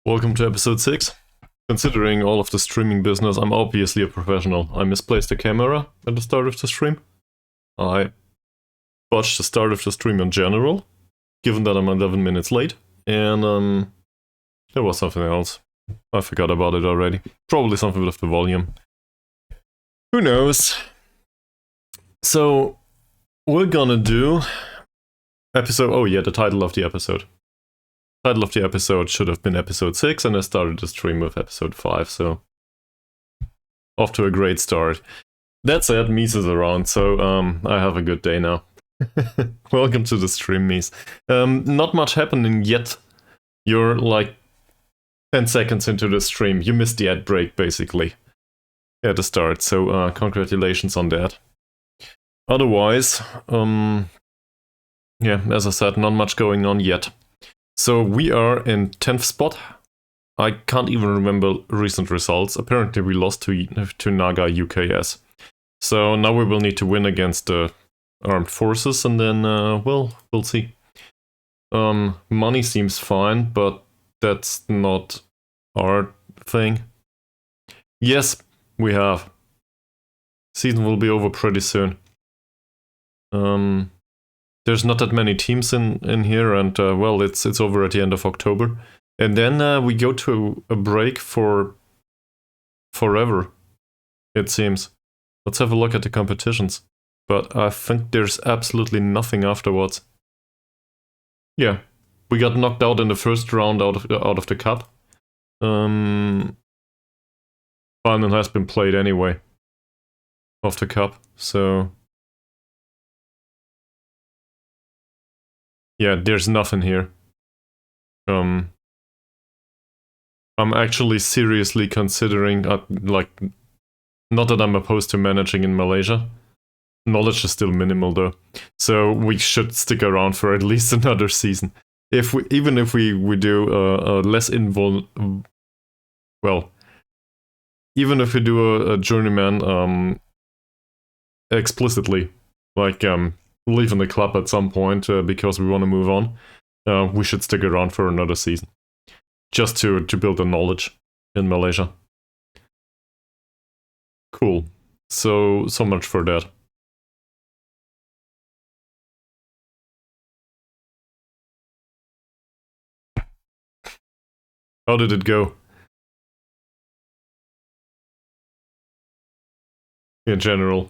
Welcome to episode 6. Considering all of the streaming business, I'm obviously a professional. I misplaced the camera at the start of the stream. I botched the start of the stream in general, given that I'm 11 minutes late. And there was something else. I forgot about it already. Probably something with the volume. Who knows? So, we're gonna do episode... Oh yeah, the title of the episode. Title of the episode should have been episode 6, and I started the stream with episode 5, so... Off to a great start. That said, Mies is around, so I have a good day now. Welcome to the stream, Mies. Not much happening yet. You're like 10 seconds into the stream. You missed the ad break, basically, at the start, so congratulations on that. Otherwise, yeah, as I said, not much going on yet. So we are in 10th spot. I can't even remember recent results. Apparently we lost to Naga UKS. So now we will need to win against the armed forces, and then, well, we'll see. Money seems fine, but that's not our thing. Yes, we have. Season will be over pretty soon. There's not that many teams in here, and well, it's over at the end of October. And then we go to a break for forever, it seems. Let's have a look at the competitions. But I think there's absolutely nothing afterwards. Yeah, we got knocked out in the first round out of the cup. Final has been played anyway of the cup, so... Yeah, there's nothing here. I'm actually seriously considering, like, not that I'm opposed to managing in Malaysia. Knowledge is still minimal though, so we should stick around for at least another season. Even if we do less well, even if we do a journeyman explicitly, like leaving the club at some point because we want to move on, we should stick around for another season. Just to build the knowledge in Malaysia. Cool. So much for that. How did it go? In general.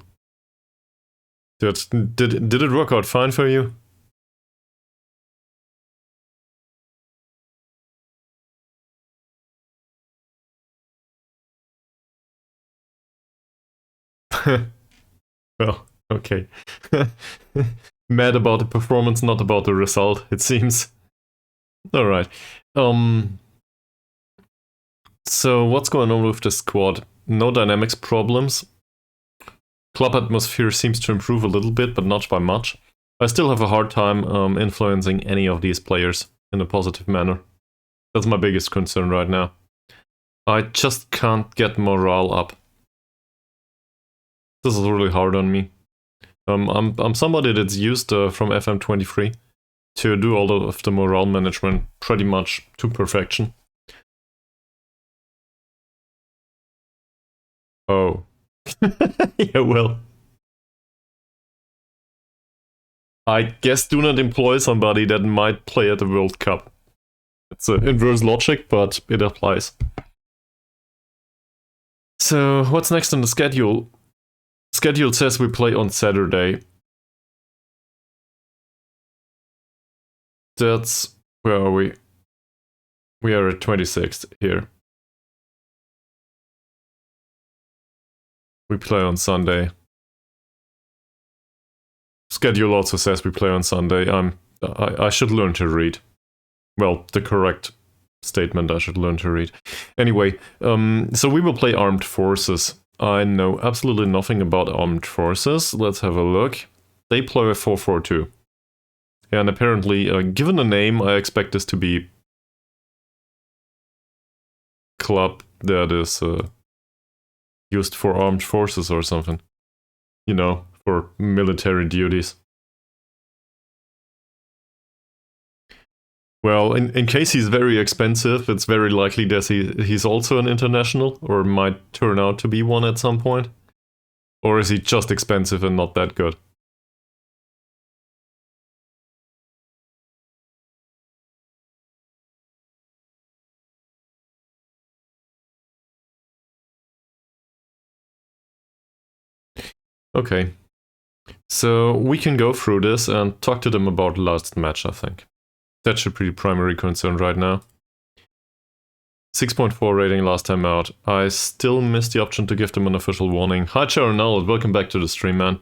Did it work out fine for you? Well, okay. Mad about the performance, not about the result, it seems. Alright. So what's going on with the squad? No dynamics problems. Club atmosphere seems to improve a little bit, but not by much. I still have a hard time influencing any of these players in a positive manner. That's my biggest concern right now. I just can't get morale up. This is really hard on me. I'm somebody that's used from FM23 to do all of the morale management pretty much to perfection. Oh. Yeah, well. I guess do not employ somebody that might play at the World Cup. It's an inverse logic, but it applies. So, what's next on the schedule? Schedule says we play on Saturday. That's... where are we? We are at 26th here. We play on Sunday. Schedule also says we play on Sunday. I should learn to read. Well, the correct statement, I should learn to read. Anyway, so we will play Armed Forces. I know absolutely nothing about Armed Forces. Let's have a look. They play a 4-4-2. And apparently, given the name, I expect this to be club that is used for armed forces or something. You know, for military duties. Well, in case he's very expensive, it's very likely that he's also an international, or might turn out to be one at some point. Or is he just expensive and not that good? Okay. So we can go through this and talk to them about last match, I think. That should be the primary concern right now. 6.4 rating last time out. I still missed the option to give them an official warning. Hi Charonel, welcome back to the stream, man.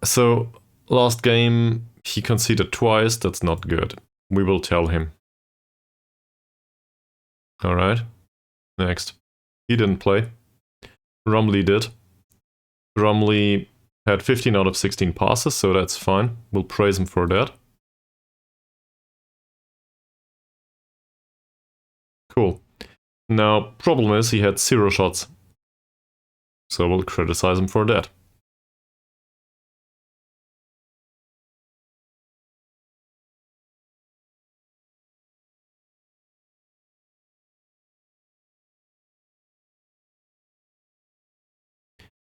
So, last game, he conceded twice, that's not good. We will tell him. Alright. Next. He didn't play. Rumley did. Rumley had 15 out of 16 passes, so that's fine. We'll praise him for that. Cool. Now, problem is he had 0 shots. So we'll criticize him for that.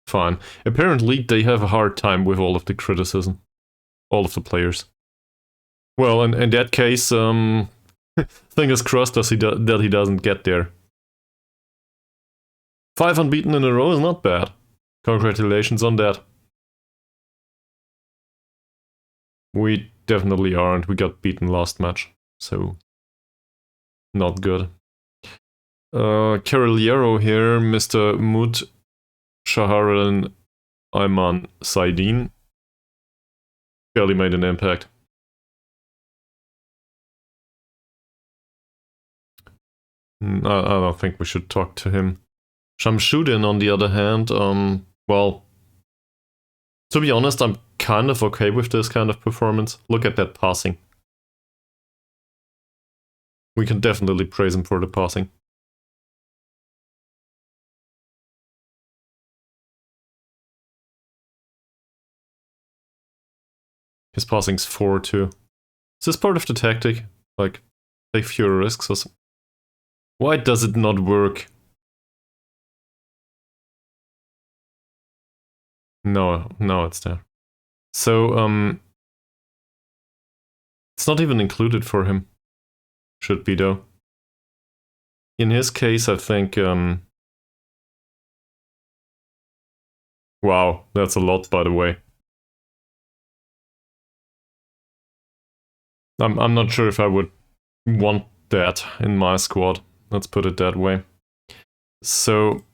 Fine. Apparently they have a hard time with all of the criticism. All of the players. Well, in that case, fingers crossed that he doesn't get there. 5 unbeaten in a row is not bad. Congratulations on that. We definitely aren't. We got beaten last match, so not good. Caroliero here, Mr. Mut Shaharan Ayman Saidin barely made an impact. I don't think we should talk to him. Shamshuddin, on the other hand, well, to be honest, I'm kind of okay with this kind of performance. Look at that passing. We can definitely praise him for the passing. His passing's 4 too. Is this part of the tactic? Like, take fewer risks or something? Why does it not work? No, it's there. So, it's not even included for him. Should be, though. In his case, I think, wow, that's a lot, by the way. I'm not sure if I would want that in my squad. Let's put it that way. So,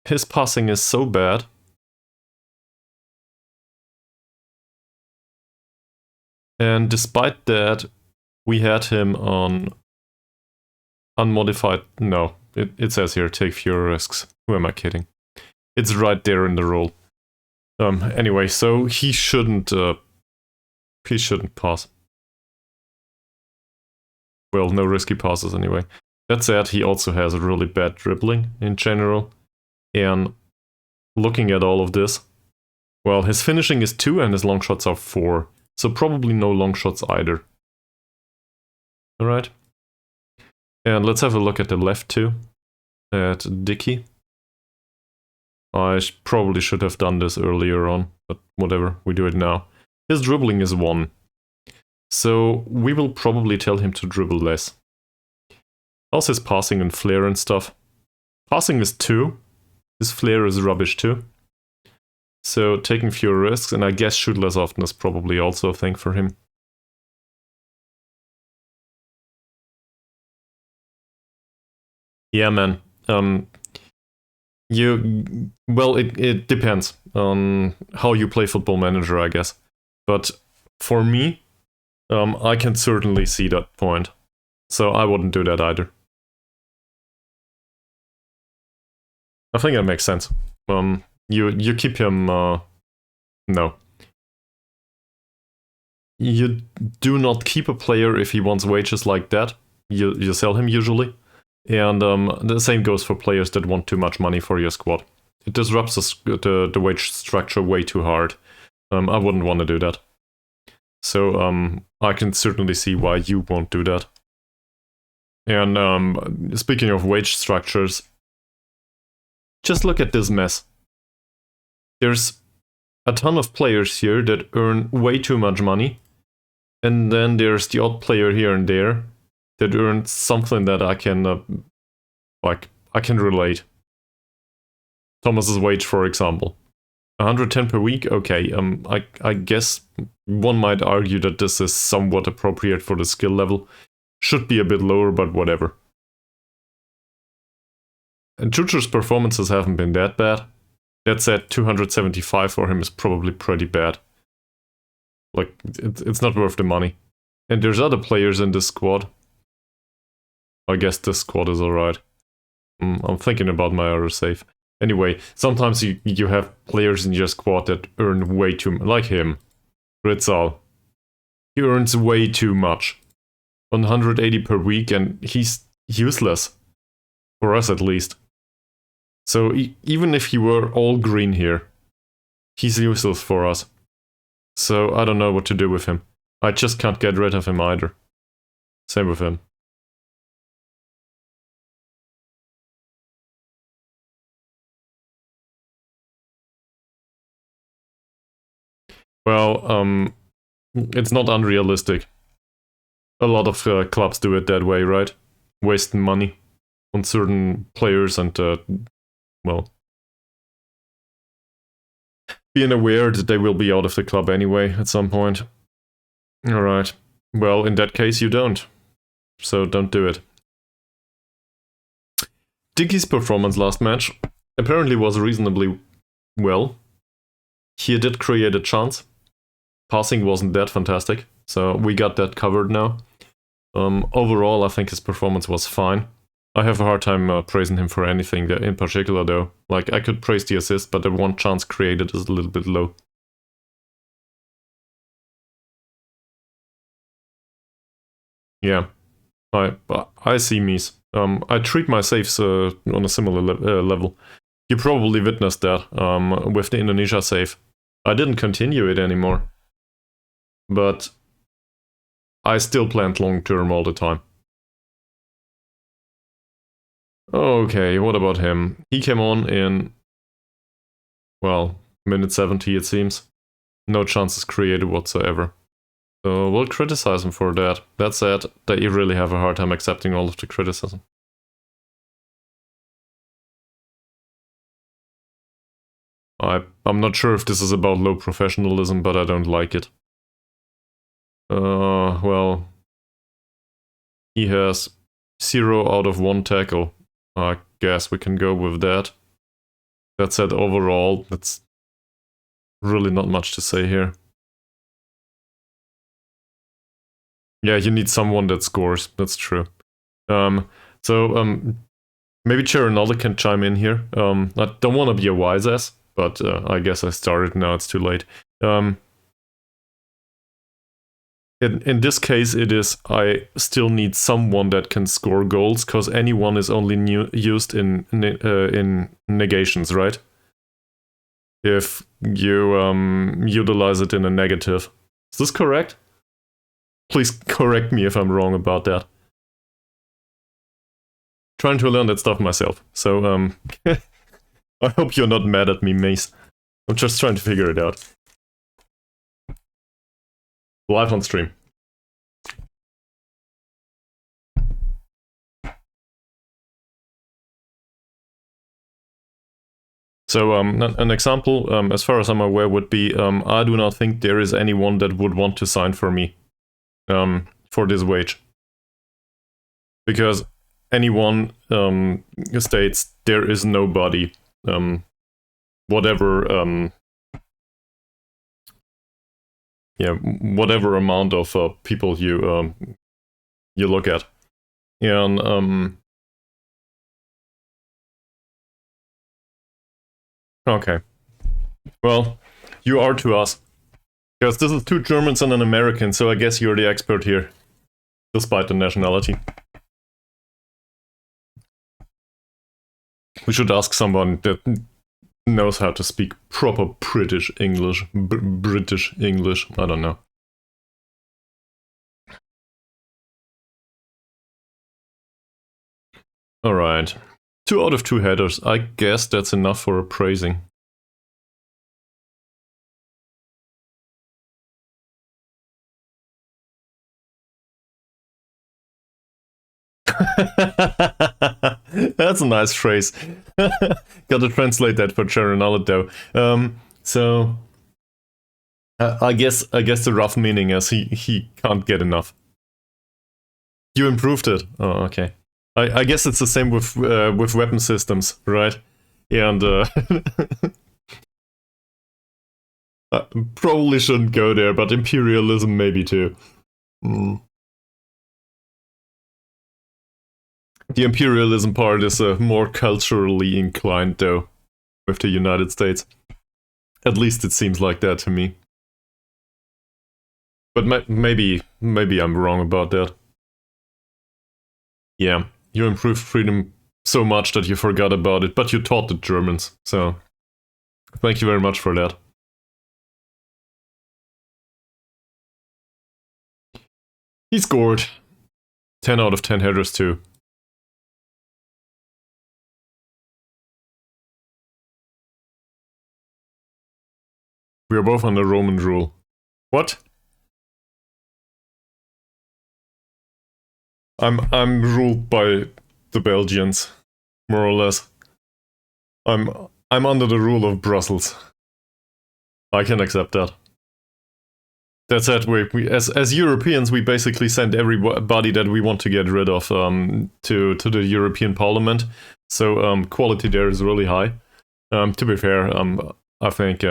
his passing is so bad. And despite that, we had him on unmodified. No, it says here, take fewer risks. Who am I kidding? It's right there in the rule. Anyway, so he shouldn't pass. Well, no risky passes anyway. That said, he also has a really bad dribbling in general. And looking at all of this, well, his finishing is 2 and his long shots are 4. So probably no long shots either. Alright. And let's have a look at the left too. At Dicky. I probably should have done this earlier on, but whatever, we do it now. His dribbling is 1. So we will probably tell him to dribble less. Also his passing and flair and stuff. Passing is 2. His flair is rubbish too. So taking fewer risks, and I guess shoot less often is probably also a thing for him. Yeah, man. Well, it depends on how you play Football Manager, I guess. But for me, I can certainly see that point. So I wouldn't do that either. I think that makes sense. You keep him, no. You do not keep a player if he wants wages like that. You sell him usually. And the same goes for players that want too much money for your squad. It disrupts the wage structure way too hard. I wouldn't want to do that. So I can certainly see why you won't do that. And speaking of wage structures, just look at this mess. There's a ton of players here that earn way too much money, and then there's the odd player here and there that earns something that I can, I can relate. Thomas's wage, for example. 110 per week? Okay, I guess one might argue that this is somewhat appropriate for the skill level. Should be a bit lower, but whatever. And Chucho's performances haven't been that bad. That said, 275 for him is probably pretty bad. Like, it's not worth the money. And there's other players in this squad. I guess this squad is alright. I'm thinking about my other save. Anyway, sometimes you have players in your squad that earn way too much. Like him. Ritzal. He earns way too much. 180 per week, and he's useless. For us, at least. So even if he were all green here, he's useless for us. So I don't know what to do with him. I just can't get rid of him either. Same with him. Well, it's not unrealistic. A lot of clubs do it that way, right? Wasting money on certain players and, well, being aware that they will be out of the club anyway at some point. Alright. Well, in that case, you don't. So don't do it. Dickie's performance last match apparently was reasonably well. He did create a chance. Passing wasn't that fantastic, so we got that covered now. Overall, I think his performance was fine. I have a hard time praising him for anything in particular, though. Like, I could praise the assist, but the one chance created is a little bit low. Yeah, I see Mies. I treat my saves on a similar level. You probably witnessed that with the Indonesia save. I didn't continue it anymore. But I still planned long term all the time. Okay, what about him? He came on in, well, minute 70 it seems. No chances created whatsoever. So we'll criticize him for that. That said, that you really have a hard time accepting all of the criticism. I'm not sure if this is about low professionalism, but I don't like it. Well, he has 0 out of 1 tackle. I guess we can go with that. That said, overall, that's really not much to say here. Yeah, you need someone that scores, that's true. Maybe Cherrinaldo can chime in here. I don't want to be a wise ass, but I guess I started, now it's too late. In this case, it is I still need someone that can score goals, because anyone is only used in negations, right? If you utilize it in a negative. Is this correct? Please correct me if I'm wrong about that. Trying to learn that stuff myself, so I hope you're not mad at me, Mace. I'm just trying to figure it out. Live on stream. So an example, as far as I'm aware, would be I do not think there is anyone that would want to sign for me for this wage. Because anyone states there is nobody, whatever amount of people you look at, and okay, well, you are to us, because this is 2 Germans and an American, so I guess you're the expert here, despite the nationality. We should ask someone that knows how to speak proper British English. British English, I don't know. Alright. 2 out of 2 headers. I guess that's enough for appraising. That's a nice phrase. Gotta translate that for Charanollet though. So I guess the rough meaning is he can't get enough. You improved it. Oh, okay. I guess it's the same with weapon systems, right? And I probably shouldn't go there, but imperialism maybe too. Mm. The imperialism part is more culturally inclined though, with the United States. At least it seems like that to me. But maybe I'm wrong about that. Yeah, you improved freedom so much that you forgot about it, but you taught the Germans, so thank you very much for that. He scored 10 out of 10 headers too. We are both under Roman rule. What? I'm ruled by the Belgians, more or less. I'm under the rule of Brussels. I can accept that. That's it. We as Europeans, we basically send everybody that we want to get rid of to the European Parliament. So quality there is really high. To be fair, I think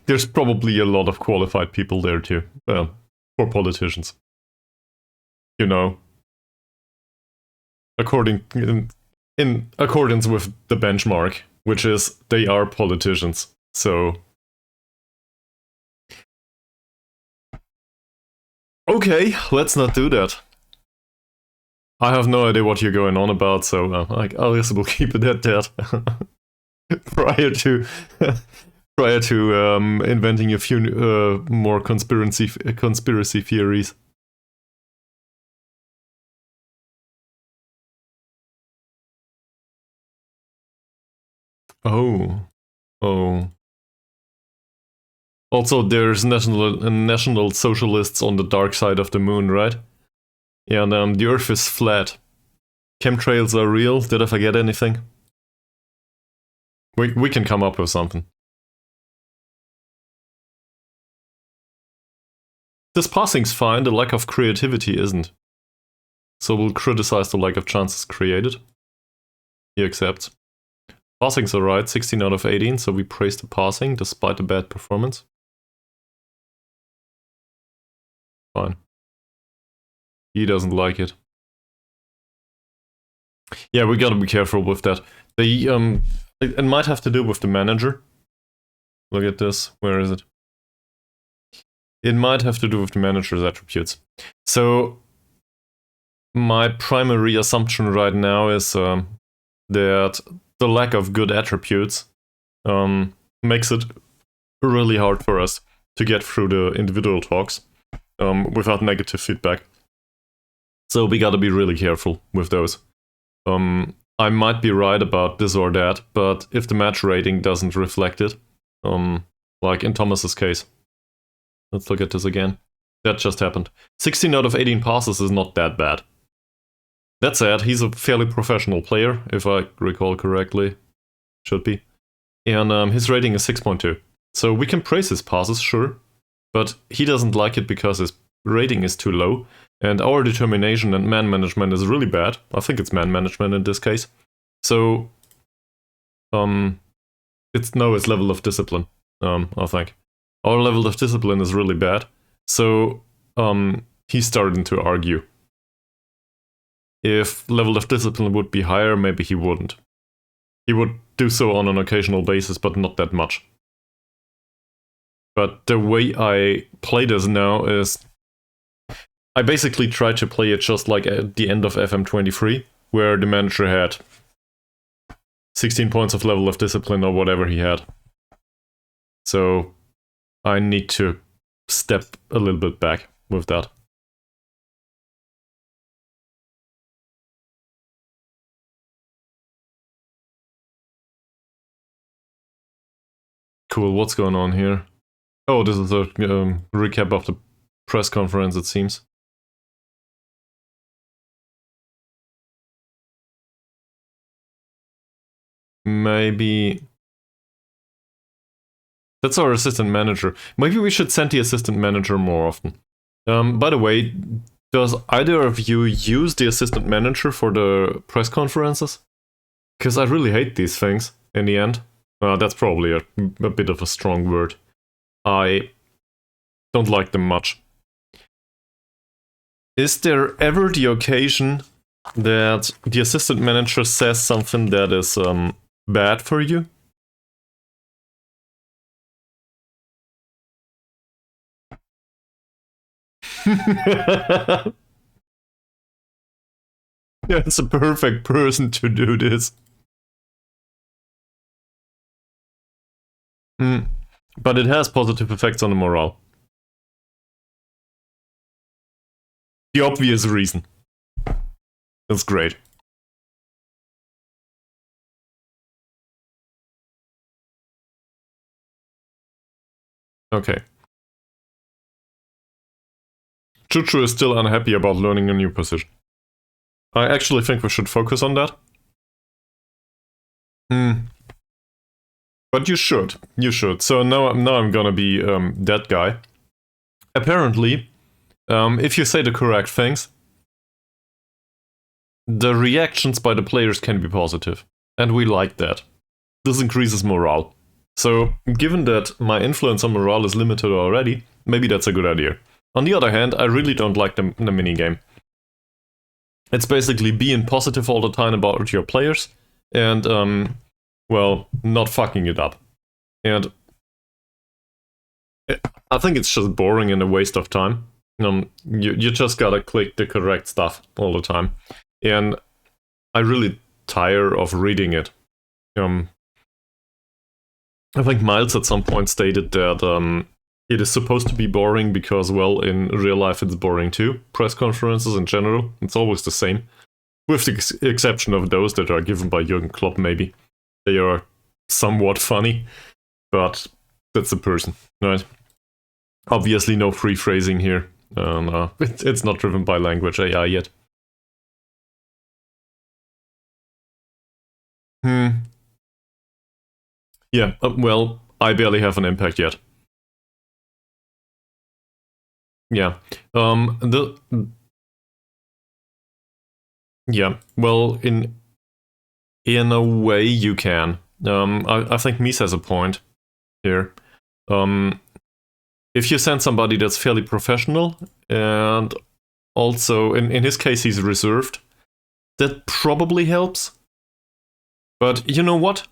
there's probably a lot of qualified people there too for politicians. You know, in accordance with the benchmark, which is they are politicians. So. Okay, let's not do that. I have no idea what you're going on about, so I guess we'll keep it at that. prior to inventing a few more conspiracy theories. Oh. Also, there's national socialists on the dark side of the moon, right? Yeah, and the Earth is flat. Chemtrails are real. Did I forget anything? We can come up with something. This passing's fine, the lack of creativity isn't. So we'll criticize the lack of chances created. He accepts. Passing's alright, 16 out of 18, so we praise the passing despite the bad performance. Fine. He doesn't like it. Yeah, we gotta be careful with that. It might have to do with the manager. Look at this. Where is it? It might have to do with the manager's attributes. So my primary assumption right now is that the lack of good attributes makes it really hard for us to get through the individual talks without negative feedback. So we gotta be really careful with those. I might be right about this or that, but if the match rating doesn't reflect it, like in Thomas's case. Let's look at this again. That just happened. 16 out of 18 passes is not that bad. That said, he's a fairly professional player, if I recall correctly. Should be. And his rating is 6.2. So we can praise his passes, sure, but he doesn't like it because his rating is too low, and our determination and man management is really bad. I think it's man management in this case. So, it's his level of discipline, I think. Our level of discipline is really bad, so he's starting to argue. If level of discipline would be higher, maybe he wouldn't. He would do so on an occasional basis, but not that much. But the way I play this now is I basically try to play it just like at the end of FM23, where the manager had 16 points of level of discipline or whatever he had. So I need to step a little bit back with that. cool. What's going on here? Oh, this is a recap of the press conference, it seems. Maybe... That's our assistant manager. Maybe we should send the assistant manager more often. By the way, does either of you use the assistant manager for the press conferences? Because I really hate these things in the end. That's probably a bit of a strong word. I don't like them much. Is there ever the occasion that the assistant manager says something that is bad for you? Yeah, it's a perfect person to do this. But it has positive effects on the morale. The obvious reason. That's great. Okay. Chuchu is still unhappy about learning a new position. I actually think we should focus on that. But you should. You should. So now I'm gonna be that guy. Apparently, if you say the correct things, the reactions by the players can be positive. And we like that. This increases morale. So, given that my influence on morale is limited already, maybe that's a good idea. On the other hand, I really don't like the minigame. It's basically being positive all the time about your players, and, well, not fucking it up. And I think it's just boring and a waste of time. You just gotta click the correct stuff all the time. And I really tire of reading it. I think Miles at some point stated that it is supposed to be boring because, well, in real life it's boring too. Press conferences in general, it's always the same. With the exception of those that are given by Jürgen Klopp, maybe. They are somewhat funny, but that's the person, right? Obviously no free phrasing here. It's not driven by language AI yet. Yeah, well, I barely have an impact yet. Yeah. Yeah, well, in a way you can. I think Mies has a point here. If you send somebody that's fairly professional, and also, in his case, he's reserved, that probably helps. But you know what?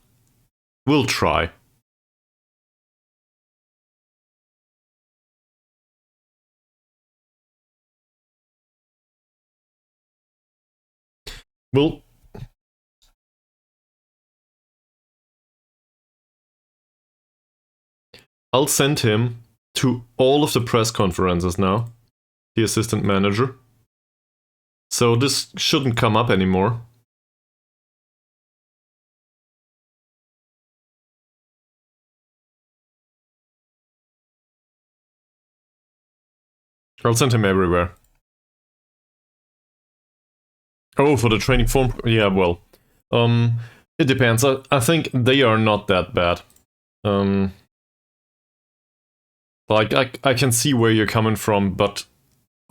We'll try. I'll send him to all of the press conferences now, the assistant manager. So this shouldn't come up anymore. I'll send him everywhere. Oh, for the training form? Yeah, well. It depends. I think they are not that bad. Like, I can see where you're coming from, but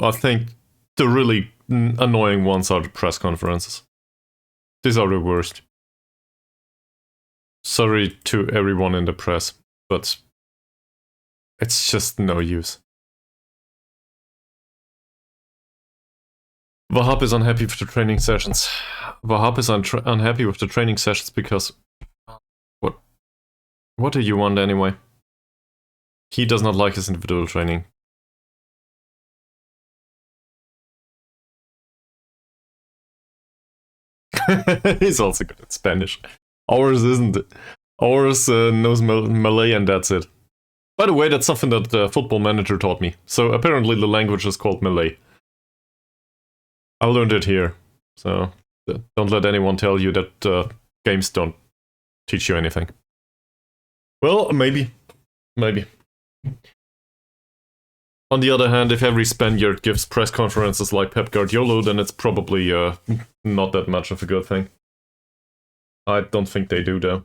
I think the really annoying ones are the press conferences. These are the worst. Sorry to everyone in the press, but it's just no use. Wahab is unhappy with the training sessions. Wahab is unhappy with the training sessions because... What do you want anyway? He does not like his individual training. He's also good at Spanish. Ours isn't. Ours knows Malay and that's it. By the way, that's something that the Football Manager taught me. So apparently the language is called Malay. I learned it here. So don't let anyone tell you that games don't teach you anything. Well, maybe. maybe. On the other hand, if every Spaniard gives press conferences like Pep Guardiola, then it's probably not that much of a good thing. I don't think they do, though.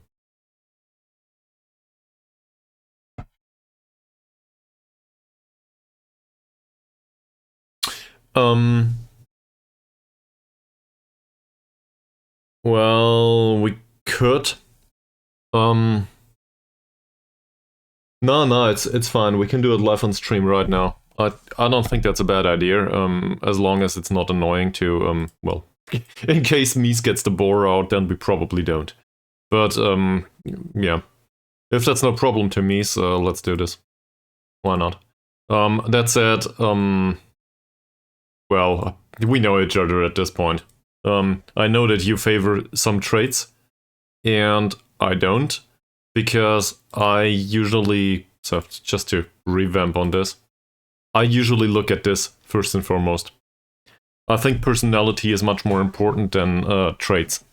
Well, we could. No, it's fine. We can do it live on stream right now. I don't think that's a bad idea. As long as it's not annoying to well, in case Mies gets the bore out, then we probably don't. But yeah, if that's no problem to Mies, let's do this. Why not? That said, well, we know each other at this point. I know that you favor some traits, and I don't, because I usually, so just to revamp on this, I usually look at this first and foremost. I think personality is much more important than traits.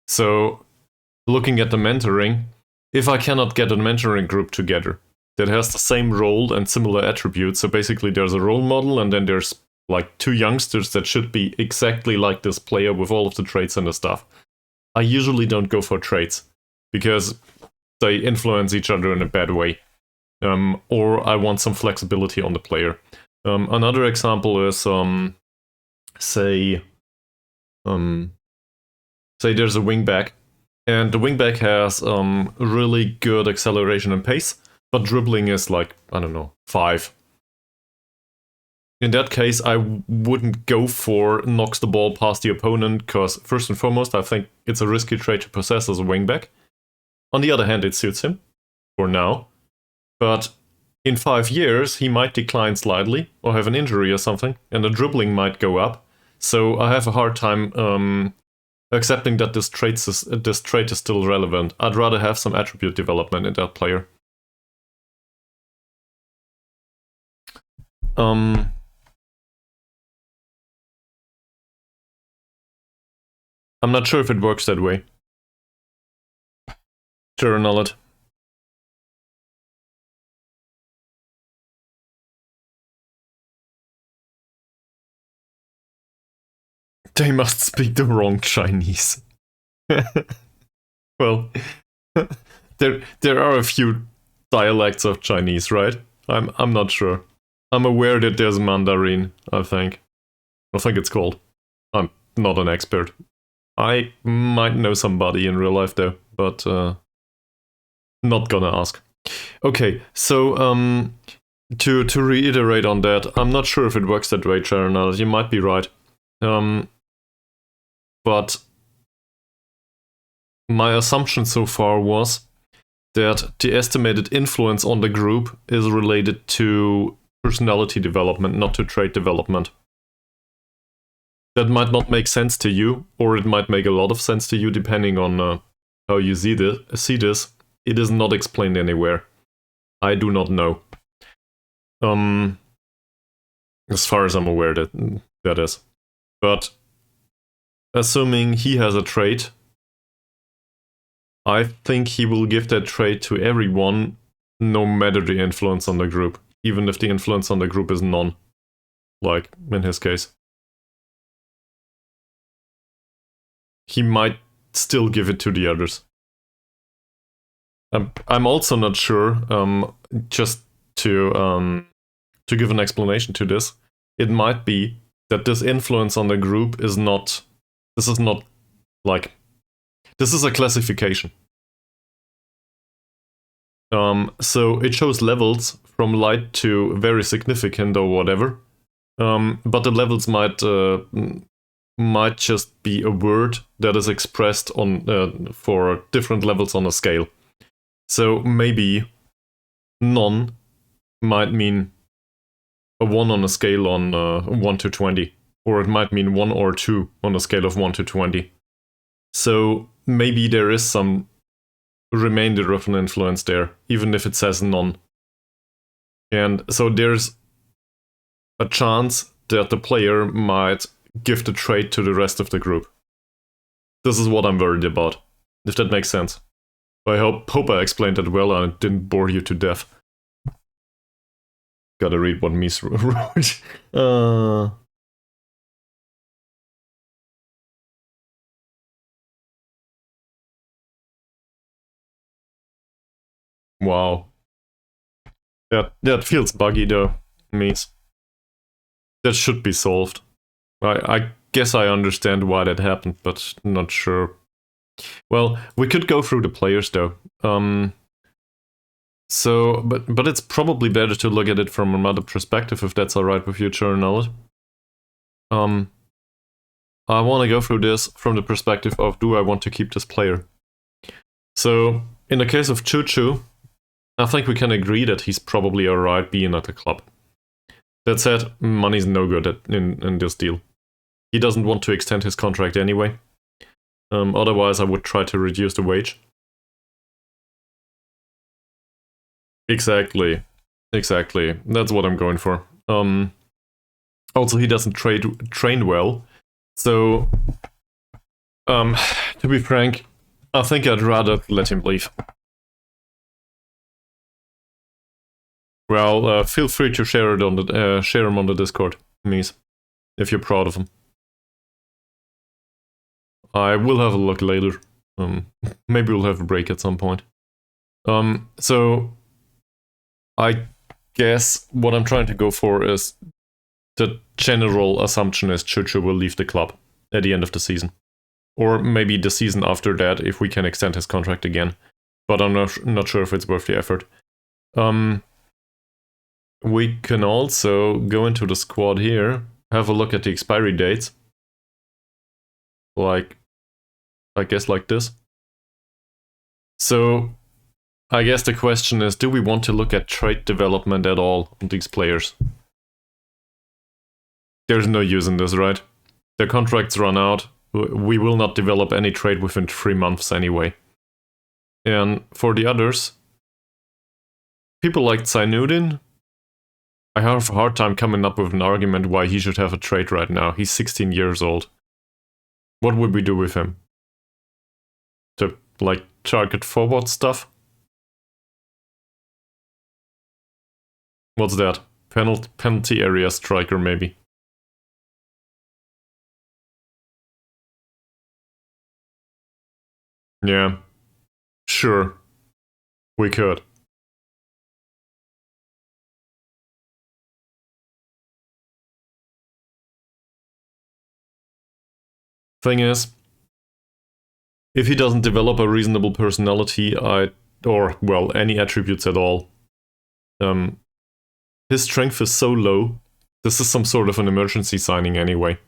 So, looking at the mentoring, if I cannot get a mentoring group together that has the same role and similar attributes, so basically there's a role model and then there's like two youngsters that should be exactly like this player with all of the traits and the stuff, I usually don't go for traits because they influence each other in a bad way. Or I want some flexibility on the player. Another example is, say there's a wingback, and the wingback has really good acceleration and pace, but dribbling is like, I don't know, 5. In that case, I wouldn't go for knocks the ball past the opponent, because first and foremost, I think it's a risky trait to possess as a wingback. On the other hand, it suits him, for now. But in 5 years, he might decline slightly, or have an injury or something, and the dribbling might go up. So I have a hard time accepting that this trait is still relevant. I'd rather have some attribute development in that player. I'm not sure if it works that way. Journal it. They must speak the wrong Chinese. Well, there are a few dialects of Chinese, right? I'm not sure. I'm aware that there's Mandarin, I think it's called. I'm not an expert. I might know somebody in real life though, but not gonna ask. Okay, so to reiterate on that, I'm not sure if it works that way, Charonal. You might be right. But my assumption so far was that the estimated influence on the group is related to personality development, not to trait development. That might not make sense to you, or it might make a lot of sense to you, depending on how you see this. It is not explained anywhere. I do not know. As far as I'm aware, that is. But assuming he has a trait, I think he will give that trait to everyone, no matter the influence on the group, even if the influence on the group is none, like in his case. He might still give it to the others. I'm also not sure, just to give an explanation to this, it might be that this influence on the group is not, this is a classification. So it shows levels from light to very significant or whatever, but the levels might just be a word that is expressed on for different levels on a scale. So maybe none might mean a 1 on a scale on 1 to 20, or it might mean 1 or 2 on a scale of 1 to 20. So maybe there is some remainder of an influence there, even if it says none. And so there's a chance that the player might give the trait to the rest of the group. This is what I'm worried about, if that makes sense. I hope I explained that well and it didn't bore you to death. Gotta read what Mies wrote. Wow. That feels buggy though, Mies. That should be solved. I guess I understand why that happened, but not sure. Well, we could go through the players though. But it's probably better to look at it from another perspective if that's alright with you, Journal. I want to go through this from the perspective of, do I want to keep this player? So, in the case of Choo Choo, I think we can agree that he's probably alright being at the club. That said, money's no good in this deal. He doesn't want to extend his contract anyway. Otherwise, I would try to reduce the wage. Exactly. That's what I'm going for. Also, he doesn't train well. So, to be frank, I think I'd rather let him leave. Well, feel free to share it on the share him on the Discord, Mies, if you're proud of him. I will have a look later. Maybe we'll have a break at some point. So I guess what I'm trying to go for is the general assumption is Choo Choo will leave the club at the end of the season. Or maybe the season after that if we can extend his contract again. But I'm not sure if it's worth the effort. We can also go into the squad here, have a look at the expiry dates. Like, I guess like this. So, I guess the question is, do we want to look at trade development at all on these players? There's no use in this, right? Their contracts run out. We will not develop any trade within 3 months anyway. And for the others, people like Zainuddin, I have a hard time coming up with an argument why he should have a trade right now. He's 16 years old. What would we do with him? To, like, target forward stuff? What's that? Penalty area striker, maybe. Yeah. Sure. We could. Thing is, if he doesn't develop a reasonable personality, or, well, any attributes at all, his strength is so low, this is some sort of an emergency signing anyway.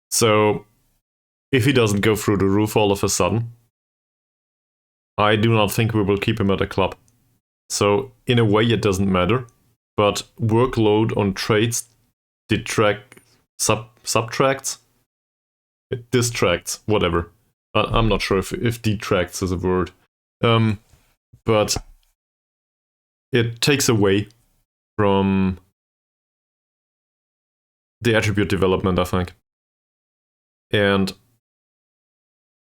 So, if he doesn't go through the roof all of a sudden, I do not think we will keep him at the club. So, in a way, it doesn't matter, but workload on trades subtracts? It distracts, whatever. I'm not sure if detracts is a word. But it takes away from the attribute development, I think. And,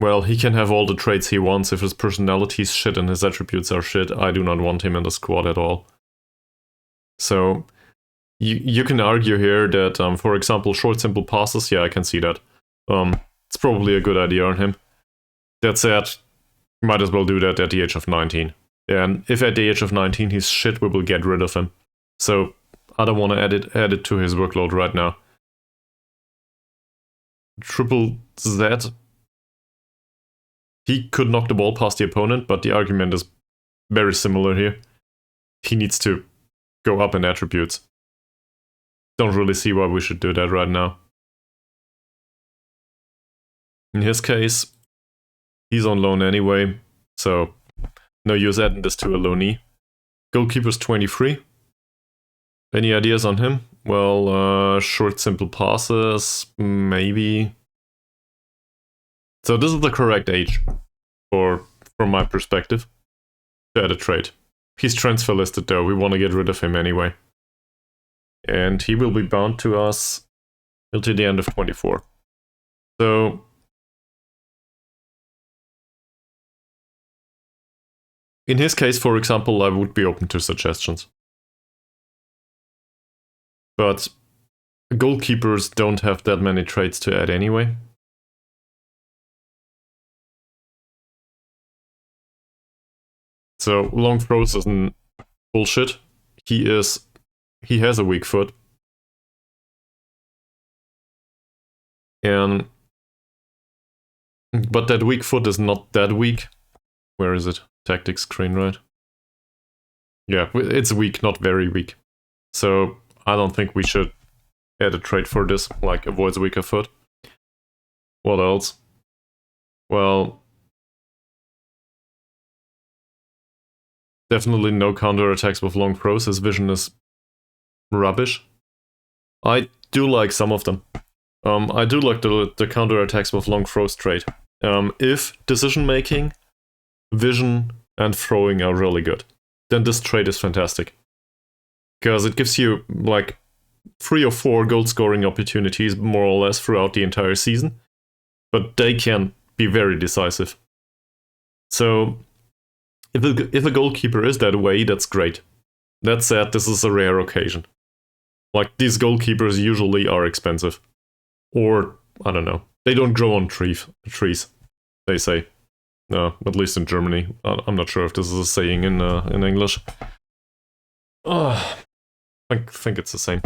well, he can have all the traits he wants. If his personality is shit and his attributes are shit, I do not want him in the squad at all. So, you can argue here that, for example, short, simple passes, yeah, I can see that. It's probably a good idea on him. That said, might as well do that at the age of 19. And if at the age of 19 he's shit, we will get rid of him. So I don't want to add it to his workload right now. Triple Z. He could knock the ball past the opponent, but the argument is very similar here. He needs to go up in attributes. Don't really see why we should do that right now. In his case, he's on loan anyway, so no use adding this to a loanee. Goalkeeper's 23. Any ideas on him? Well, short, simple passes, maybe. So this is the correct age, from my perspective, to add a trade. He's transfer listed though, we want to get rid of him anyway. And he will be bound to us until the end of 24. So, in his case, for example, I would be open to suggestions. But goalkeepers don't have that many traits to add anyway. So long throws isn't bullshit. He has a weak foot. But that weak foot is not that weak. Where is it? Tactics screen, right? Yeah, it's weak, not very weak. So I don't think we should add a trait for this, like avoids weaker foot. What else? Well, definitely no counterattacks with long throws. His vision is rubbish. I do like some of them. I do like the counterattacks with long throws trait. If decision making, vision, and throwing are really good, then this trait is fantastic. Because it gives you like 3 or 4 goal scoring opportunities more or less throughout the entire season. But they can be very decisive. So if a goalkeeper is that way, that's great. That said, this is a rare occasion. Like, these goalkeepers usually are expensive. Or, I don't know, they don't grow on trees, they say. At least in Germany. I'm not sure if this is a saying in English. I think it's the same.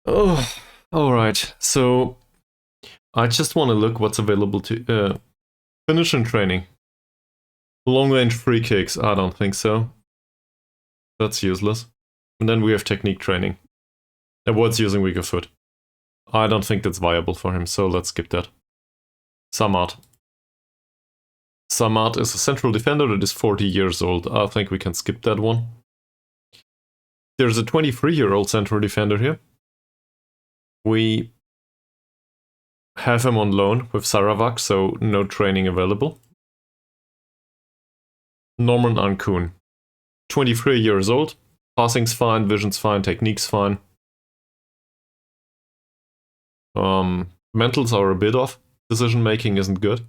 Oh, alright. So, I just want to look what's available to... finishing training. Long-range free kicks, I don't think so. That's useless. And then we have technique training. Avoids using weaker foot. I don't think that's viable for him, so let's skip that. Samad. Samad is a central defender that is 40 years old. I think we can skip that one. There's a 23-year-old central defender here. We have him on loan with Sarawak, so no training available. Norman Ankun. 23 years old. Passing's fine, vision's fine, technique's fine. Mentals are a bit off. Decision making isn't good.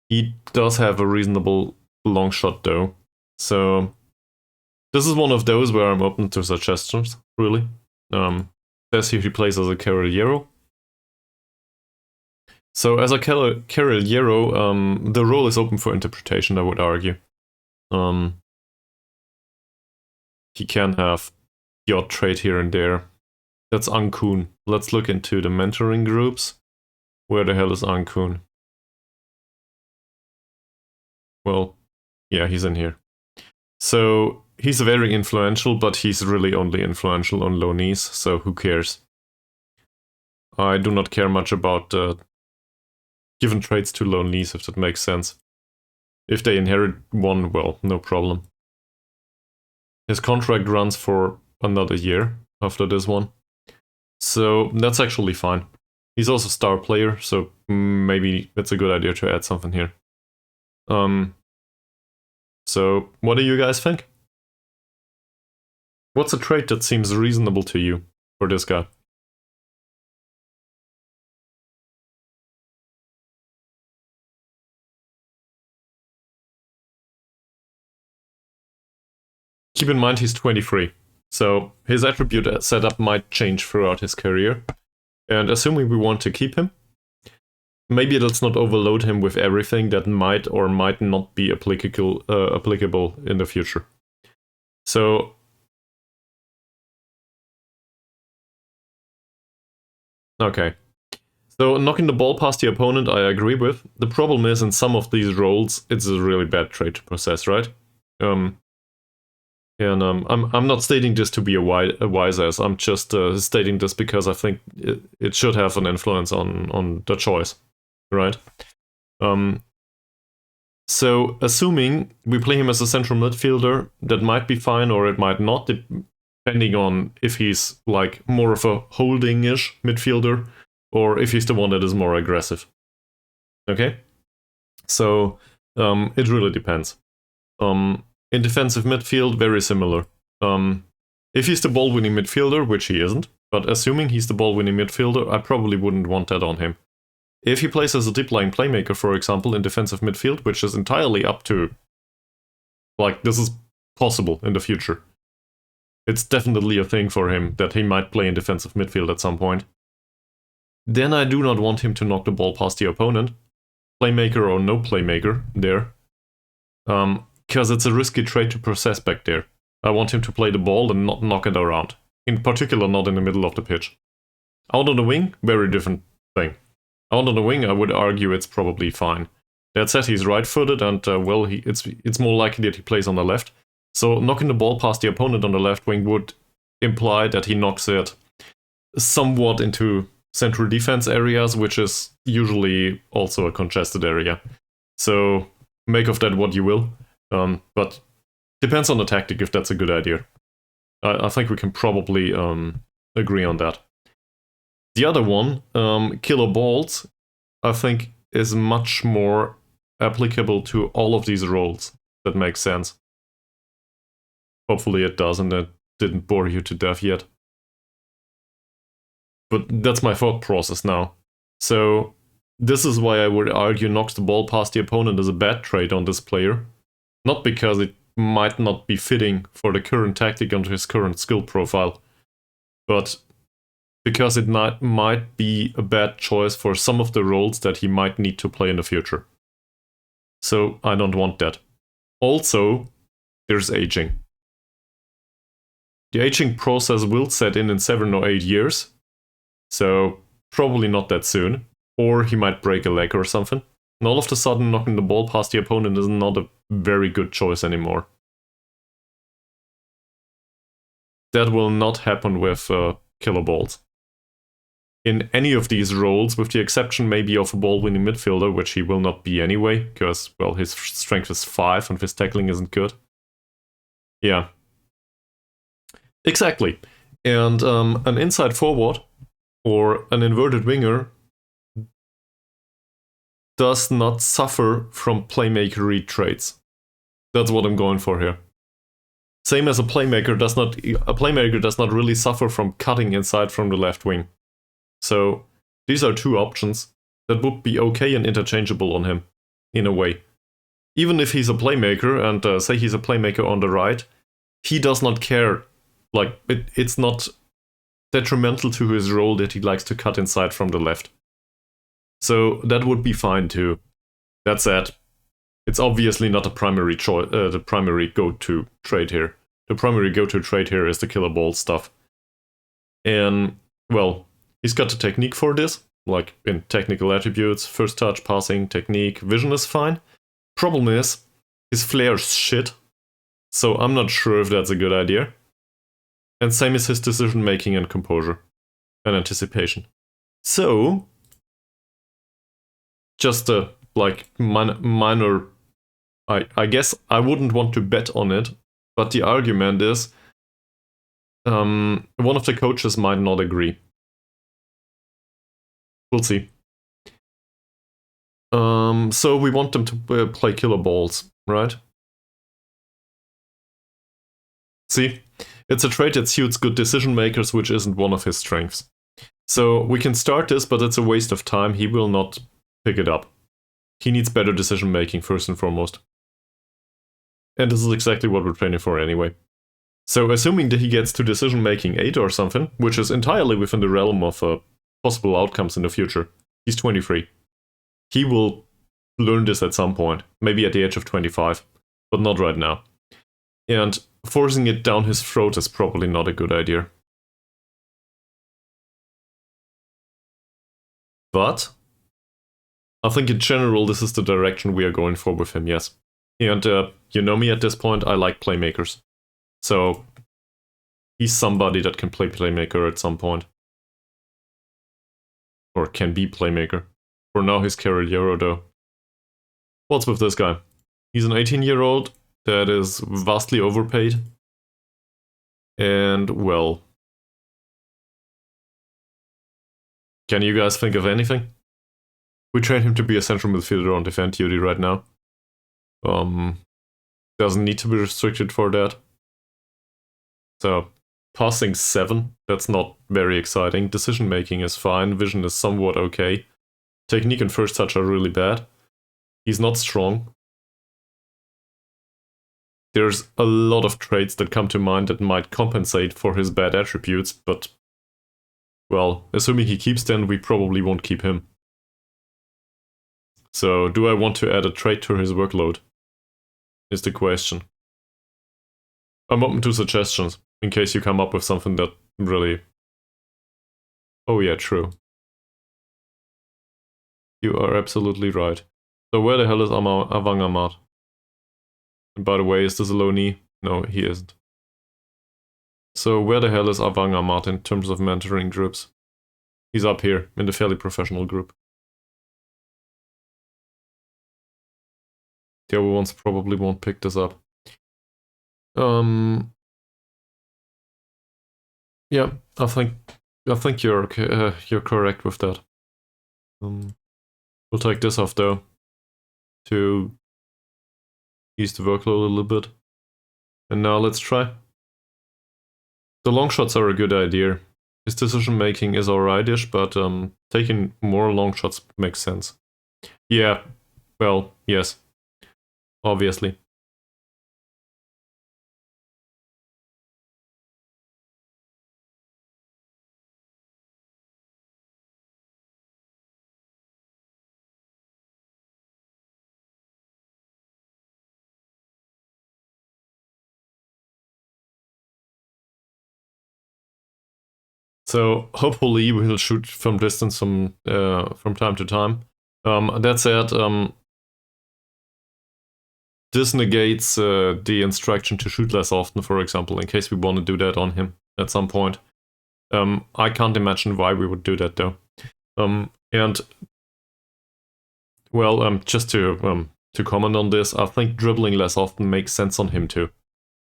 He does have a reasonable long shot though. So this is one of those where I'm open to suggestions, really. Says here he plays as a Carriero. So as a Carriero, the role is open for interpretation, I would argue. He can have the odd trait here and there. That's Ankun. Let's look into the mentoring groups. Where the hell is Ankun? Well, yeah, he's in here. So he's very influential, but he's really only influential on loanees, so who cares? I do not care much about given traits to loanees, if that makes sense. If they inherit one, well, no problem. His contract runs for another year after this one. So that's actually fine. He's also a star player, so maybe it's a good idea to add something here. So what do you guys think? What's a trait that seems reasonable to you for this guy? Keep in mind he's 23, so his attribute setup might change throughout his career. And assuming we want to keep him, maybe let's not overload him with everything that might or might not be applicable in the future. So okay. So knocking the ball past the opponent, I agree with. The problem is, in some of these roles, it's a really bad trait to possess, right? I'm not stating this to be a wise ass. I'm just stating this because I think it should have an influence on the choice, right? So assuming we play him as a central midfielder, that might be fine or it might not, depending on if he's like more of a holding-ish midfielder or if he's the one that is more aggressive. Okay? So it really depends. In defensive midfield, very similar. If he's the ball-winning midfielder, which he isn't, but assuming he's the ball-winning midfielder, I probably wouldn't want that on him. If he plays as a deep-lying playmaker, for example, in defensive midfield, which is entirely up to... Like, this is possible in the future. It's definitely a thing for him that he might play in defensive midfield at some point. Then I do not want him to knock the ball past the opponent, playmaker or no playmaker there, because it's a risky trade to process back there. I want him to play the ball and not knock it around, in particular not in the middle of the pitch. Out on the wing, very different thing. Out on the wing, I would argue it's probably fine. That said, he's right-footed, and well, it's more likely that he plays on the left. So knocking the ball past the opponent on the left wing would imply that he knocks it somewhat into central defense areas, which is usually also a congested area. So make of that what you will, but depends on the tactic if that's a good idea. I think we can probably agree on that. The other one, killer balls, I think is much more applicable to all of these roles. That makes sense. Hopefully it does, and that didn't bore you to death yet. But that's my thought process now. So this is why I would argue knocks the ball past the opponent is a bad trade on this player. Not because it might not be fitting for the current tactic and his current skill profile, but because it might be a bad choice for some of the roles that he might need to play in the future. So I don't want that. Also, there's aging. The aging process will set in 7 or 8 years, so probably not that soon. Or he might break a leg or something. And all of a sudden, knocking the ball past the opponent is not a very good choice anymore. That will not happen with killer balls. In any of these roles, with the exception maybe of a ball-winning midfielder, which he will not be anyway, because, well, his strength is 5 and his tackling isn't good. Yeah. Exactly. And an inside forward or an inverted winger does not suffer from playmakery traits. That's what I'm going for here. Same as a playmaker does not really suffer from cutting inside from the left wing. So these are two options that would be okay and interchangeable on him, in a way. Even if he's a playmaker, and say he's a playmaker on the right, he does not care. Like, it's not detrimental to his role that he likes to cut inside from the left. So that would be fine too. That said, it's obviously not a primary choice, the primary go-to trade here. The primary go-to trade here is the killer ball stuff. And, well, he's got the technique for this, like in technical attributes, first touch, passing, technique, vision is fine. Problem is, his flair's shit, so I'm not sure if that's a good idea. And same is his decision making and composure and anticipation. So, just a minor, I guess I wouldn't want to bet on it, but the argument is one of the coaches might not agree. We'll see. So we want them to play killer balls, right? See? It's a trait that suits good decision makers, which isn't one of his strengths. So we can start this, but it's a waste of time. He will not pick it up. He needs better decision making first and foremost. And this is exactly what we're training for anyway. So assuming that he gets to decision making 8 or something, which is entirely within the realm of possible outcomes in the future. He's 23. He will learn this at some point, maybe at the age of 25, but not right now. And forcing it down his throat is probably not a good idea. But I think in general this is the direction we are going for with him, yes. And you know me at this point, I like playmakers. So he's somebody that can play playmaker at some point. Or can be playmaker. For now he's Carriero though. What's with this guy? He's an 18-year-old that is vastly overpaid. And, well... Can you guys think of anything? We train him to be a central midfielder on defend duty right now. Doesn't need to be restricted for that. So, passing 7, that's not very exciting. Decision making is fine, vision is somewhat okay. technique and first touch are really bad. He's not strong. There's a lot of traits that come to mind that might compensate for his bad attributes, but, well, assuming he keeps them, we probably won't keep him. So, do I want to add a trait to his workload? Is the question. I'm open to suggestions, in case you come up with something that really... Oh yeah, true. You are absolutely right. So where the hell is Avang Ahmad? And by the way, is this a low knee? No, he isn't. So where the hell is Avang Ahmad in terms of mentoring groups? He's up here, in the fairly professional group. The other ones probably won't pick this up. Yeah, I think you're correct with that. We'll take this off though, to ease the workload a little bit. And now let's try. The long shots are a good idea. His decision making is alrightish, but taking more long shots makes sense. Yeah, well, yes, obviously. So hopefully we'll shoot from distance from time to time. That said, this negates the instruction to shoot less often, for example, in case we want to do that on him at some point. I can't imagine why we would do that though. And well, just to comment on this, I think dribbling less often makes sense on him too.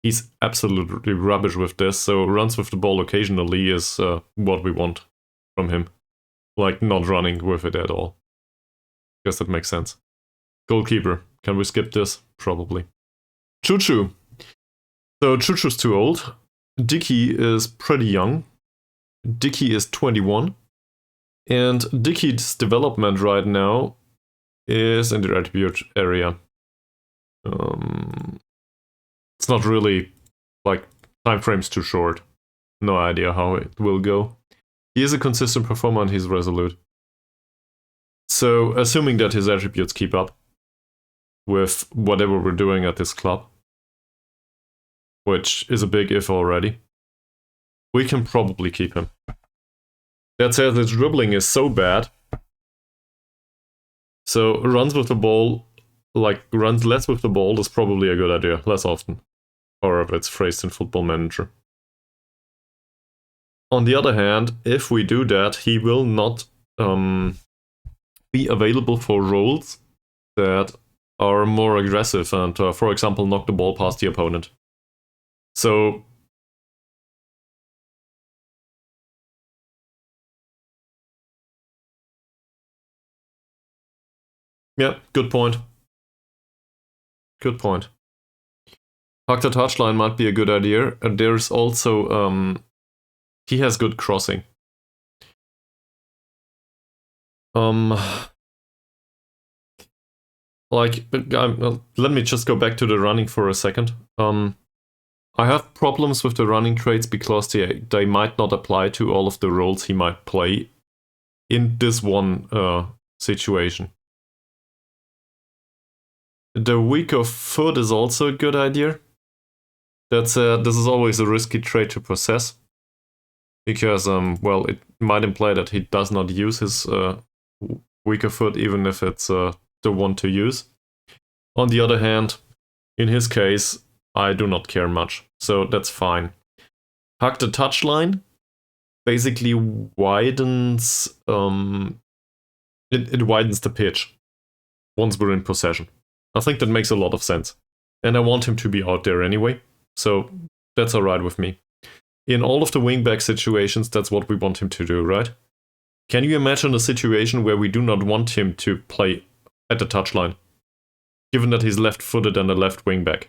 He's absolutely rubbish with this, so runs with the ball occasionally is what we want from him. Like, not running with it at all. Guess that makes sense. Goalkeeper. Can we skip this? Probably. Choo-Choo. So Choo-Choo's too old. Dicky is pretty young. Dicky is 21. And Dicky's development right now is in the attribute area. It's not really, like, time frame's too short. No idea how it will go. He is a consistent performer and he's resolute. So, assuming that his attributes keep up with whatever we're doing at this club, which is a big if already, we can probably keep him. That said, his dribbling is so bad. So, runs with the ball, like, runs less with the ball is probably a good idea, less often. However it's phrased in Football Manager. On the other hand, if we do that, he will not be available for roles that are more aggressive and, for example, knock the ball past the opponent. So, yeah, good point. Good point. Hug the touchline might be a good idea. And there's also, he has good crossing. Like, let me just go back to the running for a second. I have problems with the running traits because they might not apply to all of the roles he might play in this one situation. The weaker foot is also a good idea. This is always a risky trait to possess. Because, well, it might imply that he does not use his weaker foot, even if it's the one to use. On the other hand, in his case, I do not care much, so that's fine. Hug the touchline basically widens, it widens the pitch once we're in possession. I think that makes a lot of sense. And I want him to be out there anyway, so that's alright with me. In all of the wingback situations, that's what we want him to do, right? Can you imagine a situation where we do not want him to play at the touchline? Given that he's left-footed and a left wingback.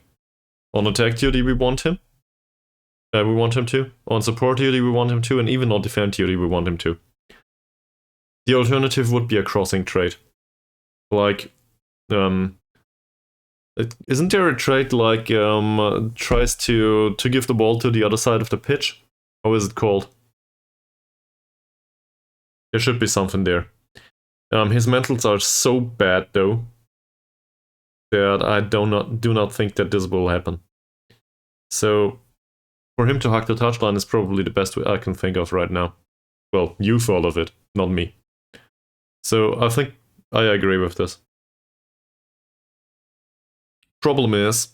On attack duty, we want him. We want him to. On support duty, we want him to. And even on defend duty, we want him to. The alternative would be a crossing trade. Like, isn't there a trade like tries to give the ball to the other side of the pitch? How is it called? There should be something there. His mentals are so bad though that I do not think that this will happen. So for him to hack the touchline is probably the best way I can think of right now. Well, you thought of it, not me. So I think I agree with this. Problem is,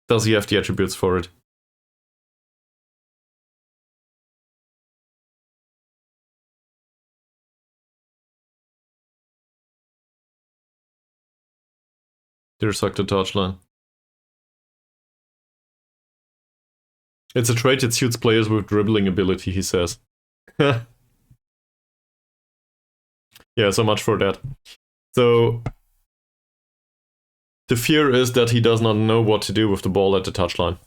does he have the attributes for it? There's hack the touchline. It's a trait that suits players with dribbling ability, he says. Yeah, so much for that. So the fear is that he does not know what to do with the ball at the touchline.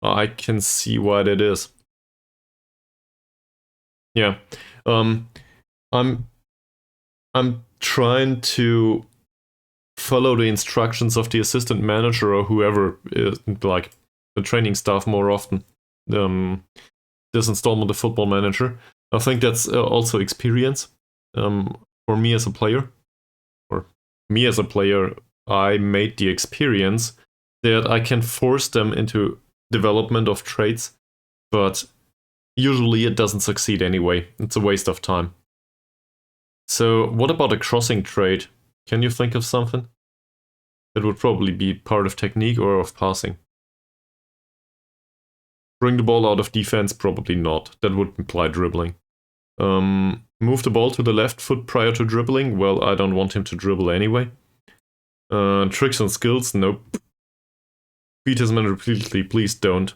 I can see why that is. Yeah. I'm trying to follow the instructions of the assistant manager or whoever is like the training staff more often. This installment of Football Manager. I think that's also experience. For me as a player, I made the experience that I can force them into development of traits, but usually it doesn't succeed anyway. It's a waste of time. So what about a crossing trait? Can you think of something? That would probably be part of technique or of passing. Bring the ball out of defense? Probably not. That would imply dribbling. Move the ball to the left foot prior to dribbling? Well, I don't want him to dribble anyway. Tricks and skills? Nope. Beat his man repeatedly? Please don't.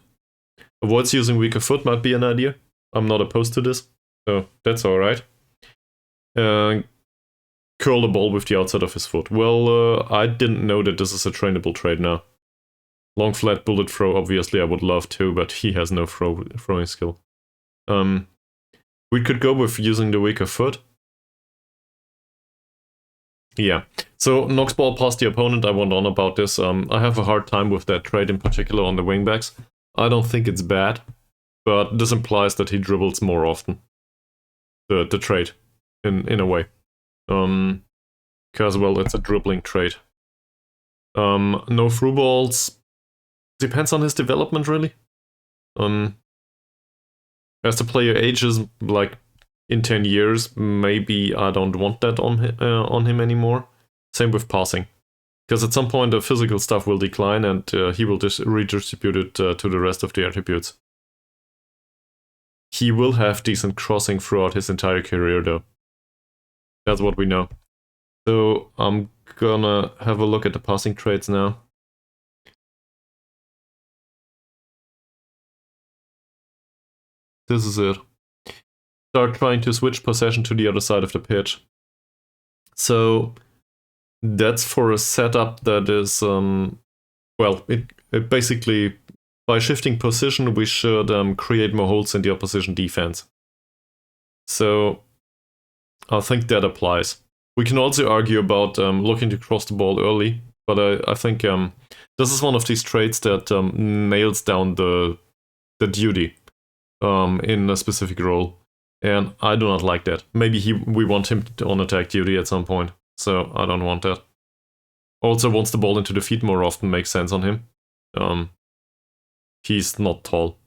Avoids using weaker foot might be an idea. I'm not opposed to this, so that's alright. Curl the ball with the outside of his foot. Well, I didn't know that this is a trainable trait now. Long flat bullet throw, obviously I would love to, but he has no throwing skill. We could go with using the weaker foot. Yeah, so knocks ball past the opponent, I went on about this. I have a hard time with that trait in particular on the wingbacks. I don't think it's bad, but this implies that he dribbles more often. The trait, in a way. Because, well, it's a dribbling trait. No through balls. Depends on his development, really. As the player ages, like in 10 years, maybe I don't want that on him anymore. Same with passing. Because at some point the physical stuff will decline and he will just redistribute it to the rest of the attributes. He will have decent crossing throughout his entire career, though. That's what we know. So I'm gonna have a look at the passing traits now. This is it. Start trying to switch possession to the other side of the pitch. So that's for a setup that is, well, it basically, by shifting position, we should create more holes in the opposition defense. So I think that applies. We can also argue about looking to cross the ball early, but I think this is one of these traits that nails down the duty in a specific role. And I do not like that. Maybe we want him on attack duty at some point, so I don't want that. Also wants the ball into the feet more often, makes sense on him. He's not tall.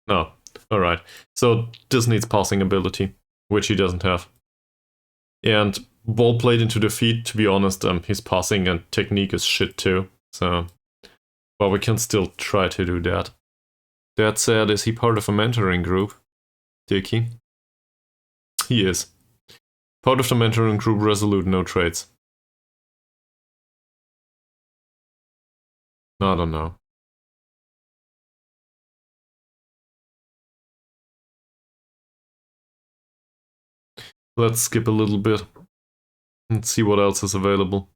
No, alright. So this needs passing ability, which he doesn't have. And ball played into the feet, to be honest, his passing and technique is shit too. So, well, we can still try to do that. That said, is he part of a mentoring group? Dicky? He is. Part of the mentoring group, resolute, no traits. I don't know. Let's skip a little bit and see what else is available.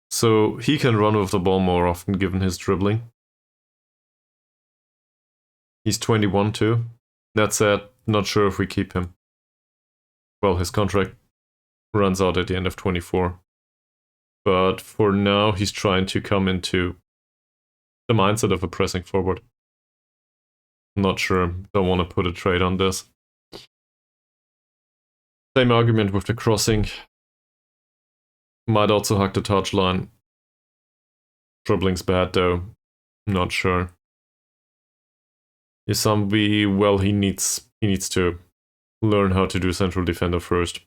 So he can run with the ball more often given his dribbling. He's 21 too. That said, not sure if we keep him. Well, his contract runs out at the end of 24. But for now, he's trying to come into the mindset of a pressing forward. Not sure. Don't want to put a trade on this. Same argument with the crossing. Might also hug the touchline. Dribbling's bad though. Not sure. Isambi, well, he needs to learn how to do central defender first.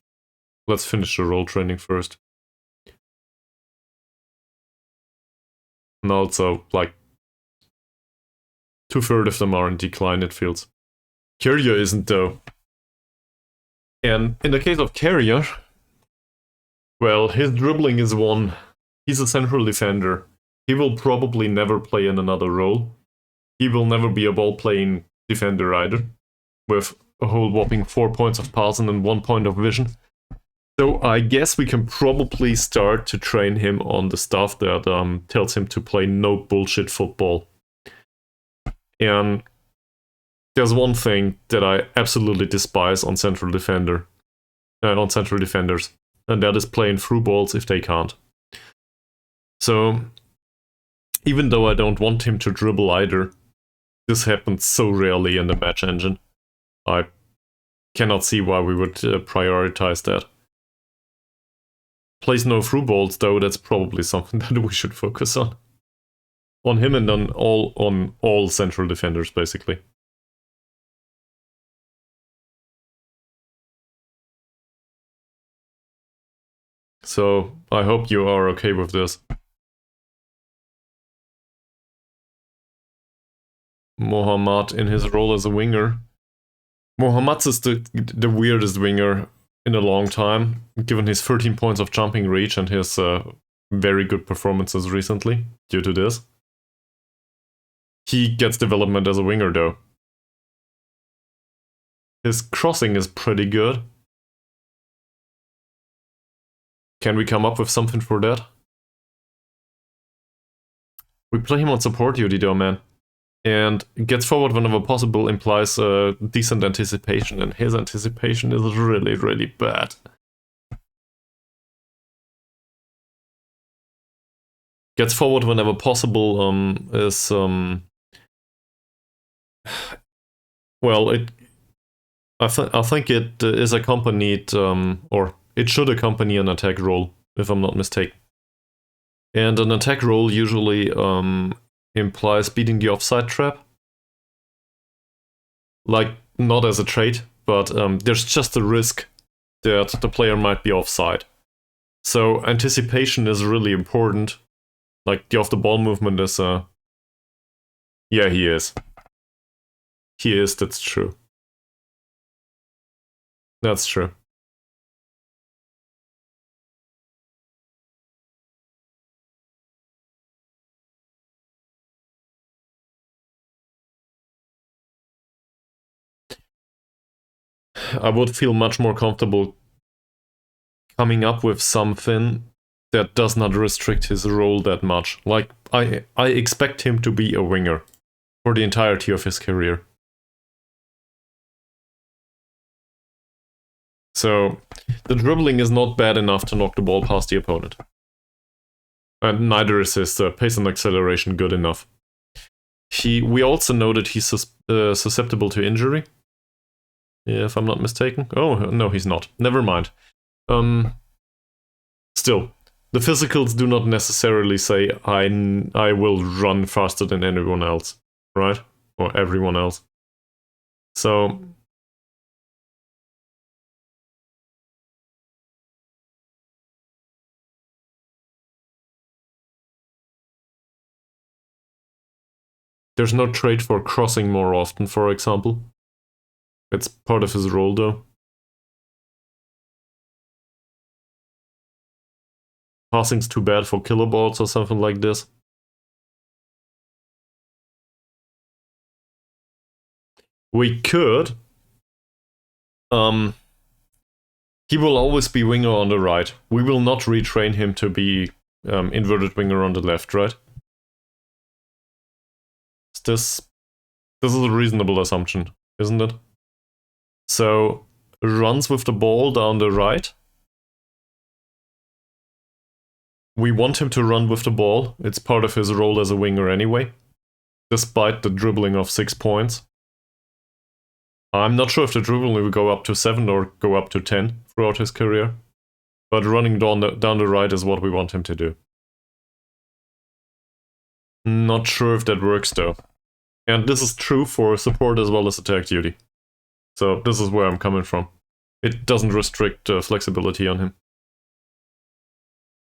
Let's finish the role training first. And also, like, 2/3 of them are in decline, it feels. Carrier isn't though. And in the case of Carrier, well, his dribbling is one. He's a central defender. He will probably never play in another role. He will never be a ball-playing defender either, with a whole whopping 4 points of passing and 1 point of vision. So I guess we can probably start to train him on the stuff that tells him to play no bullshit football. And there's one thing that I absolutely despise on central defenders, and that is playing through balls if they can't. So even though I don't want him to dribble either, this happens so rarely in the match engine. I cannot see why we would prioritize that. Plays no through balls though, that's probably something that we should focus on. On him and on all central defenders, basically. So I hope you are okay with this. Mohammad in his role as a winger. Mohammad is the weirdest winger in a long time, given his 13 points of jumping reach and his very good performances recently due to this. He gets development as a winger though. His crossing is pretty good. Can we come up with something for that? We play him on support duty though, man. And gets forward whenever possible implies decent anticipation, and his anticipation is really, really bad. Gets forward whenever possible is well, I think it is accompanied or it should accompany an attack role, if I'm not mistaken. And an attack role usually implies beating the offside trap. Like, not as a trait, but there's just a risk that the player might be offside. So anticipation is really important. Like, the off-the-ball movement is... Yeah, he is. He is, that's true. That's true. I would feel much more comfortable coming up with something that does not restrict his role that much. Like, I expect him to be a winger for the entirety of his career. So, the dribbling is not bad enough to knock the ball past the opponent. And neither is his pace and acceleration good enough. We also know that he's susceptible to injury, if I'm not mistaken. Oh, no, he's not. Never mind. Still, the physicals do not necessarily say I will run faster than anyone else, right? Or everyone else. So... There's no trait for crossing more often, for example. It's part of his role, though. Passing's too bad for killer balls or something like this. We could. He will always be winger on the right. We will not retrain him to be inverted winger on the left, right? This is a reasonable assumption, isn't it? So, runs with the ball down the right. We want him to run with the ball. It's part of his role as a winger anyway, despite the dribbling of 6 points. I'm not sure if the dribbling will go up to 7 or go up to 10 throughout his career, but running down the right is what we want him to do. Not sure if that works though. And this is true for support as well as attack duty. So this is where I'm coming from. It doesn't restrict flexibility on him.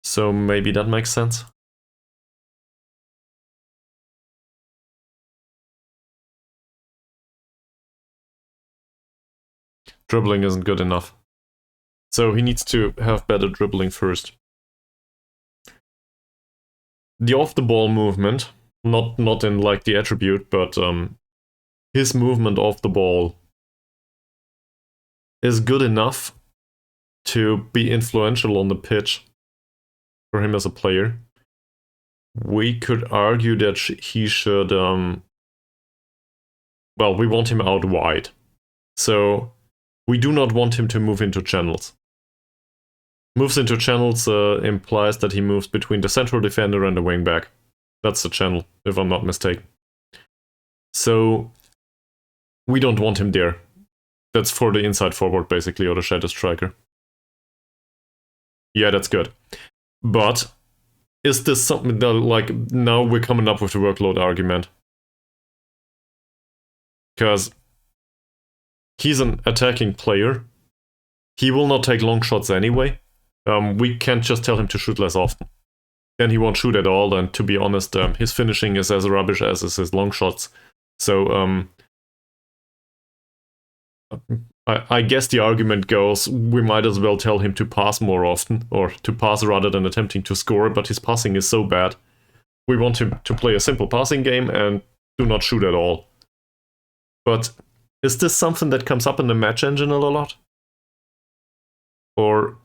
So maybe that makes sense. Dribbling isn't good enough. So he needs to have better dribbling first. The off-the-ball movement, not in like the attribute, but his movement off the ball is good enough to be influential on the pitch for him as a player. We could argue that he should, well, we want him out wide. So we do not want him to move into channels. Moves into channels implies that he moves between the central defender and the wingback. That's the channel, if I'm not mistaken. So we don't want him there. That's for the inside forward, basically, or the shadow striker. Yeah, that's good. But is this something that, like, now we're coming up with the workload argument? Because he's an attacking player. He will not take long shots anyway. We can't just tell him to shoot less often. And he won't shoot at all, and to be honest, his finishing is as rubbish as is his long shots. So, I guess the argument goes, we might as well tell him to pass more often, or to pass rather than attempting to score, but his passing is so bad. We want him to play a simple passing game and do not shoot at all. But is this something that comes up in the match engine a lot? Or,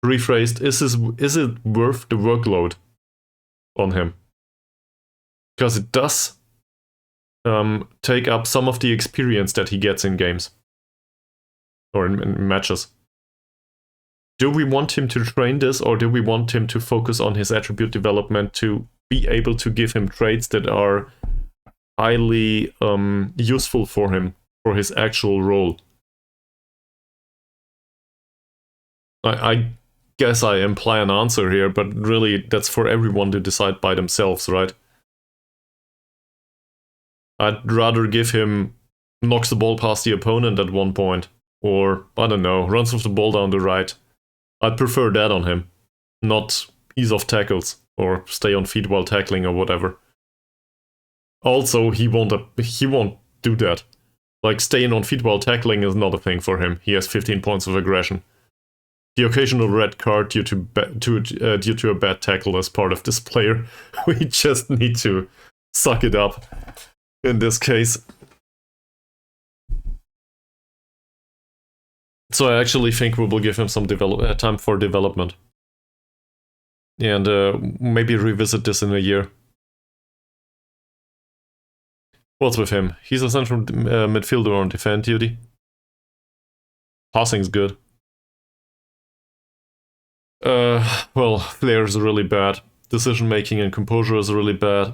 rephrased, is it worth the workload on him? Because it does take up some of the experience that he gets in games. Or in matches. Do we want him to train this, or do we want him to focus on his attribute development to be able to give him traits that are highly useful for him, for his actual role? I guess I imply an answer here, but really that's for everyone to decide by themselves, right? I'd rather give him knocks the ball past the opponent at one point, or, I don't know, runs with the ball down the right. I'd prefer that on him, not ease off tackles, or stay on feet while tackling or whatever. Also, he won't do that. Like, staying on feet while tackling is not a thing for him. He has 15 points of aggression. The occasional red card due to a bad tackle is part of this player. We just need to suck it up in this case. So I actually think we will give him some time for development. And maybe revisit this in a year. What's with him? He's a central midfielder on defend duty. Passing's good. Well, flair is really bad. Decision making and composure is really bad.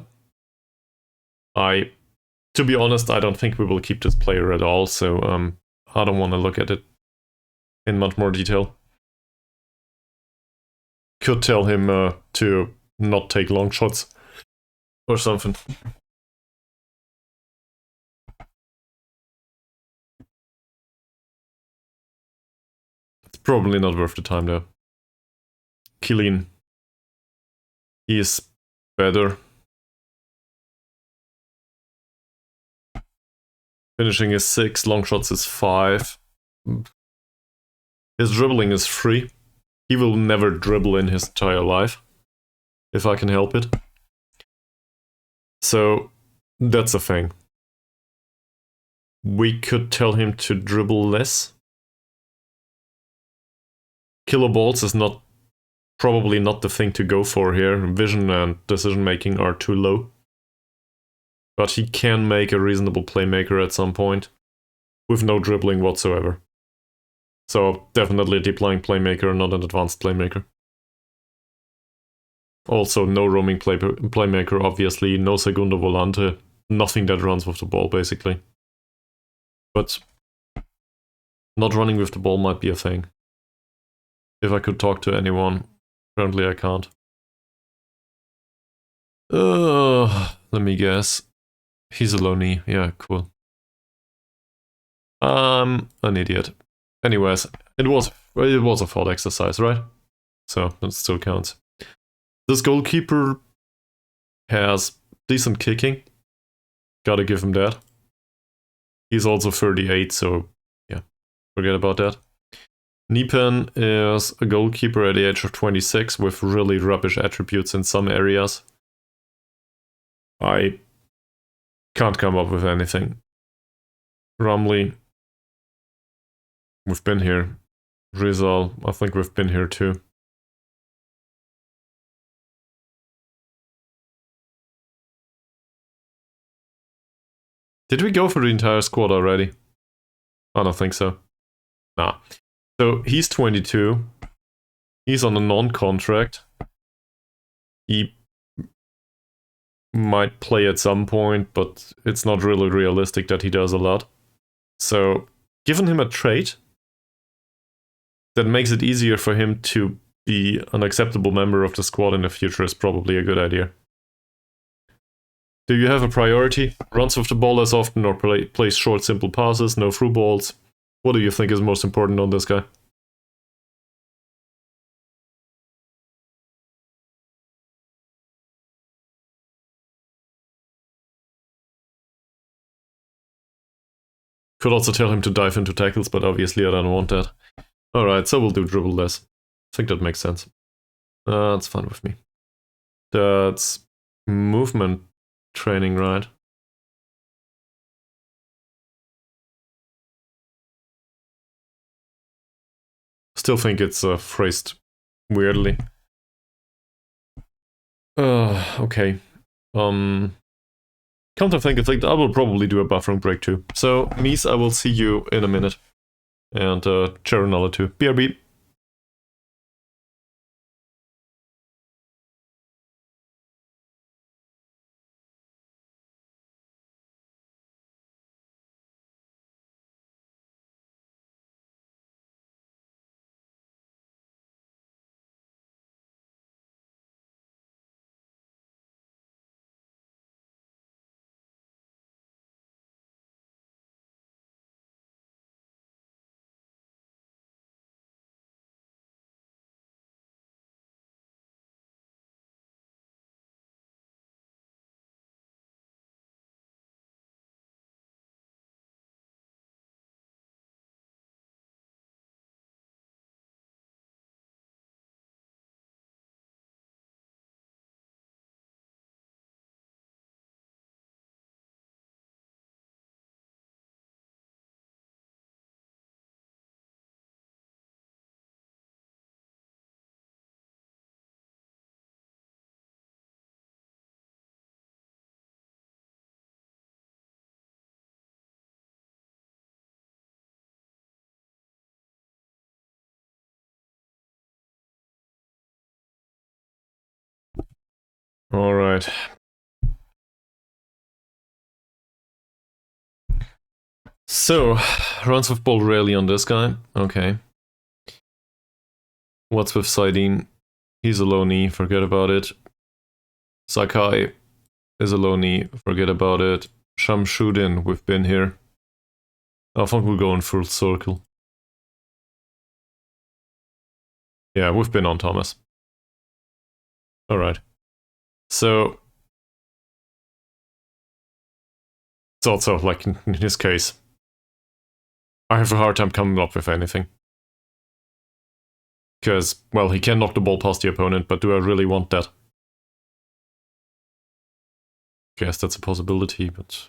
To be honest, I don't think we will keep this player at all, so I don't want to look at it in much more detail. Could tell him to not take long shots or something. It's probably not worth the time though. Killeen. He is better. Finishing is 6, long shots is 5. His dribbling is 3. He will never dribble in his entire life, if I can help it. So, that's a thing. We could tell him to dribble less. Killer balls is probably not the thing to go for here. Vision and decision making are too low. But he can make a reasonable playmaker at some point. with no dribbling whatsoever. So definitely a deep-lying playmaker, not an advanced playmaker. Also, no roaming playmaker, obviously, no segundo volante, nothing that runs with the ball, basically. But not running with the ball might be a thing. If I could talk to anyone, apparently I can't. Let me guess. He's a loney. Yeah, cool. I'm an idiot. Anyways, it was a thought exercise, right? So that still counts. This goalkeeper has decent kicking. Gotta give him that. He's also 38, so yeah, forget about that. Nipan is a goalkeeper at the age of 26 with really rubbish attributes in some areas. I can't come up with anything. Ramley, we've been here. Rizal, I think we've been here too. Did we go for the entire squad already? I don't think so. Nah. So he's 22. He's on a non-contract. He might play at some point, but it's not really realistic that he does a lot. So, giving him a trade that makes it easier for him to be an acceptable member of the squad in the future is probably a good idea. Do you have a priority? Runs with the ball as often or plays short, simple passes, no through balls? What do you think is most important on this guy? Could also tell him to dive into tackles, but obviously I don't want that. Alright, so we'll do dribble less. I think that makes sense. That's fine with me. That's movement training, right? Still think it's phrased weirdly. Okay. Come to think of it, I will probably do a buffering break too. So, Mies, I will see you in a minute. And Cheronella too. BRB. Alright. So, runs with ball rarely on this guy. Okay. What's with Saidin? He's a loney, forget about it. Sakai is a loney, forget about it. Shamshuddin, we've been here. I think we'll go in full circle. Yeah, we've been on Thomas. Alright. So, it's also, like, in his case, I have a hard time coming up with anything. Because, well, he can knock the ball past the opponent, but do I really want that? Guess that's a possibility, but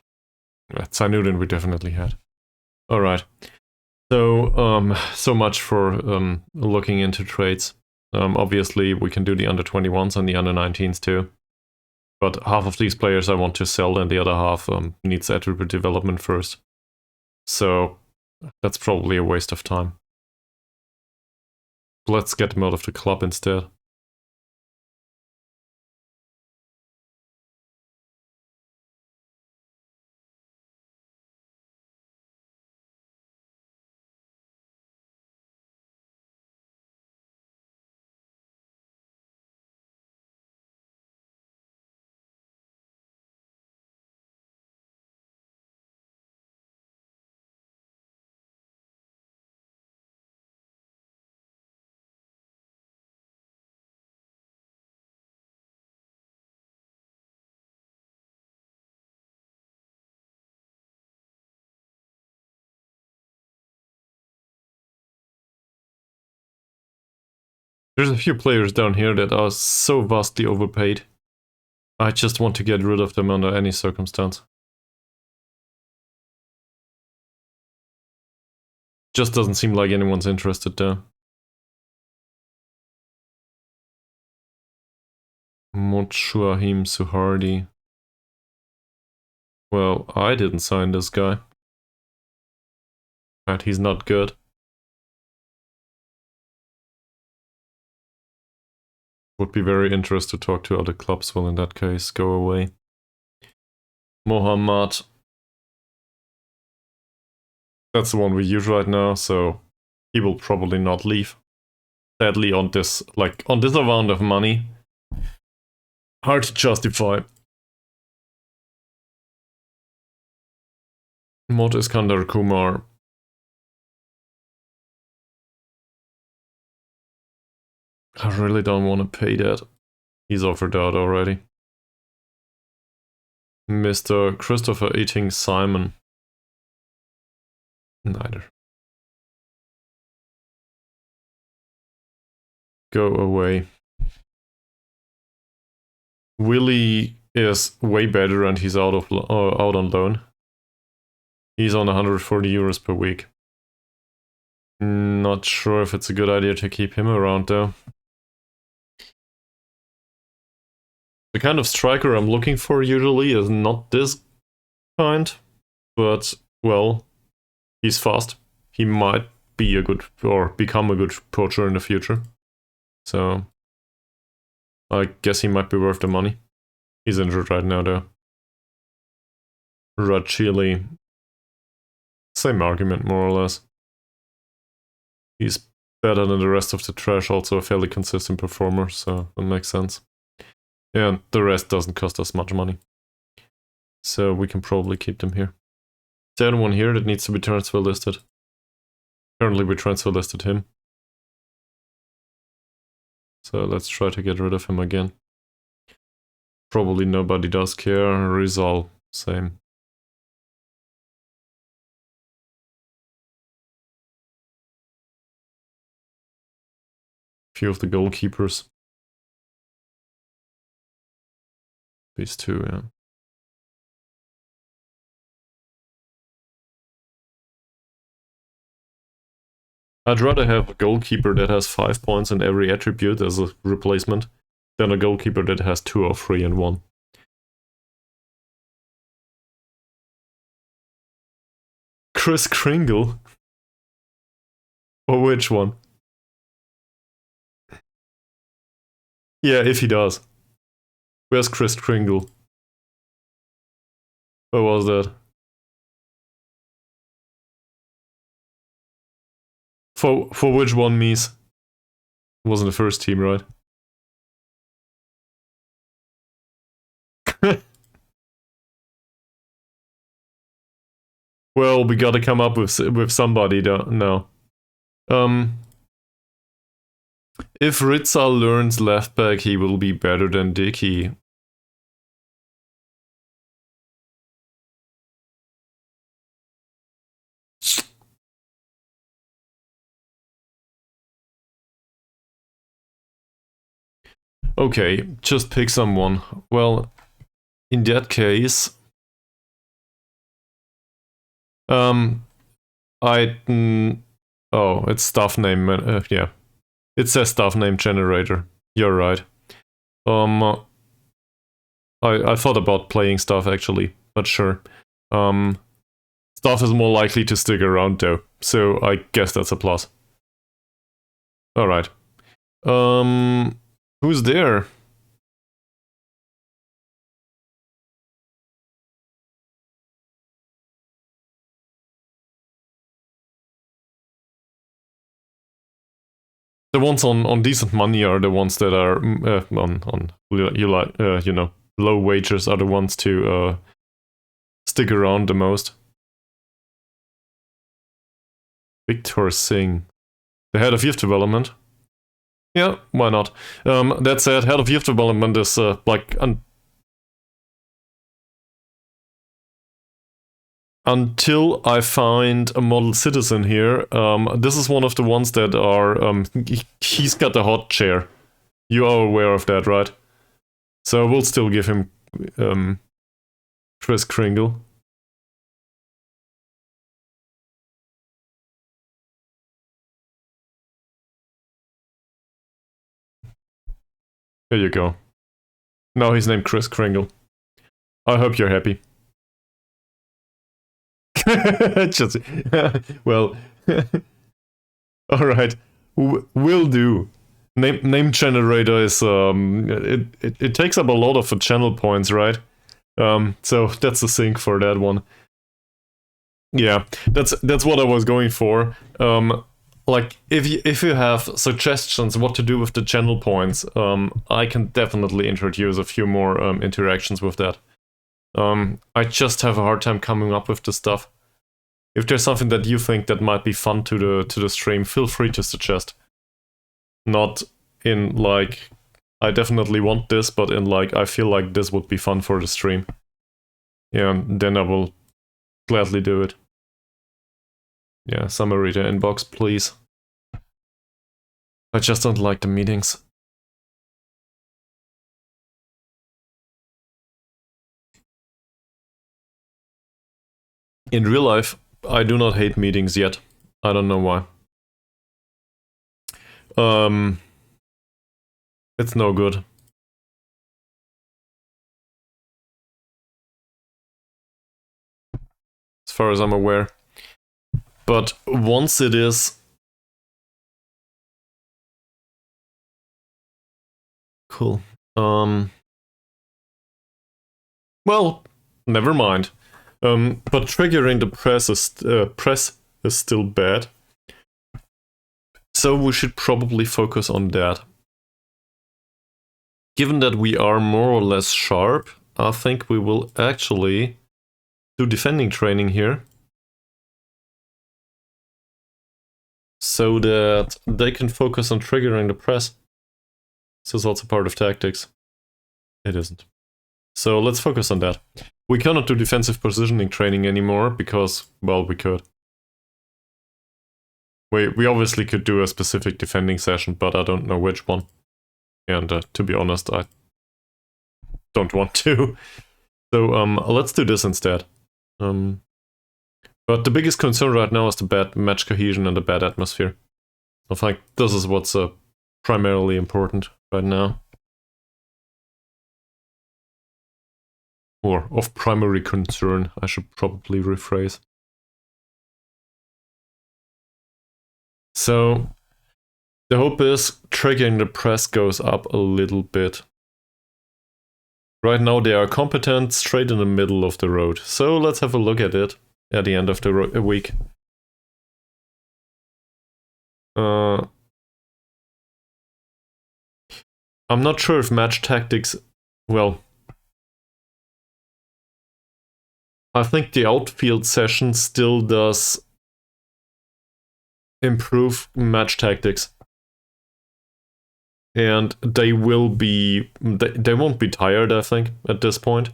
Zainudin we definitely had. Alright. So, so much for looking into trades. Obviously, we can do the under-21s and the under-19s too. But half of these players I want to sell, and the other half needs attribute development first. So, That's probably a waste of time. Let's get him out of the club instead. There's a few players down here that are so vastly overpaid. I just want to get rid of them under any circumstance. Just doesn't seem like anyone's interested there. Motshuahim Suhardi. Well, I didn't sign this guy. And he's not good. Would be very interested to talk to other clubs. Well, in that case, go away. Mohammad. That's the one we use right now, so he will probably not leave. Sadly, on this amount of money, hard to justify. Mod Iskandar Kumar. I really don't want to pay that. He's offered out already. Mr. Christopher Eating Simon. Neither. Go away. Willie is way better and he's out on loan. He's on 140 euros per week. Not sure if it's a good idea to keep him around though. The kind of striker I'm looking for usually is not this kind, but, well, he's fast. He might be a good, or become a good poacher in the future. So, I guess he might be worth the money. He's injured right now though. Rachili. Same argument, more or less. He's better than the rest of the trash, also a fairly consistent performer, so that makes sense. And the rest doesn't cost us much money. So we can probably keep them here. The other one here that needs to be transfer listed. Currently we transfer listed him. So let's try to get rid of him again. Probably nobody does care. Rizal, same. Few of the goalkeepers. These two, yeah. I'd rather have a goalkeeper that has 5 points in every attribute as a replacement than a goalkeeper that has 2 or 3 in 1. Chris Kringle? Or which one? Yeah, if he does. Where's Chris Kringle? Where was that? For which one, Mies? It wasn't the first team, right? Well, we gotta come up with somebody now. If Ritzal learns left back, he will be better than Dickey. Okay, just pick someone. Well, in that case, oh, it's staff name. Yeah, it says staff name generator. You're right. I thought about playing staff actually, but sure. Staff Stuff is more likely to stick around though, so I guess that's a plus. Alright. Who's there? The ones on decent money are the ones that are on you know, low wages are the ones to stick around the most. Victor Singh, the head of youth development. Yeah, why not? That said, head of youth development is like until I find a model citizen here. This is one of the ones that are he's got the hot chair. You are aware of that, right? So we'll still give him Chris Kringle. There you go. Now he's named Chris Kringle. I hope you're happy. Just, well, all right, will do. Name generator is it takes up a lot of channel points, right? So that's the sync for that one. Yeah, that's what I was going for. Like if you have suggestions what to do with the channel points, I can definitely introduce a few more interactions with that. I just have a hard time coming up with the stuff. If there's something that you think that might be fun to the stream, feel free to suggest. Not in like, I definitely want this, but in like, I feel like this would be fun for the stream. Yeah, then I will gladly do it. Yeah, summary to inbox, please. I just don't like the meetings. In real life, I do not hate meetings yet. I don't know why. It's no good. As far as I'm aware. But once it is... Cool. Well, never mind. But triggering the press is still bad. So we should probably focus on that. Given that we are more or less sharp, I think we will actually do defending training here. So that they can focus on triggering the press. This is also part of tactics. It isn't. So let's focus on that. We cannot do defensive positioning training anymore because, well, we could. We obviously could do a specific defending session, but I don't know which one. And to be honest, I don't want to. So let's do this instead. But the biggest concern right now is the bad match cohesion and the bad atmosphere. I think this is what's primarily important right now. Or of primary concern, I should probably rephrase. So the hope is triggering the press goes up a little bit. Right now they are competent straight in the middle of the road. So let's have a look at it at the end of the week. I'm not sure if match tactics, well, I think the outfield session still does improve match tactics. And they will be, they won't be tired, I think, at this point.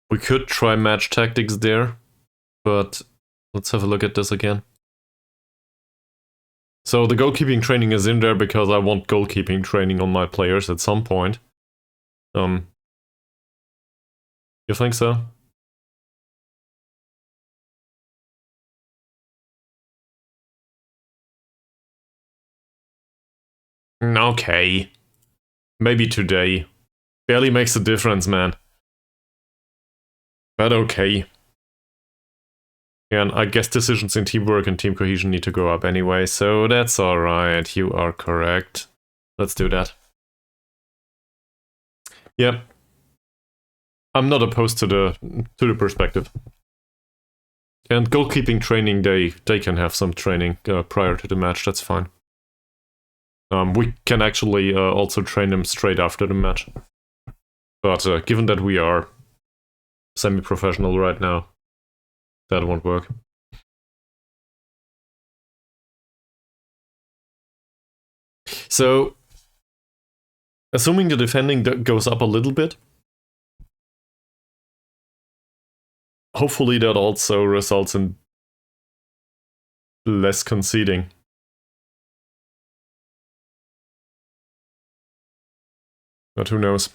We could try match tactics there, but let's have a look at this again. So the goalkeeping training is in there because I want goalkeeping training on my players at some point. You think so? Okay. Maybe today. Barely makes a difference, man. But okay. And I guess decisions in teamwork and team cohesion need to go up anyway, so that's alright, you are correct. Let's do that. Yep. I'm not opposed to the perspective. And goalkeeping training, they can have some training prior to the match, that's fine. We can actually also train them straight after the match. But given that we are semi-professional right now, that won't work. So, assuming the defending goes up a little bit, hopefully that also results in less conceding. But who knows?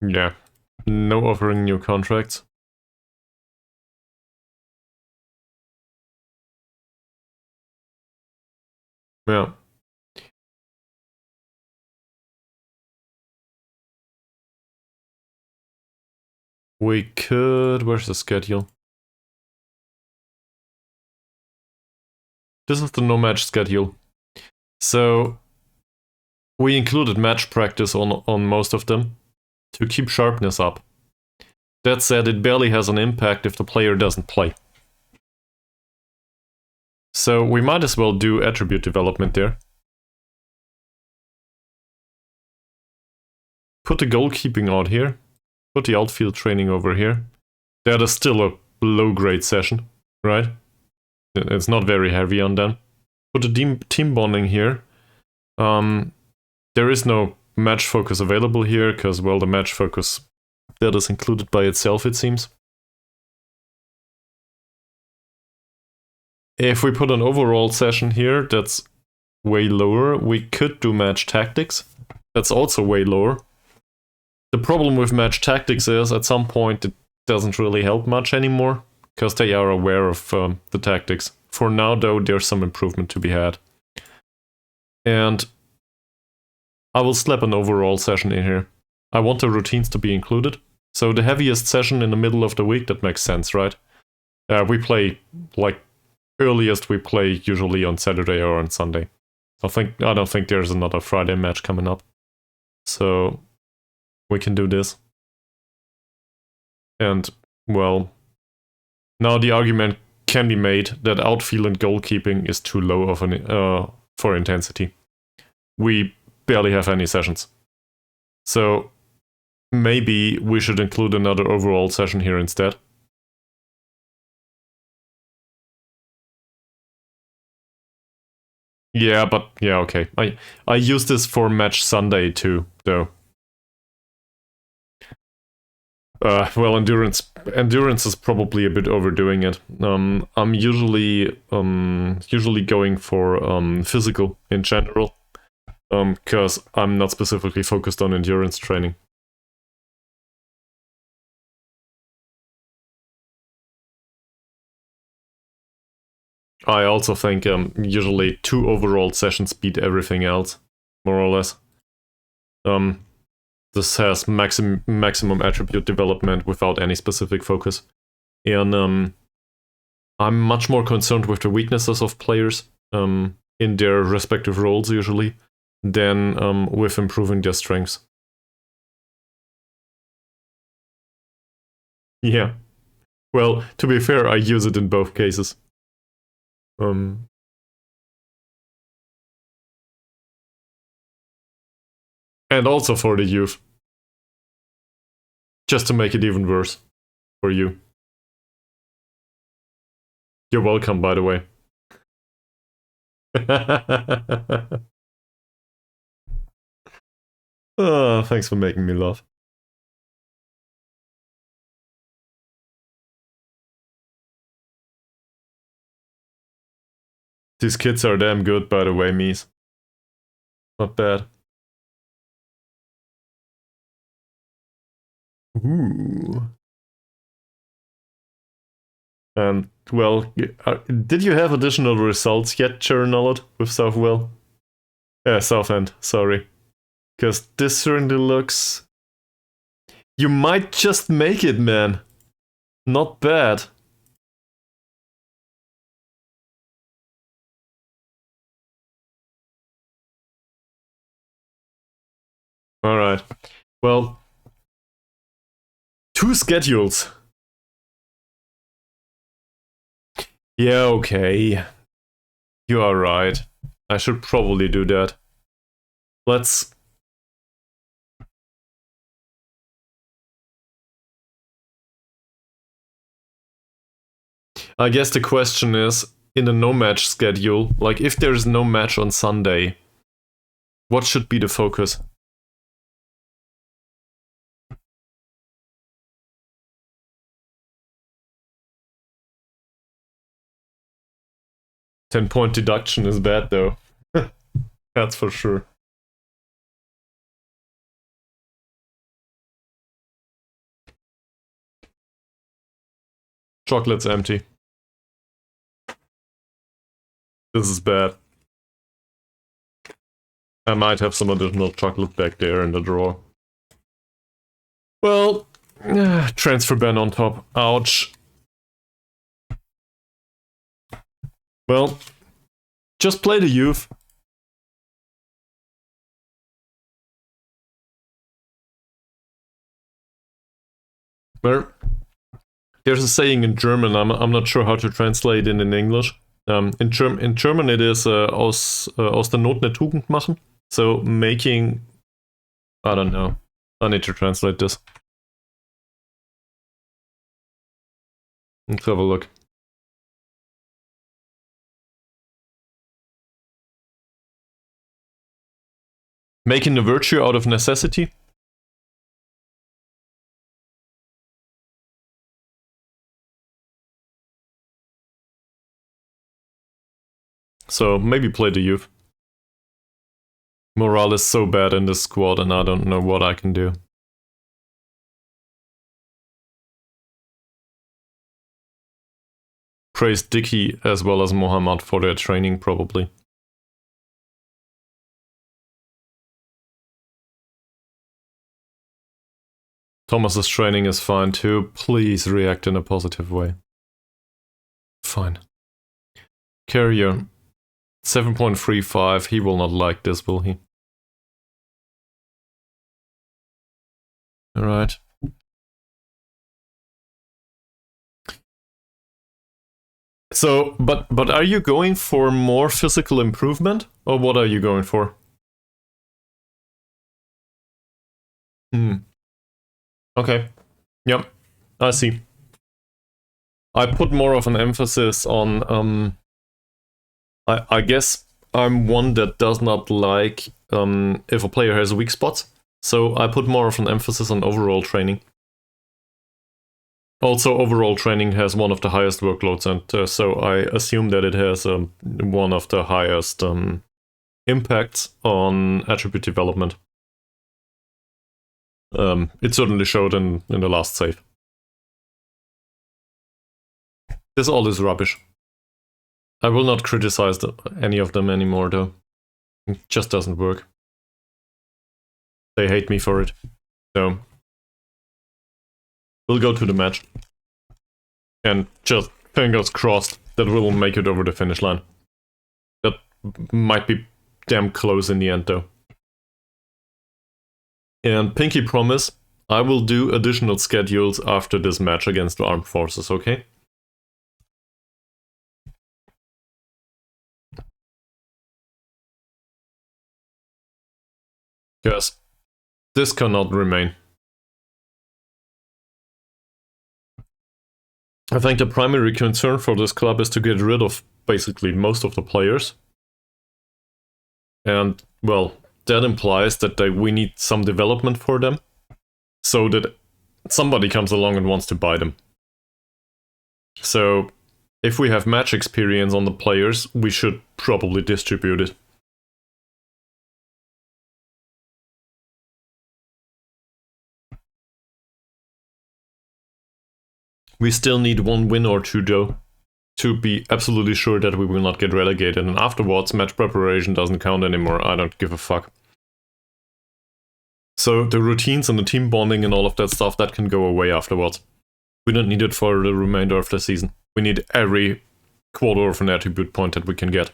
Yeah. No offering new contracts. Yeah. We could... Where's the schedule? This is the no-match schedule. So, we included match practice on most of them to keep sharpness up. That said, it barely has an impact if the player doesn't play. So we might as well do attribute development there. Put the goalkeeping out here. Put the outfield training over here. That is still a low-grade session, right? It's not very heavy on them. Put the team bonding here. There is no match focus available here, because, well, the match focus, that is included by itself, it seems. If we put an overall session here, that's way lower. We could do match tactics. That's also way lower. The problem with match tactics is, at some point, it doesn't really help much anymore, because they are aware of the tactics. For now, though, there's some improvement to be had. And I will slap an overall session in here. I want the routines to be included. So the heaviest session in the middle of the week, that makes sense, right? We play, like, earliest we play usually on Saturday or on Sunday. I don't think there's another Friday match coming up. So we can do this. And, well, now the argument can be made that outfield and goalkeeping is too low of for intensity. We barely have any sessions. So maybe we should include another overall session here instead. Yeah, but yeah, okay. I use this for match Sunday too, though. Well, endurance is probably a bit overdoing it. I'm usually going for physical in general, because I'm not specifically focused on endurance training. I also think usually 2 overall sessions beat everything else, more or less. This has maximum attribute development without any specific focus. And I'm much more concerned with the weaknesses of players in their respective roles usually than with improving their strengths. Yeah. Well, to be fair, I use it in both cases. And also for the youth. Just to make it even worse for you. You're welcome, by the way. Oh, thanks for making me laugh. These kids are damn good, by the way, Mies. Not bad. Ooh. And, well, did you have additional results yet, Chernollet, with Southwell? Yeah, Southend, sorry. Because this certainly looks... You might just make it, man. Not bad. Alright. Well, 2 schedules. Yeah, okay. You are right. I should probably do that. Let's... I guess the question is, in a no-match schedule, like if there's no match on Sunday, what should be the focus? Ten-point deduction is bad, though. That's for sure. Chocolate's empty. This is bad. I might have some additional chocolate back there in the drawer. Well, transfer ban on top. Ouch. Well, just play the youth. Well, there's a saying in German, I'm not sure how to translate it in English. In German it is aus der Not eine Tugend machen. So making... I don't know. I need to translate this. Let's have a look. Making a virtue out of necessity? So maybe play the youth. Morale is so bad in this squad and I don't know what I can do. Praise Dicky as well as Mohammad for their training, probably. Thomas's training is fine too. Please react in a positive way. Fine. Carrier. 7.35. He will not like this, will he? Alright. So, but are you going for more physical improvement? Or what are you going for? Okay. Yep. I see. I put more of an emphasis on, I guess I'm one that does not like if a player has weak spots. So I put more of an emphasis on overall training. Also, overall training has one of the highest workloads, and so I assume that it has one of the highest impacts on attribute development. It certainly showed in the last save. This all is rubbish. I will not criticize any of them anymore, though. It just doesn't work. They hate me for it. So, we'll go to the match. And just fingers crossed that we'll make it over the finish line. That might be damn close in the end, though. And pinky promise, I will do additional schedules after this match against the armed forces, okay? Because this cannot remain. I think the primary concern for this club is to get rid of basically most of the players. And, well, that implies that we need some development for them, so that somebody comes along and wants to buy them. So, if we have match experience on the players, we should probably distribute it. We still need one win or two, though, to be absolutely sure that we will not get relegated, and afterwards match preparation doesn't count anymore. I don't give a fuck. So the routines and the team bonding and all of that stuff, that can go away afterwards. We don't need it for the remainder of the season. We need every quarter of an attribute point that we can get. At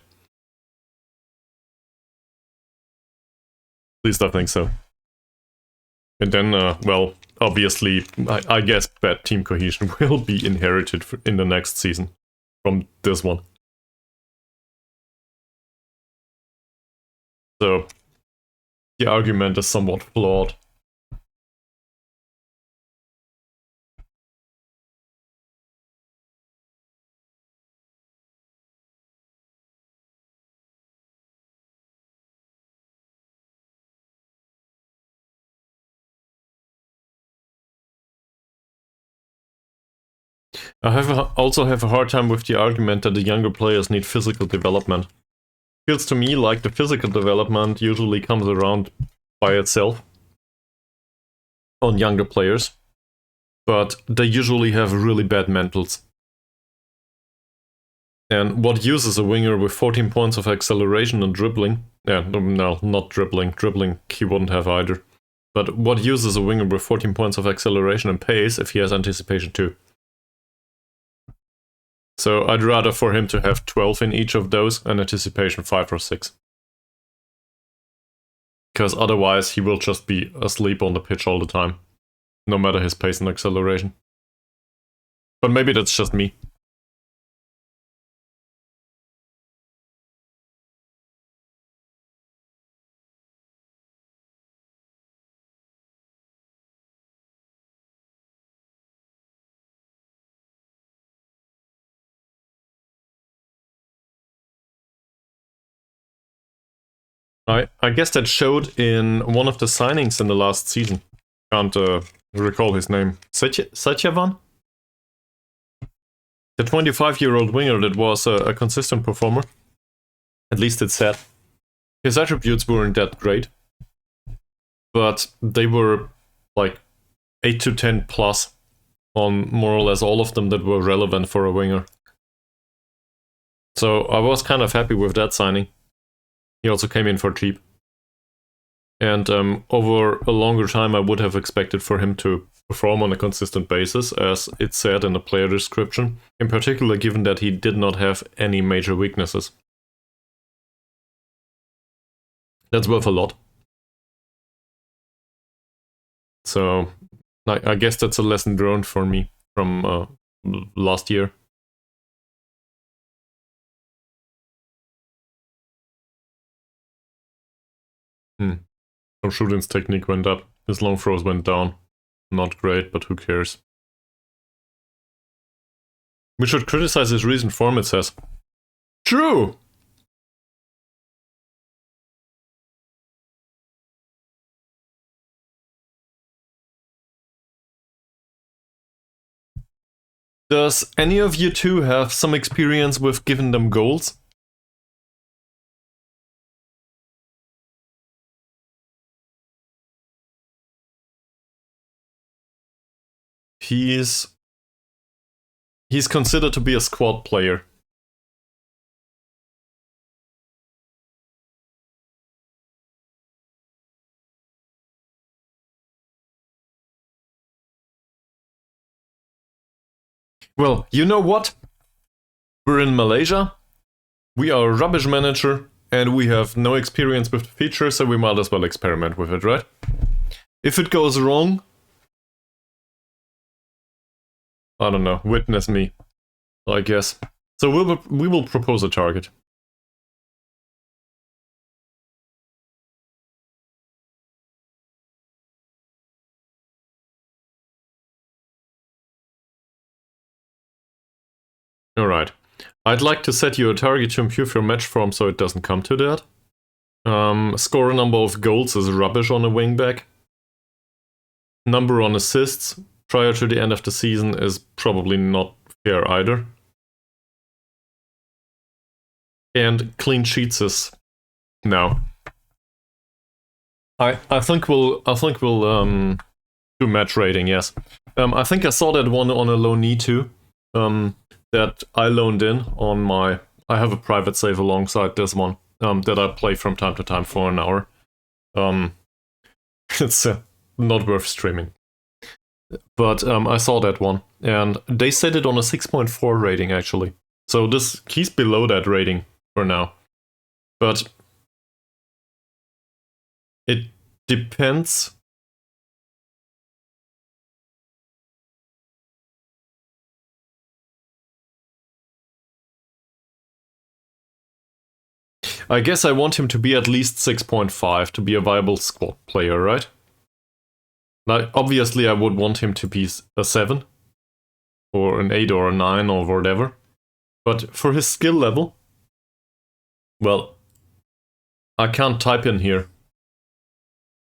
least I think so. And then, well, obviously, I guess bad team cohesion will be inherited in the next season from this one. So, the argument is somewhat flawed. I also have a hard time with the argument that the younger players need physical development. Feels to me like the physical development usually comes around by itself on younger players, but they usually have really bad mentals. And what uses a winger with 14 points of acceleration and dribbling? Yeah, no, not dribbling. Dribbling he wouldn't have either. But what uses a winger with 14 points of acceleration and pace if he has anticipation too? So I'd rather for him to have 12 in each of those and anticipation 5 or 6. Because otherwise he will just be asleep on the pitch all the time, no matter his pace and acceleration. But maybe that's just me. I guess that showed in one of the signings in the last season. Can't recall his name. Satyavan? The 25-year-old winger that was a consistent performer. At least it said. His attributes weren't that great. But they were like 8 to 10 plus on more or less all of them that were relevant for a winger. So I was kind of happy with that signing. He also came in for cheap. And over a longer time, I would have expected for him to perform on a consistent basis, as it said in the player description, in particular given that he did not have any major weaknesses. That's worth a lot. So I guess that's a lesson learned for me from last year. Shooting's technique went up, his long throws went down. Not great, but who cares? We should criticize his recent form, it says. True! Does any of you two have some experience with giving them goals? He's considered to be a squad player. Well, you know what? We're in Malaysia, we are a rubbish manager, and we have no experience with the feature, so we might as well experiment with it, right? If it goes wrong, I don't know, witness me, I guess. So we will propose a target. Alright. I'd like to set you a target to improve your match form so it doesn't come to that. Score a number of goals is rubbish on a wingback. Number on assists prior to the end of the season is probably not fair either. And clean sheets is no. I think we'll do match rating, yes. I think I saw that one on a low knee too. that I loaned in on my... I have a private save alongside this one that I play from time to time for an hour. It's not worth streaming. But I saw that one, and they set it on a 6.4 rating, actually. So he's below that rating for now. But it depends. I guess I want him to be at least 6.5 to be a viable squad player, right? Now, obviously, I would want him to be a 7, or an 8 or a 9 or whatever. But for his skill level, well, I can't type in here.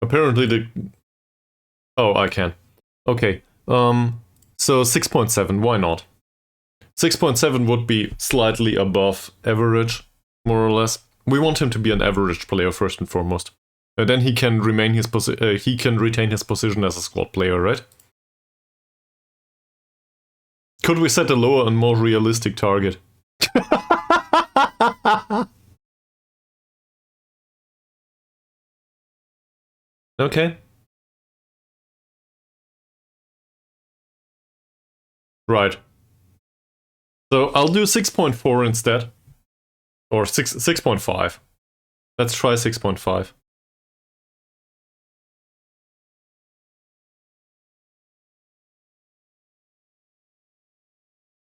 Apparently Oh, I can. Okay, so 6.7, why not? 6.7 would be slightly above average, more or less. We want him to be an average player first and foremost. Then he can retain his position as a squad player, right? Could we set a lower and more realistic target? Okay. Right. So I'll do 6.4 instead. Or 6.5. Let's try 6.5.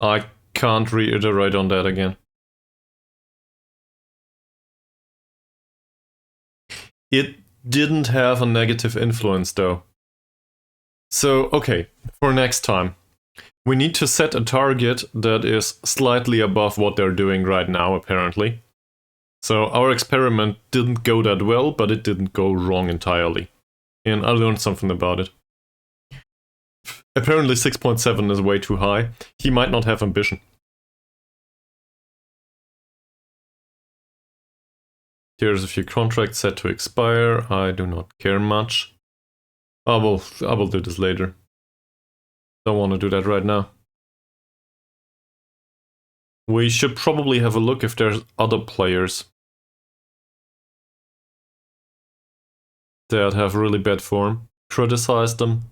I can't reiterate on that again. It didn't have a negative influence though. So, okay, for next time, we need to set a target that is slightly above what they're doing right now, apparently. So our experiment didn't go that well, but it didn't go wrong entirely. And I learned something about it. Apparently 6.7 is way too high. He might not have ambition. Here's a few contracts set to expire. I do not care much. I will do this later. Don't want to do that right now. We should probably have a look if there's other players that have really bad form. Criticize them.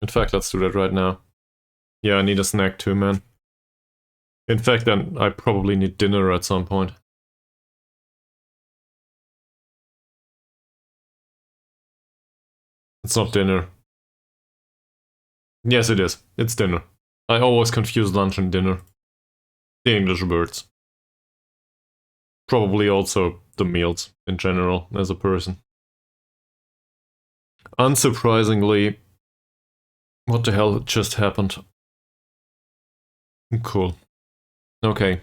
In fact, let's do that right now. Yeah, I need a snack too, man. In fact, then I probably need dinner at some point. It's not dinner. Yes, it is. It's dinner. I always confuse lunch and dinner. The English words. Probably also the meals in general as a person. Unsurprisingly, what the hell just happened? Cool. Okay.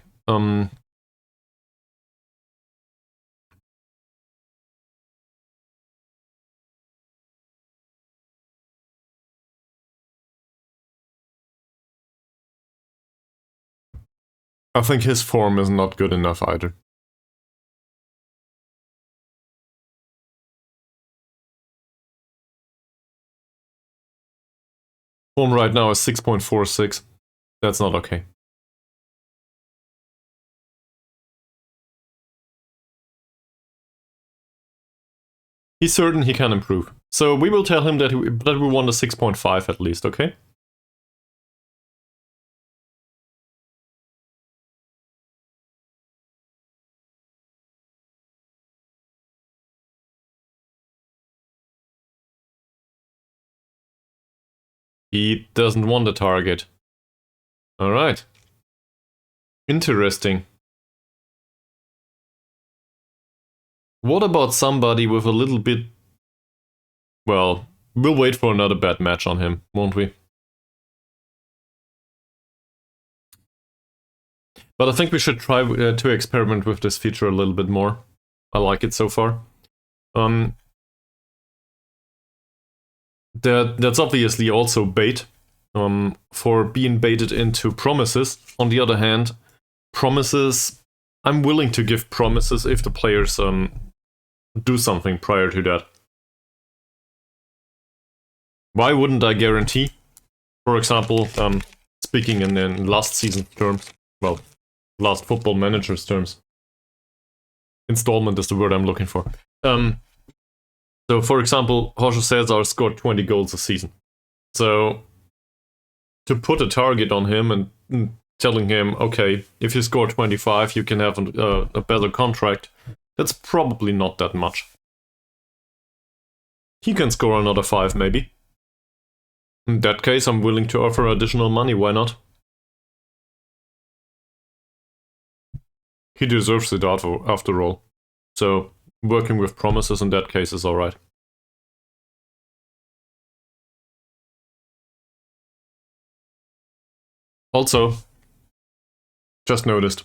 I think his form is not good enough either. Form right now is 6.46. That's not okay. He's certain he can improve. So we will tell him that we want a 6.5 at least, okay? He doesn't want a target. Alright. Interesting. What about somebody with a little bit... Well, we'll wait for another bad match on him, won't we? But I think we should try to experiment with this feature a little bit more. I like it so far. That's obviously also bait. For being baited into promises. On the other hand, promises... I'm willing to give promises if the players do something prior to that. Why wouldn't I guarantee? For example, speaking in last season terms. Well, last Football Manager's terms. Installment is the word I'm looking for. So, for example, Jorge Cesar scored 20 goals a season. So, to put a target on him and telling him, okay, if you score 25, you can have a better contract, that's probably not that much. He can score another 5, maybe. In that case, I'm willing to offer additional money, why not? He deserves it after all. So, working with promises in that case is alright. Also, just noticed.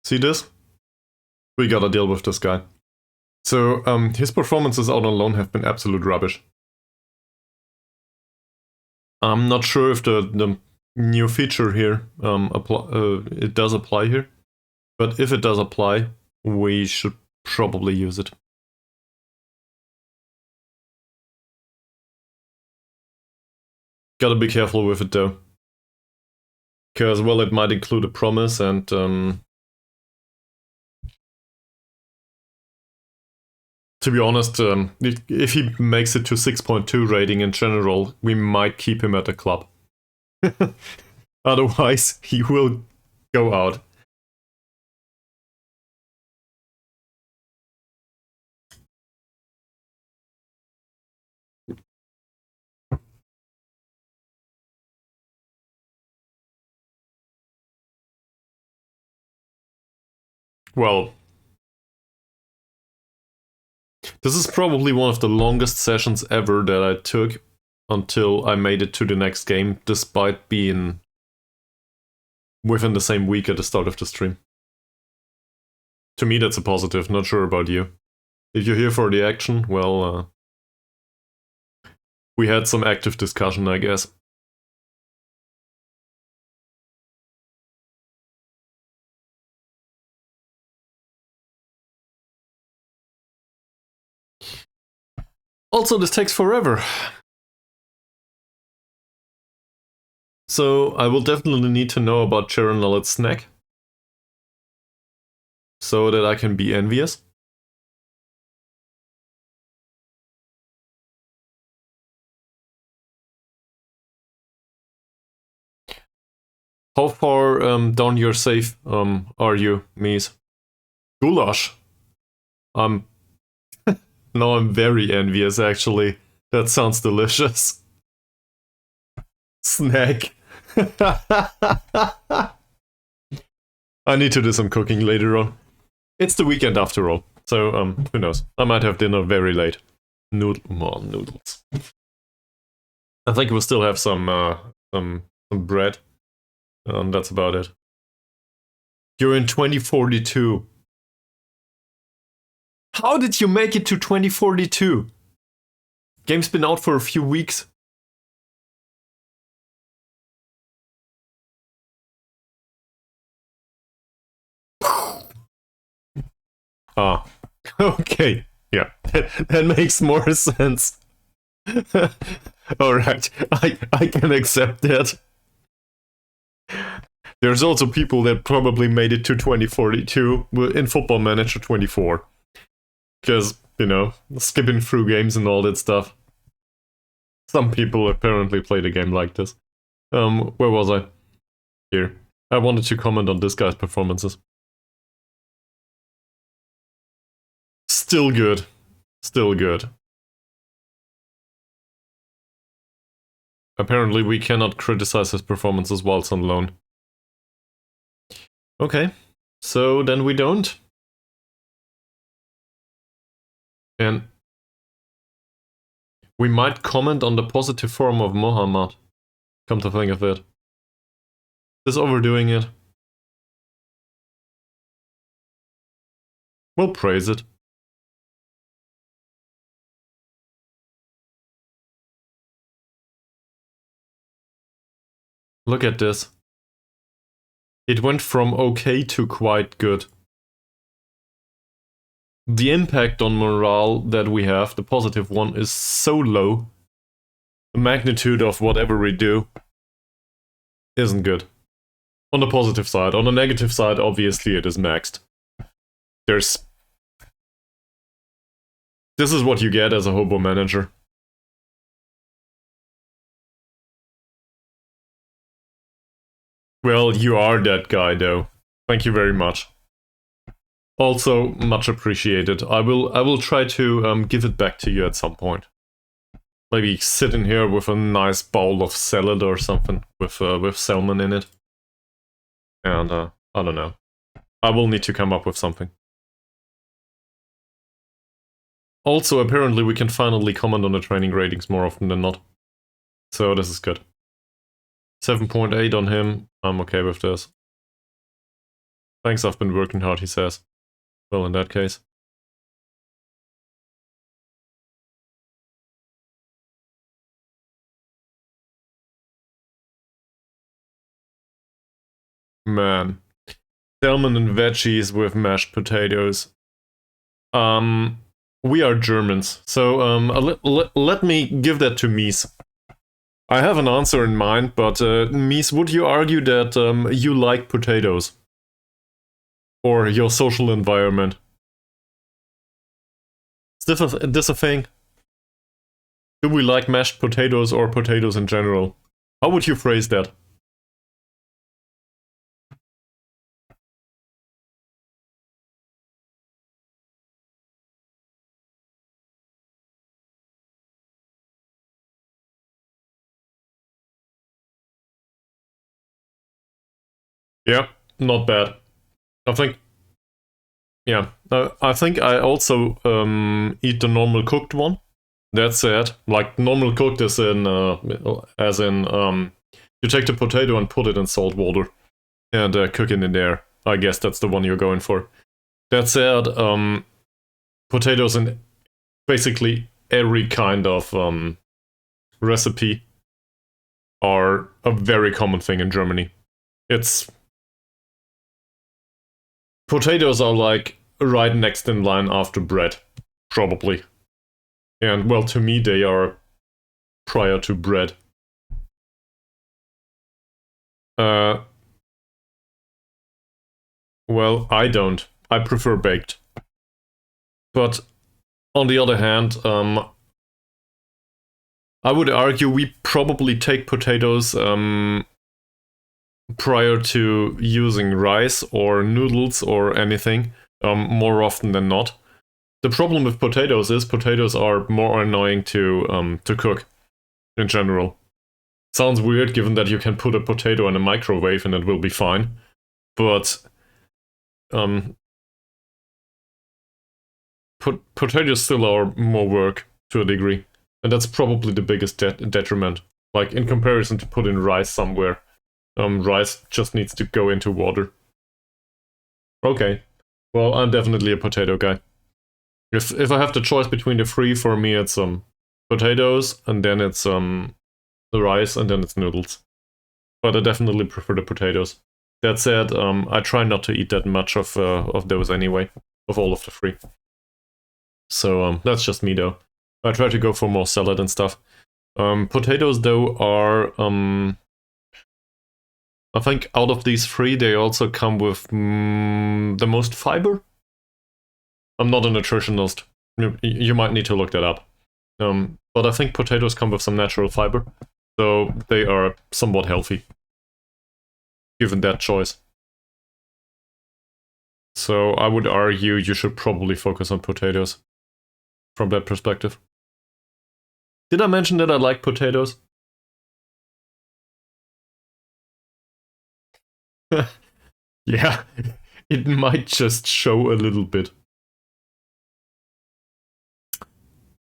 See this? We gotta deal with this guy. So, his performances out on loan have been absolute rubbish. I'm not sure if the new feature here it does apply here, but if it does apply, we should probably use it. Gotta be careful with it though. Because, well, it might include a promise and to be honest, if he makes it to 6.2 rating in general, we might keep him at the club. Otherwise, he will go out. Well, this is probably one of the longest sessions ever that I took until I made it to the next game, despite being within the same week at the start of the stream. To me, that's a positive, not sure about you. If you're here for the action, well, we had some active discussion, I guess. Also, this takes forever. So, I will definitely need to know about Sharon Nullet's snack. So that I can be envious. How far down your safe are you, Mies? Goulash. No, I'm very envious, actually. That sounds delicious. Snack. I need to do some cooking later on. It's the weekend after all, so who knows? I might have dinner very late. Noodles. I think we'll still have some bread. That's about it. You're in 2042. How did you make it to 2042? Game's been out for a few weeks. Ah, okay. Yeah, that makes more sense. Alright, I can accept that. There's also people that probably made it to 2042 in Football Manager 24. Because, you know, skipping through games and all that stuff. Some people apparently play the game like this. Where was I? Here. I wanted to comment on this guy's performances. Still good. Still good. Apparently we cannot criticize his performances whilst on loan. Okay, so then we don't. And we might comment on the positive form of Mohammad, come to think of it. Is overdoing it. We'll praise it. Look at this. It went from okay to quite good. The impact on morale that we have, the positive one, is so low. The magnitude of whatever we do isn't good. On the positive side. On the negative side, obviously it is maxed. This is what you get as a Hobo manager. Well, you are that guy, though. Thank you very much. Also, much appreciated. I will try to give it back to you at some point. Maybe sit in here with a nice bowl of salad or something with salmon in it. And I don't know. I will need to come up with something. Also, apparently we can finally comment on the training ratings more often than not. So this is good. 7.8 on him. I'm okay with this. Thanks, I've been working hard, he says. Well, in that case. Man. Salmon and veggies with mashed potatoes. We are Germans, so let me give that to Mies. I have an answer in mind, but Mies, would you argue that you like potatoes? Or your social environment? Is this a thing? Do we like mashed potatoes or potatoes in general? How would you phrase that? Yeah, not bad. I think... Yeah, I think I also eat the normal cooked one. That said, like normal cooked is in, as in, you take the potato and put it in salt water and cook it in there. I guess that's the one you're going for. That said, potatoes in basically every kind of recipe are a very common thing in Germany. Potatoes are like right next in line after bread, probably. And well, to me they are prior to bread. Well, I don't. I prefer baked. But on the other hand, I would argue we probably take potatoes prior to using rice or noodles or anything more often than not. The problem with potatoes is potatoes are more annoying to cook in general. Sounds weird given that you can put a potato in a microwave and it will be fine, but potatoes still are more work to a degree, and that's probably the biggest detriment. Like in comparison to putting rice somewhere, rice just needs to go into water. Okay, well, I'm definitely a potato guy. If I have the choice between the three, for me it's potatoes, and then it's the rice, and then it's noodles. But I definitely prefer the potatoes. That said, I try not to eat that much of those anyway, of all of the three. So that's just me though. I try to go for more salad and stuff. Potatoes though are, I think out of these three, they also come with the most fiber. I'm not a nutritionist. You might need to look that up. But I think potatoes come with some natural fiber, so they are somewhat healthy, given that choice. So I would argue you should probably focus on potatoes from that perspective. Did I mention that I like potatoes? Yeah, it might just show a little bit.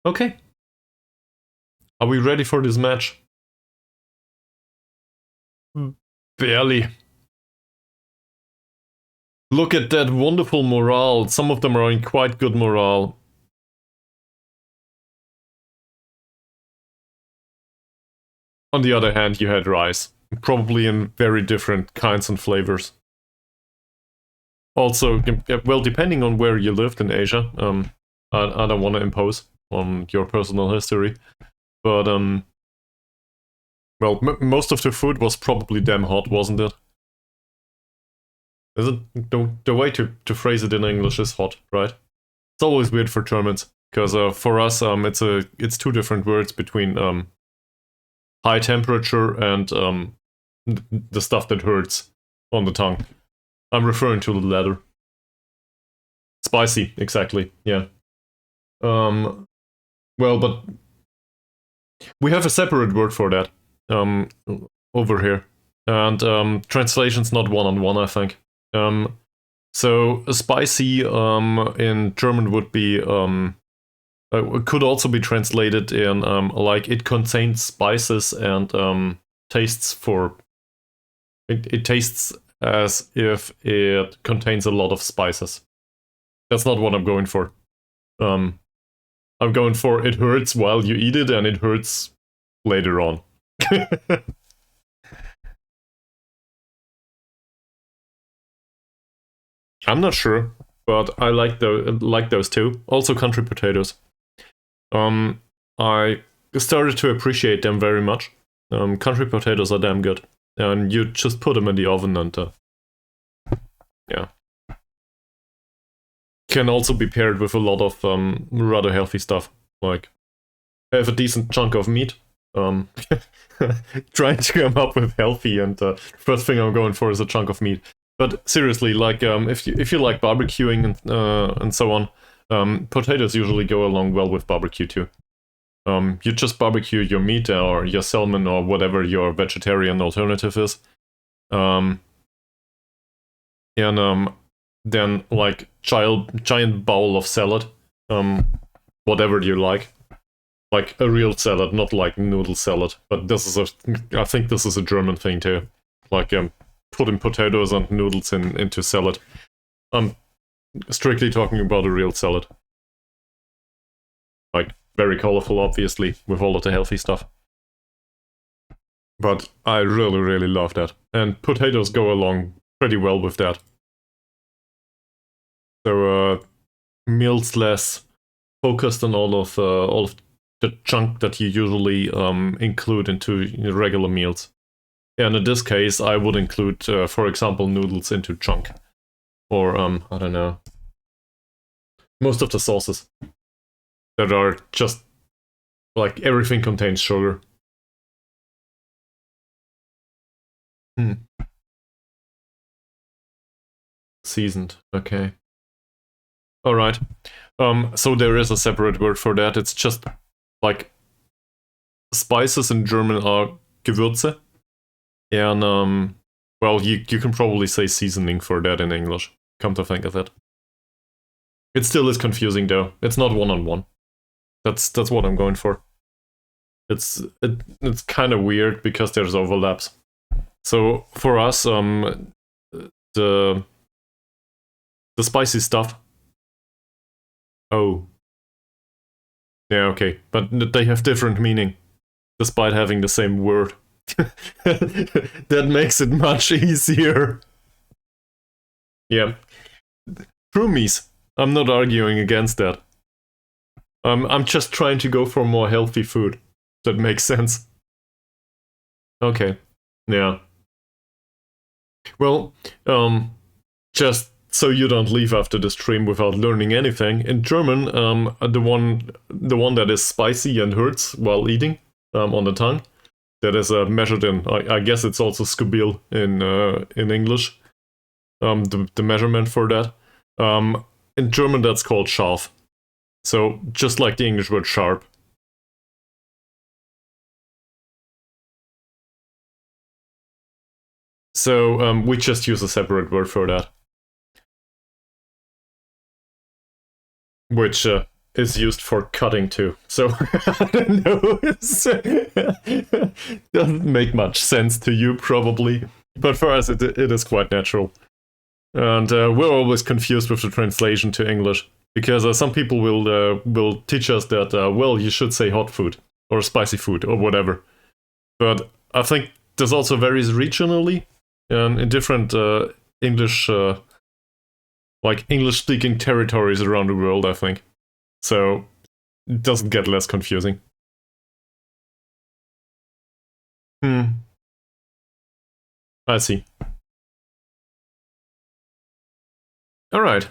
Okay. Are we ready for this match? Barely. Look at that wonderful morale. Some of them are in quite good morale. On the other hand, you had rice. Probably in very different kinds and flavors. Also, well, depending on where you lived in Asia, I don't want to impose on your personal history, but Well, most of the food was probably damn hot, wasn't it? Is it the way to phrase it in English is hot, right? It's always weird for Germans because for us it's two different words between high temperature and the stuff that hurts on the tongue. I'm referring to the latter. Spicy, exactly. Yeah. Well, but we have a separate word for that over here, and translation's not one-on-one, I think. So spicy in German would be could also be translated in like it contains spices and tastes for it tastes as if it contains a lot of spices. That's not what I'm going for. I'm going for it hurts while you eat it and it hurts later on. I'm not sure, but I like those too. Also country potatoes. I started to appreciate them very much. Country potatoes are damn good, and you just put them in the oven and yeah. Can also be paired with a lot of rather healthy stuff, like have a decent chunk of meat. Trying to come up with healthy, and first thing I'm going for is a chunk of meat. But seriously, like if you like barbecuing and so on, potatoes usually go along well with barbecue too. You just barbecue your meat or your salmon or whatever your vegetarian alternative is, and then like giant bowl of salad, whatever you like a real salad, not like noodle salad. But I think this is a German thing too, like putting potatoes and noodles into salad. I'm strictly talking about a real salad, like very colorful, obviously, with all of the healthy stuff. But I really, really love that, and potatoes go along pretty well with that. So meals less focused on all of the chunk that you usually include into regular meals. And in this case, I would include, for example, noodles into chunk, or I don't know, most of the sauces that are just like everything contains sugar. Hmm. Seasoned. Okay. All right. So there is a separate word for that. It's just like spices in German are Gewürze, and well, you can probably say seasoning for that in English. Come to think of it, it still is confusing though. It's not one-on-one. That's what I'm going for. It's kind of weird because there's overlaps. So for us, the spicy stuff. Oh, yeah, okay, but they have different meaning, despite having the same word. That makes it much easier. Yeah, Roomies. I'm not arguing against that. I'm just trying to go for more healthy food. That makes sense. Okay. Yeah. Well, just so you don't leave after the stream without learning anything, in German, the one that is spicy and hurts while eating on the tongue, that is measured in, I guess it's also Scoville in English, the measurement for that. In German, that's called scharf. So just like the English word sharp. So we just use a separate word for that, which is used for cutting too. So I don't know. Doesn't make much sense to you probably, but for us it is quite natural. And we're always confused with the translation to English because some people will teach us that well, you should say hot food or spicy food or whatever. But I think this also varies regionally in different English like English speaking territories around the world, I think. So it doesn't get less confusing. I see. Alright.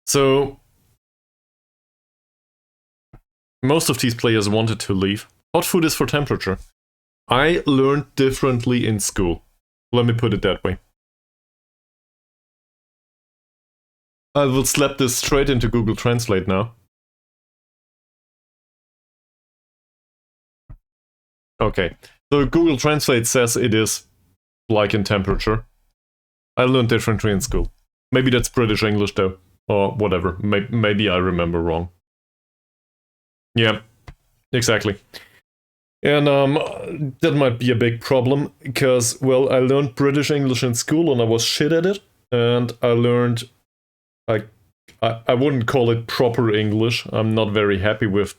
So, most of these players wanted to leave. Hot food is for temperature. I learned differently in school. Let me put it that way. I will slap this straight into Google Translate now. Okay, so Google Translate says it is like in temperature. I learned differently in school. Maybe that's British English though, or whatever. Maybe I remember wrong. Yeah, exactly. And that might be a big problem, because, well, I learned British English in school and I was shit at it. And I learned, I wouldn't call it proper English. I'm not very happy with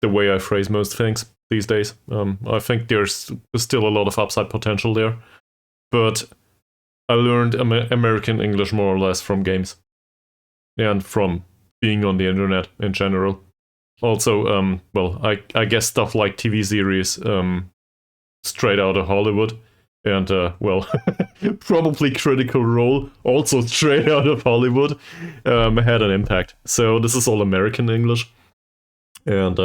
the way I phrase most things these days. I think there's still a lot of upside potential there. But I learned American English more or less from games. And from being on the internet in general. Also, well, I guess stuff like TV series straight out of Hollywood. And, well, probably Critical Role, also straight out of Hollywood, had an impact. So this is all American English. And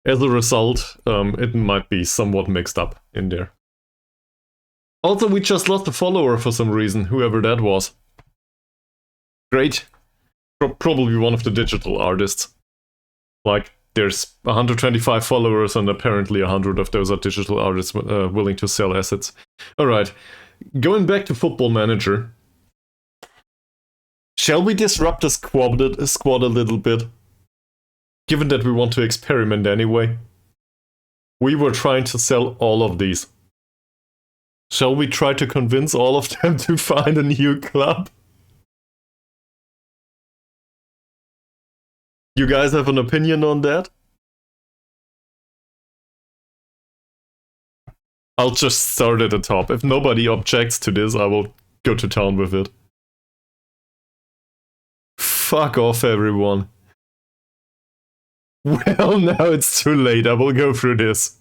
as a result, it might be somewhat mixed up in there. Also, we just lost a follower for some reason, whoever that was. Great. Probably one of the digital artists. Like, there's 125 followers, and apparently 100 of those are digital artists willing to sell assets. Alright, going back to Football Manager. Shall we disrupt the squad a little bit? Given that we want to experiment anyway. We were trying to sell all of these. Shall we try to convince all of them to find a new club? You guys have an opinion on that? I'll just start at the top. If nobody objects to this, I will go to town with it. Fuck off, everyone. Well, now it's too late. I will go through this.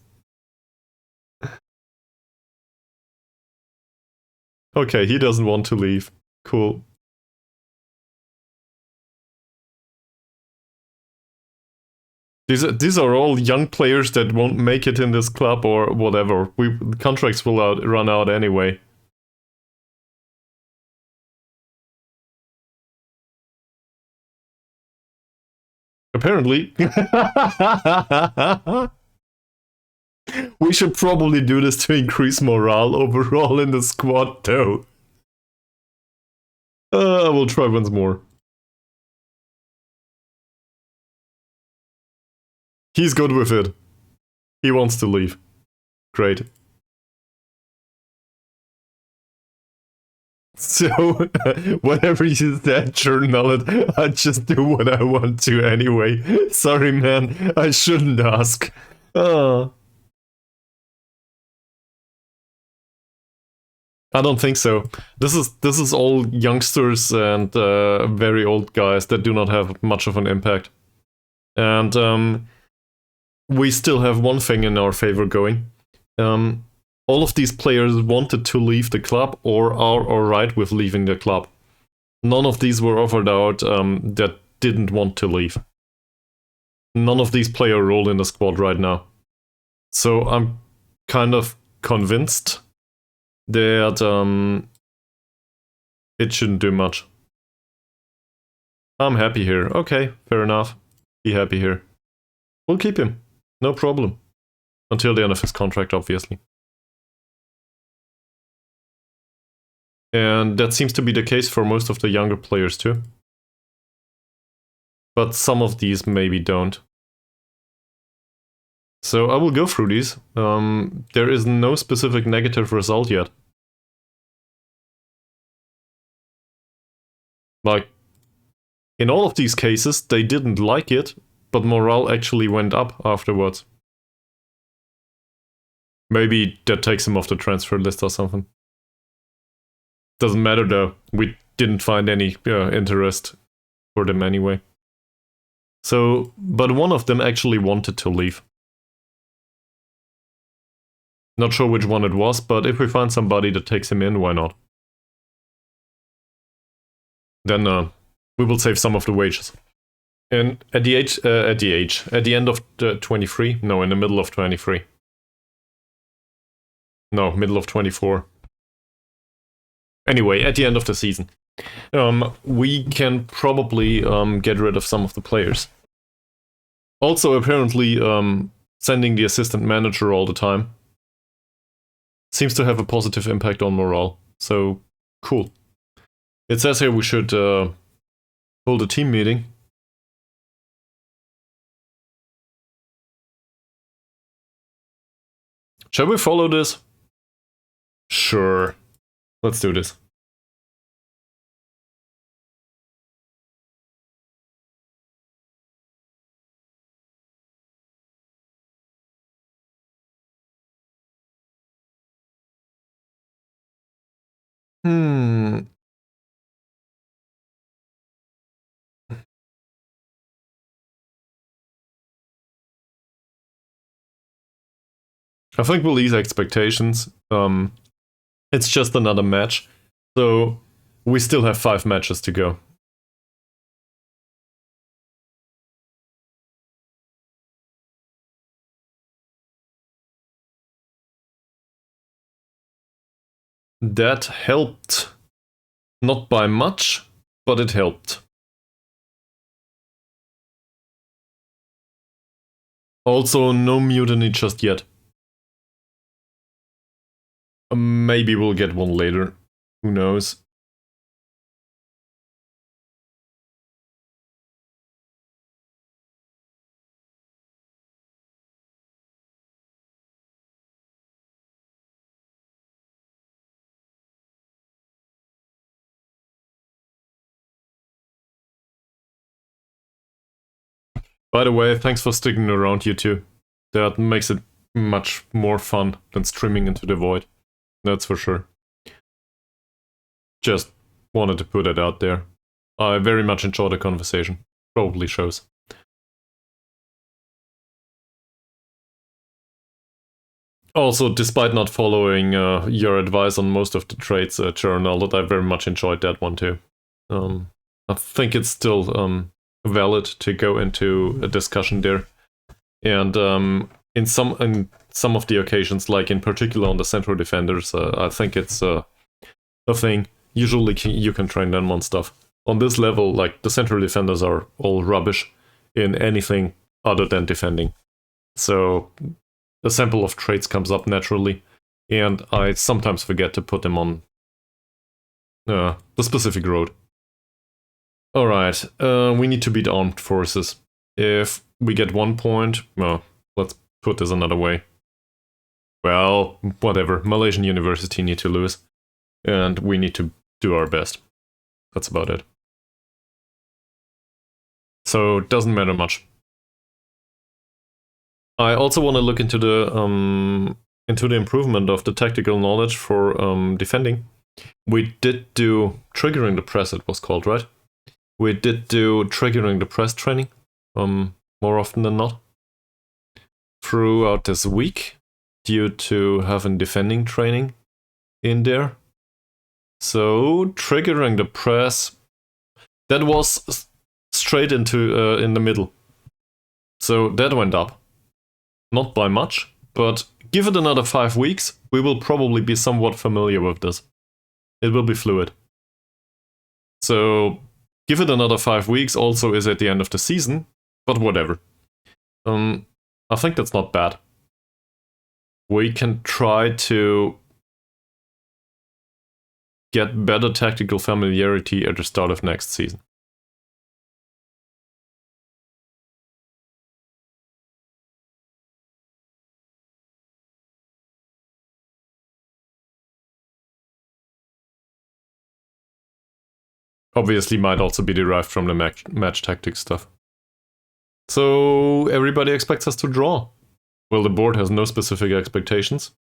Okay, he doesn't want to leave. Cool. These are all young players that won't make it in this club or whatever. Contracts will run out anyway. Apparently. We should probably do this to increase morale overall in the squad, though. I will try once more. He's good with it. He wants to leave. Great. So, whatever you said, journal it. I just do what I want to anyway. Sorry, man. I shouldn't ask. I don't think so. This is all youngsters and very old guys that do not have much of an impact. And we still have one thing in our favor going. All of these players wanted to leave the club or are alright with leaving the club. None of these were offered out that didn't want to leave. None of these play a role in the squad right now. So I'm kind of convinced that it shouldn't do much. I'm happy here. Okay, fair enough. Be happy here. We'll keep him. No problem. Until the end of his contract, obviously. And that seems to be the case for most of the younger players too. But some of these maybe don't. So I will go through these. There is no specific negative result yet. Like, in all of these cases, they didn't like it, but morale actually went up afterwards. Maybe that takes him off the transfer list or something. Doesn't matter though, we didn't find any interest for them anyway. So, but one of them actually wanted to leave. Not sure which one it was, but if we find somebody that takes him in, why not? Then we will save some of the wages. And at the end of the 23, no, in the middle of 23. No, middle of 24. Anyway, at the end of the season, we can probably get rid of some of the players. Also, apparently, sending the assistant manager all the time seems to have a positive impact on morale. So, cool. It says here we should hold a team meeting. Shall we follow this? Sure. Let's do this. I think we'll ease expectations. It's just another match. So we still have 5 matches to go. That helped. Not by much, but it helped. Also, no mutiny just yet. Maybe we'll get one later. Who knows? By the way, thanks for sticking around, you two. That makes it much more fun than streaming into the void. That's for sure. Just wanted to put it out there. I very much enjoy the conversation. Probably shows. Also, despite not following your advice on most of the trades, Journal, I very much enjoyed that one too. I think it's still valid to go into a discussion there. And in some of the occasions, like in particular on the central defenders, I think it's a thing. Usually you can train them on stuff. On this level, like, the central defenders are all rubbish in anything other than defending. So a sample of traits comes up naturally, and I sometimes forget to put them on the specific road. Alright, we need to beat armed forces. If we get 1 point, well, let's put this another way. Well, whatever, Malaysian University need to lose, and we need to do our best. That's about it. So, it doesn't matter much. I also want to look into the improvement of the tactical knowledge for defending. We did do triggering the press, it was called, right? We did do triggering the press training, more often than not, throughout this week, due to having defending training in there. So triggering the press, that was straight into in the middle. So that went up. Not by much, but give it another 5 weeks, we will probably be somewhat familiar with this. It will be fluid. So give it another 5 weeks, also is at the end of the season, but whatever. I think that's not bad. We can try to get better tactical familiarity at the start of next season. Obviously might also be derived from the match tactics stuff. So everybody expects us to draw. Well, the board has no specific expectations.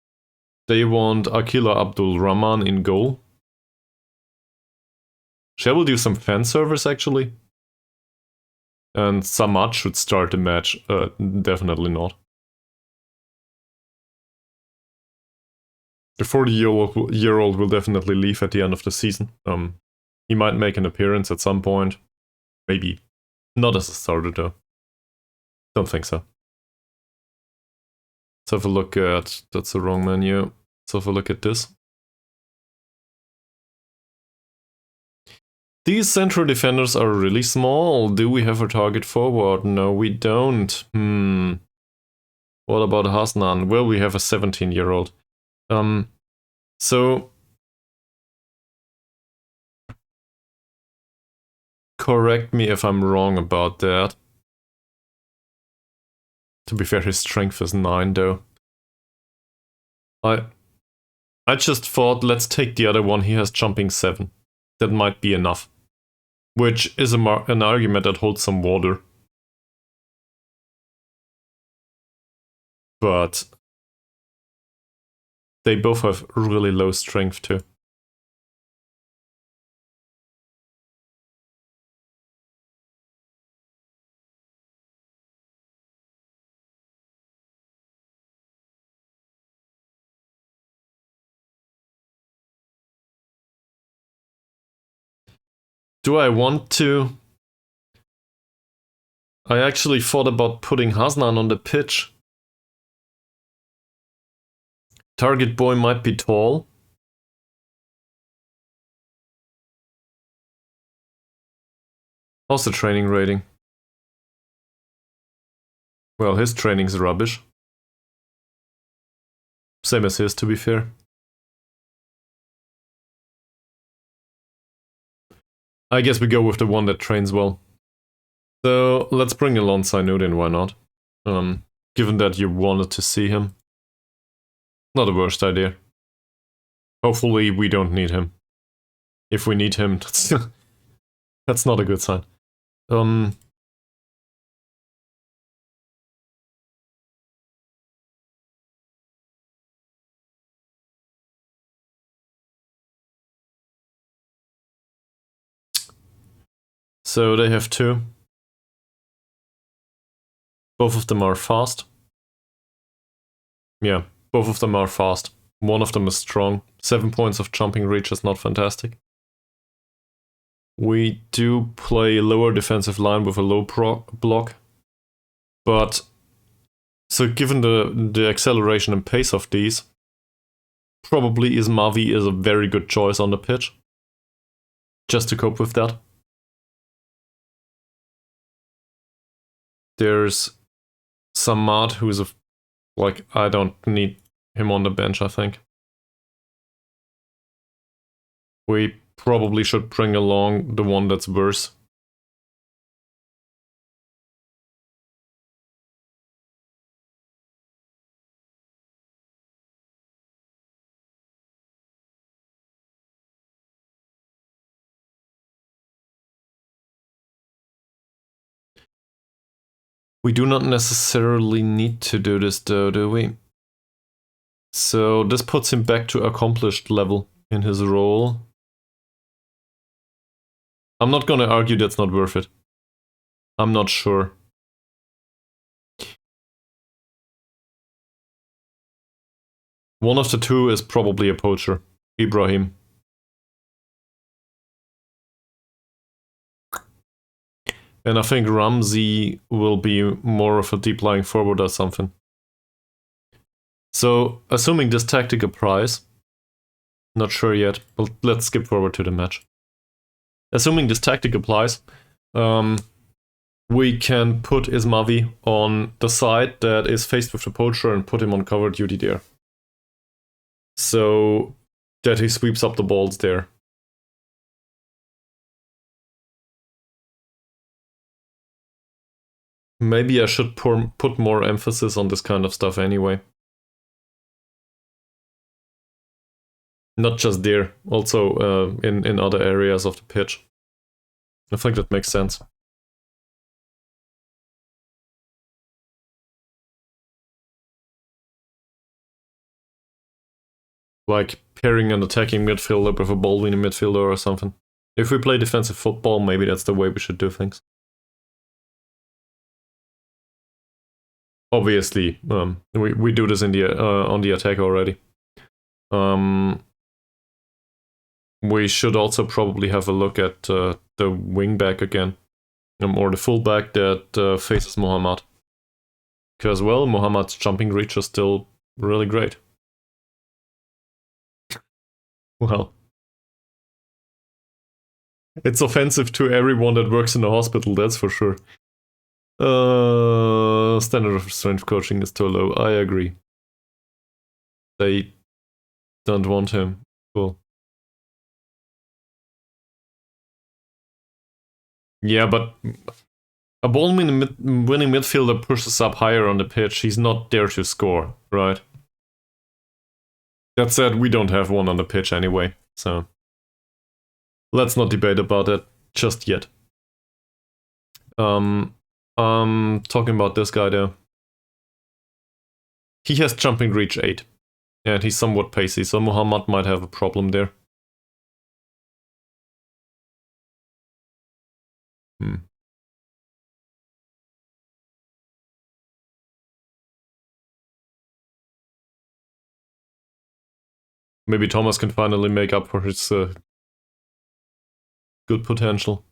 They want Akila Abdul Rahman in goal. Shall we do some fan service actually? And Samad should start the match. Definitely not. The 40-year-old will definitely leave at the end of the season. He might make an appearance at some point. Maybe not as a starter though. Don't think so. Let's have a look at... That's the wrong menu. Let's have a look at this. These central defenders are really small. Do we have a target forward? No, we don't. What about Hasnan? Well, we have a 17-year-old. So... Correct me if I'm wrong about that. To be fair, his strength is 9 though. I just thought, let's take the other one. He has jumping 7. That might be enough. Which is an argument that holds some water. But they both have really low strength too. Do I want to? I actually thought about putting Hasnan on the pitch. Target boy might be tall. How's the training rating? Well, his training's rubbish. Same as his, to be fair. I guess we go with the one that trains well. So let's bring Alon Sainud in, why not? Given that you wanted to see him. Not the worst idea. Hopefully we don't need him. If we need him, that's not a good sign. So they have 2. Both of them are fast. Yeah, both of them are fast. One of them is strong. 7 points of jumping reach is not fantastic. We do play lower defensive line with a low block. But, so given the acceleration and pace of these, probably Ismavi is a very good choice on the pitch. Just to cope with that. There's Samad, who's I don't need him on the bench, I think. We probably should bring along the one that's worse. We do not necessarily need to do this though, do we? So this puts him back to accomplished level in his role. I'm not gonna argue that's not worth it. I'm not sure. One of the two is probably a poacher. Ibrahim. And I think Ramsey will be more of a deep-lying forward or something. So, assuming this tactic applies, not sure yet, but let's skip forward to the match. Assuming this tactic applies, we can put Ismavi on the side that is faced with the poacher and put him on cover duty there. So that he sweeps up the balls there. Maybe I should put more emphasis on this kind of stuff anyway. Not just there, also in other areas of the pitch. I think that makes sense. Like pairing an attacking midfielder with a ball-winning midfielder or something. If we play defensive football, maybe that's the way we should do things. Obviously, we do this in the on the attack already. We should also probably have a look at the wingback again, or the fullback that faces Mohammad. Because, well, Mohammad's jumping reach is still really great. Well, it's offensive to everyone that works in the hospital, that's for sure. Standard of strength coaching is too low. I agree. They don't want him. Cool. Yeah, but a ball-winning midfielder pushes up higher on the pitch. He's not there to score, right? That said, we don't have one on the pitch anyway, so let's not debate about it just yet. Talking about this guy there. He has jumping reach 8, and he's somewhat pacey, so Muhammad might have a problem there. Maybe Thomas can finally make up for his good potential.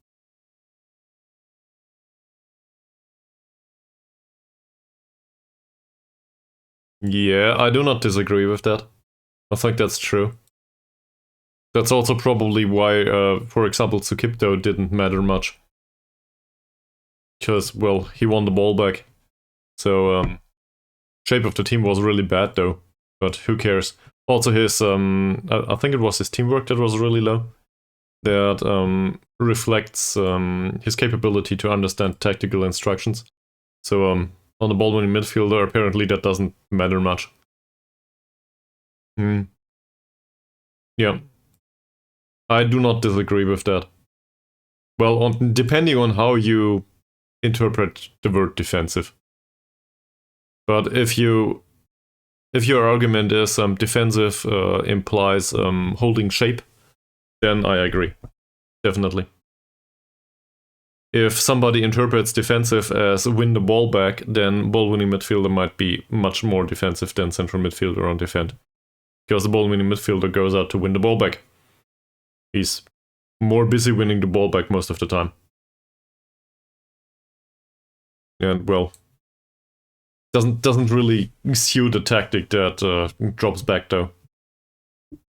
Yeah, I do not disagree with that. I think that's true. That's also probably why, for example, Tsukipto didn't matter much. Because, well, he won the ball back. So, shape of the team was really bad though. But who cares? Also his, I think it was his teamwork that was really low. That reflects his capability to understand tactical instructions. So, on the ball-winning midfielder, apparently that doesn't matter much. Yeah. I do not disagree with that. Well, depending on how you interpret the word defensive. But if your argument is defensive implies holding shape, then I agree. Definitely. If somebody interprets defensive as win the ball back, then ball-winning midfielder might be much more defensive than central midfielder on defend. Because the ball-winning midfielder goes out to win the ball back. He's more busy winning the ball back most of the time. And, well, doesn't really suit the tactic that drops back, though.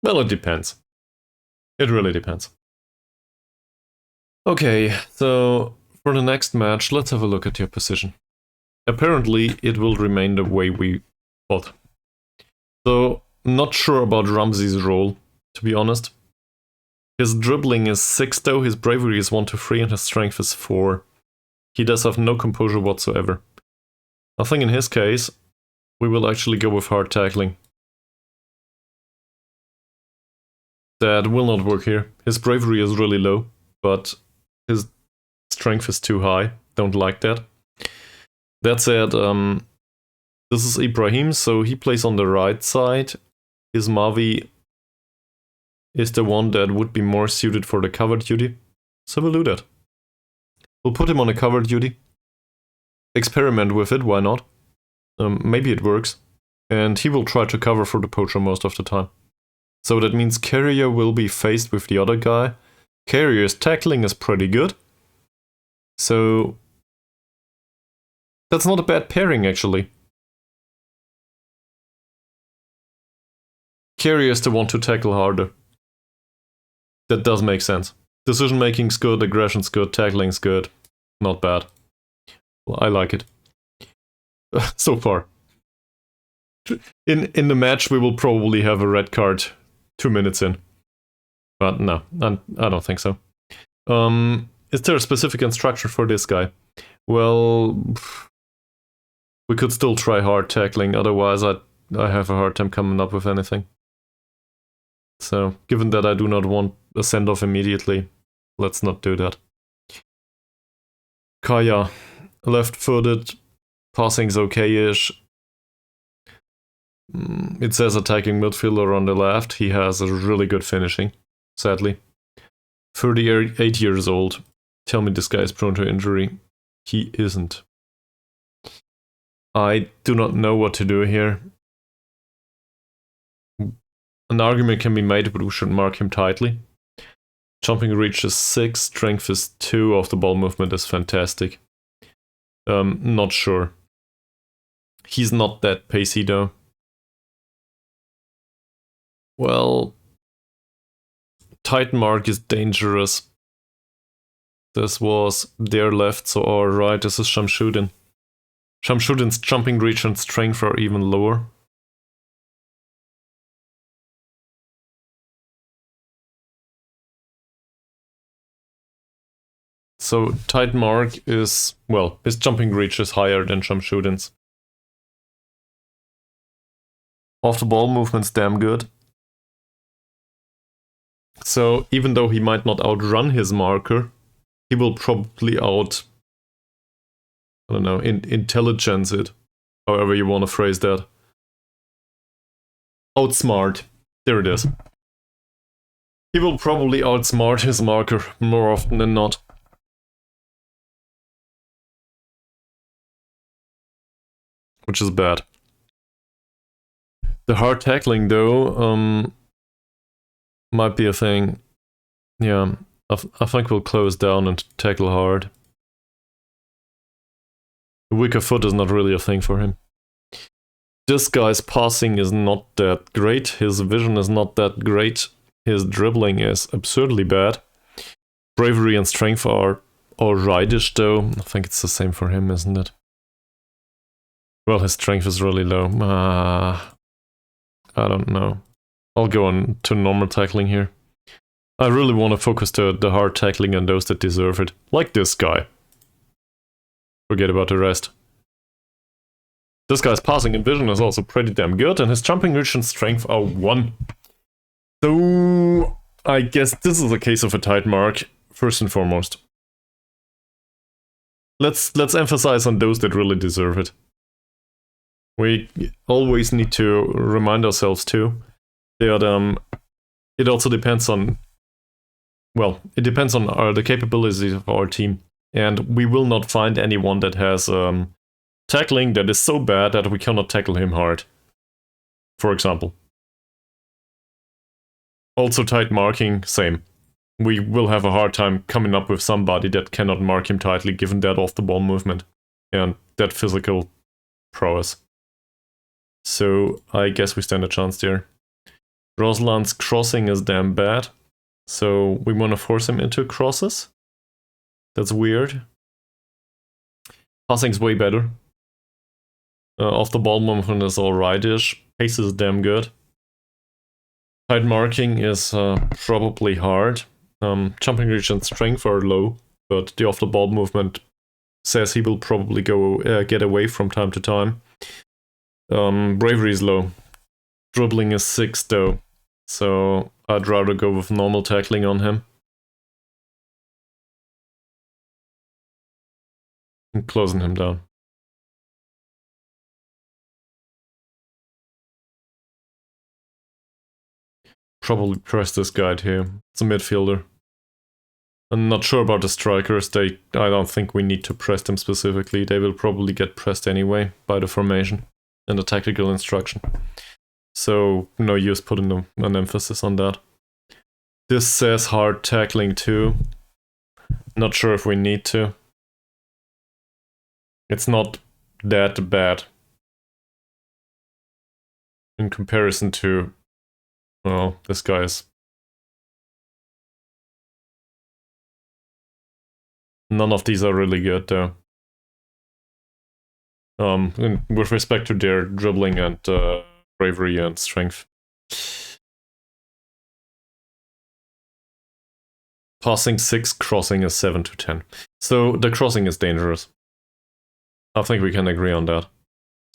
Well, it depends. It really depends. Okay, so for the next match, let's have a look at your position. Apparently, it will remain the way we thought. So, not sure about Ramsey's role, to be honest. His dribbling is 6 though, his bravery is 1 to 3, and his strength is 4. He does have no composure whatsoever. I think in his case, we will actually go with hard tackling. That will not work here. His bravery is really low, but his strength is too high. Don't like that. That said, this is Ibrahim, so he plays on the right side. His Mavi is the one that would be more suited for the cover duty. So we'll do that. We'll put him on a cover duty. Experiment with it, why not? Maybe it works. And he will try to cover for the poacher most of the time. So that means Carrier will be faced with the other guy. Carrier's tackling is pretty good. So that's not a bad pairing, actually. Carrier is the one to tackle harder. That does make sense. Decision making's good, aggression's good, tackling's good. Not bad. Well, I like it. So far. In the match, we will probably have a red card 2 minutes in. But no, I don't think so. Is there a specific instruction for this guy? Well, we could still try hard tackling, otherwise I have a hard time coming up with anything. So, given that I do not want a send-off immediately, let's not do that. Kaya, left-footed, passing's okay-ish. It says attacking midfielder on the left. He has a really good finishing, sadly. 38 years old. Tell me this guy is prone to injury. He isn't. I do not know what to do here. an argument can be made, but we should mark him tightly. Jumping reach is 6, strength is 2, off the ball movement is fantastic. Not sure. He's not that pacey though. Well, tight mark is dangerous. This was their left, so our right. This is Shamshuddin. Shamshuddin's jumping reach and strength are even lower. So tight mark is, well, his jumping reach is higher than Shamshuddin's. Off the ball movement's damn good. So even though he might not outrun his marker, he will probably intelligence it, however you want to phrase that. Outsmart. There it is. He will probably outsmart his marker more often than not. Which is bad. The hard tackling, though, might be a thing. Yeah, I think we'll close down and tackle hard. The weaker foot is not really a thing for him. This guy's passing is not that great. His vision is not that great. His dribbling is absurdly bad. Bravery and strength are alrightish, though. I think it's the same for him, isn't it? Well, his strength is really low. I don't know. I'll go on to normal tackling here. I really want to focus to the hard tackling and those that deserve it. Like this guy. Forget about the rest. This guy's passing and vision is also pretty damn good, and his jumping reach and strength are 1. So I guess this is a case of a tight mark, first and foremost. Let's emphasize on those that really deserve it. We always need to remind ourselves too that it also depends on, well, it depends on the capabilities of our team, and we will not find anyone that has tackling that is so bad that we cannot tackle him hard, for example. Also tight marking, same. We will have a hard time coming up with somebody that cannot mark him tightly given that off-the-ball movement and that physical prowess. So I guess we stand a chance there. Roslan's crossing is damn bad, so we want to force him into crosses. That's weird. Passing's way better. Off-the-ball movement is alrightish. Pace is damn good. Tight marking is probably hard. Jumping reach and strength are low, but the off-the-ball movement says he will probably get away from time to time. Bravery is low. Dribbling is 6 though, so I'd rather go with normal tackling on him. And closing him down. Probably press this guy here. It's a midfielder. I'm not sure about the strikers. I don't think we need to press them specifically. They will probably get pressed anyway by the formation and the tactical instruction. So no use putting an emphasis on that. This says hard tackling too. Not sure if we need to. It's not that bad in comparison to, well, this guy's. None of these are really good though. With respect to their dribbling and bravery and strength. Passing 6, crossing is 7 to 10. So the crossing is dangerous. I think we can agree on that.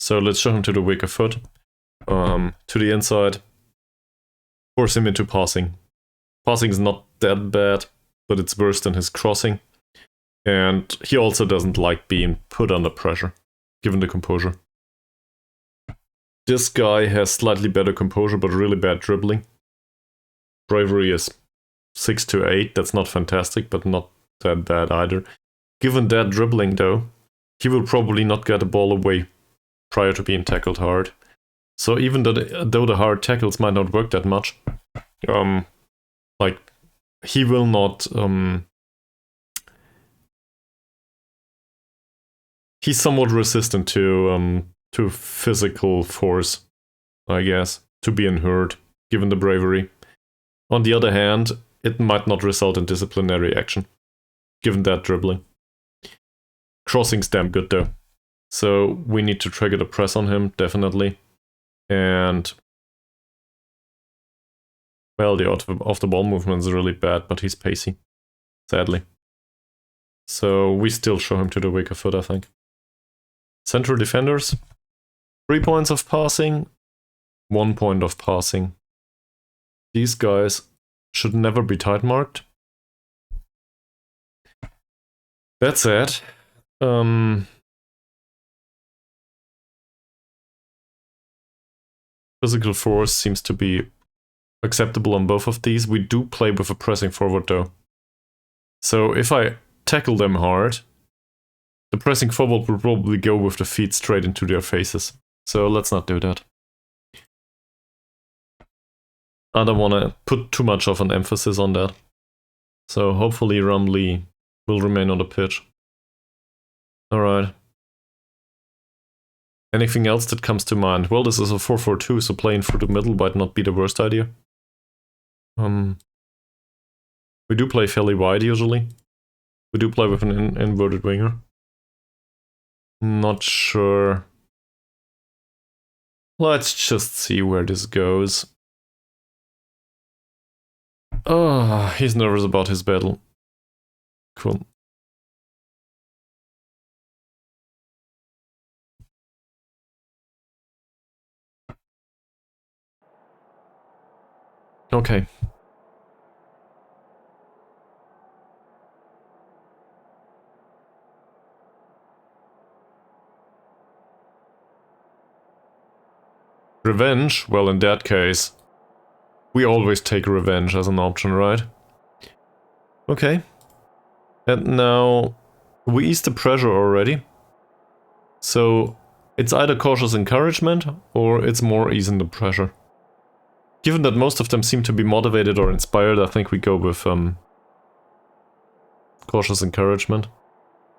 So let's show him to the weaker foot. To the inside. Force him into passing. Passing is not that bad, but it's worse than his crossing. And he also doesn't like being put under pressure, given the composure. This guy has slightly better composure, but really bad dribbling. Bravery is 6 to 8. That's not fantastic, but not that bad either. Given that dribbling, though, he will probably not get the ball away prior to being tackled hard. So even though the hard tackles might not work that much, like, he will not... he's somewhat resistant to physical force, I guess, to being hurt, given the bravery. On the other hand, it might not result in disciplinary action, given that dribbling. Crossing's damn good though. So we need to trigger the press on him, definitely. And... well, the off-the-ball movement is really bad, but he's pacey, sadly. So we still show him to the weaker foot, I think. Central defenders, 3 points of passing, 1 point of passing. These guys should never be tight marked. That said, physical force seems to be acceptable on both of these. We do play with a pressing forward though. So if I tackle them hard, the pressing forward will probably go with the feet straight into their faces. So let's not do that. I don't want to put too much of an emphasis on that. So hopefully Rumley will remain on the pitch. Alright. Anything else that comes to mind? Well, this is a 4-4-2, so playing through the middle might not be the worst idea. We do play fairly wide usually. We do play with an inverted winger. Not sure. Let's just see where this goes. Oh, he's nervous about his battle. Cool. Okay. Revenge? Well, in that case, we always take revenge as an option, right? Okay. And now, we ease the pressure already. So, it's either cautious encouragement, or it's more easing the pressure. Given that most of them seem to be motivated or inspired, I think we go with cautious encouragement.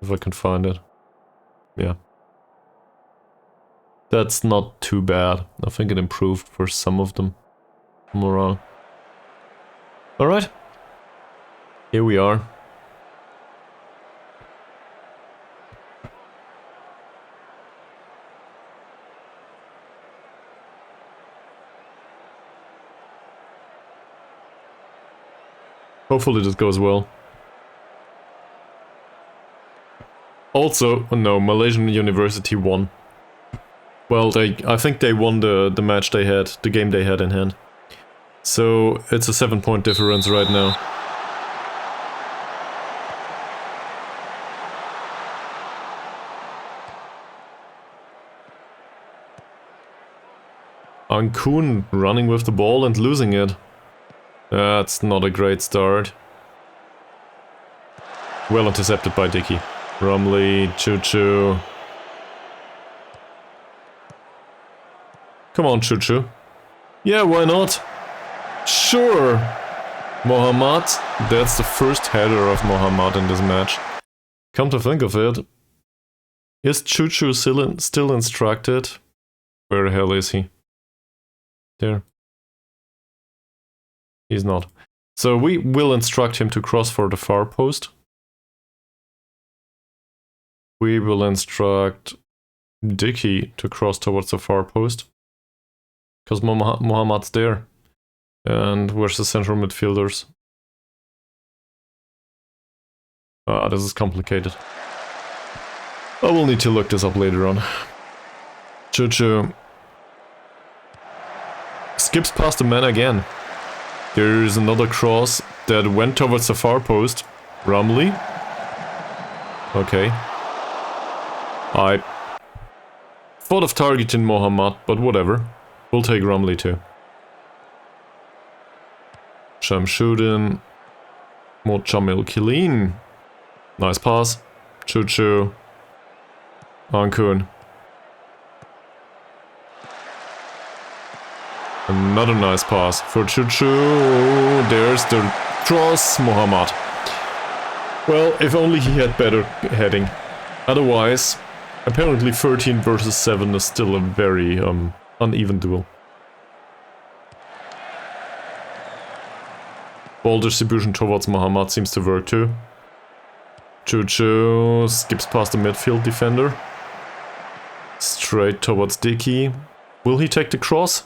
If I can find it. Yeah. That's not too bad. I think it improved for some of them. Morale. Alright. Here we are. Hopefully this goes well. Also, no, Malaysian University won. Well, I think they won the match they had, the game they had in hand. So, it's a 7-point difference right now. Ankun running with the ball and losing it. That's not a great start. Well intercepted by Dickey. Rumley, Choo-Choo. Come on, Choo-Choo. Yeah, why not? Sure! Mohammad. That's the first header of Mohammad in this match. Come to think of it. Is Choo-Choo still instructed? Where the hell is he? There. He's not. So we will instruct him to cross for the far post. We will instruct Dickey to cross towards the far post. Because Mohammad's there. And where's the central midfielders? Ah, this is complicated. I will need to look this up later on. Choo-Choo skips past the man again. There's another cross that went towards the far post. Rumley. Okay. I thought of targeting Mohammad, but whatever. We'll take Rumley too. Shamshuddin. Mochamil Killeen. Nice pass. Choo-Choo. Ankun. Another nice pass for Chuchu. There's the cross, Mohammad. Well, if only he had better heading. Otherwise, apparently 13 versus 7 is still a very uneven duel. Ball distribution towards Mohammad seems to work too. Chuchu skips past the midfield defender. Straight towards Dicky. Will he take the cross?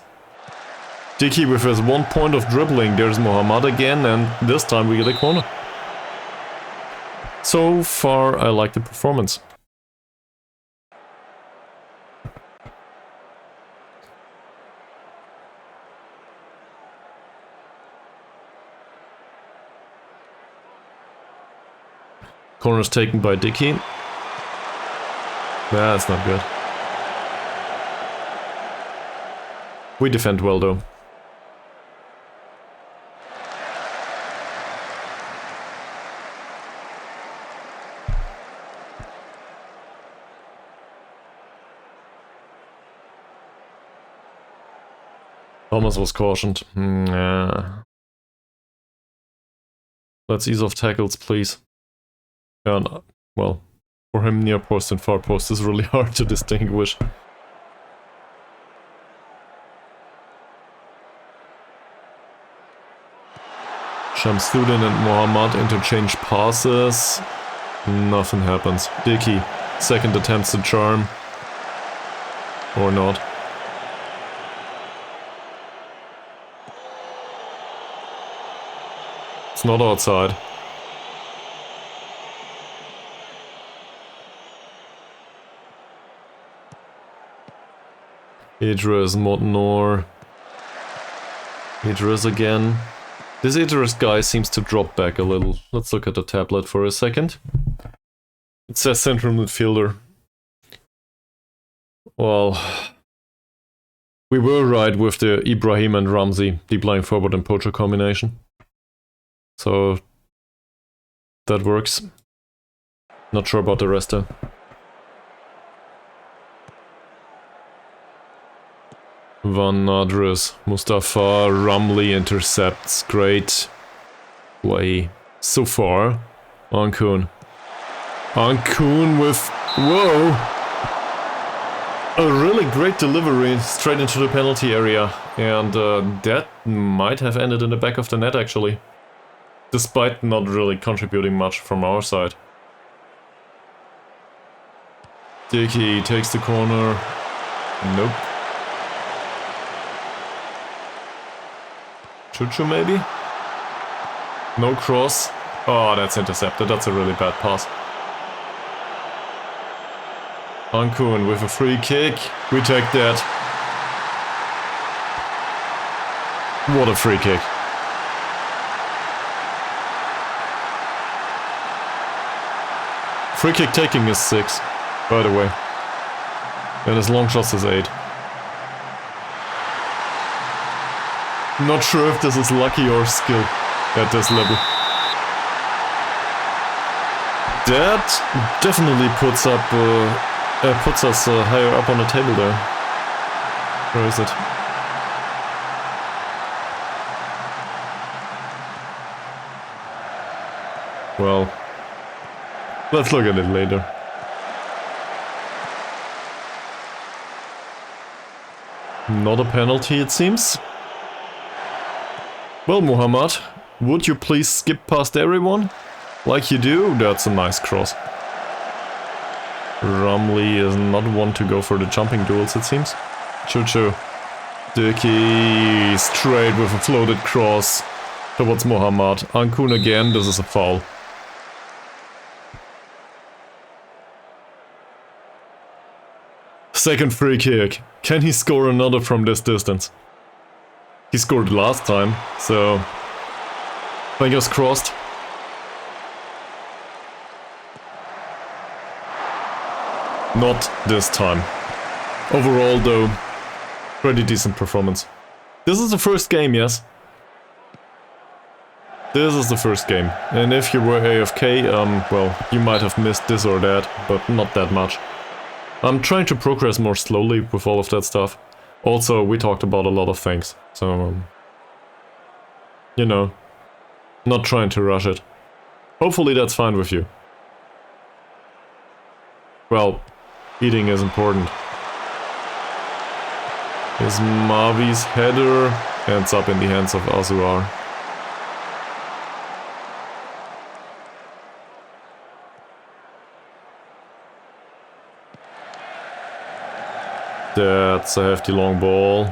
Dicky with his 1 point of dribbling. There's Mohammad again, and this time we get a corner. So far, I like the performance. Corner's taken by Dicky. That's not good. We defend well though. Thomas was cautioned. Nah. Let's ease off tackles, please. And, well, for him near post and far post is really hard to distinguish. Shamsuddin and Mohammad interchange passes. Nothing happens. Dicky, second attempts to charm. Or not. It's not outside. Idris, Modnor. Idris again. This Idris guy seems to drop back a little. Let's look at the tablet for a second. It says central midfielder. Well, we were right with the Ibrahim and Ramsey deep lying forward and poacher combination. So that works. Not sure about the rest though. Van Nadres, Mustafa, Ramli intercepts, great play so far. Ankun. Ankun with, whoa! A really great delivery straight into the penalty area, and that might have ended in the back of the net actually. Despite not really contributing much from our side. Dicky takes the corner. Nope. Chuchu maybe? No cross. Oh, that's intercepted. That's a really bad pass. Ankun with a free kick. We take that. What a free kick. Free kick taking is 6, by the way. And his long shots is 8. Not sure if this is lucky or skill at this level. That definitely puts us higher up on the table there. Where is it? Well, let's look at it later. Not a penalty, it seems. Well, Muhammad, would you please skip past everyone? Like you do? That's a nice cross. Ramli is not one to go for the jumping duels, it seems. Chuchu. Dicky straight with a floated cross towards Muhammad. Ankun again, this is a foul. Second free kick. Can he score another from this distance? He scored last time, so fingers crossed. Not this time. Overall though, pretty decent performance. This is the first game, yes? This is the first game. And if you were AFK, well, you might have missed this or that, but not that much. I'm trying to progress more slowly with all of that stuff. Also, we talked about a lot of things, So, you know, not trying to rush it. Hopefully that's fine with you. Well, eating is important. Is Mavi's header ends up in the hands of Azuar. That's a hefty long ball.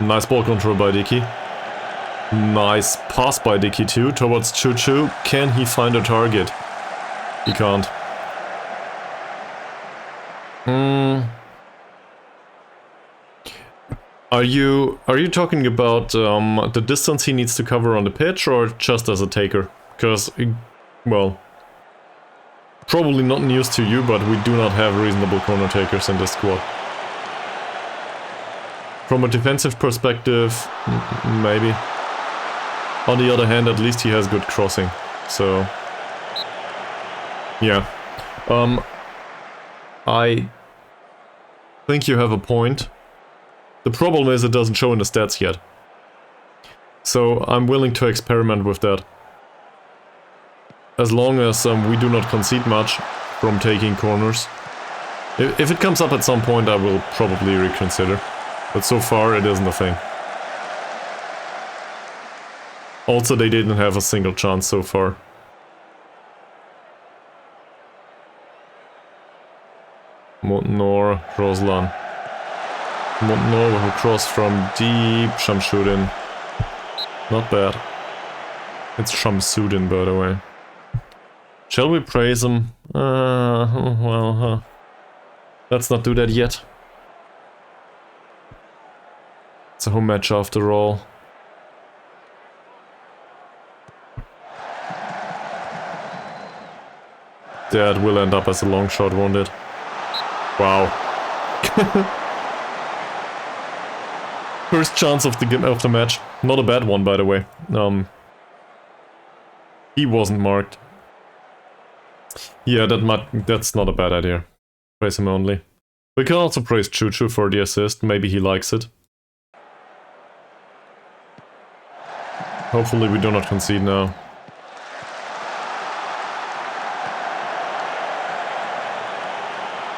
Nice ball control by Dicky. Nice pass by Dicky too, towards Choo Choo. Can he find a target? He can't. Are you talking about the distance he needs to cover on the pitch, or just as a taker? Because, well, probably not news to you, but we do not have reasonable corner takers in this squad. From a defensive perspective, maybe. On the other hand, at least he has good crossing, so... yeah. I think you have a point. The problem is it doesn't show in the stats yet. So I'm willing to experiment with that. As long as we do not concede much from taking corners. If it comes up at some point, I will probably reconsider. But so far, it isn't a thing. Also, they didn't have a single chance so far. Montnor, Roslan. Montnor with a cross from deep. Shamsudin. Not bad. It's Shamsudin, by the way. Shall we praise him? Well, let's not do that yet. It's a home match after all. That will end up as a long shot, won't it? Wow. First chance of the match. Not a bad one, by the way. He wasn't marked. Yeah, that's not a bad idea. Praise him only. We can also praise Choo Choo for the assist. Maybe he likes it. Hopefully we do not concede now.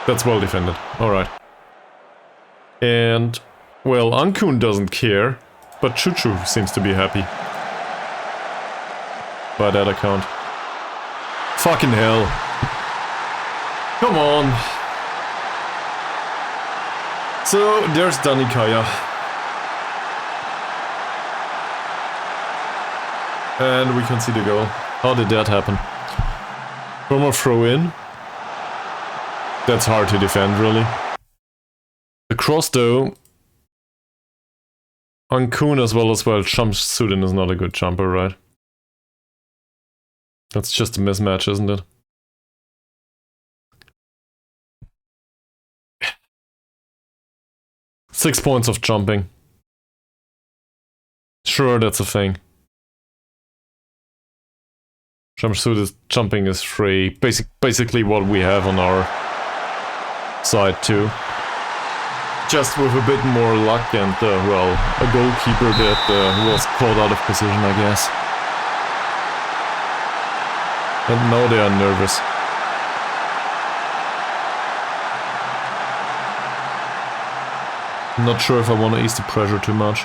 That's well defended. Alright. And... well, Ankun doesn't care, but Choo Choo seems to be happy. By that account. Fucking hell. Come on. So, there's Danikaya. And we can see the goal. How did that happen? From a throw-in? That's hard to defend, really. The cross, though... Ankun as well, Shamsudin is not a good jumper, right? That's just a mismatch, isn't it? Six points of jumping. Sure, that's a thing. Shamsudin's jumping is free. Basically what we have on our side too. Just with a bit more luck and, well, a goalkeeper that was caught out of position, I guess. And now they are nervous. I'm not sure if I want to ease the pressure too much.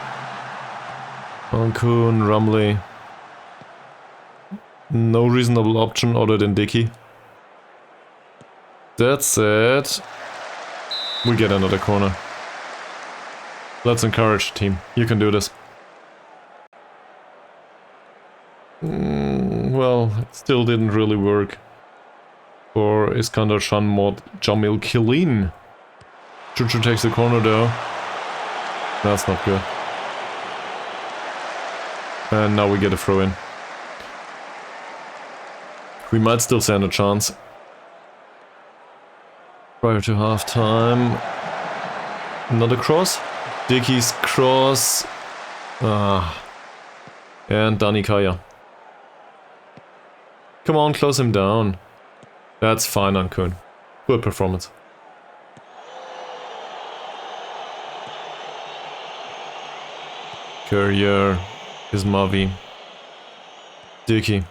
Ankun, Rumley. No reasonable option other than Dicky. That's it. We get another corner. Let's encourage the team. You can do this. Well, it still didn't really work. For Iskandar Shanmod Jamil Kilin. Choo Choo takes the corner though. That's not good. And now we get a throw in. We might still stand a chance. Prior to half time. Another cross. Dicky's cross. And Danikaya. Come on, close him down. That's fine, Ankun. Good performance. Courier, Ismavi, Dicky.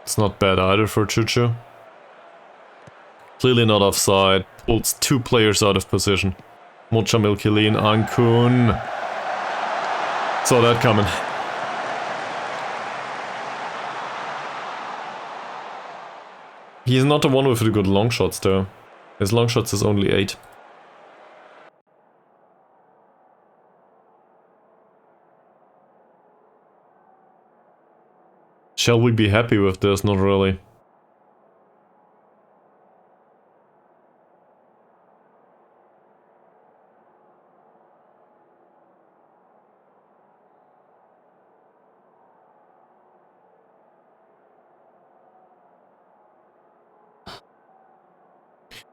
It's not bad either for Chuchu. Clearly not offside. Pulls 2 players out of position. Mochamil Kilin, Ankun. Saw that coming. He's not the one with the good long shots though. His long shots is only 8. Shall we be happy with this? Not really.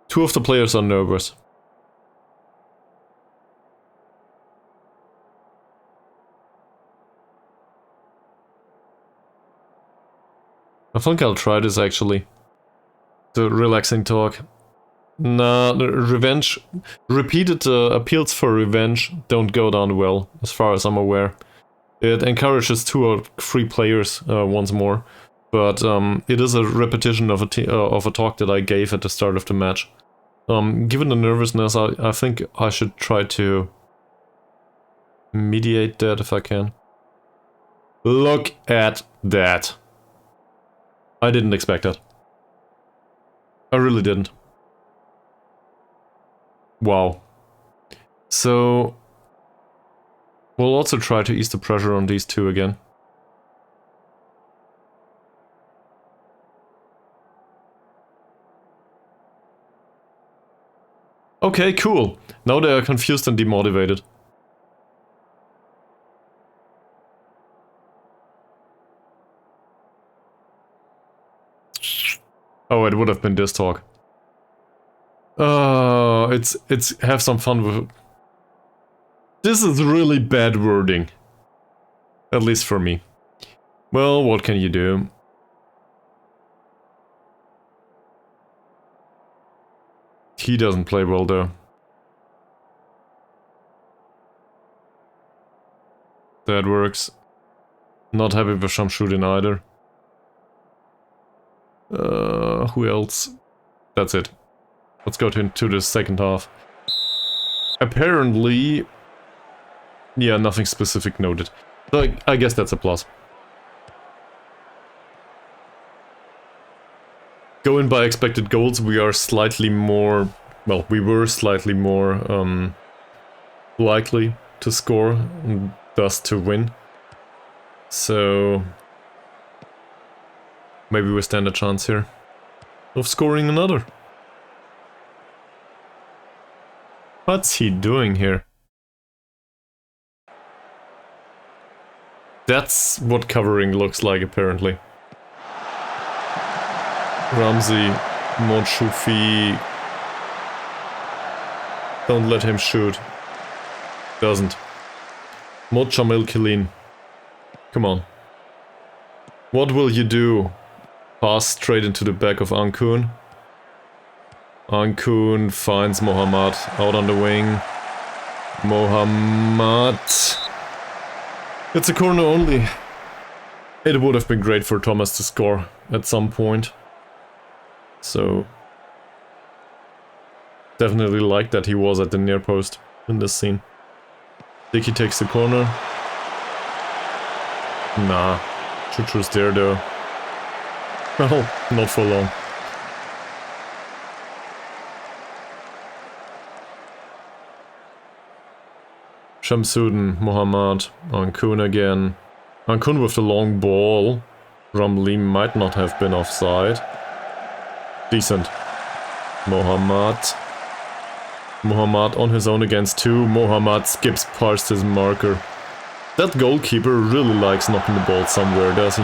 Two of the players are nervous. I think I'll try this actually. The relaxing talk. Nah, the revenge. Repeated appeals for revenge don't go down well, as far as I'm aware. It encourages 2 or 3 players once more, but it is a repetition of a talk that I gave at the start of the match. Given the nervousness, I think I should try to mediate that if I can. Look at that. I didn't expect that. I really didn't. Wow. So we'll also try to ease the pressure on these 2 again. Okay, cool. Now they are confused and demotivated. Oh, it would have been this talk. It's have some fun with it. This is really bad wording. At least for me. Well, what can you do? He doesn't play well though. That works. Not happy with Shamshuddin either. Who else? That's it. Let's go to the second half. Apparently... Yeah, nothing specific noted. So I guess that's a plus. Going by expected goals, we are slightly more... Well, we were slightly more likely to score, and thus to win. So... maybe we stand a chance here of scoring another. What's he doing here? That's what covering looks like, apparently. Ramsey, Monchoufi. Don't let him shoot. Doesn't. Mochamil Kilin. Come on. What will you do? Pass straight into the back of Ankun. Ankun finds Mohammad out on the wing. Mohammad. It's a corner only. It would have been great for Thomas to score at some point. So... definitely like that he was at the near post in this scene. Dicky takes the corner. Nah. Chuchu's there though. Well, not for long. Shamsuddin, Mohammad, Ankun again. Ankun with the long ball. Ramli might not have been offside. Decent. Mohammad. Mohammad on his own against 2. Mohammad skips past his marker. That goalkeeper really likes knocking the ball somewhere, does he?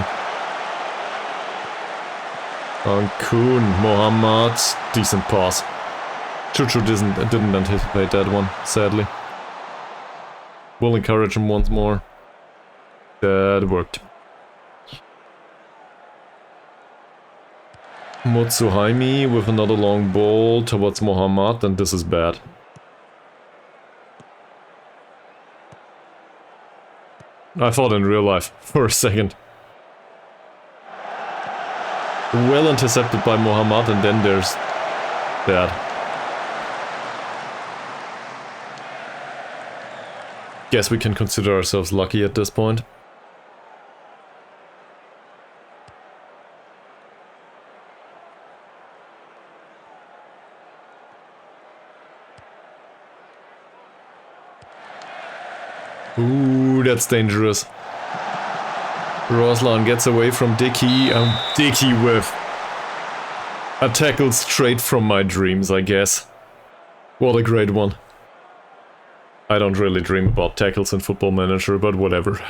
Ankun, Mohammad, decent pass. Chuchu didn't anticipate that one, sadly. We'll encourage him once more. That worked. Mutsuhaimi with another long ball towards Mohammad, and this is bad. I thought in real life for a second. Well intercepted by Mohammad, and then there's that. Guess we can consider ourselves lucky at this point. Ooh, that's dangerous. Roslan gets away from Dickey, and Dickey with a tackle straight from my dreams, I guess. What a great one. I don't really dream about tackles in Football Manager, but whatever.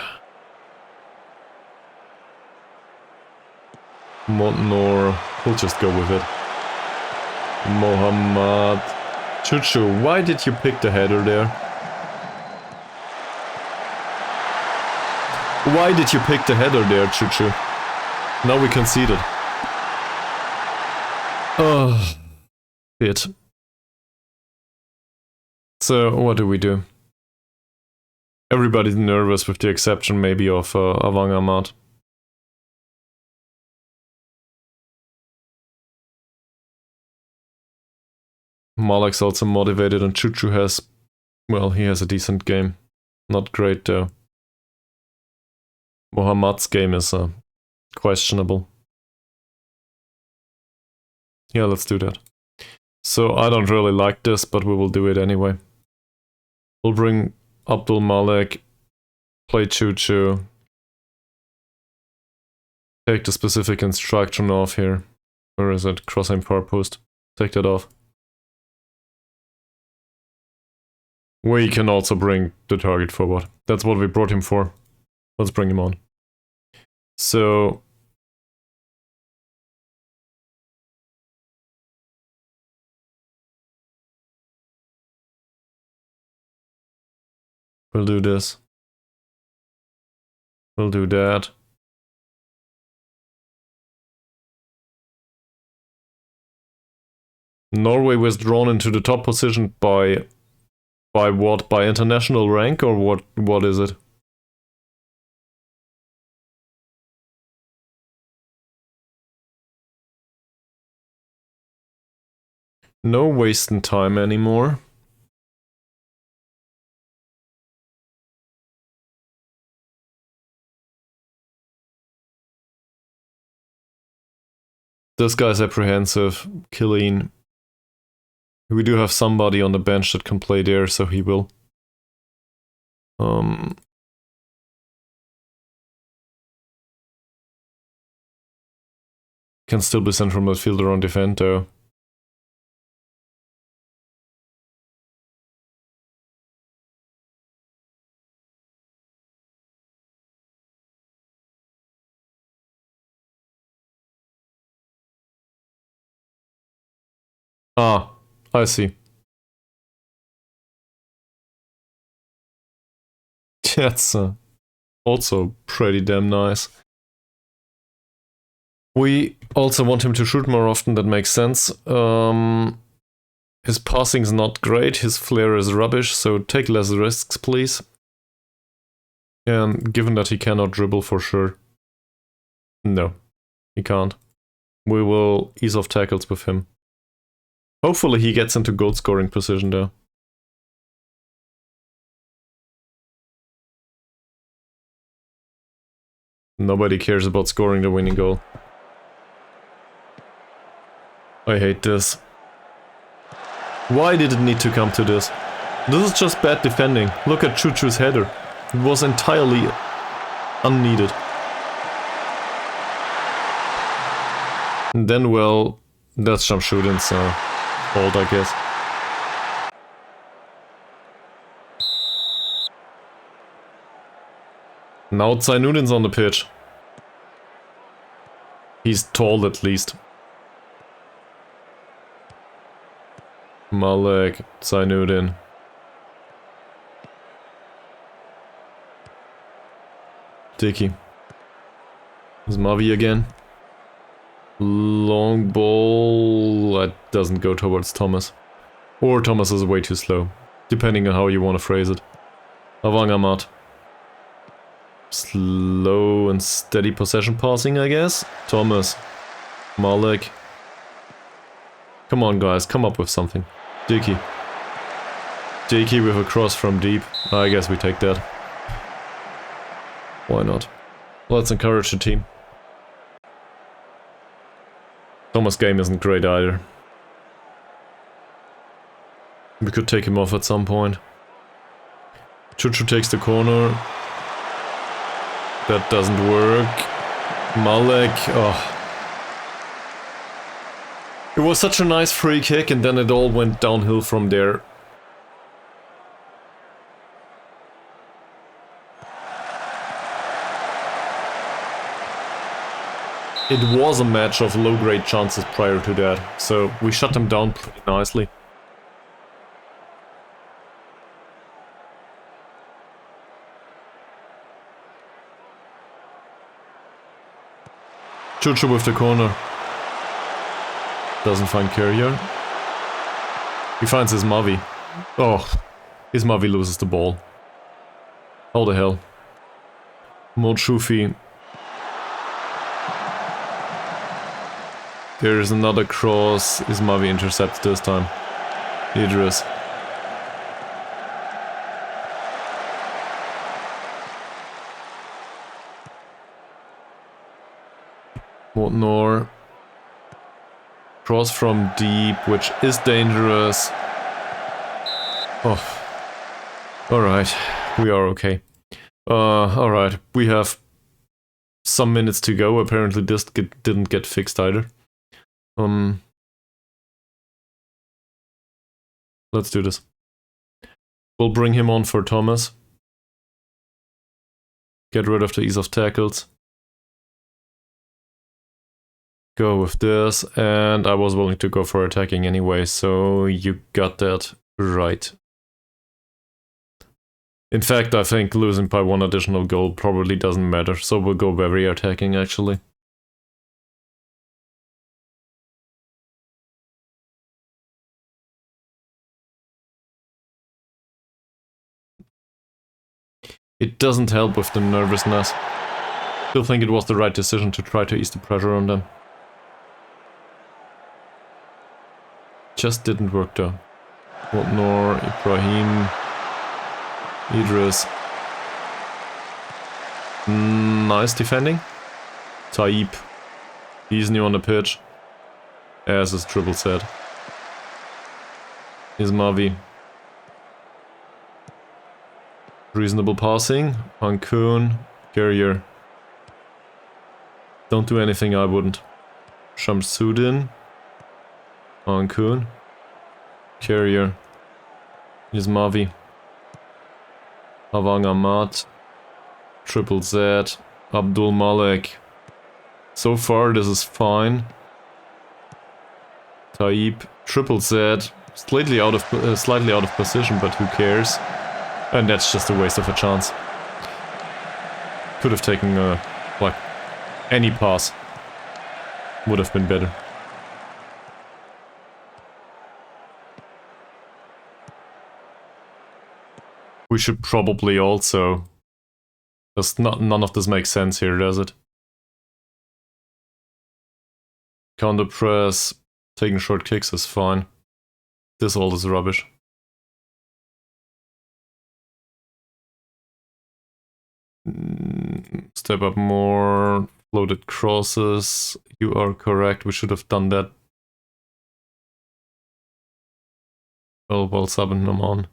Montnor, we'll just go with it. Mohammad. Chuchu, why did you pick the header there? Why did you pick the header there, Chuchu? Now we conceded. Oh, shit. So, what do we do? Everybody's nervous with the exception maybe of Awang Ahmad. Malek's also motivated, and Chuchu has... well, he has a decent game. Not great though. Mohammad's game is questionable. Yeah, let's do that. So I don't really like this, but we will do it anyway. We'll bring Abdul Malek, play Chuchu. Take the specific instruction off here. Where is it? Cross-aim far post. Take that off. We can also bring the target forward. That's what we brought him for. Let's bring him on. So... we'll do this. We'll do that. Norway was drawn into the top position by what? By international rank, or what is it? No wasting time anymore. This guy's apprehensive. Killeen. We do have somebody on the bench that can play there, so he will. Can still be central midfielder on defend though. Ah, I see. That's also pretty damn nice. We also want him to shoot more often, that makes sense. His passing's not great, his flair is rubbish, so take less risks, please. And given that he cannot dribble for sure. No, he can't. We will ease off tackles with him. Hopefully he gets into goal scoring position though. Nobody cares about scoring the winning goal. I hate this. Why did it need to come to this? This is just bad defending. Look at Chuchu's header. It was entirely unneeded. And then, well, that's Shamshuddin's fault, I guess. Now Zainuddin's on the pitch. He's tall at least. Malek, Zainuddin. Dickey. Is Mavi again? Long ball. That doesn't go towards Thomas. Or Thomas is way too slow. Depending on how you want to phrase it. Awang Ahmad. Slow and steady possession passing, I guess. Thomas. Malik. Come on, guys, come up with something. Dickey. Dickey with a cross from deep. I guess we take that. Why not? Let's encourage the team. Thomas' game isn't great either. We could take him off at some point. Chuchu takes the corner. That doesn't work. Malek, oh. It was such a nice free kick and then it all went downhill from there. It was a match of low-grade chances prior to that, so we shut them down pretty nicely. Chuchu with the corner. Doesn't find Carrier. He finds his Mavi. Oh, his Mavi loses the ball. How the hell? Mochufi. There's another cross. His Mavi intercepts this time. Idris. Motnor. Cross from deep, which is dangerous. Oh. Alright. We are okay. Alright. We have some minutes to go. Apparently this didn't get fixed either. Let's do this. We'll bring him on for Thomas. Get rid of the ease of tackles. Go with this, and I was willing to go for attacking anyway, so you got that right. In fact, I think losing by one additional goal probably doesn't matter, so we'll go very attacking actually. It doesn't help with the nervousness. Still think it was the right decision to try to ease the pressure on them. Just didn't work though. Whatnor, Ibrahim, Idris. Nice defending. Taib. He's new on the pitch. As is Triple said. Here's Mavi. Reasonable passing. Ankun. Carrier. Don't do anything I wouldn't. Shamsuddin. Ankun. Carrier. Here's Mavi. Avang Ahmad. Triple Z. Abdul Malek. So far this is fine. Taib. Triple Z. Slightly out of position, but who cares? And that's just a waste of a chance. Could have taken like any pass. Would have been better. We should probably also... none of this makes sense here, does it? Counter press, taking short kicks is fine. This all is rubbish. Step up more, floated crosses. You are correct, we should have done that. Well, subbing them on.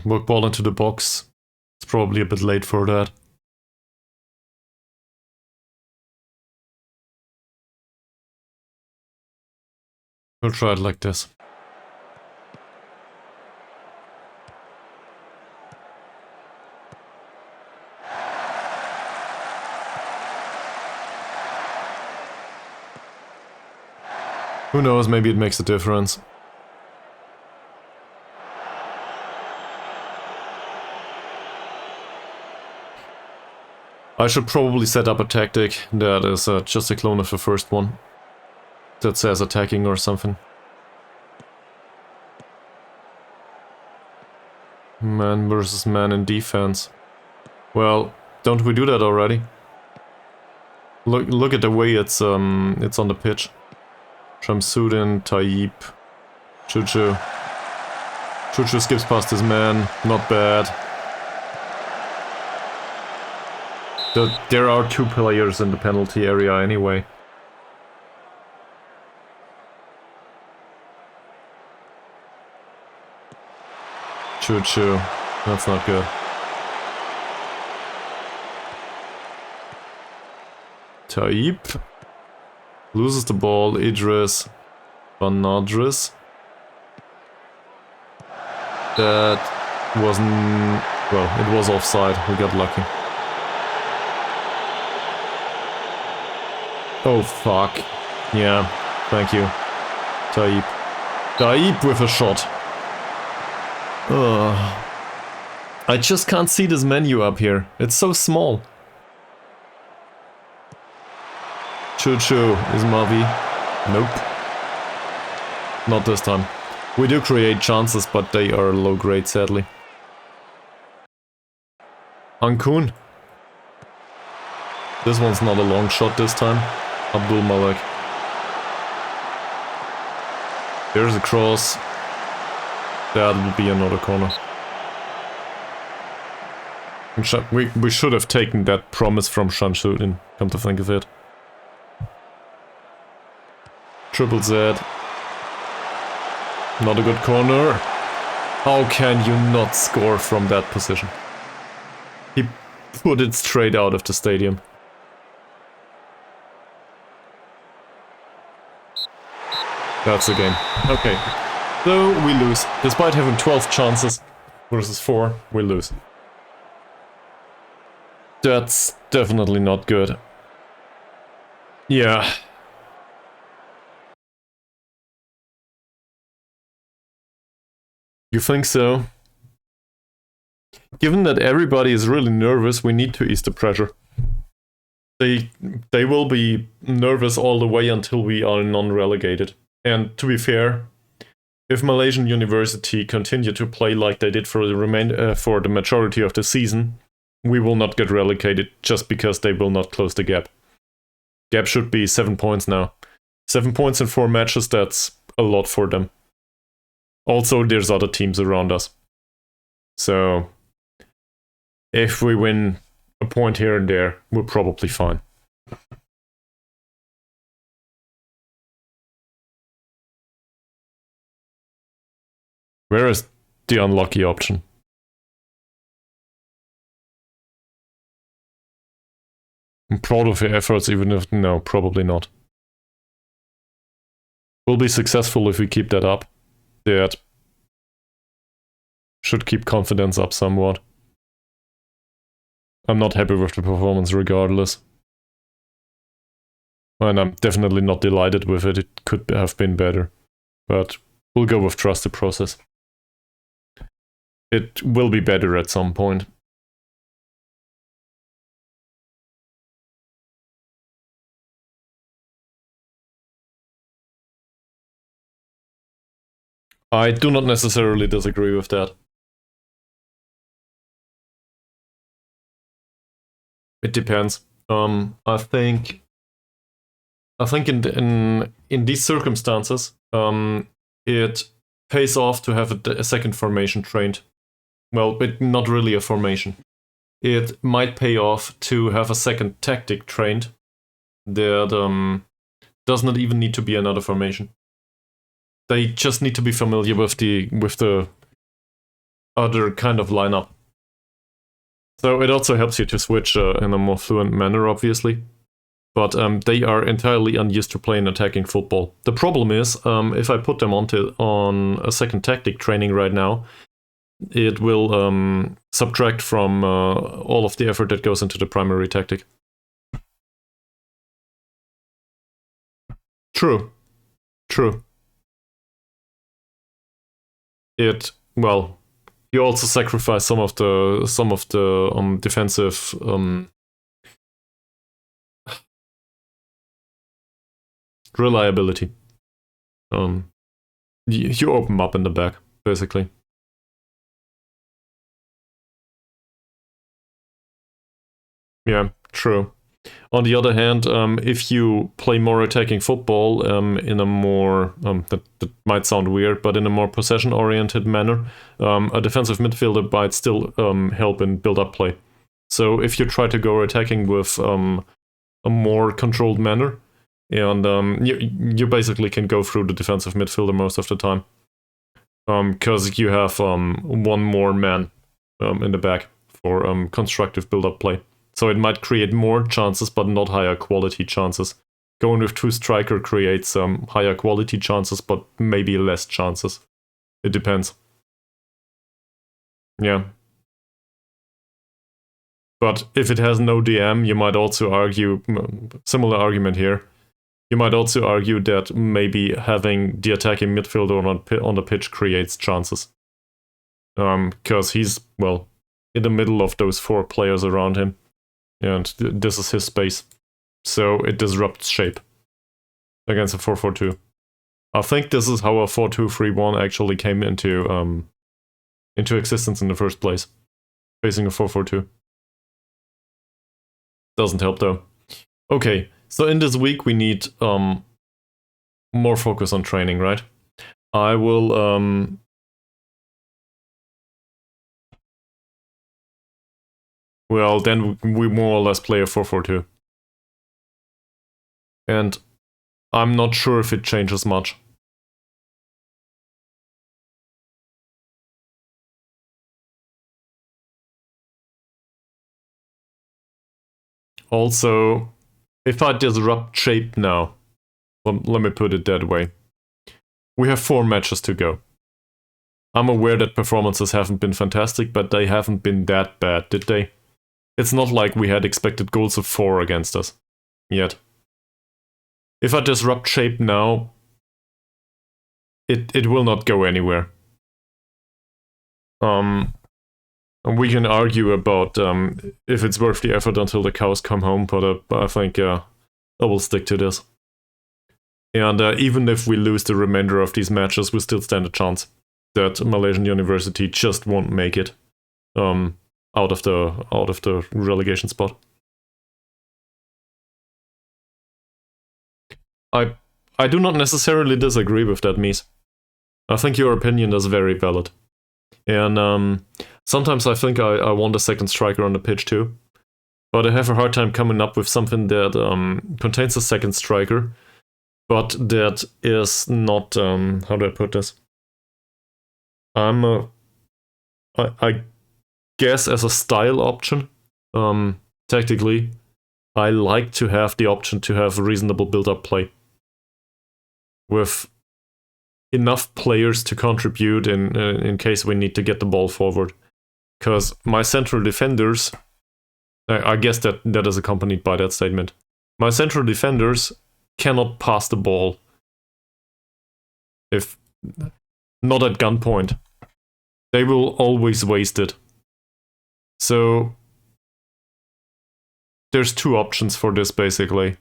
Work ball into the box. It's probably a bit late for that. We'll try it like this. Who knows, maybe it makes a difference. I should probably set up a tactic that is just a clone of the first one. That says attacking or something. Man versus man in defense. Well, Don't we do that already? Look at the way it's on the pitch. Shamsuddin, Tayyip, Chuchu. Chuchu skips past his man, not bad. There are 2 players in the penalty area anyway. Chuchu, that's not good. Tayyip loses the ball. Idris, Van Nadris. That wasn't... well, it was offside. We got lucky. Oh, fuck. Yeah, thank you. Tayyip. Tayyip with a shot. Ugh. I just can't see this menu up here. It's so small. Chuchu is Mavi. Nope. Not this time. We do create chances, but they are low grade, sadly. Ankun. This one's not a long shot this time. Abdul Malek. There's a cross. That will be another corner. We should have taken that promise from Shamsuddin, come to think of it. Triple Z. Not a good corner. How can you not score from that position? He put it straight out of the stadium. That's the game. Okay. So we lose. Despite having 12 chances versus 4, we lose. That's definitely not good. Yeah. You think so? Given that everybody is really nervous, we need to ease the pressure. They will be nervous all the way until we are non-relegated. And to be fair, if Malaysian University continue to play like they did for the majority of the season, we will not get relegated just because they will not close the gap. Gap should be 7 points now. 7 points in 4 matches, that's a lot for them. Also, there's other teams around us. So, if we win a point here and there, we're probably fine. Where is the unlucky option? I'm proud of your efforts, even if... no, probably not. We'll be successful if we keep that up. That should keep confidence up somewhat. I'm not happy with the performance regardless. And I'm definitely not delighted with it. It could have been better. But we'll go with trust the process. It will be better at some point. I do not necessarily disagree with that. It depends. I think in these circumstances, it pays off to have a second formation trained. Well, but not really a formation. It might pay off to have a second tactic trained that does not even need to be another formation. They just need to be familiar with the other kind of lineup. So it also helps you to switch in a more fluent manner, obviously. But they are entirely unused to playing attacking football. The problem is, if I put them on a second tactic training right now, it will subtract from all of the effort that goes into the primary tactic. True. Well, you also sacrifice some of the defensive reliability. You open up in the back, basically. Yeah, true. On the other hand, if you play more attacking football in a more, that might sound weird, but in a more possession-oriented manner, a defensive midfielder might still help in build-up play. So if you try to go attacking with a more controlled manner, and you basically can go through the defensive midfielder most of the time, because you have one more man in the back for constructive build-up play. So it might create more chances, but not higher quality chances. Going with two striker creates higher quality chances, but maybe less chances. It depends. Yeah. But if it has no DM, you might also argue, similar argument here, you might also argue that maybe having the attacking midfielder on the pitch creates chances. Because he's, well, in the middle of those four players around him. And this is his space. So it disrupts shape against a 4-4-2. I think this is how a 4-2-3-1 actually came into existence in the first place. Facing a 4-4-2. Doesn't help though. Okay, so in this week we need more focus on training, right? I will well, then we more or less play a 4-4-2. And I'm not sure if it changes much. Also, if I disrupt shape now, let me put it that way, we have 4 matches to go. I'm aware that performances haven't been fantastic, but they haven't been that bad, did they? It's not like we had expected goals of 4 against us. Yet. If I disrupt shape now, it will not go anywhere. We can argue about if it's worth the effort until the cows come home, but I think I will stick to this. And even if we lose the remainder of these matches, we still stand a chance that Malaysian University just won't make it out of the relegation spot. I do not necessarily disagree with that, Mies. I think your opinion is very valid. And sometimes I think I want a second striker on the pitch too. But I have a hard time coming up with something that contains a second striker, but that is not, how do I put this? I guess as a style option, tactically, I like to have the option to have reasonable build-up play. With enough players to contribute in case we need to get the ball forward. Because my central defenders, I guess that is accompanied by that statement. My central defenders cannot pass the ball if not at gunpoint. They will always waste it. So there's 2 options for this basically.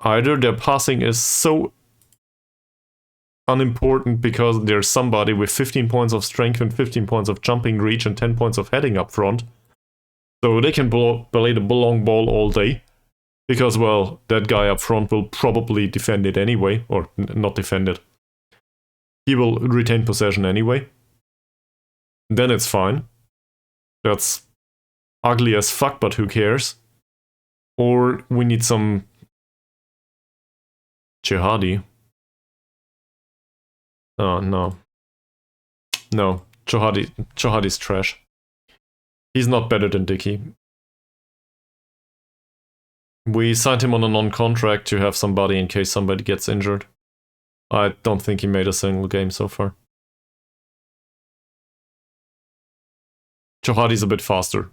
Either their passing is so unimportant because there's somebody with 15 points of strength and 15 points of jumping reach and 10 points of heading up front. So they can play the long ball all day. Because, well, that guy up front will probably defend it anyway. Or not defend it. He will retain possession anyway. Then it's fine. That's ugly as fuck, but who cares? Or we need some jihadi. Oh, no. No, Johadi's trash. He's not better than Dicky. We signed him on a non-contract to have somebody in case somebody gets injured. I don't think he made a single game so far. Johadi's a bit faster.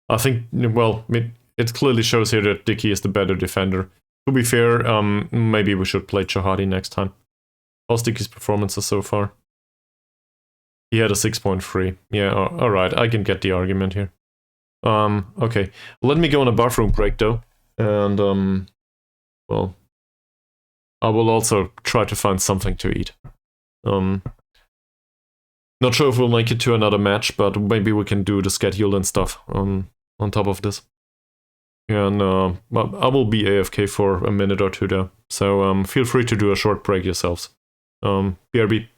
I think, well, it clearly shows here that Dicky is the better defender. To be fair, maybe we should play Johadi next time. How's Dicky's performances so far? He had a 6.3. Yeah, alright, I can get the argument here. Okay. Let me go on a bathroom break though. And, well, I will also try to find something to eat. Not sure if we'll make it to another match, but maybe we can do the schedule and stuff on top of this. And I will be AFK for a minute or two there. So feel free to do a short break yourselves. BRB.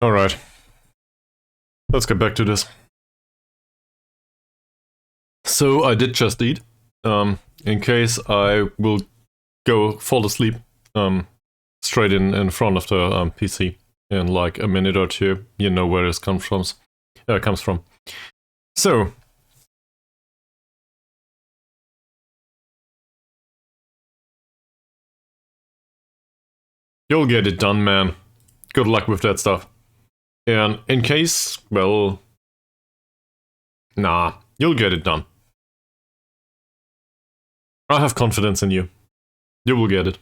Alright. Let's get back to this. So I did just eat. In case I will fall asleep straight in front of the PC in like a minute or two, you know where this comes from. So you'll get it done, man. Good luck with that stuff. And in case, well, nah, you'll get it done. I have confidence in you. You will get it.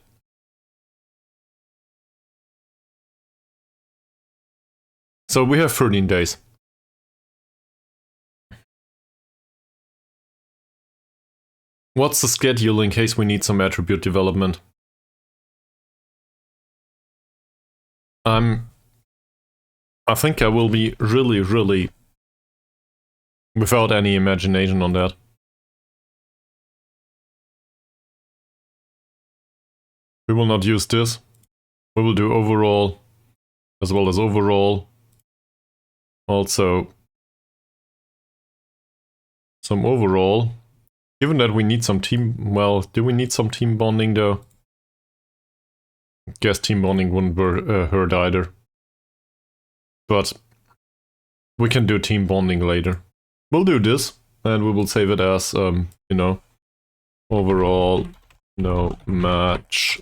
So we have 13 days. What's the schedule in case we need some attribute development? I think I will be really without any imagination on that. We will not use this. We will do overall as well as overall. Also some overall. Given that we need some team, well, do we need some team bonding though? Guess team bonding wouldn't hurt either. But we can do team bonding later. We'll do this, and we will save it as, you know, overall, no match.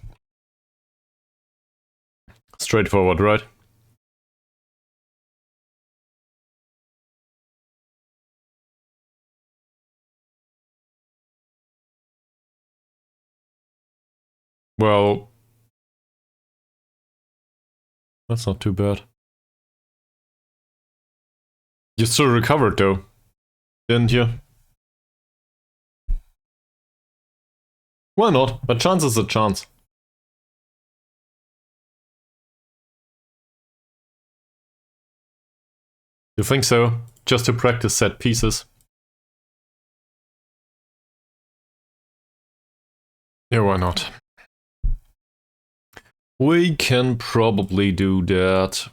Straightforward, right? Well, that's not too bad. You still recovered though, didn't you? Why not? A chance is a chance. You think so? Just to practice set pieces? Yeah, why not? We can probably do that.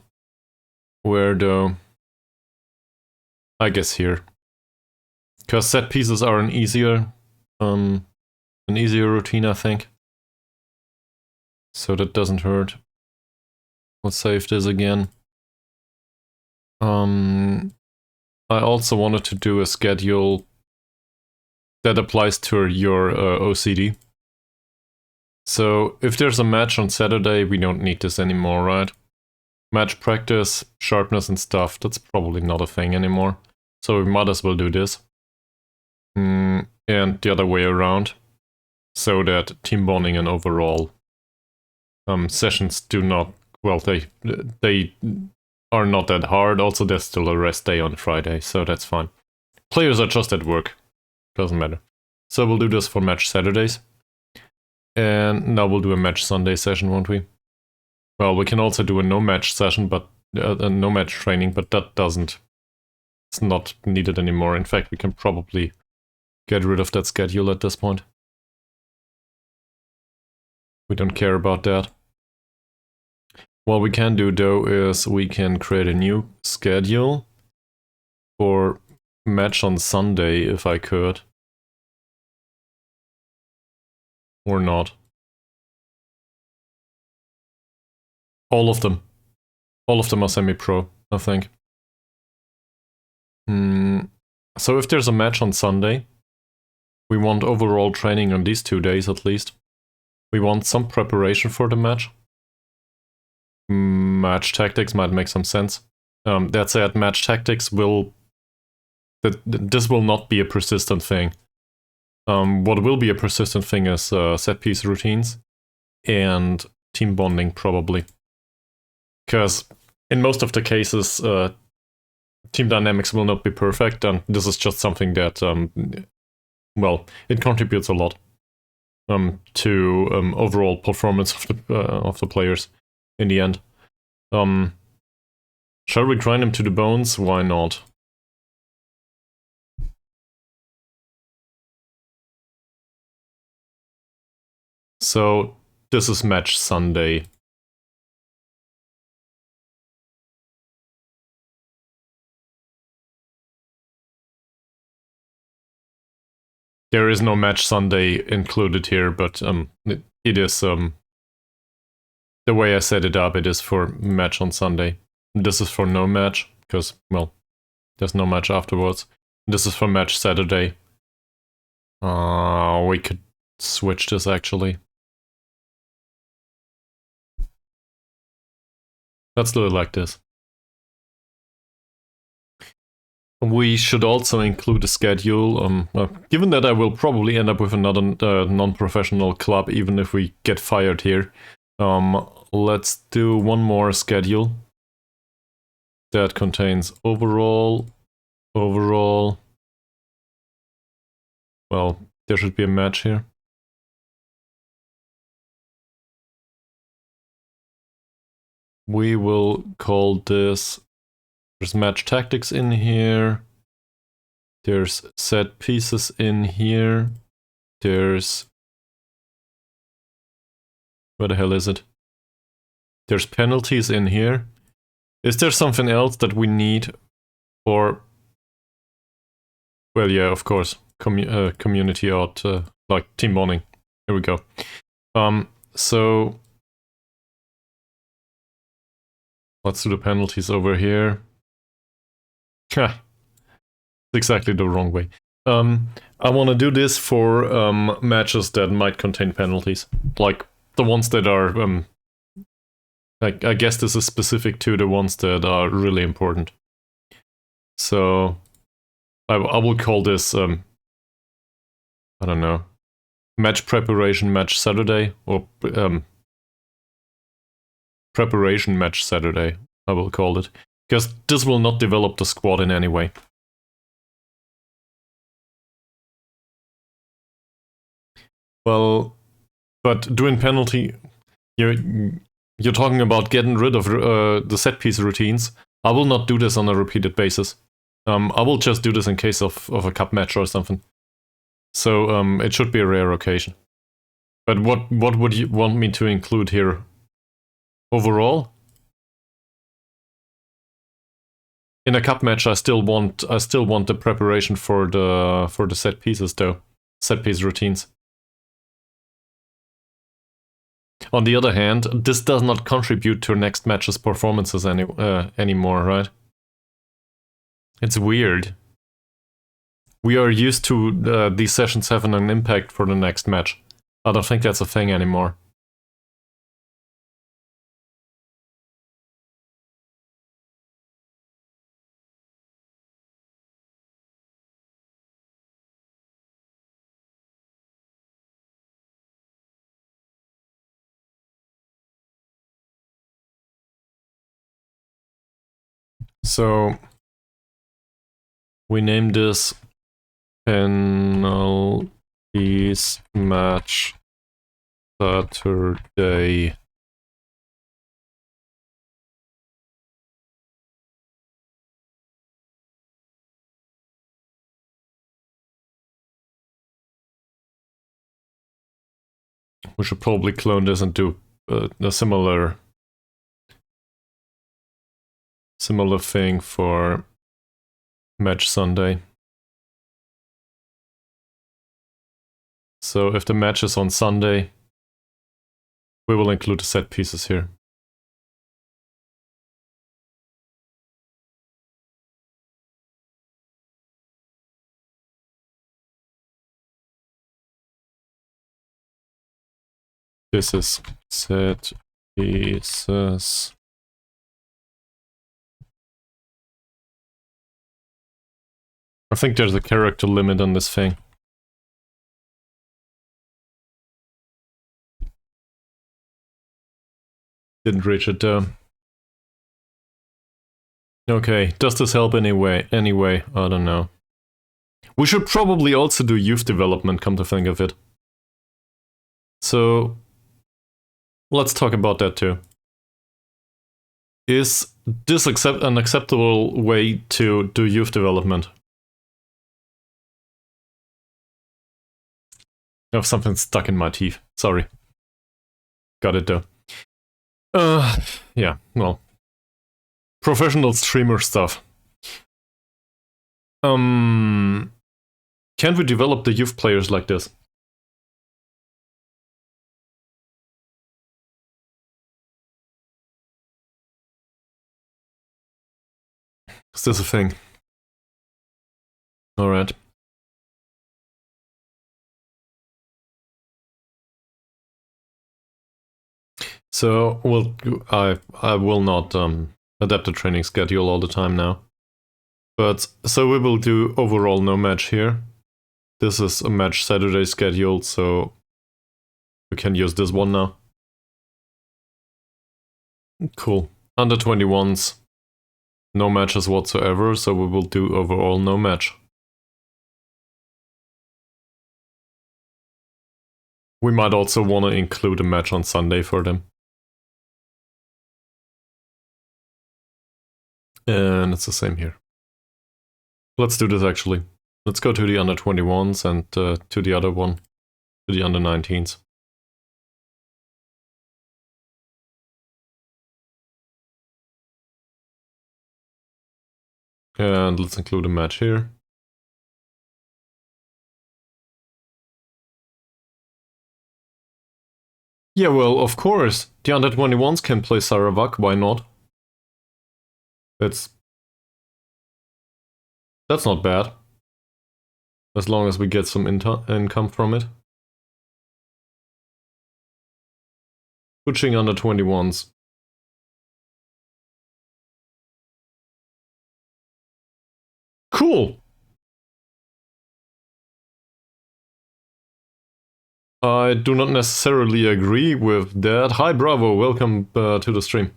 Where though? I guess here. Because set pieces are an easier routine, I think. So that doesn't hurt. Let's save this again. I also wanted to do a schedule that applies to your OCD. So if there's a match on Saturday, we don't need this anymore, right? Match practice, sharpness and stuff, that's probably not a thing anymore. So we might as well do this. And the other way around. So that team bonding and overall sessions do not, well, they are not that hard. Also, there's still a rest day on Friday, so that's fine. Players are just at work. Doesn't matter. So we'll do this for match Saturdays. And now we'll do a match Sunday session, won't we? Well, we can also do a no-match session, but a no-match training, but that doesn't... It's not needed anymore. In fact, we can probably get rid of that schedule at this point. We don't care about that. What we can do, though, is we can create a new schedule for match on Sunday, if I could. Or not. All of them. All of them are semi-pro, I think. So if there's a match on Sunday, we want overall training on these 2 days at least. We want some preparation for the match. Match tactics might make some sense. That said, match tactics will... This will not be a persistent thing. What will be a persistent thing is set piece routines and team bonding, probably. Because in most of the cases, team dynamics will not be perfect, and this is just something that, well, it contributes a lot to overall performance of the players in the end. Shall we grind them to the bones? Why not? So this is match Sunday. There is no match Sunday included here, but it is the way I set it up. It is for match on Sunday. This is for no match because, well, there's no match afterwards. This is for match Saturday. We could switch this actually. Let's do it like this. We should also include a schedule. Given that I will probably end up with another non-professional club, even if we get fired here, let's do one more schedule that contains overall. Well, there should be a match here. We will call this, there's match tactics in here, there's set pieces in here, there's, where the hell is it? There's penalties in here. Is there something else that we need for, well, yeah, of course, community out, like team bonding. Here we go. So let's do the penalties over here. It's exactly the wrong way. I want to do this for matches that might contain penalties, like the ones that are. I guess this is specific to the ones that are really important. So I will call this. I don't know. Match preparation, match Saturday, or preparation match Saturday, I will call it. Because this will not develop the squad in any way. Well, but doing penalty, you're talking about getting rid of the set piece routines. I will not do this on a repeated basis. I will just do this in case of a cup match or something. So it should be a rare occasion. But what would you want me to include here? Overall? In a cup match, I still want the preparation for the set pieces though, set piece routines. On the other hand, this does not contribute to next match's performances anymore, right? It's weird. We are used to these sessions having an impact for the next match. I don't think that's a thing anymore. So we name this penalties match Saturday. We should probably clone this and do a similar thing for match Sunday. So if the match is on Sunday, we will include the set pieces here. This is set pieces. I think there's a character limit on this thing. Didn't reach it though. Okay, does this help anyway? I don't know. We should probably also do youth development, come to think of it. So let's talk about that too. Is this an acceptable way to do youth development? I have something stuck in my teeth. Sorry. Got it though. Yeah, well. Professional streamer stuff. Can Can't we develop the youth players like this? Is this a thing? Alright. So, well, I will not adapt the training schedule all the time now. But, so we will do overall no match here. This is a match Saturday scheduled, so we can use this one now. Cool. Under 21s, no matches whatsoever, so we will do overall no match. We might also want to include a match on Sunday for them. And it's the same here. Let's do this actually. Let's go to the under 21s and to the other one, to the under 19s. And let's include a match here. Yeah, well, of course. The under 21s can play Sarawak, why not? That's not bad. As long as we get some income from it. Pushing under 21s. Cool! I do not necessarily agree with that. Hi, Bravo, welcome to the stream.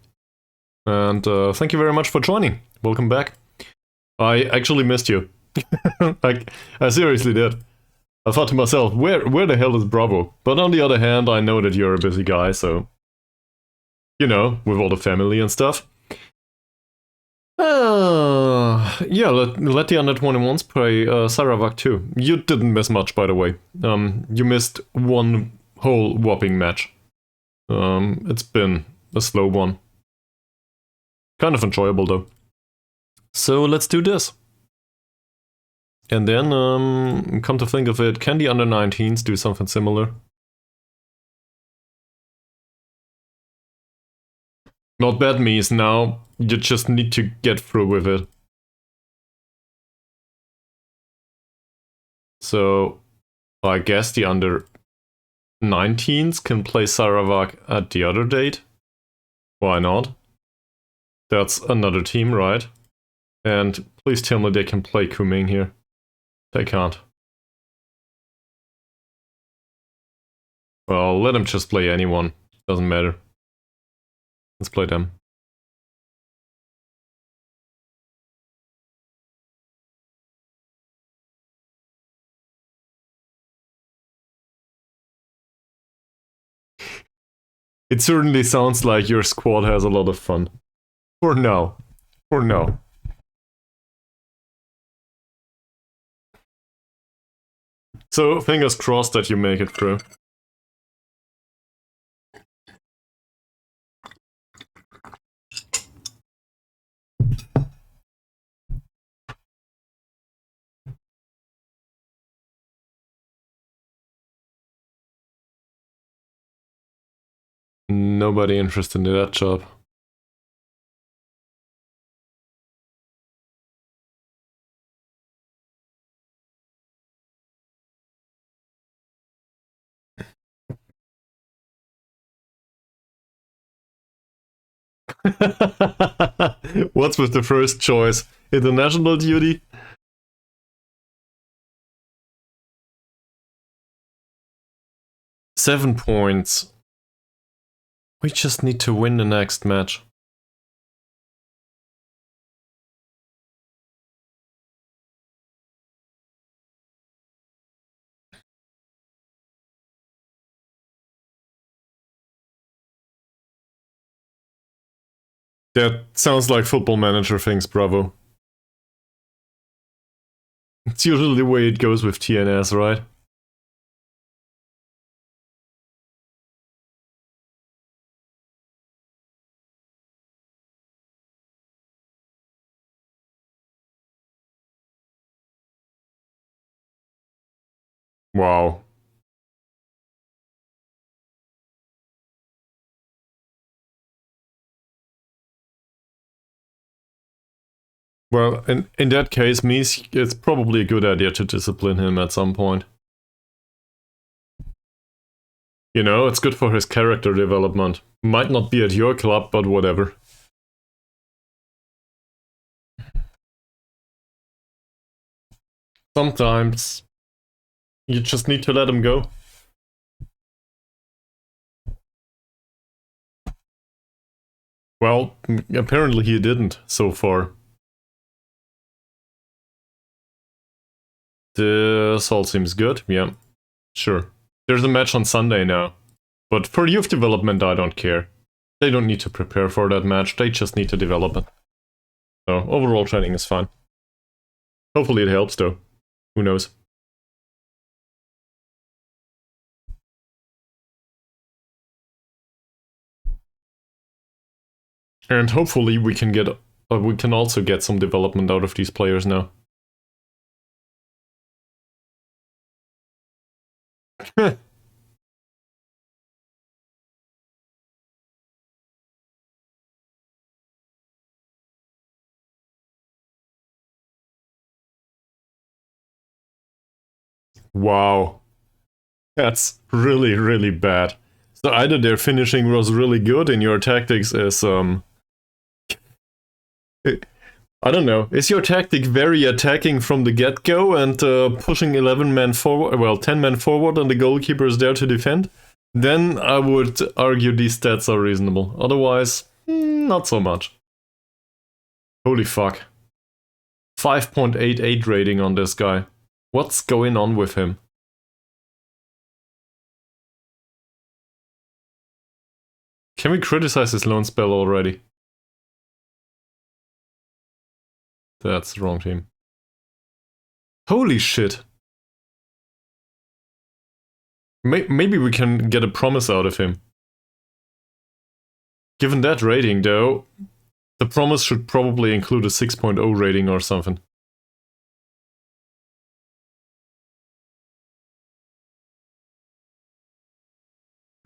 And thank you very much for joining. Welcome back. I actually missed you. Like, I seriously did. I thought to myself, where the hell is Bravo? But on the other hand, I know that you're a busy guy, so... You know, with all the family and stuff. Yeah, let the under-21s play Sarawak too. You didn't miss much, by the way. You missed one whole whopping match. It's been a slow one. Kind of enjoyable, though. So let's do this. And then, come to think of it, can the under-19s do something similar? Not bad, Mies, now you just need to get through with it. So, I guess the under-19s can play Sarawak at the other date? Why not? That's another team, right? And please tell me they can play Kuming here. They can't. Well, let them just play anyone. Doesn't matter. Let's play them. It certainly sounds like your squad has a lot of fun. For now. For now. So, fingers crossed that you make it through. Nobody interested in that job. What's with the first choice? International duty? Seven points. We just need to win the next match. That sounds like Football Manager things, Bravo. It's usually the way it goes with TNS, right? Wow. Well, in that case, means it's probably a good idea to discipline him at some point. You know, it's good for his character development. Might not be at your club, but whatever. Sometimes you just need to let him go. Well, apparently he didn't so far. This all seems good, yeah. Sure. There's a match on Sunday now. But for youth development, I don't care. They don't need to prepare for that match, they just need to develop it. So, overall training is fine. Hopefully it helps though. Who knows? And hopefully we can also get some development out of these players now. Wow. That's really, really bad. So either their finishing was really good and your tactics is, I don't know. Is your tactic very attacking from the get-go and pushing 11 men forward, well, 10 men forward and the goalkeeper is there to defend? Then I would argue these stats are reasonable. Otherwise, not so much. Holy fuck. 5.88 rating on this guy. What's going on with him? Can we criticize his lone spell already? That's the wrong team. Holy shit. Maybe we can get a promise out of him. Given that rating, though, the promise should probably include a 6.0 rating or something.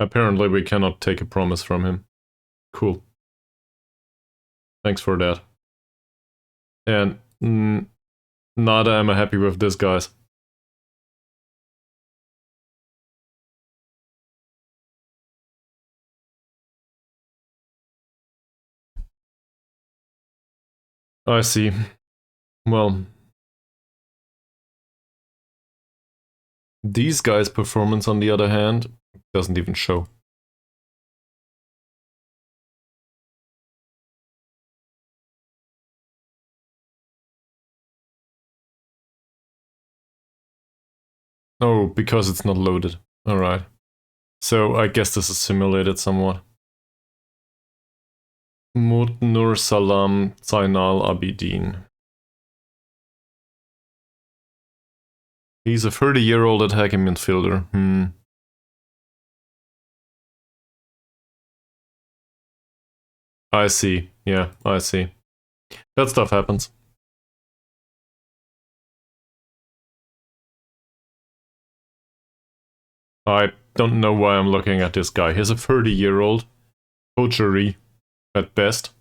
Apparently we cannot take a promise from him. Cool. Thanks for that. And nada am I happy with this, guys. I see. Well, these guys' performance, on the other hand, doesn't even show. Oh, because it's not loaded. Alright. So I guess this is simulated somewhat. Nur Salam Zainal Abidin. He's a 30-year-old attacking midfielder. I see. Yeah, I see. That stuff happens. I don't know why I'm looking at this guy. He's a 30-year-old. Poachery, at best.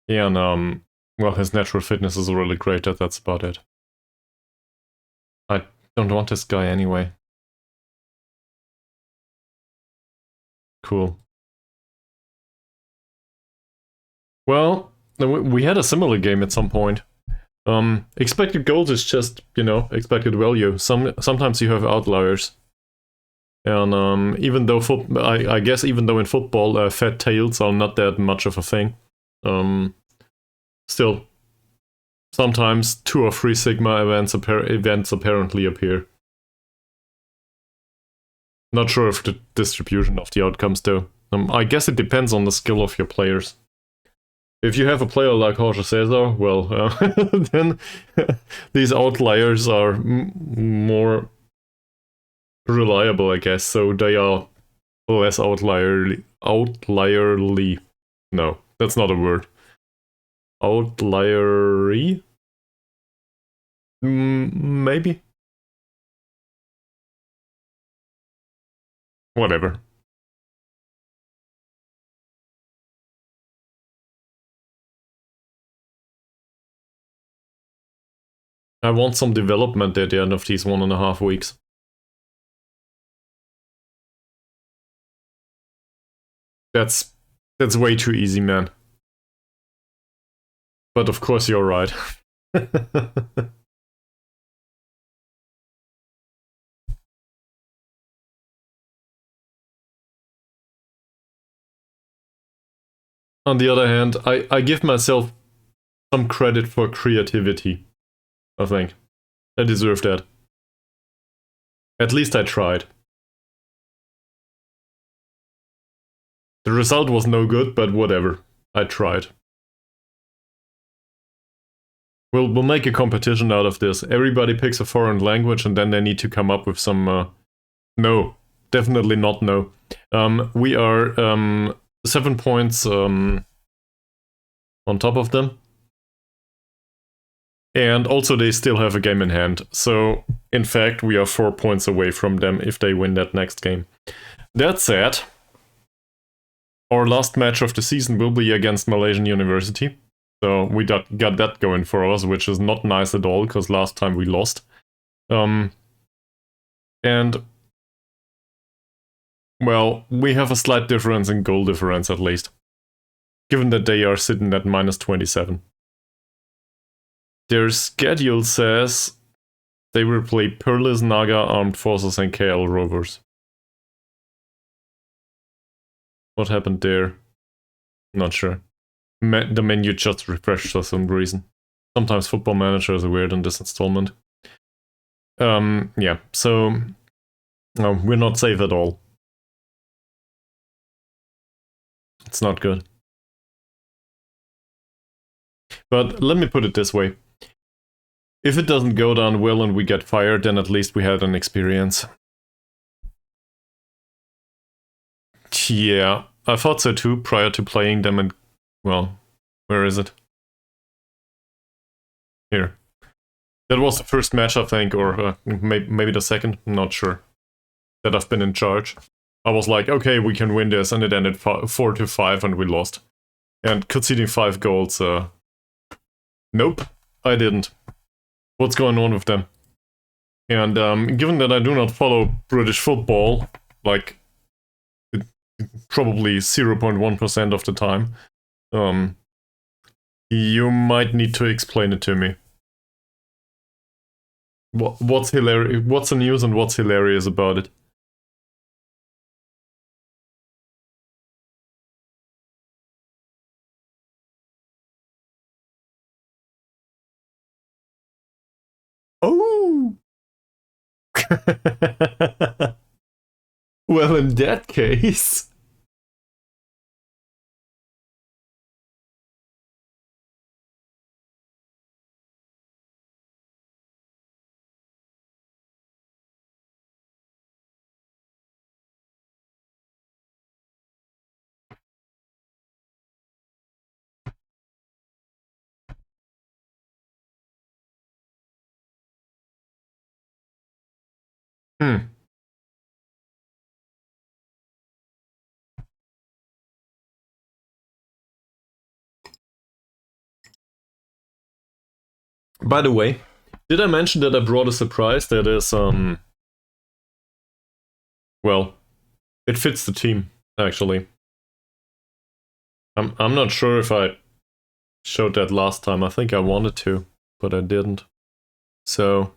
Yeah, and well, his natural fitness is really great, that's about it. I don't want this guy anyway. Cool. Well, we had a similar game at some point. Expected goals is just, you know, expected value. Sometimes you have outliers. And even though I guess even though in football fat tails are not that much of a thing, still, sometimes 2 or 3 sigma events apparently appear. Not sure of the distribution of the outcomes though. I guess it depends on the skill of your players. If you have a player like Jorge Cesar, well, then these outliers are more reliable, I guess, so they are less outlierly. No, that's not a word. Outliery? Maybe. whatever. I want some development at the end of these 1.5 weeks. That's way too easy, man. But of course you're right. On the other hand, I give myself some credit for creativity, I think. I deserve that. At least I tried. The result was no good, but whatever. I tried. We'll make a competition out of this. Everybody picks a foreign language and then they need to come up with some... No, definitely not no. We are 7 points on top of them. And also they still have a game in hand. So, in fact, we are 4 points away from them if they win that next game. That said, our last match of the season will be against Malaysian University. So we got that going for us, which is not nice at all, because last time we lost. And, well, we have a slight difference in goal difference at least. Given that they are sitting at -27. Their schedule says they will play Perlis, Naga, Armed Forces, and KL Rovers. What happened there? Not sure. The menu just refreshed for some reason. Sometimes Football Manager is weird in this installment. Yeah, so no, we're not safe at all. It's not good. But let me put it this way. If it doesn't go down well and we get fired, then at least we had an experience. Yeah, I thought so too prior to playing them and, well, where is it? Here. That was the first match, I think, or maybe the second, I'm not sure, that I've been in charge. I was like, okay, we can win this, and it ended 4-5 and we lost. And conceding 5 goals, nope, I didn't. What's going on with them? And given that I do not follow British football, like, probably 0.1% of the time, you might need to explain it to me. What's hilarious? What's the news and what's hilarious about it? Oh! Well, in that case... Hmm. By the way, did I mention that I brought a surprise that is, well, it fits the team, actually. I'm not sure if I showed that last time. I think I wanted to, but I didn't. So,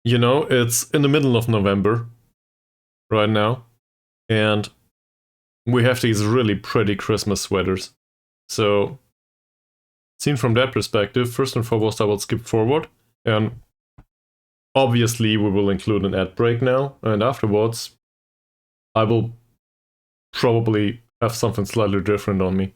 you know, it's in the middle of November right now, and we have these really pretty Christmas sweaters. So, seen from that perspective, first and foremost, I will skip forward, and obviously we will include an ad break now, and afterwards, I will probably have something slightly different on me.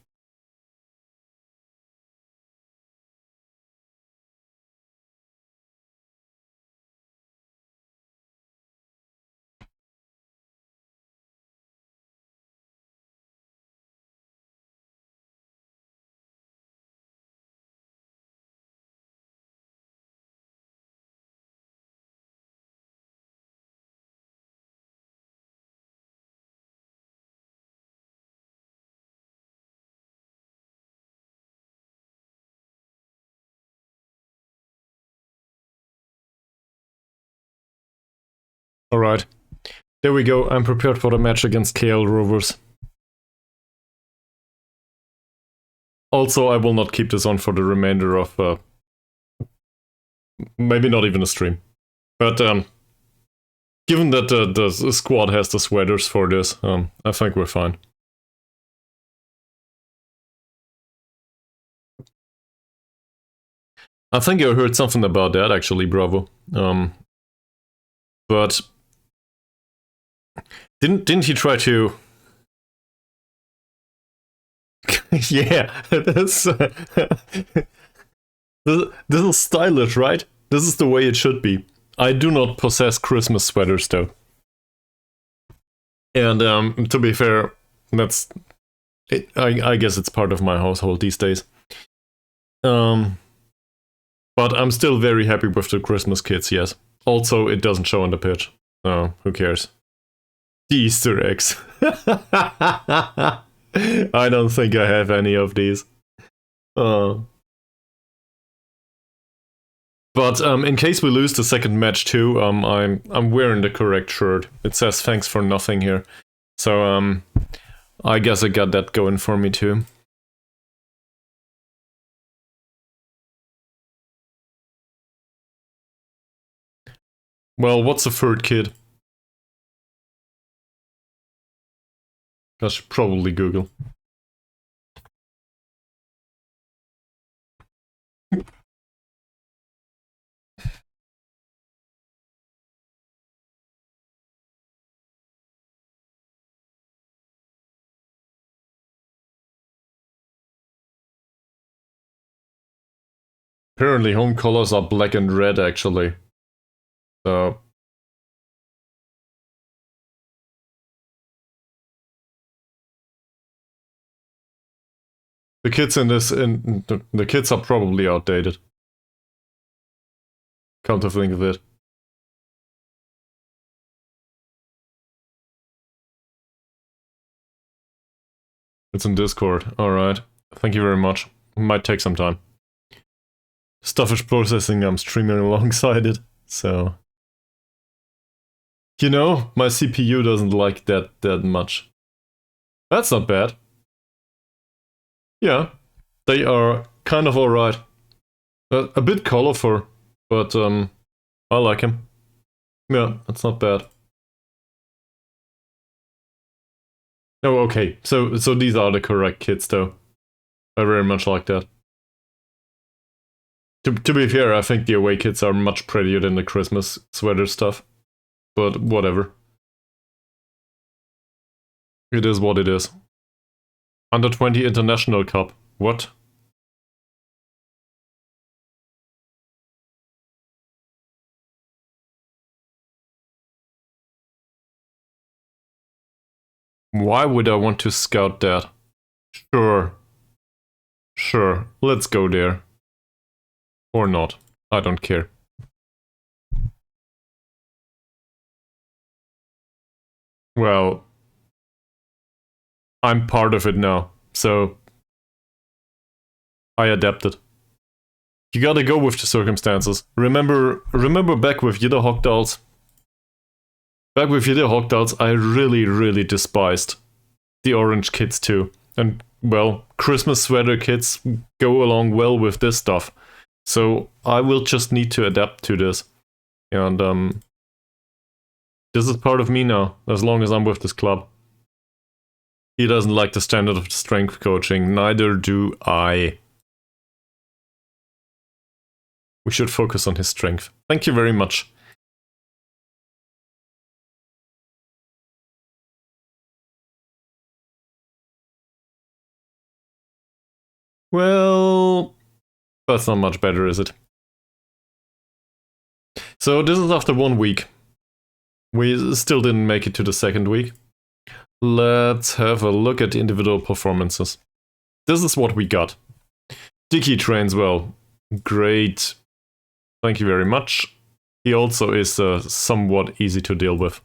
Alright. There we go. I'm prepared for the match against KL Rovers. Also, I will not keep this on for the remainder of... maybe not even a stream. But, given that the squad has the sweaters for this, I think we're fine. I think I heard something about that, actually, Bravo. But... Didn't he try to... yeah, that's... this is stylish, right? This is the way it should be. I do not possess Christmas sweaters, though. And, to be fair, that's... I guess it's part of my household these days. But I'm still very happy with the Christmas kits, yes. Also, it doesn't show on the pitch. Oh, who cares? The Easter eggs. I don't think I have any of these. But in case we lose the second match too, I'm wearing the correct shirt. It says thanks for nothing here. So I guess I got that going for me too. Well, what's a third kid? I should probably Google. Apparently home colors are black and red, actually. So... the kids in this... the kids are probably outdated. Come to think of it. It's in Discord. Alright. Thank you very much. Might take some time. Stuff is processing, I'm streaming alongside it, so... you know, my CPU doesn't like that much. That's not bad. Yeah, they are kind of alright. A bit colorful, but I like him. Yeah, that's not bad. Oh, okay. So these are the correct kits, though. I very much like that. To be fair, I think the away kits are much prettier than the Christmas sweater stuff. But whatever. It is what it is. Under 20 International Cup. What? Why would I want to scout that? Sure. Sure, let's go there. Or not. I don't care. Well... I'm part of it now, so... I adapted. You gotta go with the circumstances. Remember back with Yidda Hogdals? Back with Yidda Hogdals, I really despised the orange kits too. And, well, Christmas sweater kits go along well with this stuff. So I will just need to adapt to this. And, this is part of me now, as long as I'm with this club. He doesn't like the standard of strength coaching, neither do I. We should focus on his strength. Thank you very much. Well, that's not much better, is it? So this is after 1 week. We still didn't make it to the second week. Let's have a look at the individual performances. This is what we got. Dicky trains well. Great. Thank you very much. He also is somewhat easy to deal with.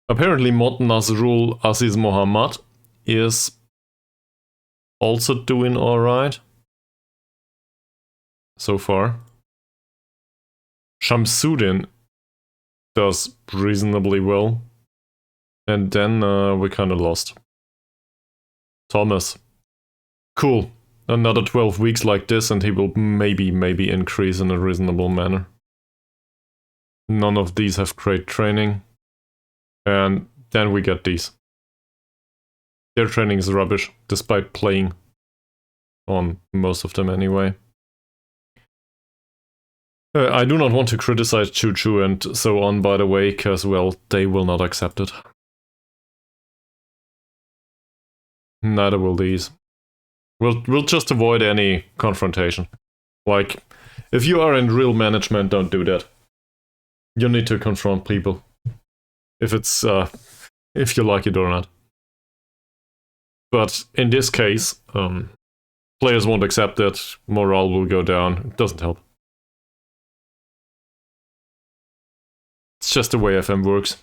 Apparently Mod Nazrul Aziz Mohammad is also doing alright. So far. Shamsuddin does reasonably well. And then we kind of lost. Thomas. Cool. Another 12 weeks like this and he will maybe increase in a reasonable manner. None of these have great training. And then we get these. Their training is rubbish, despite playing on most of them anyway. I do not want to criticize Choo Choo and so on, by the way, because, well, they will not accept it. Neither will these. We'll just avoid any confrontation. Like, if you are in real management, don't do that. You need to confront people. If it's, if you like it or not. But in this case, players won't accept it, morale will go down, it doesn't help. It's just the way FM works.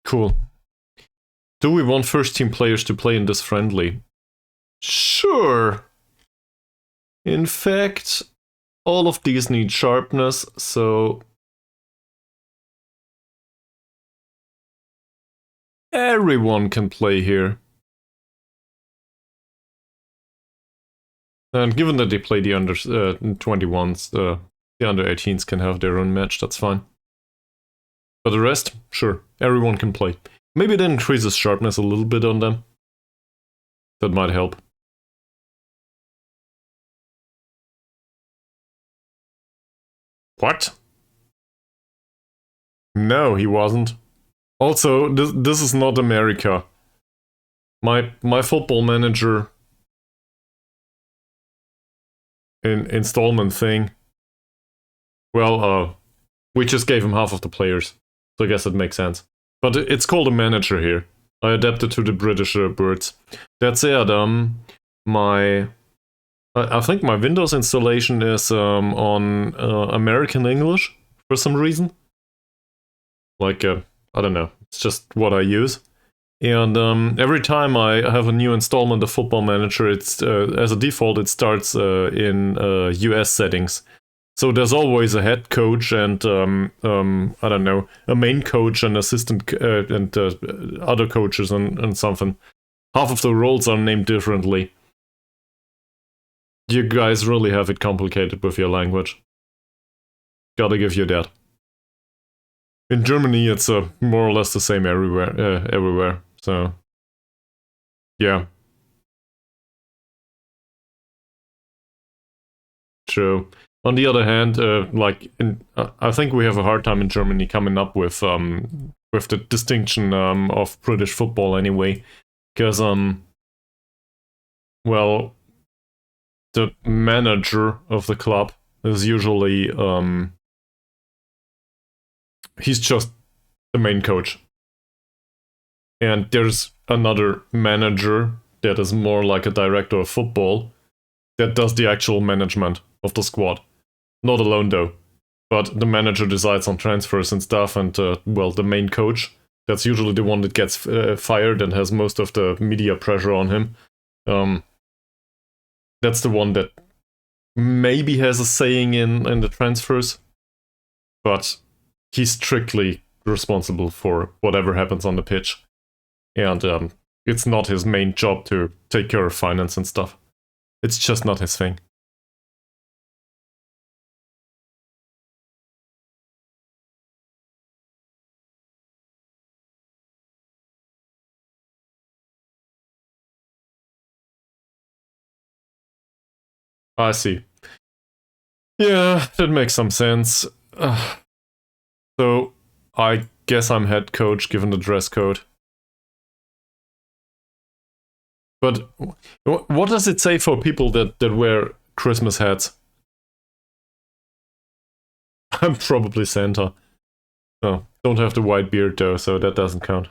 Cool. Do we want first team players to play in this friendly? Sure. In fact, all of these need sharpness, so everyone can play here. And given that they play the under 21s, the under 18s can have their own match, that's fine. But the rest, sure, everyone can play. Maybe that increases sharpness a little bit on them. That might help. What? No, he wasn't. Also, this is not America. My football manager installment thing. Well, we just gave him half of the players, so I guess it makes sense. But it's called a manager here. I adapted to the British words. That said, I think my Windows installation is on American English for some reason. Like, I don't know. It's just what I use. And every time I have a new installment of Football Manager, it's as a default, it starts in US settings. So there's always a head coach and, I don't know, a main coach and assistant and other coaches and something. Half of the roles are named differently. You guys really have it complicated with your language. Gotta give you that. In Germany, it's more or less the same everywhere. So, yeah. True. On the other hand, I think we have a hard time in Germany coming up with the distinction of British football anyway, because well, the manager of the club is usually he's just the main coach, and there's another manager that is more like a director of football that does the actual management of the squad. Not alone though, but the manager decides on transfers and stuff, and well, the main coach, that's usually the one that gets fired and has most of the media pressure on him. That's the one that maybe has a saying in the transfers, but he's strictly responsible for whatever happens on the pitch, and it's not his main job to take care of finance and stuff. It's just not his thing. I see. Yeah, that makes some sense. So, I guess I'm head coach given the dress code. But what does it say for people that wear Christmas hats? I'm probably Santa. Oh, don't have the white beard though, so that doesn't count.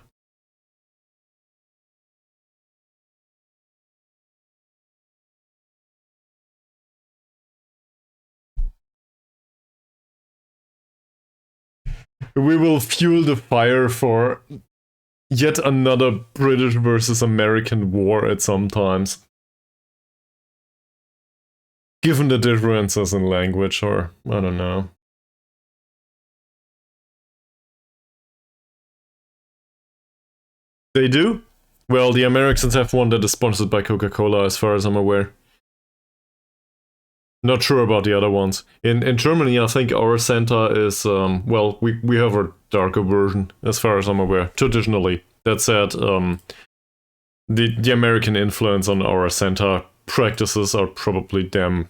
We will fuel the fire for yet another British versus American war at some times. Given the differences in language, or I don't know. They do? Well, the Americans have one that is sponsored by Coca-Cola, as far as I'm aware. Not sure about the other ones. In Germany, I think our Santa is, well, we have a darker version, as far as I'm aware, traditionally. That said, the American influence on our Santa practices are probably damn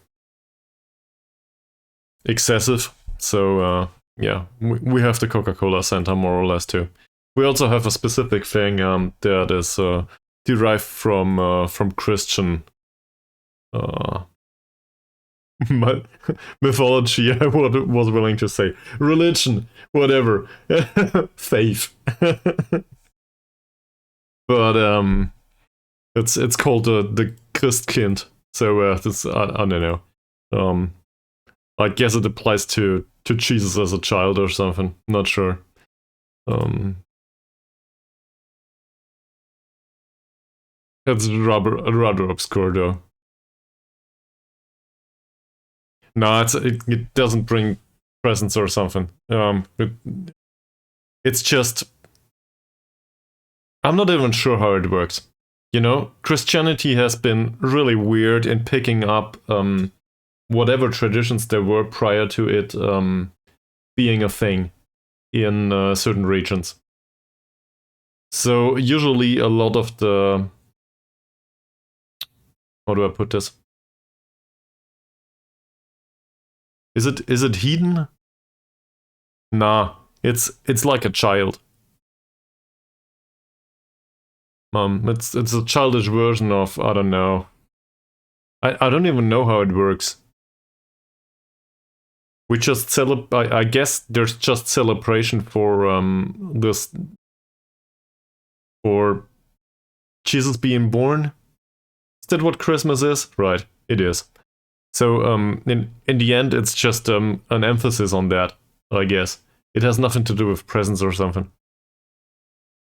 excessive. So, yeah, we have the Coca-Cola Santa more or less too. We also have a specific thing that is derived from Christian mythology. I was willing to say religion, whatever, faith. But it's called the Christkind. So this I don't know. I guess it applies to Jesus as a child or something. Not sure. It's rather obscure though. No, it doesn't bring presents or something. It's just I'm not even sure how it works. You know, Christianity has been really weird in picking up whatever traditions there were prior to it being a thing in certain regions. So usually a lot of the, how do I put this? Is it heathen? Nah, it's like a child. It's a childish version of, I don't know. I don't even know how it works. We just celebrate. I guess there's just celebration for this, for Jesus being born. Is that what Christmas is? Right, it is. So in the end, it's just an emphasis on that. I guess it has nothing to do with presents or something.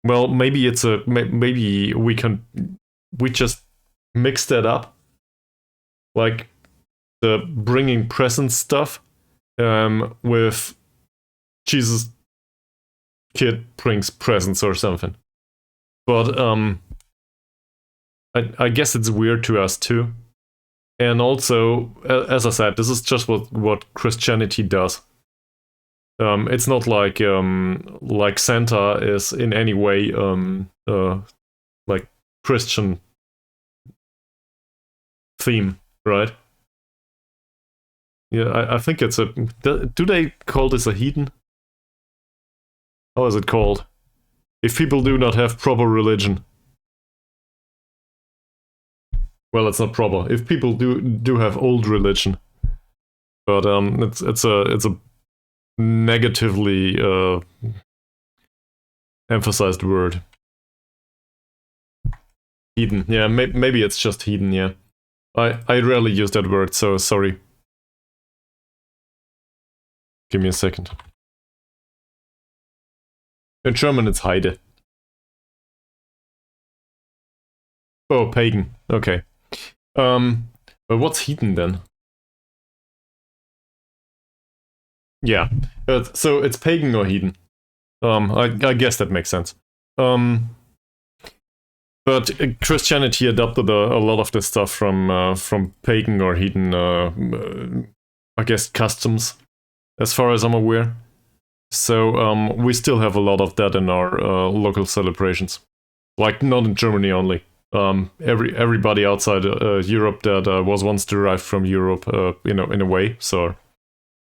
Well, maybe it's a maybe we just mix that up, like the bringing presents stuff with Jesus kid brings presents or something. But I guess it's weird to us too. And also, as I said, this is just what Christianity does. It's not like Santa is in any way like Christian theme, right? Yeah, I think it's a. Do they call this a heathen? How is it called? If people do not have proper religion. Well, it's not proper. If people do have old religion, but it's a negatively emphasized word. Heathen. Yeah, maybe it's just heathen. Yeah, I rarely use that word, so sorry. Give me a second. In German, it's Heide. Oh, pagan. Okay. But what's heathen then? Yeah. So it's pagan or heathen. I guess that makes sense. But Christianity adopted a lot of this stuff from pagan or heathen, I guess, customs, as far as I'm aware. So we still have a lot of that in our local celebrations. Like, not in Germany only. Everybody outside Europe that was once derived from Europe, in a way. So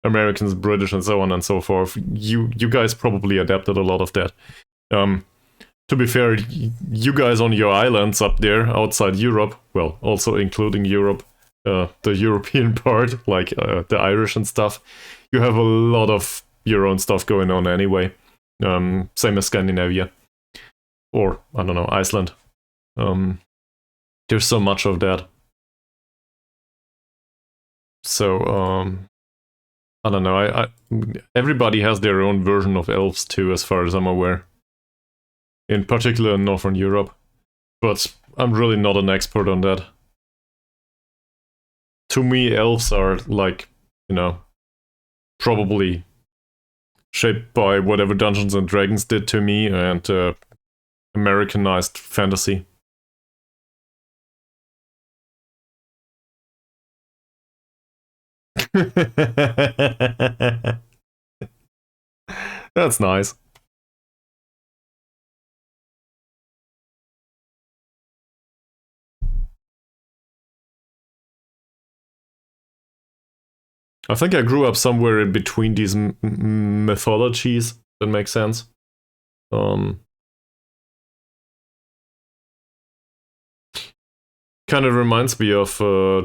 Americans, British, and so on and so forth. You guys probably adapted a lot of that. To be fair, you guys on your islands up there outside Europe, well, also including Europe, the European part, like the Irish and stuff, you have a lot of your own stuff going on anyway. Same as Scandinavia. Or, I don't know, Iceland. There's so much of that. So, I don't know. Everybody has their own version of elves too, as far as I'm aware. in particular in Northern Europe. But I'm really not an expert on that. To me, elves are like, you know, probably shaped by whatever Dungeons and Dragons did to me and Americanized fantasy. That's nice. I think I grew up somewhere in between these mythologies. That makes sense. Kind of reminds me of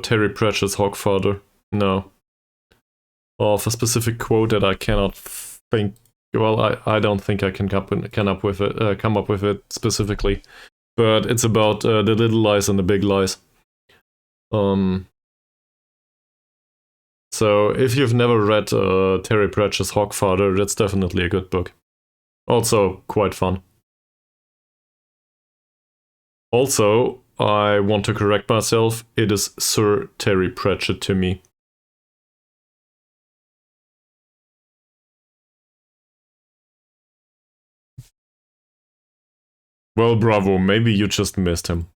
Terry Pratchett's Hogfather. No, of a specific quote that I cannot think. Well, I don't think I can come up with it specifically, but it's about the little lies and the big lies. So if you've never read Terry Pratchett's Hogfather, that's definitely a good book. Also quite fun. Also, I want to correct myself. It is Sir Terry Pratchett to me. Well, bravo. Maybe you just missed him.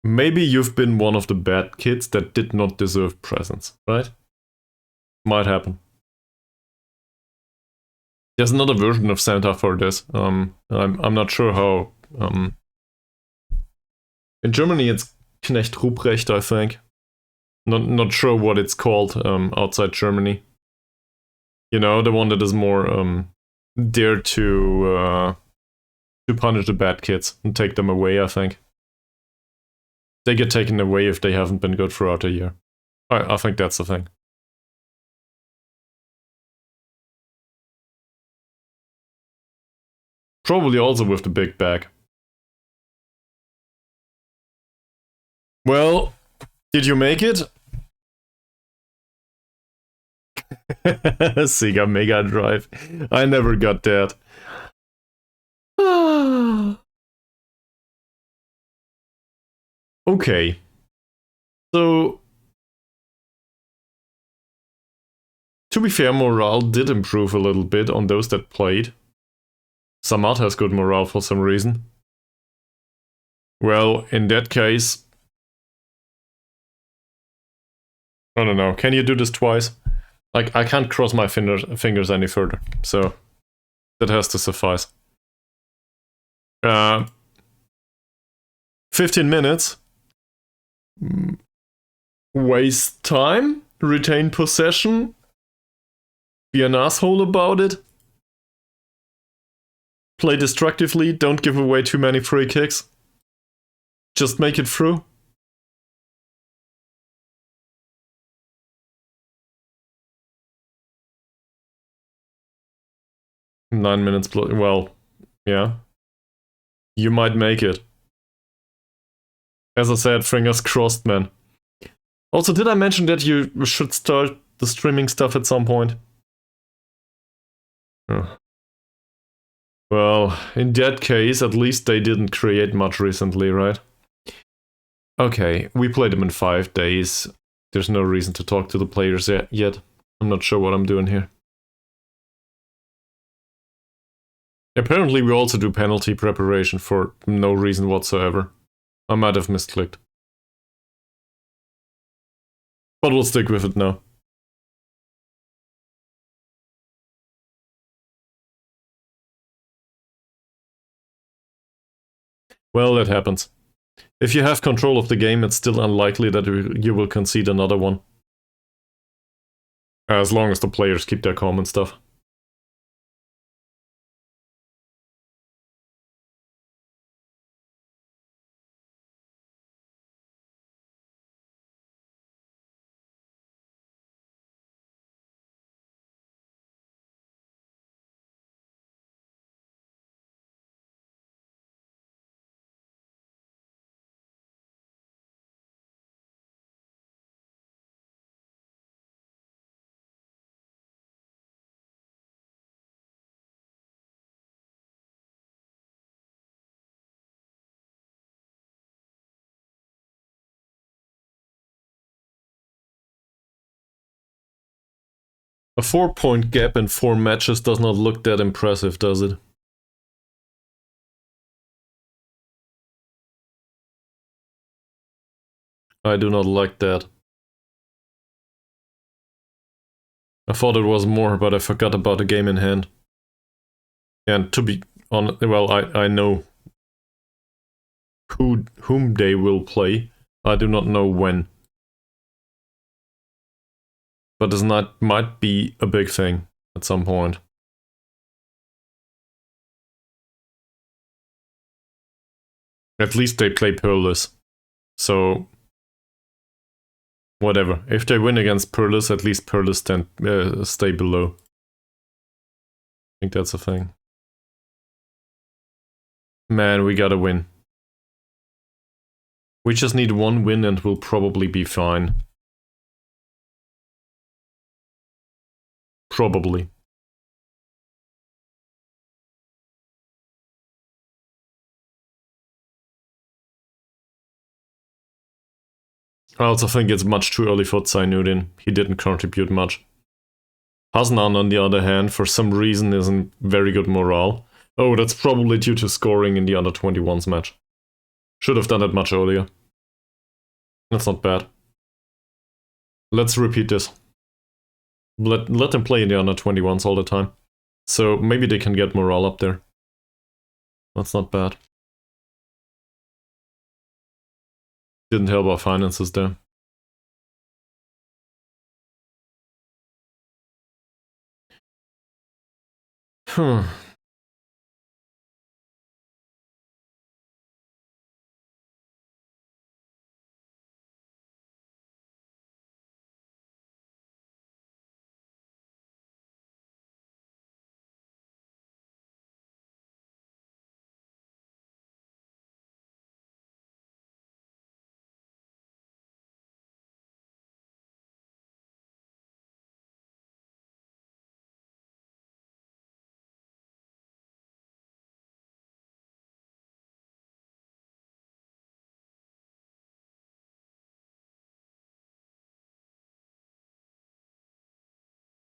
Maybe you've been one of the bad kids that did not deserve presents, right? Might happen. There's another version of Santa for this. I'm not sure how. In Germany, it's Knecht Ruprecht, I think. Not sure what it's called outside Germany. You know, the one that is more there to punish the bad kids and take them away, I think. They get taken away if they haven't been good throughout the year. I think that's the thing. Probably also with the big bag. Well, did you make it? Sega Mega Drive. I never got that. Okay. So, to be fair, morale did improve a little bit on those that played. Samad has good morale for some reason. Well, in that case... I don't know. Can you do this twice? Like, I can't cross my fingers any further, so that has to suffice. 15 minutes. Waste time. Retain possession. Be an asshole about it. Play destructively. Don't give away too many free kicks. Just make it through. Nine minutes. Well, yeah. You might make it. As I said, fingers crossed, man. Also, did I mention that you should start the streaming stuff at some point? Oh. Well, in that case, at least they didn't create much recently, right? Okay, we played them in 5 days. There's no reason to talk to the players yet. I'm not sure what I'm doing here. Apparently, we also do penalty preparation for no reason whatsoever. I might have misclicked. But we'll stick with it now. Well, that happens. If you have control of the game, it's still unlikely that you will concede another one. As long as the players keep their calm and stuff. A 4-point gap in 4 matches does not look that impressive, does it? I do not like that. I thought it was more, but I forgot about the game in hand. And to be honest, well, I know whom they will play. I do not know when. But this might be a big thing at some point. At least they play Peerless. So, whatever. If they win against Peerless, at least Peerless stay below. I think that's a thing. Man, we gotta win. We just need 1 win and we'll probably be fine. Probably. I also think it's much too early for Zainuddin. He didn't contribute much. Hasnan, on the other hand, for some reason is in very good morale. Oh, that's probably due to scoring in the under-21s match. Should have done it much earlier. That's not bad. Let's repeat this. Let them play in the under-21s all the time. So maybe they can get morale up there. That's not bad. Didn't help our finances there.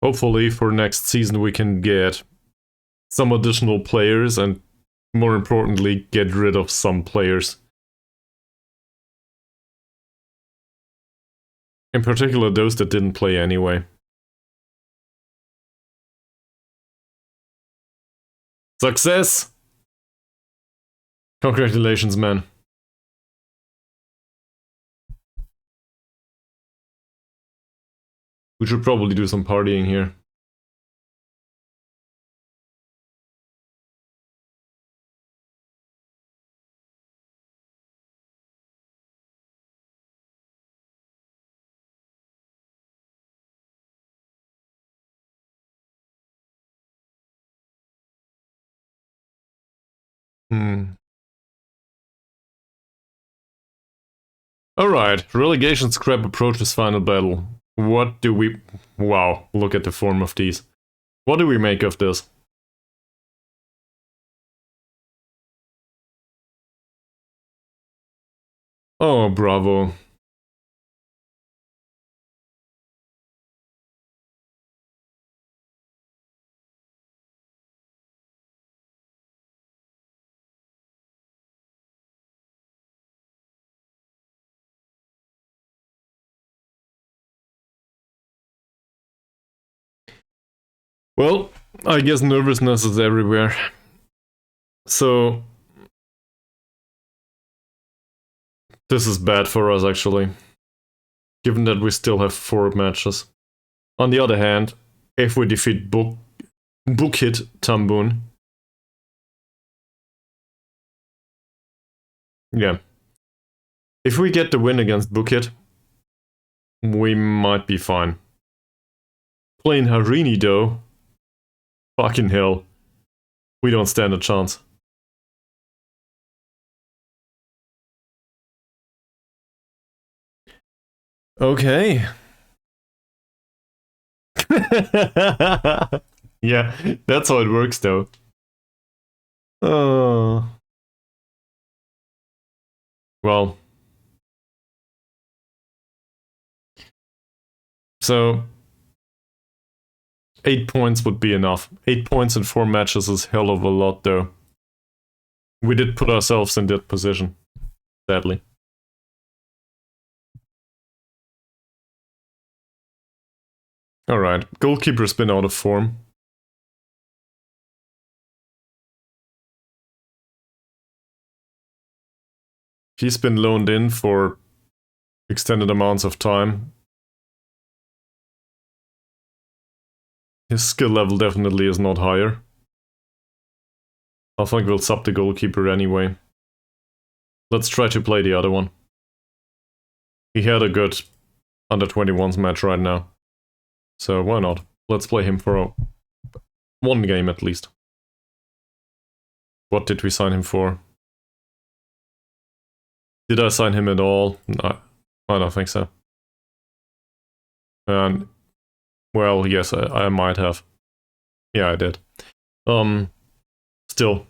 Hopefully for next season we can get some additional players and, more importantly, get rid of some players. In particular, those that didn't play anyway. Success! Congratulations, man. We should probably do some partying here. Alright, relegation scrap approaches final battle. What do we... Wow, look at the form of these. What do we make of this? Oh, bravo. Well, I guess nervousness is everywhere. So... this is bad for us, actually. Given that we still have 4 matches. On the other hand, if we defeat Bukit Tambun... yeah. If we get the win against Bukit, we might be fine. Playing Harini, though... fucking hell. We don't stand a chance. Okay. Yeah, that's how it works, though. Well. So, 8 points would be enough. 8 points in 4 matches is hell of a lot, though. We did put ourselves in that position, sadly. Alright, goalkeeper's been out of form. He's been loaned in for extended amounts of time. His skill level definitely is not higher. I think we'll sub the goalkeeper anyway. Let's try to play the other one. He had a good under-21s match right now. So why not? Let's play him for one game at least. What did we sign him for? Did I sign him at all? No, I don't think so. And well, yes, I might have. Yeah, I did. Still.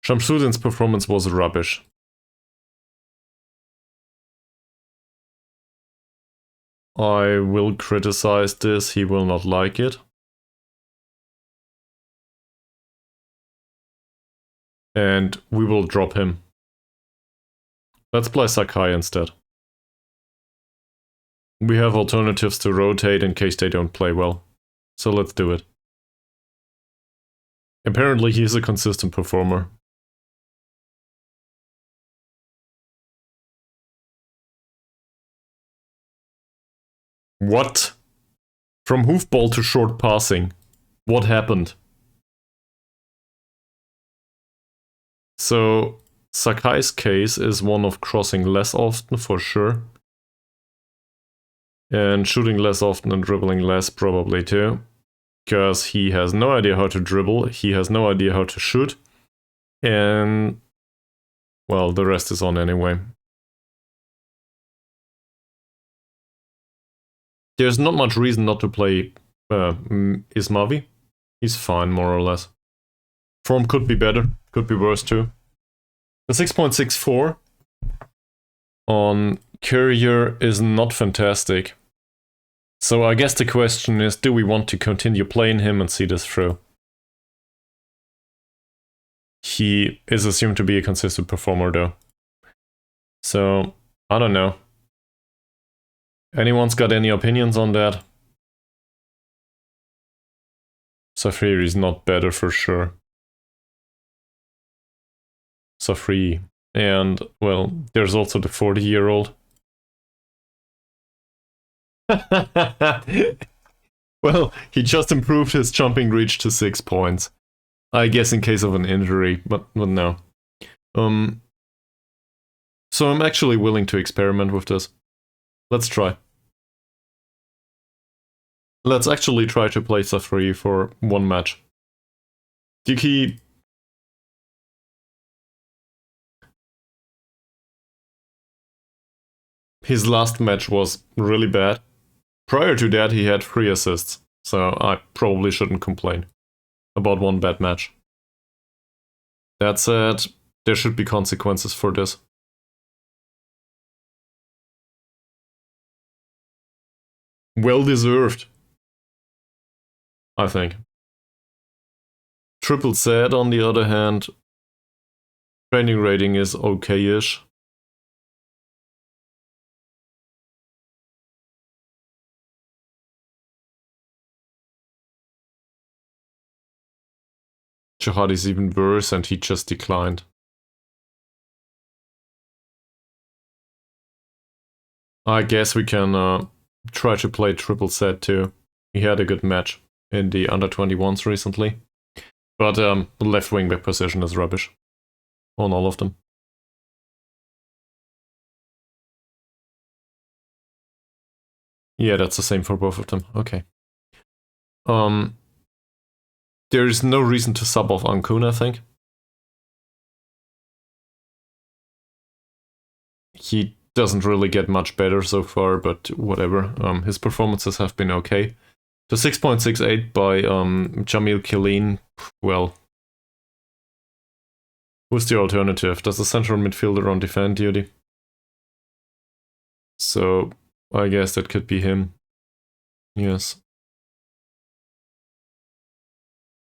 Shamsuddin's performance was rubbish. I will criticize this, he will not like it. And we will drop him. Let's play Sakai instead. We have alternatives to rotate in case they don't play well. So let's do it. Apparently he's a consistent performer. What? From hoofball to short passing. What happened? So, Sakai's case is one of crossing less often, for sure. And shooting less often and dribbling less, probably too. Because he has no idea how to dribble, he has no idea how to shoot. And, well, the rest is on anyway. There's not much reason not to play Ismavi. He's fine, more or less. Form could be better, could be worse too. The 6.64 on Courier is not fantastic. So I guess the question is, do we want to continue playing him and see this through? He is assumed to be a consistent performer though. So, I don't know. Anyone's got any opinions on that? Safri is not better for sure. Safri. And, well, there's also the 40-year-old. Well, he just improved his jumping reach to 6 points. I guess in case of an injury, but no. So I'm actually willing to experiment with this. Let's try. Let's actually try to play Safri for one match. Diki. His last match was really bad. Prior to that, he had 3 assists, so I probably shouldn't complain about one bad match. That said, there should be consequences for this. Well deserved, I think. Triple Z, on the other hand, training rating is okay-ish. Jihad is even worse and he just declined. I guess we can try to play Triple Z too. He had a good match in the under-21s recently. But the left wing back position is rubbish on all of them. Yeah, that's the same for both of them. Okay. There is no reason to sub off Ankun, I think. He doesn't really get much better so far, but whatever. His performances have been okay. The 6.68 by Jamil Killeen, well, who's the alternative? Does the central midfielder on defend duty? So I guess that could be him. Yes.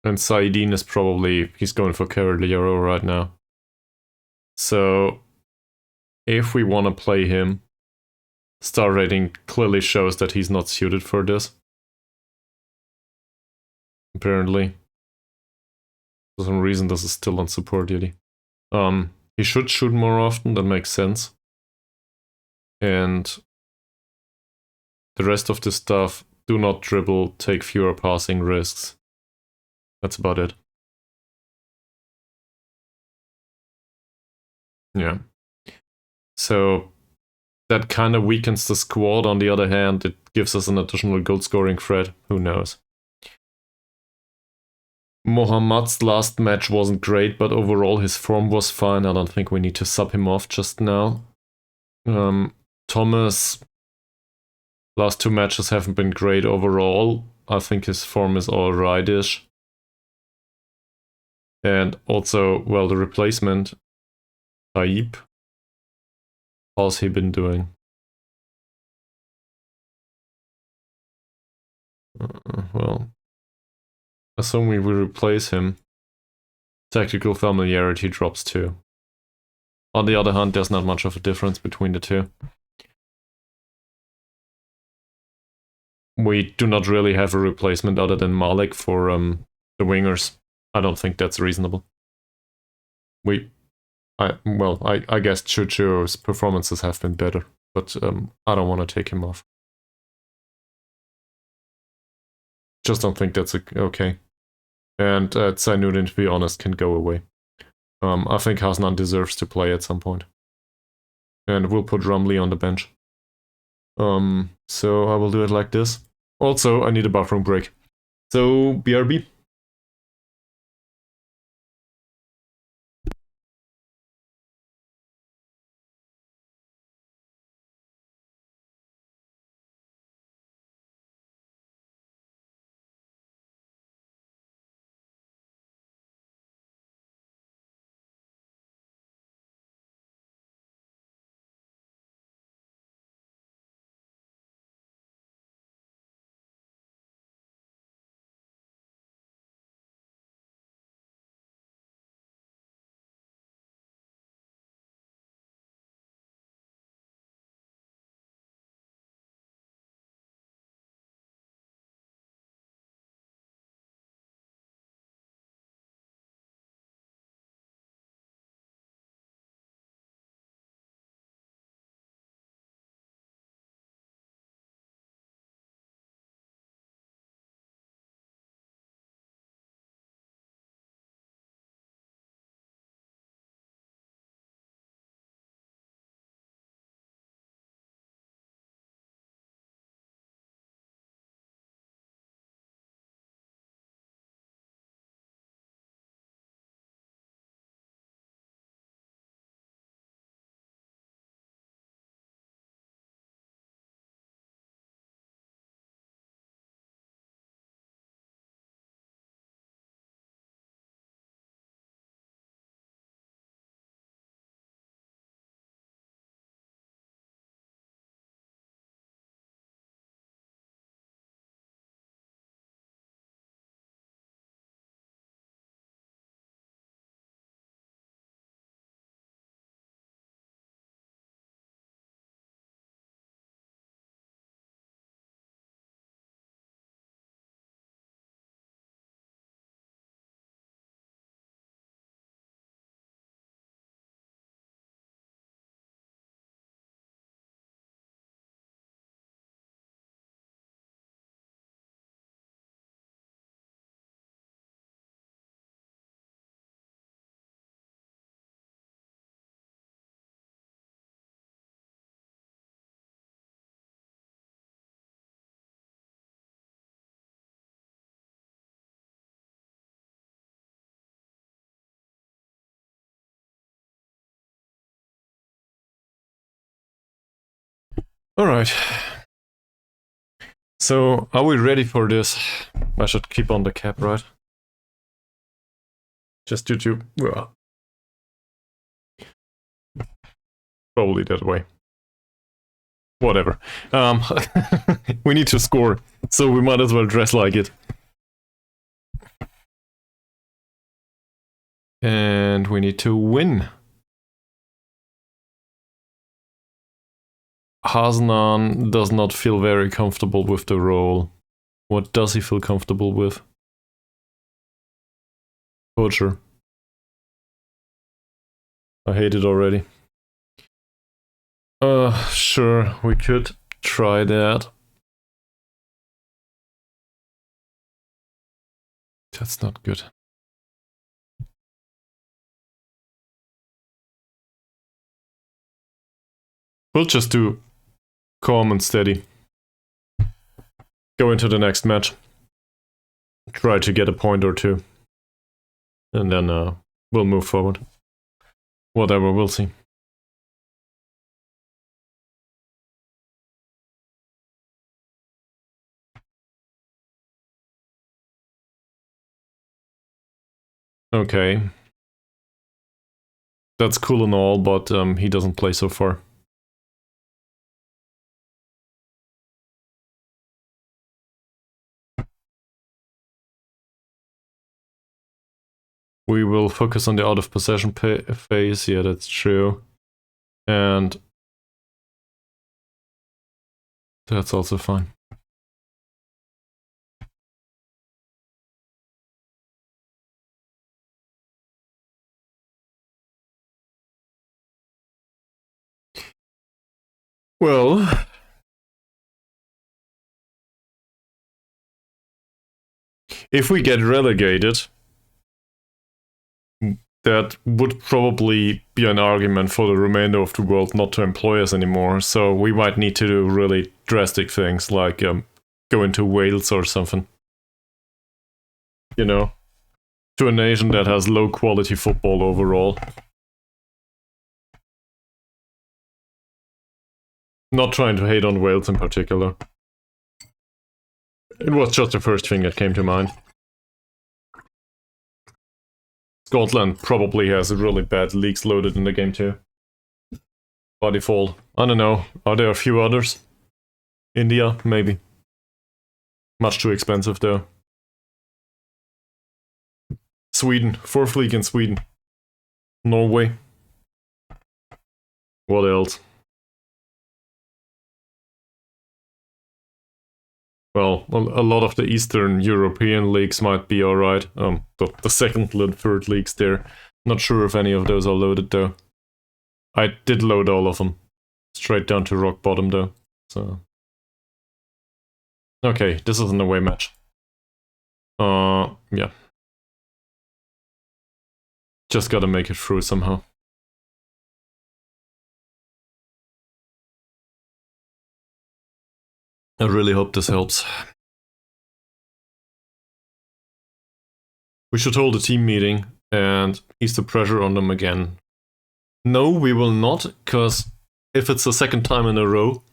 And Saidin is probably, he's going for Cavaliero right now. So if we want to play him, star rating clearly shows that he's not suited for this. Apparently. For some reason this is still on support duty. He should shoot more often, that makes sense. And the rest of the stuff, do not dribble, take fewer passing risks. That's about it. Yeah. So that kind of weakens the squad. On the other hand, it gives us an additional goal scoring threat. Who knows? Mohammad's last match wasn't great, but overall his form was fine. I don't think we need to sub him off just now. Thomas, last 2 matches haven't been great overall. I think his form is alright-ish. And also, well, the replacement, Taib. How's he been doing? Well, assuming we replace him, tactical familiarity drops too. On the other hand, there's not much of a difference between the two. We do not really have a replacement other than Malik for the wingers. I don't think that's reasonable. I guess Chucho's performances have been better, but I don't want to take him off. Just don't think that's okay. And Zainuddin, to be honest, can go away. I think Hasnan deserves to play at some point. And we'll put Rumley on the bench. So I will do it like this. Also, I need a bathroom break. So, BRB. Alright. So, are we ready for this? I should keep on the cap, right? Just due to... well, probably that way. Whatever. We need to score, so we might as well dress like it. And we need to win. Hasanan does not feel very comfortable with the role. What does he feel comfortable with? Poacher. I hate it already. Sure, we could try that. That's not good. We'll just do calm and steady. Go into the next match. Try to get a point or two. And then we'll move forward. Whatever, we'll see. Okay. That's cool and all, but he doesn't play so far. We will focus on the out of possession phase. Yeah, that's true. And that's also fine. Well, if we get relegated, that would probably be an argument for the remainder of the world not to employ us anymore. So we might need to do really drastic things like go into Wales or something. You know, to a nation that has low quality football overall. Not trying to hate on Wales in particular. It was just the first thing that came to mind. Scotland probably has really bad leaks loaded in the game too. By default. I don't know. Are there a few others? India, maybe. Much too expensive though. Sweden. 4th league in Sweden. Norway. What else? Well, a lot of the Eastern European leagues might be alright. The second and third leagues there. Not sure if any of those are loaded though. I did load all of them. Straight down to rock bottom though. So. Okay, this is an away match. Yeah. Just gotta make it through somehow. I really hope this helps. We should hold a team meeting and ease the pressure on them again. No, we will not, because if it's the second time in a row,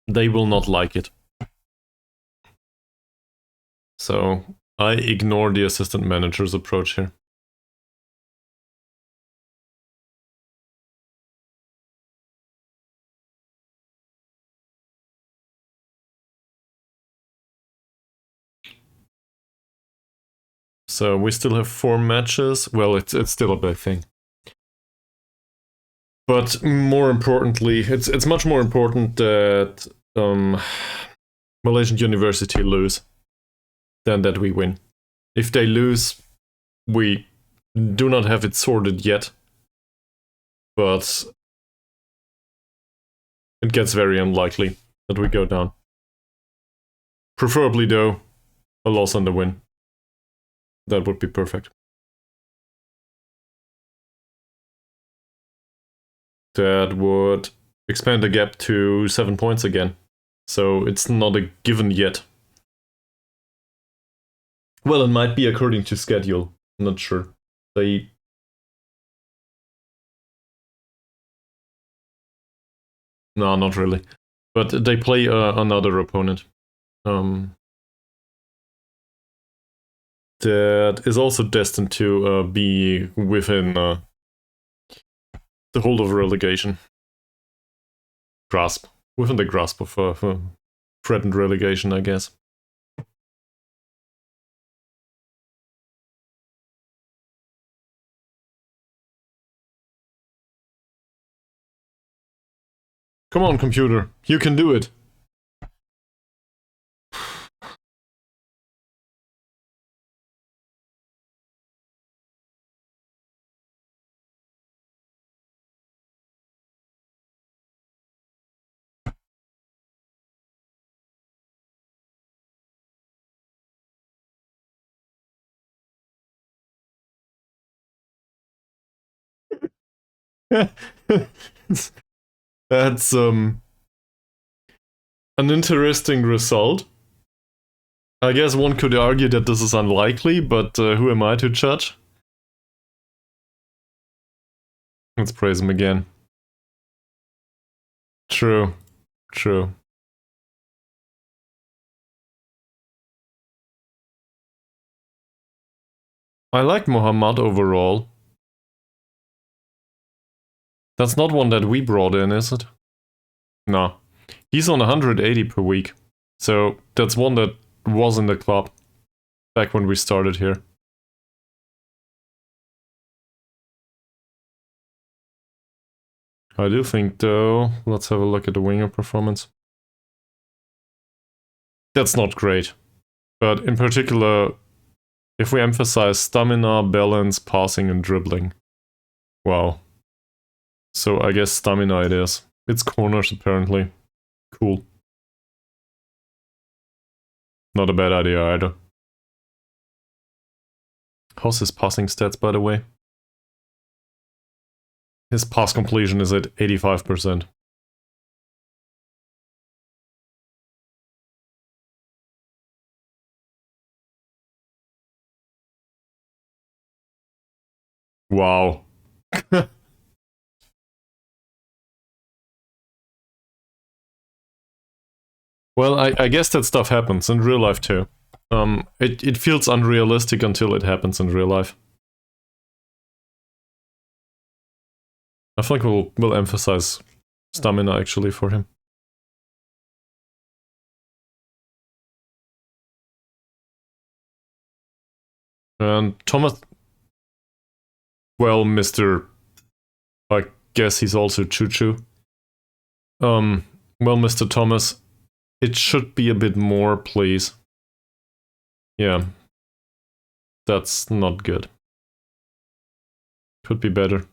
they will not like it. So I ignore the assistant manager's approach here. So we still have 4 matches. Well, it's still a big thing. But more importantly, it's much more important that Malaysian University lose than that we win. If they lose, we do not have it sorted yet. But it gets very unlikely that we go down. Preferably, though, a loss and a win. That would be perfect. That would expand the gap to 7 points again. So it's not a given yet. Well, it might be according to schedule. I'm not sure. No, not really. But they play another opponent. that is also destined to be within the hold of relegation. Within the grasp of threatened relegation, I guess. Come on, computer, you can do it. That's an interesting result. I guess one could argue that this is unlikely, but who am I to judge? Let's praise him again. True. True. I like Mohammad overall. That's not one that we brought in, is it? No. He's on 180 per week. So that's one that was in the club back when we started here. I do think, though, let's have a look at the winger performance. That's not great. But in particular, if we emphasize stamina, balance, passing, and dribbling. Wow. So I guess stamina it is. It's corners, apparently. Cool. Not a bad idea either. How's his passing stats, by the way? His pass completion is at 85%. Wow. Well, I guess that stuff happens in real life too. It feels unrealistic until it happens in real life. I think we'll emphasize stamina actually for him. And Thomas, well, Mr. I guess he's also Choo-Choo. Well, Mr. Thomas, it should be a bit more, please. Yeah. That's not good. Could be better.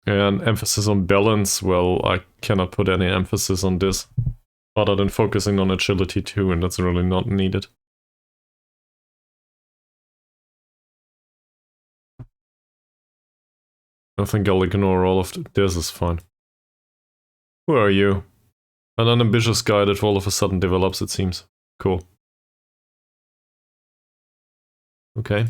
And emphasis on balance, well, I cannot put any emphasis on this. Other than focusing on agility too, and that's really not needed. I think I'll ignore all of this is fine. Who are you? An unambitious guy that all of a sudden develops, it seems. Cool. Okay.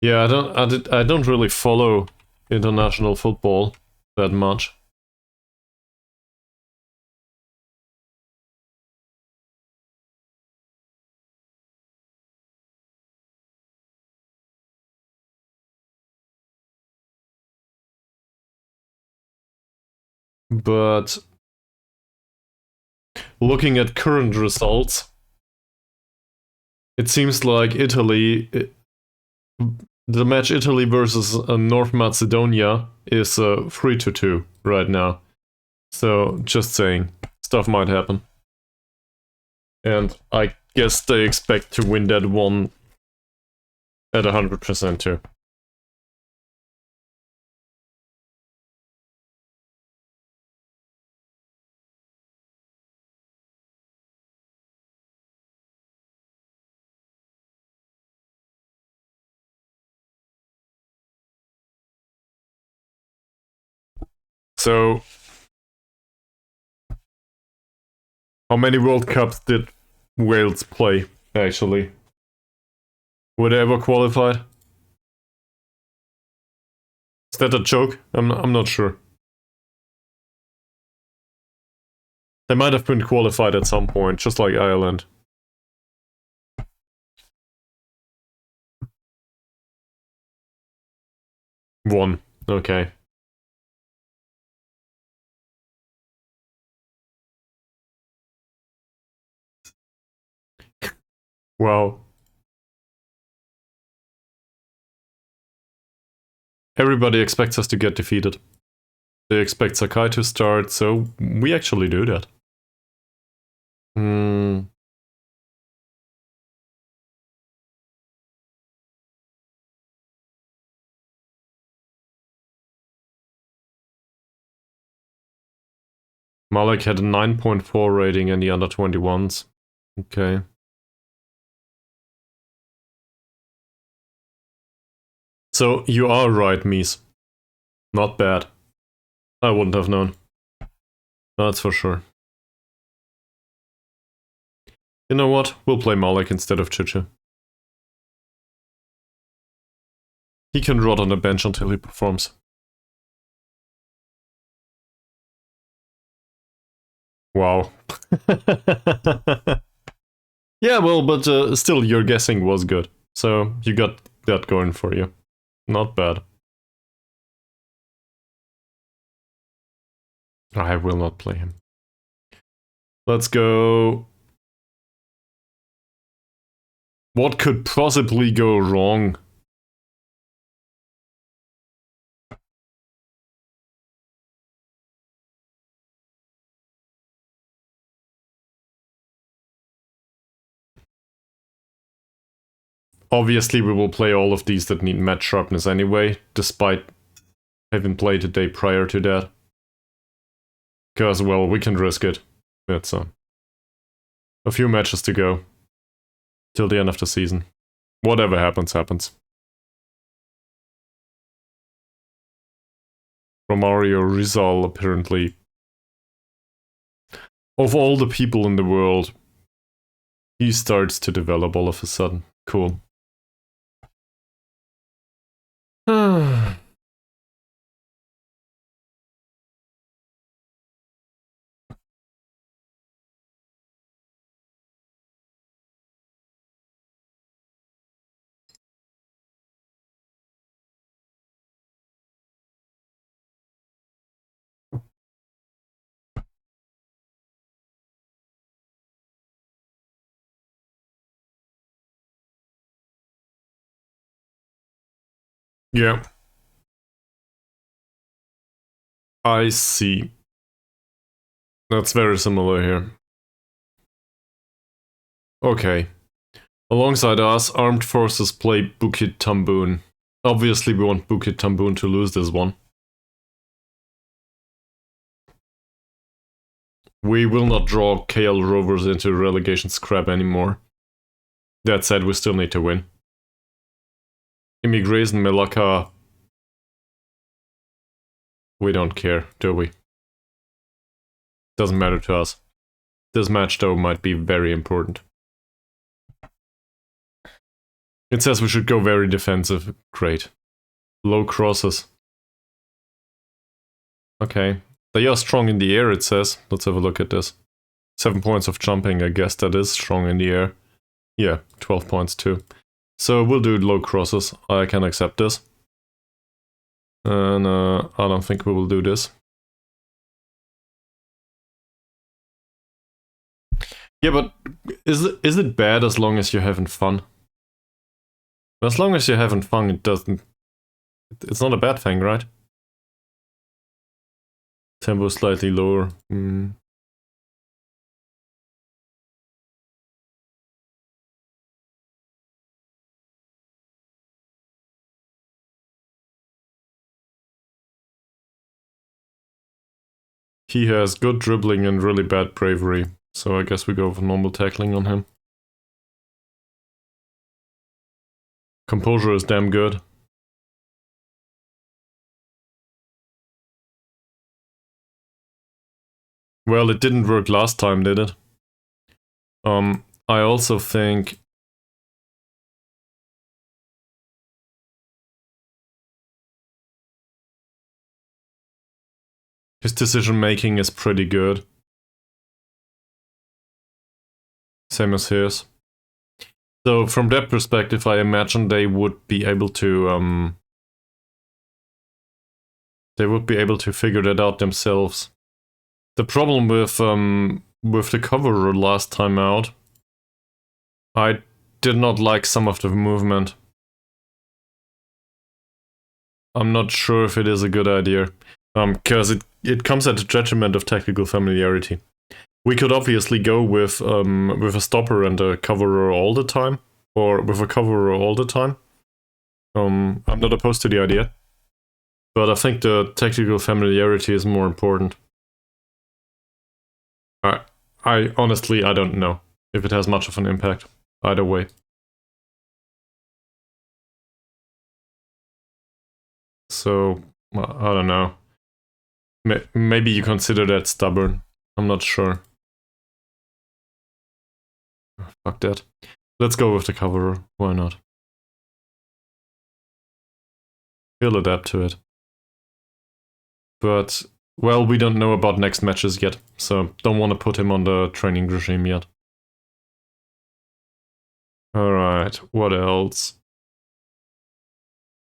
Yeah, I don't really follow international football that much. But looking at current results, it seems like Italy, the match Italy versus North Macedonia is 3-2 right now. So just saying, stuff might happen. And I guess they expect to win that one at 100% too. So, how many World Cups did Wales play, actually? Were they ever qualified? Is that a joke? I'm not sure. They might have been qualified at some point, just like Ireland. One. Okay. Wow. Everybody expects us to get defeated. They expect Sakai to start, so we actually do that. Hmm. Malik had a 9.4 rating in the under 21s. Okay. So you are right, Mies. Not bad. I wouldn't have known. That's for sure. You know what? We'll play Malik instead of Chicha. He can rot on the bench until he performs. Wow. Yeah, well, but still, your guessing was good. So you got that going for you. Not bad. I will not play him. Let's go. What could possibly go wrong? Obviously, we will play all of these that need match sharpness anyway, despite having played a day prior to that. Because, well, we can risk it. It's a few matches to go. Till the end of the season. Whatever happens, happens. Romario Rizal, apparently. Of all the people in the world, he starts to develop all of a sudden. Cool. Yeah. I see. That's very similar here. Okay. Alongside us, Armed Forces play Bukit Tambun. Obviously, we want Bukit Tambun to lose this one. We will not draw KL Rovers into relegation scrap anymore. That said, we still need to win. Immigration Melaka. We don't care, do we? Doesn't matter to us. This match, though, might be very important. It says we should go very defensive. Great. Low crosses. Okay. They are strong in the air, it says. Let's have a look at this. 7 points of jumping, I guess that is strong in the air. Yeah, 12 points too. So we'll do low crosses. I can accept this. And I don't think we will do this. Yeah, but is it bad as long as you're having fun? As long as you're having fun, it doesn't... It's not a bad thing, right? Tempo slightly lower. He has good dribbling and really bad bravery, so I guess we go for normal tackling on him. Composure is damn good. Well, it didn't work last time, did it? I also think... His decision making is pretty good. Same as his. So from that perspective, I imagine they would be able to figure that out themselves. The problem with the cover last time out, I did not like some of the movement. I'm not sure if it is a good idea, because it comes at the detriment of tactical familiarity. We could obviously go with a stopper and a coverer all the time, or with a coverer all the time. I'm not opposed to the idea, but I think the tactical familiarity is more important. I honestly, I don't know if it has much of an impact either way. So, I don't know. Maybe you consider that stubborn. I'm not sure. Fuck that. Let's go with the coverer. Why not? He'll adapt to it. But, well, we don't know about next matches yet, so don't want to put him on the training regime yet. Alright, what else?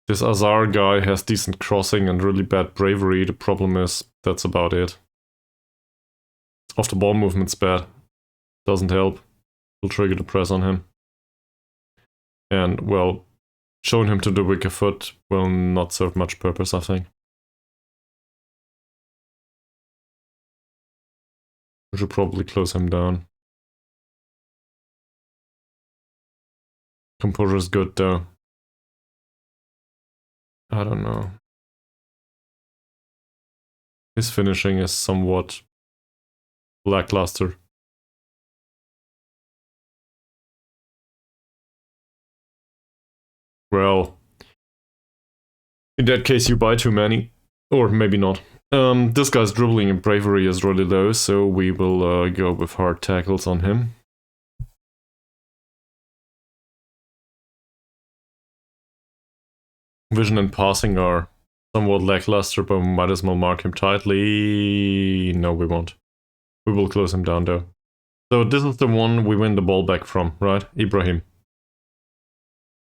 This Azar guy has decent crossing and really bad bravery. The problem is, that's about it. Off the ball movement's bad. Doesn't help. Will trigger the press on him. And, well, showing him to the weaker foot will not serve much purpose, I think. We should probably close him down. Composure's good though. I don't know. His finishing is somewhat lackluster. Well, in that case you buy too many. Or maybe not. This guy's dribbling and bravery is really low, so we will go with hard tackles on him. Vision and passing are somewhat lackluster, but we might as well mark him tightly. No, we won't. We will close him down though. So this is the one we win the ball back from, right? Ibrahim.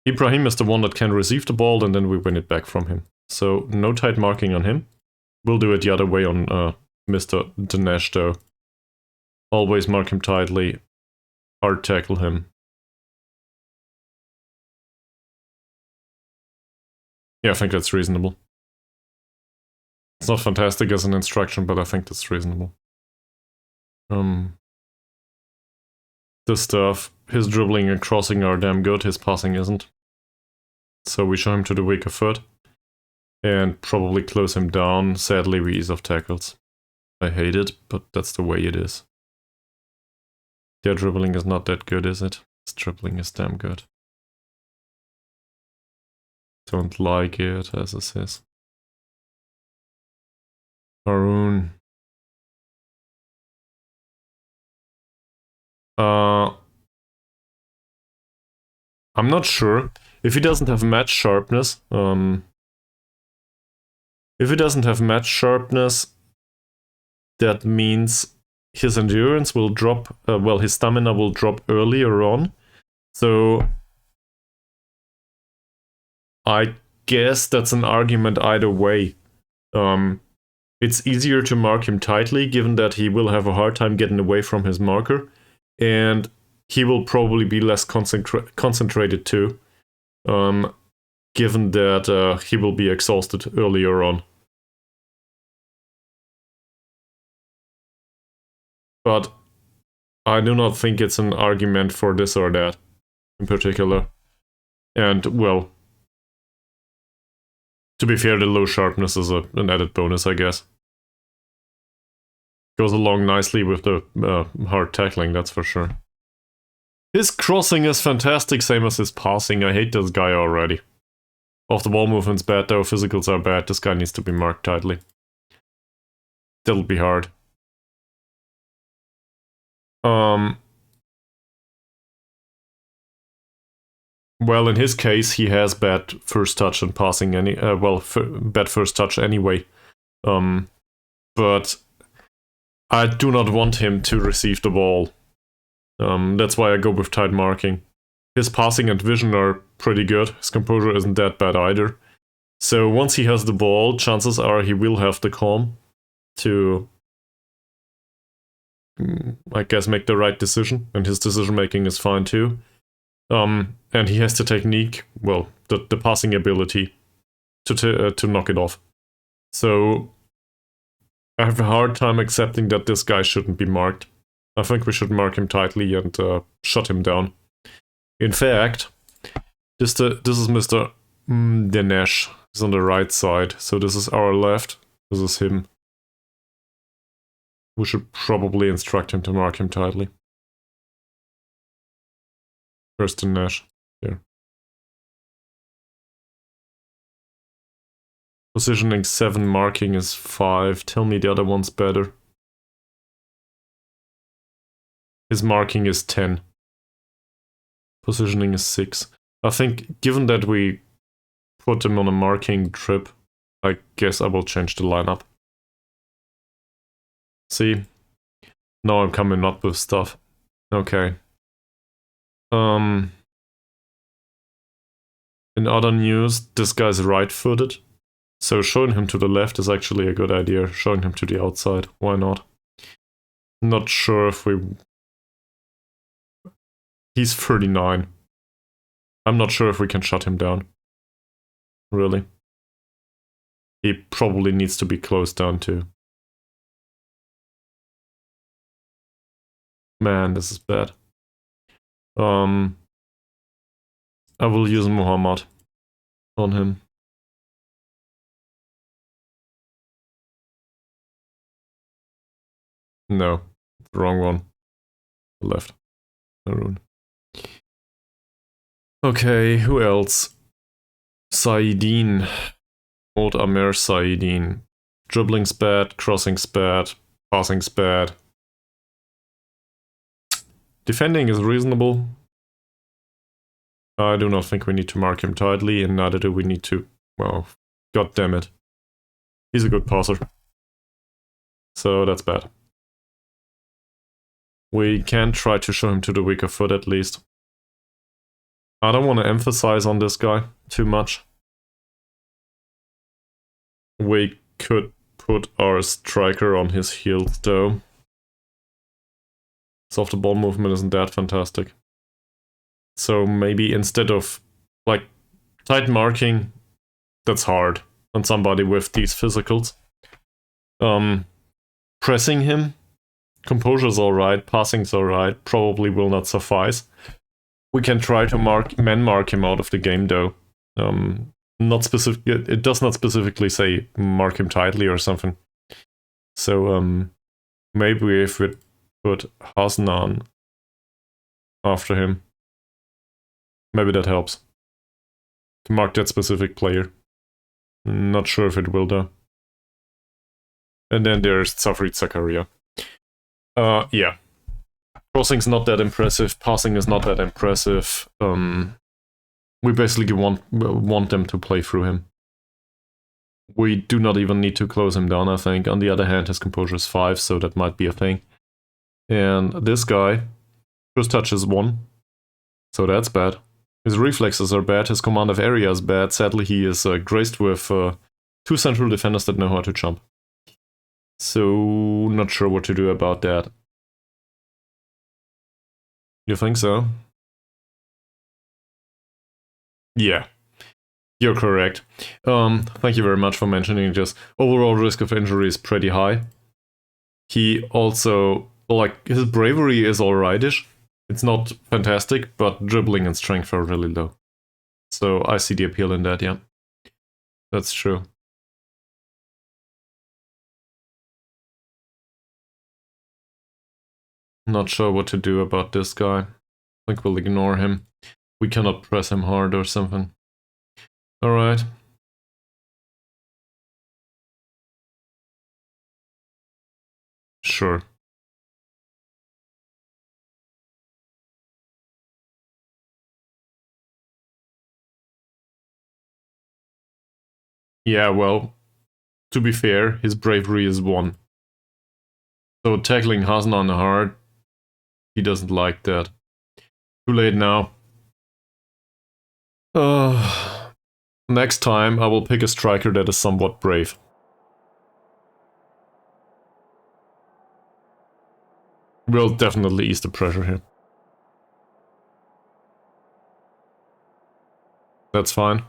Ibrahim is the one that can receive the ball and then we win it back from him. So no tight marking on him. We'll do it the other way on Mr. Dinesh though. Always mark him tightly. Hard tackle him. Yeah, I think that's reasonable. It's not fantastic as an instruction, but I think that's reasonable. This stuff, his dribbling and crossing are damn good, his passing isn't. So we show him to the weaker foot. And probably close him down. Sadly, we ease off tackles. I hate it, but that's the way it is. Their dribbling is not that good, is it? His dribbling is damn good. Don't like it, as it says. Haroon. I'm not sure. If he doesn't have match sharpness, that means his endurance will drop, well, his stamina will drop earlier on. So I guess that's an argument either way. It's easier to mark him tightly, given that he will have a hard time getting away from his marker, and he will probably be less concentrated too, given that he will be exhausted earlier on. But I do not think it's an argument for this or that in particular. And, well, to be fair, the low sharpness is an added bonus, I guess. Goes along nicely with the hard tackling, that's for sure. His crossing is fantastic, same as his passing. I hate this guy already. Off the ball movement's bad though, physicals are bad. This guy needs to be marked tightly. That'll be hard. Well, in his case, he has bad first touch and passing bad first touch anyway. but I do not want him to receive the ball. That's why I go with tight marking. His passing and vision are pretty good. His composure isn't that bad either. So once he has the ball, chances are he will have the calm to, I guess, make the right decision. And his decision making is fine too. And he has the technique, well, the passing ability to knock it off. So I have a hard time accepting that this guy shouldn't be marked. I think we should mark him tightly and shut him down. In fact, this is Mr. Dinesh. He's on the right side, so this is our left. This is him. We should probably instruct him to mark him tightly. Where's Dinesh? Here. Positioning 7, marking is 5. Tell me the other one's better. His marking is 10. Positioning is 6. I think, given that we put him on a marking trip, I guess I will change the lineup. See? Now I'm coming up with stuff. Okay. In other news, this guy's right-footed. So showing him to the left is actually a good idea. Showing him to the outside, why not? Not sure if we... He's 39. I'm not sure if we can shut him down. Really. He probably needs to be closed down too. Man, this is bad. I will use Muhammad on him. No, the wrong one. Left. Arun. Okay, who else? Saidin. Old Amer Saidin. Dribbling's bad, crossing's bad, passing's bad. Defending is reasonable. I do not think we need to mark him tightly, and neither do we need to... Well, god damn it. He's a good passer. So that's bad. We can try to show him to the weaker foot at least. I don't want to emphasize on this guy too much. We could put our striker on his heels though. Soft the ball movement isn't that fantastic. So maybe instead of, like, tight marking, that's hard on somebody with these physicals. Pressing him, composure's alright, passing's alright, probably will not suffice. We can try to mark him out of the game though. Not specific. It does not specifically say mark him tightly or something. So maybe if we put Hasnan after him, maybe that helps to mark that specific player. Not sure if it will though. And then there's Safrit Zakaria. Yeah. Crossing's not that impressive, passing is not that impressive. We basically want them to play through him. We do not even need to close him down, I think. On the other hand, his composure is 5, so that might be a thing. And this guy, first touch is 1, so that's bad. His reflexes are bad, his command of area is bad. Sadly, he is graced with 2 central defenders that know how to jump. So, not sure what to do about that. You think so? Yeah, you're correct. Thank you very much for mentioning this. Overall risk of injury is pretty high. He also, like, his bravery is alrightish. It's not fantastic, but dribbling and strength are really low. So I see the appeal in that, yeah. That's true. Not sure what to do about this guy. I think we'll ignore him. We cannot press him hard or something. Alright. Sure. Yeah, well, to be fair, his bravery is 1. So tackling Hasan on hard, he doesn't like that. Too late now. Next time I will pick a striker that is somewhat brave. We'll definitely ease the pressure here. That's fine.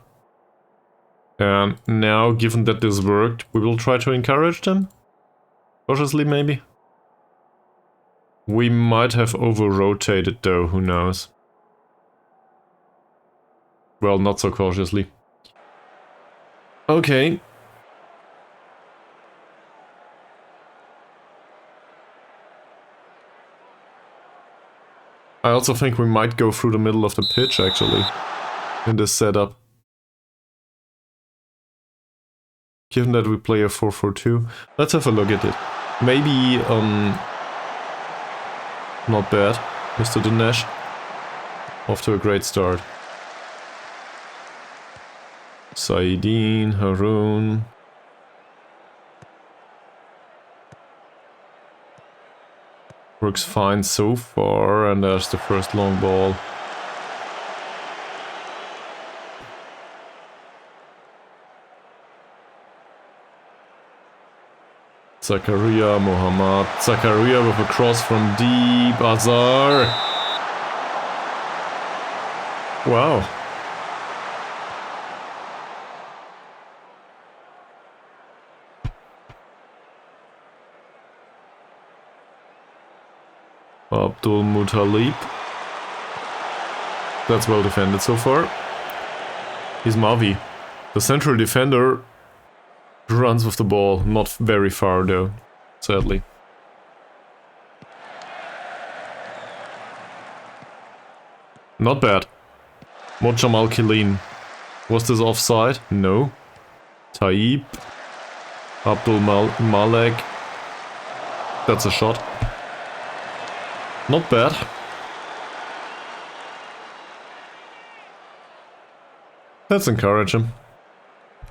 And now, given that this worked, we will try to encourage them? Cautiously, maybe? We might have over-rotated though, who knows? Well, not so cautiously. Okay. I also think we might go through the middle of the pitch, actually, in this setup. Given that we play a 4-4-2. Let's have a look at it. Maybe, not bad. Mr. Dinesh. Off to a great start. Saidin, Haroon. Works fine so far, and there's the first long ball. Zakaria, Mohammad. Zakaria with a cross from deep. Azar. Wow. Abdul Muttalib. That's well defended so far. He's Mavi. The central defender runs with the ball, not very far though, sadly. Not bad. Mocham Al-Kilin. Was this offside? No. Taib. Abdul Malek. That's a shot. Not bad. Let's encourage him.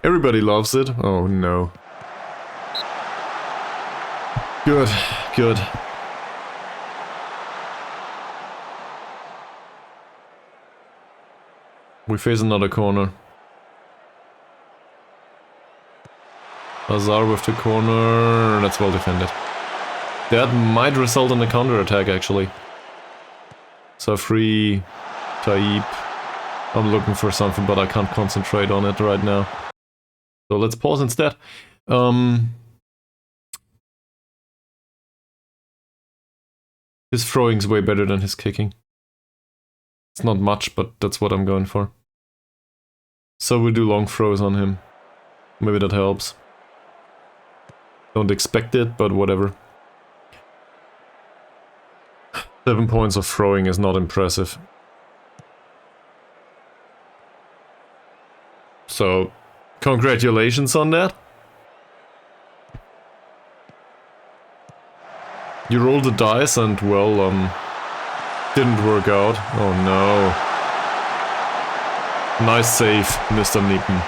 Everybody loves it. Oh no. Good, good. We face another corner. Azar with the corner. That's well defended. That might result in a counter-attack, actually. Safri, Taib. I'm looking for something, but I can't concentrate on it right now. So let's pause instead. His throwing's way better than his kicking. It's not much, but that's what I'm going for. So we do long throws on him. Maybe that helps. Don't expect it, but whatever. 7 points of throwing is not impressive. So, congratulations on that. You rolled the dice and, well, didn't work out. Oh no. Nice save, Mr. Neepen.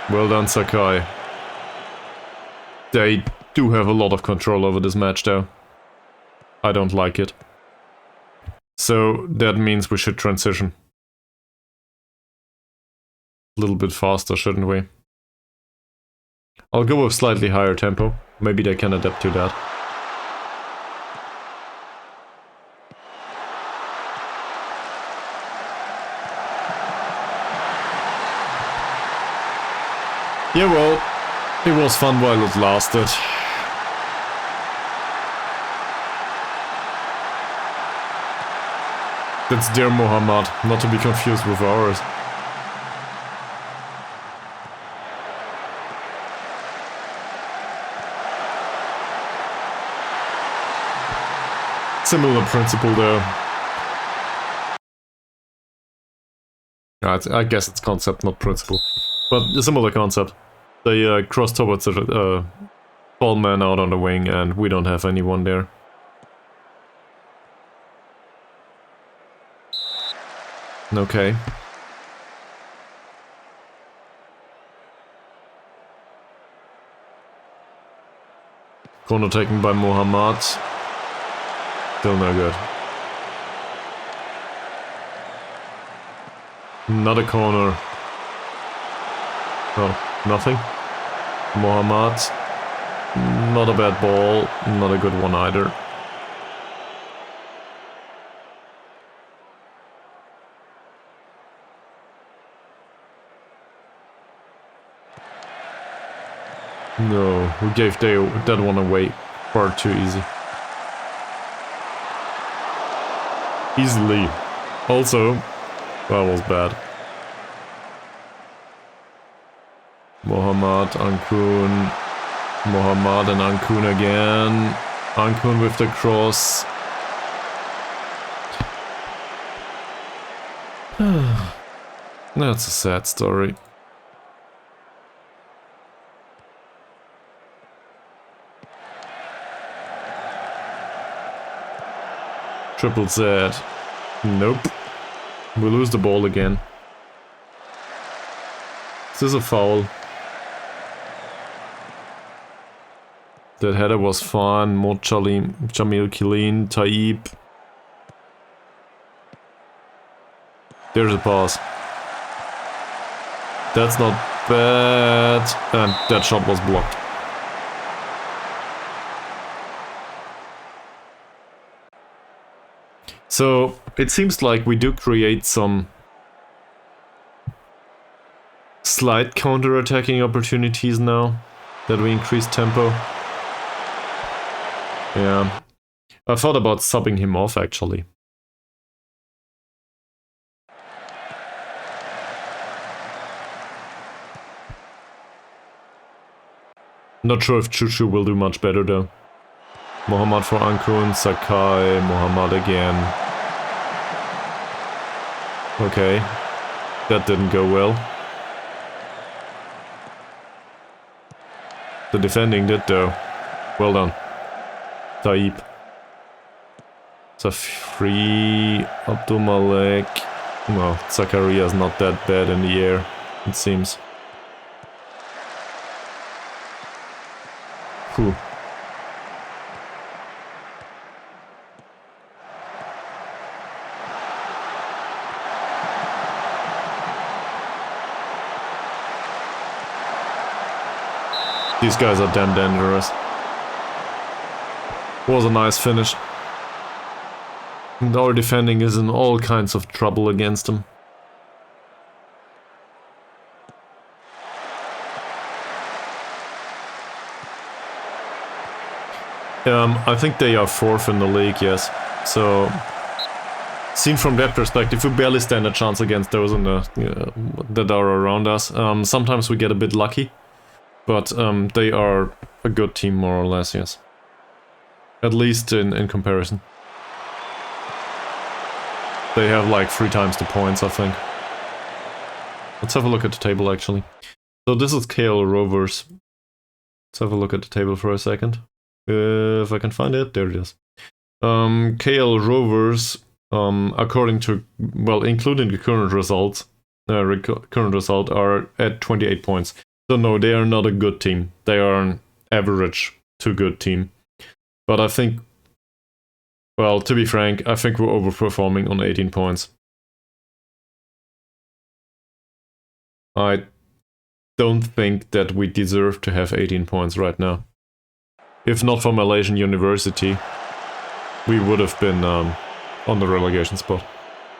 Well done, Sakai. They do have a lot of control over this match, though. I don't like it. So, that means we should transition. A little bit faster, shouldn't we? I'll go with slightly higher tempo. Maybe they can adapt to that. Yeah, well, it was fun while it lasted. That's their Mohammad, not to be confused with ours. Similar principle though. I guess it's concept, not principle. But a similar concept. They cross towards the tall man out on the wing and we don't have anyone there. Okay. Corner taken by Mohammad. Still no good. Another corner. Oh, nothing. Mohammad. Not a bad ball. Not a good one either. No, we gave that one away far too easy. Easily. Also, that was bad. Mohammad, Ankun. Mohammad and Ankun again. Ankun with the cross. That's a sad story. Triple Z. Nope. We lose the ball again. This is a foul. That header was fun. More Jamil Killeen, Taib. There's a pass. That's not bad. And that shot was blocked. So it seems like we do create some slight counter-attacking opportunities now that we increase tempo. Yeah, I thought about subbing him off actually. Not sure if Chuchu will do much better though. Mohammad for Ankun, Sakai, Mohammad again. Okay, that didn't go well. The defending did though. Well done. Taib. It's a free Abdul Malek. Well, Zacharia's not that bad in the air, it seems. Whew. These guys are damn dangerous. Was a nice finish. And our defending is in all kinds of trouble against them. I think they are 4th in the league, yes. So, seen from that perspective, we barely stand a chance against those in the, that are around us. Sometimes we get a bit lucky, but they are a good team more or less, yes. At least in comparison. They have like 3 times the points, I think. Let's have a look at the table actually. So this is KL Rovers. Let's have a look at the table for a second. If I can find it, there it is. KL Rovers, according to, well, including the current results, current result are at 28 points. So no, they are not a good team. They are an average to good team. But I think, well, to be frank, I think we're overperforming on 18 points. I don't think that we deserve to have 18 points right now. If not for Malaysian University, we would have been on the relegation spot.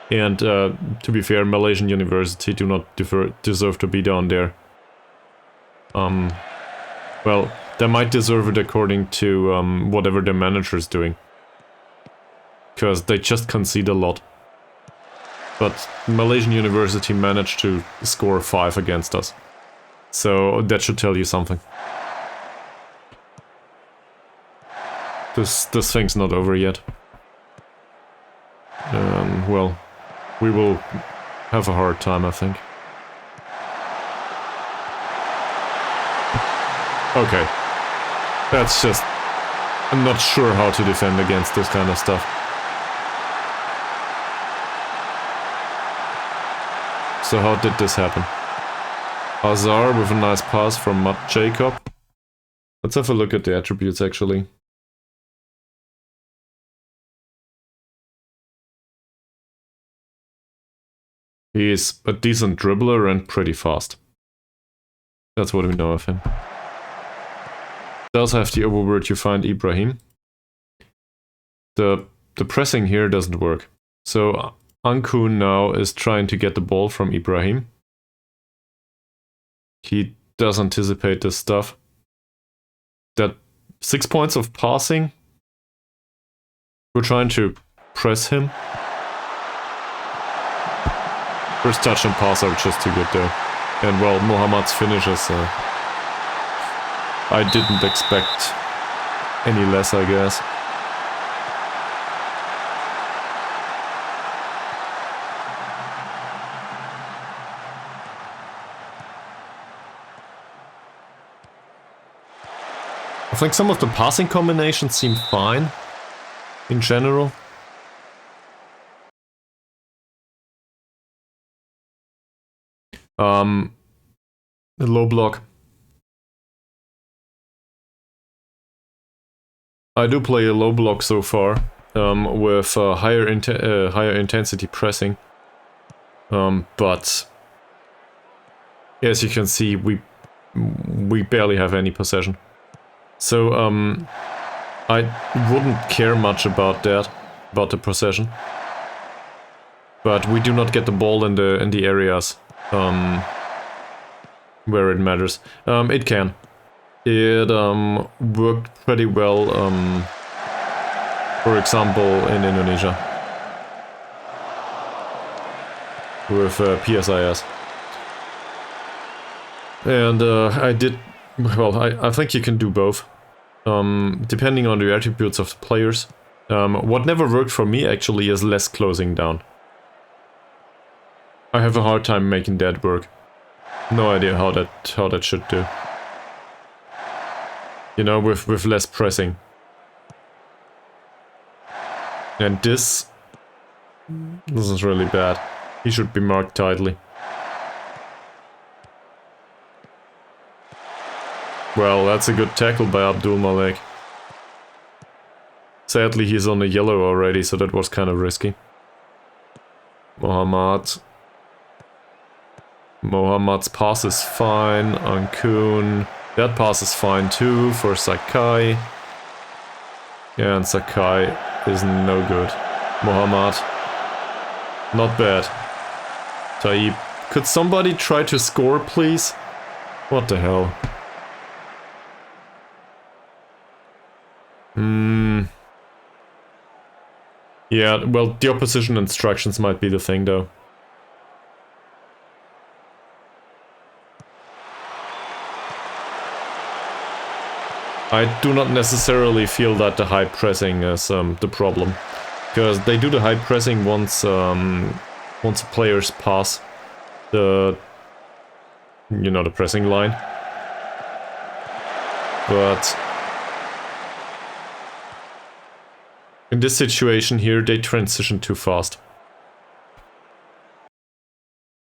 And to be fair, Malaysian University do not deserve to be down there. Well, they might deserve it according to whatever their manager is doing. Because they just concede a lot. But Malaysian University managed to score 5 against us. So that should tell you something. This thing's not over yet. Well, we will have a hard time, I think. Okay. That's just... I'm not sure how to defend against this kind of stuff. So how did this happen? Azar with a nice pass from Matt Jacob. Let's have a look at the attributes actually. He's a decent dribbler and pretty fast. That's what we know of him. Does have the overword you find Ibrahim. The pressing here doesn't work. So Ankun now is trying to get the ball from Ibrahim. He does anticipate this stuff. That 6 points of passing. We're trying to press him. First touch and pass are just too good though. And well, Mohammad's finishes, I didn't expect any less, I guess. I think some of the passing combinations seem fine, in general. The low block. I do play a low block so far, with higher intensity pressing. But as you can see, we barely have any possession. So I wouldn't care much about that, about the possession. But we do not get the ball in the areas where it matters. It can. It worked pretty well, for example, in Indonesia. With PSIS. And I did... Well, I think you can do both. Depending on the attributes of the players. What never worked for me, actually, is less closing down. I have a hard time making that work. No idea how that should do. You know, with less pressing. And this is really bad. He should be marked tightly. Well, that's a good tackle by Abdul Malik. Sadly, he's on a yellow already, so that was kind of risky. Mohammad's pass is fine. Ankun. That pass is fine too for Sakai. Yeah, and Sakai is no good. Mohammad. Not bad. Taib. Could somebody try to score, please? What the hell? Yeah, well, the opposition instructions might be the thing, though. I do not necessarily feel that the high pressing is the problem. Because they do the high pressing once players pass the... you know, the pressing line. But... in this situation here, they transition too fast.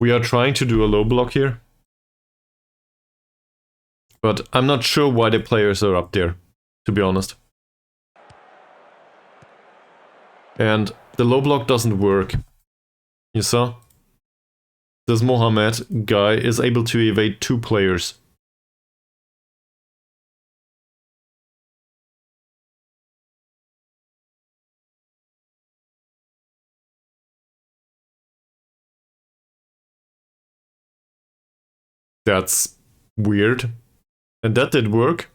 We are trying to do a low block here. But I'm not sure why the players are up there, to be honest. And the low block doesn't work. You saw? This Mohammed guy is able to evade 2 players. That's weird. And that did work.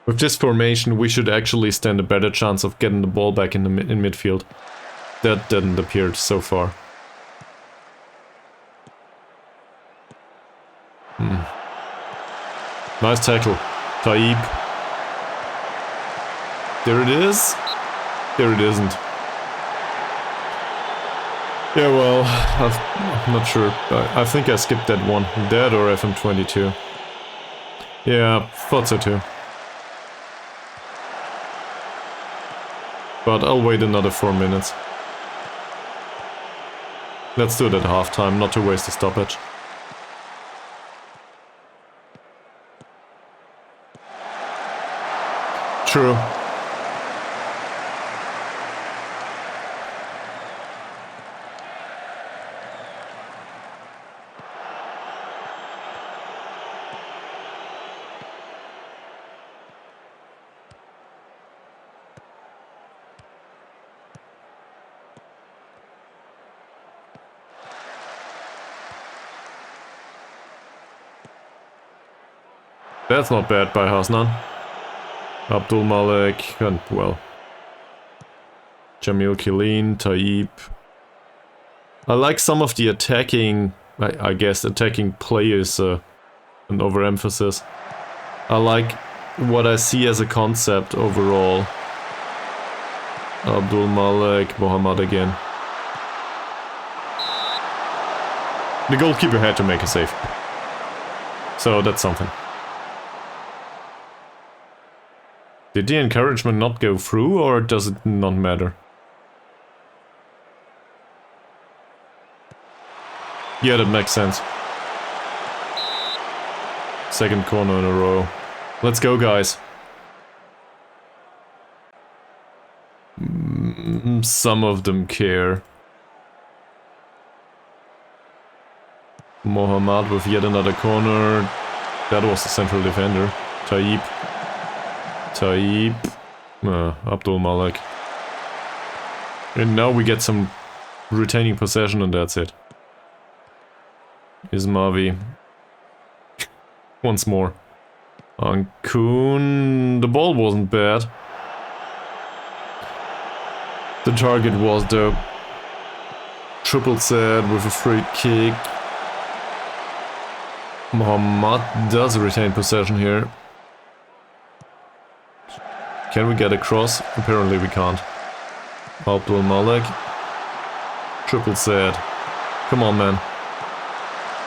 With this formation, we should actually stand a better chance of getting the ball back in midfield. That didn't appear so far. Nice tackle. Taib. There it is. There it isn't. Yeah, well, I'm not sure. I think I skipped that one. That or FM22. Yeah, thought so too. But I'll wait another 4 minutes. Let's do it at halftime, not to waste a stoppage. True. That's not bad by Hasnan. Abdul Malik, and well, Jamil Killeen, Taib. I like some of the attacking, I guess attacking play is an overemphasis. I like what I see as a concept overall. Abdul Malik, Mohammad again. The goalkeeper had to make a save. So that's something. Did the encouragement not go through, or does it not matter? Yeah, that makes sense. Second corner in a row. Let's go, guys. Some of them care. Mohammad with yet another corner. That was the central defender. Taib. Abdul Malik. And now we get some retaining possession and that's it. Ismavi. Once more. Ankun. The ball wasn't bad. The target was the triple set with a free kick. Mohammad does retain possession here. Can we get across? Apparently we can't. Abdul Malik. Triple set. Come on, man.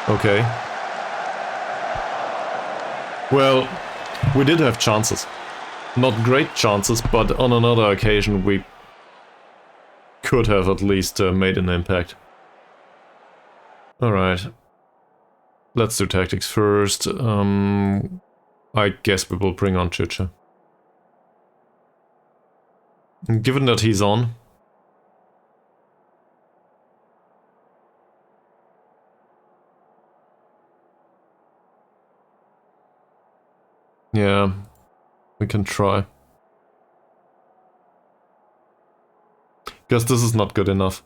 Okay. Well, we did have chances. Not great chances, but on another occasion we could have at least made an impact. Alright. Let's do tactics first. I guess we will bring on Chicha. Given that he's on. Yeah, we can try. Guess this is not good enough.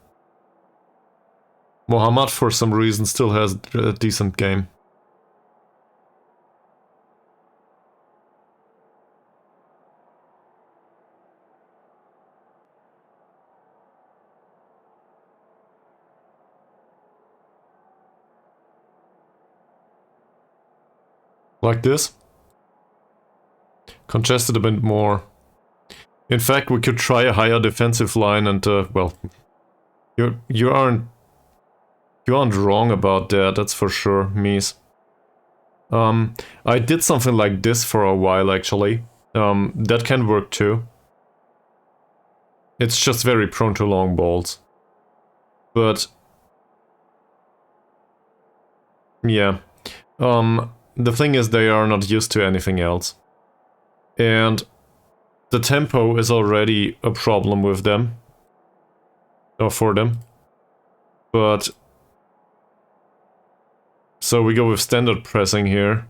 Mohammad, for some reason, still has a decent game. Like this. Congested a bit more. In fact, we could try a higher defensive line and, well, you aren't wrong about that, that's for sure, Mies. I did something like this for a while, actually. That can work too. It's just very prone to long balls. But... yeah. The thing is, they are not used to anything else. And the tempo is already a problem with them. Or for them. But... so we go with standard pressing here.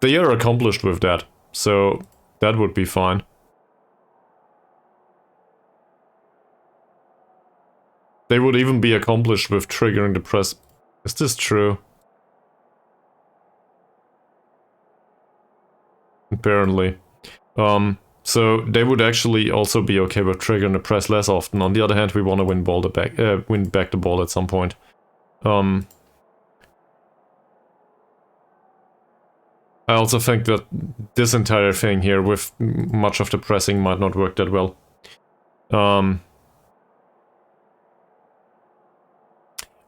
They are accomplished with that, so that would be fine. They would even be accomplished with triggering the press. Is this true? Apparently. So they would actually also be okay with triggering the press less often. On the other hand, we want to win back the ball at some point. I also think that this entire thing here with much of the pressing might not work that well.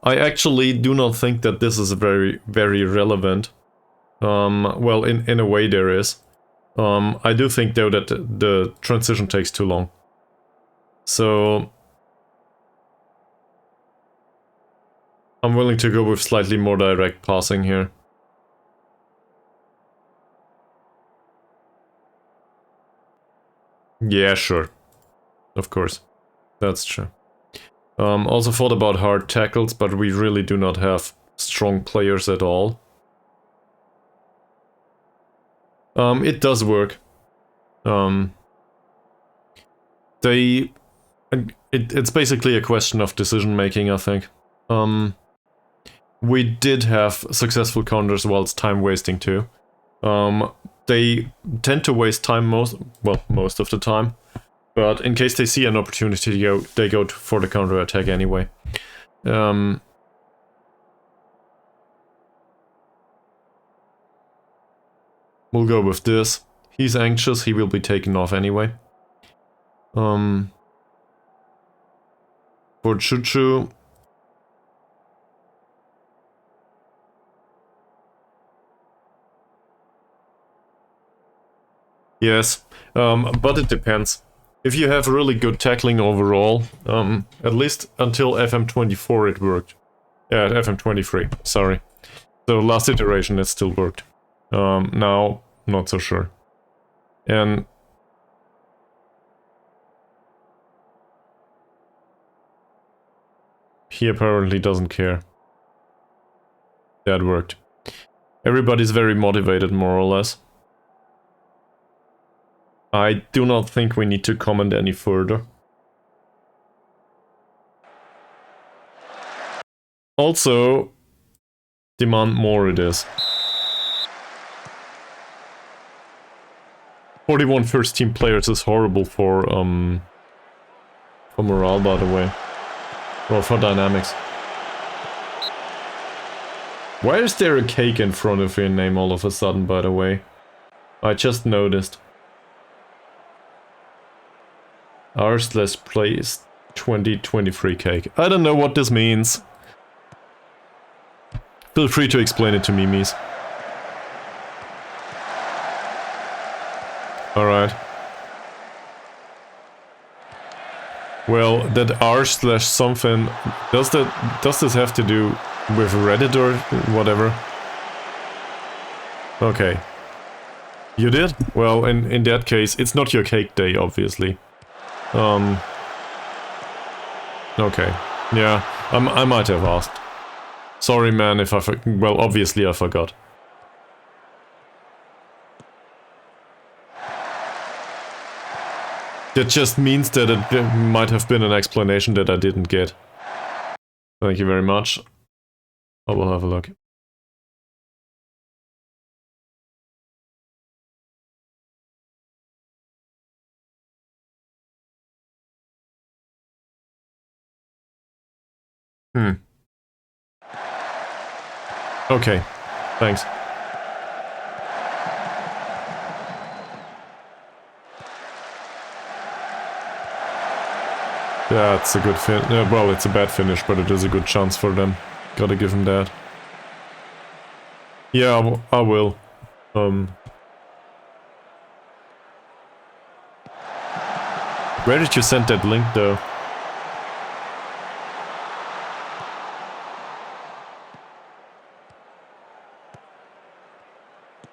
I actually do not think that this is very, very relevant. Well, in a way there is. I do think though that the transition takes too long. So I'm willing to go with slightly more direct passing here. Yeah, sure. Of course. That's true. Also thought about hard tackles, but we really do not have strong players at all. It does work. It's basically a question of decision making, I think. We did have successful counters whilst time wasting too. They tend to waste time most of the time, but in case they see an opportunity to go, they go for the counter attack anyway. We'll go with this. He's anxious, he will be taken off anyway. For Chuchu, yes, but it depends. If you have really good tackling overall, at least until FM24 it worked. Yeah, FM23, sorry. So last iteration it still worked. Now, not so sure. And he apparently doesn't care. That worked. Everybody's very motivated, more or less. I do not think we need to comment any further. Also, demand more it is. 41 first team players is horrible for morale, by the way. Or for dynamics. Why is there a cake in front of your name all of a sudden, by the way? I just noticed. r/place 2023 cake. I don't know what this means. Feel free to explain it to me, Mies. Alright. Well, that r/something, does this have to do with Reddit or whatever? Okay. You did? Well, in that case, it's not your cake day, obviously. Okay. Yeah, I might have asked. Sorry, man, if I well, obviously I forgot. That just means that it might have been an explanation that I didn't get. Thank you very much. I will have a look. Okay, thanks. That's a good well, it's a bad finish, but it is a good chance for them. Gotta give him that. Yeah, I will. Where did you send that link, though?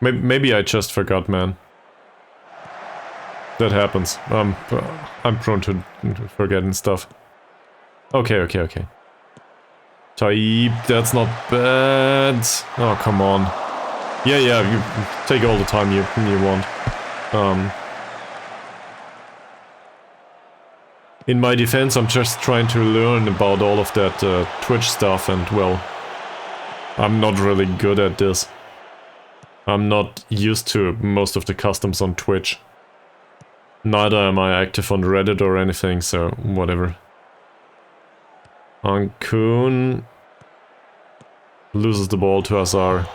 Maybe I just forgot, man. That happens. I'm prone to forgetting stuff. Okay. Type, that's not bad. Oh, come on. Yeah, you take all the time you want. In my defense, I'm just trying to learn about all of that Twitch stuff, and well, I'm not really good at this. I'm not used to most of the customs on Twitch. Neither am I active on Reddit or anything, so whatever. Ankun loses the ball to Azar.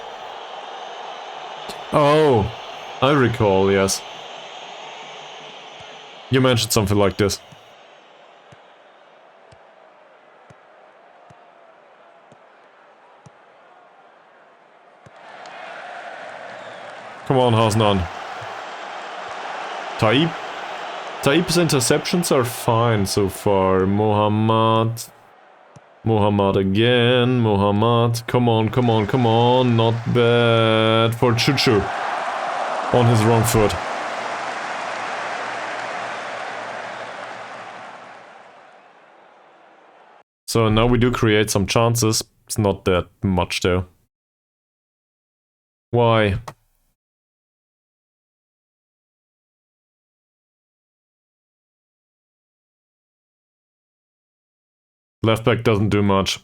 Oh, I recall, yes. You mentioned something like this. was none. Taib's interceptions are fine so far. Mohammad again. Mohammad. Come on, come on, come on. Not bad for Chuchu. On his wrong foot. So now we do create some chances. It's not that much though. Why? Left back doesn't do much.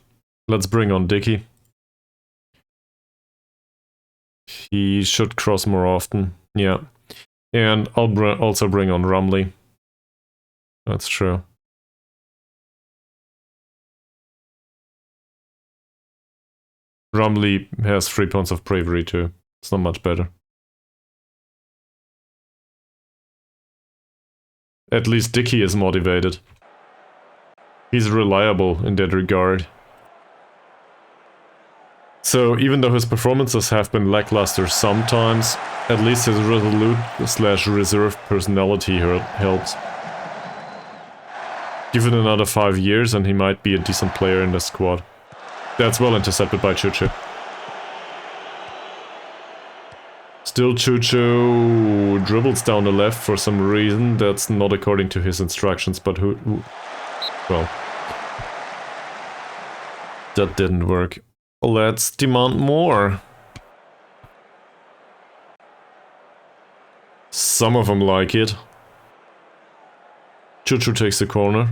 Let's bring on Dickey. He should cross more often. Yeah. And I'll also bring on Rumley. That's true. Rumley has 3 points of bravery too. It's not much better. At least Dickey is motivated. He's reliable in that regard. So even though his performances have been lackluster sometimes, at least his resolute/reserved personality helps. Give it another 5 years and he might be a decent player in the squad. That's well intercepted by Chuchu. Still Chuchu dribbles down the left for some reason. That's not according to his instructions, but who well, that didn't work. Let's demand more. Some of them like it. Chuchu takes the corner.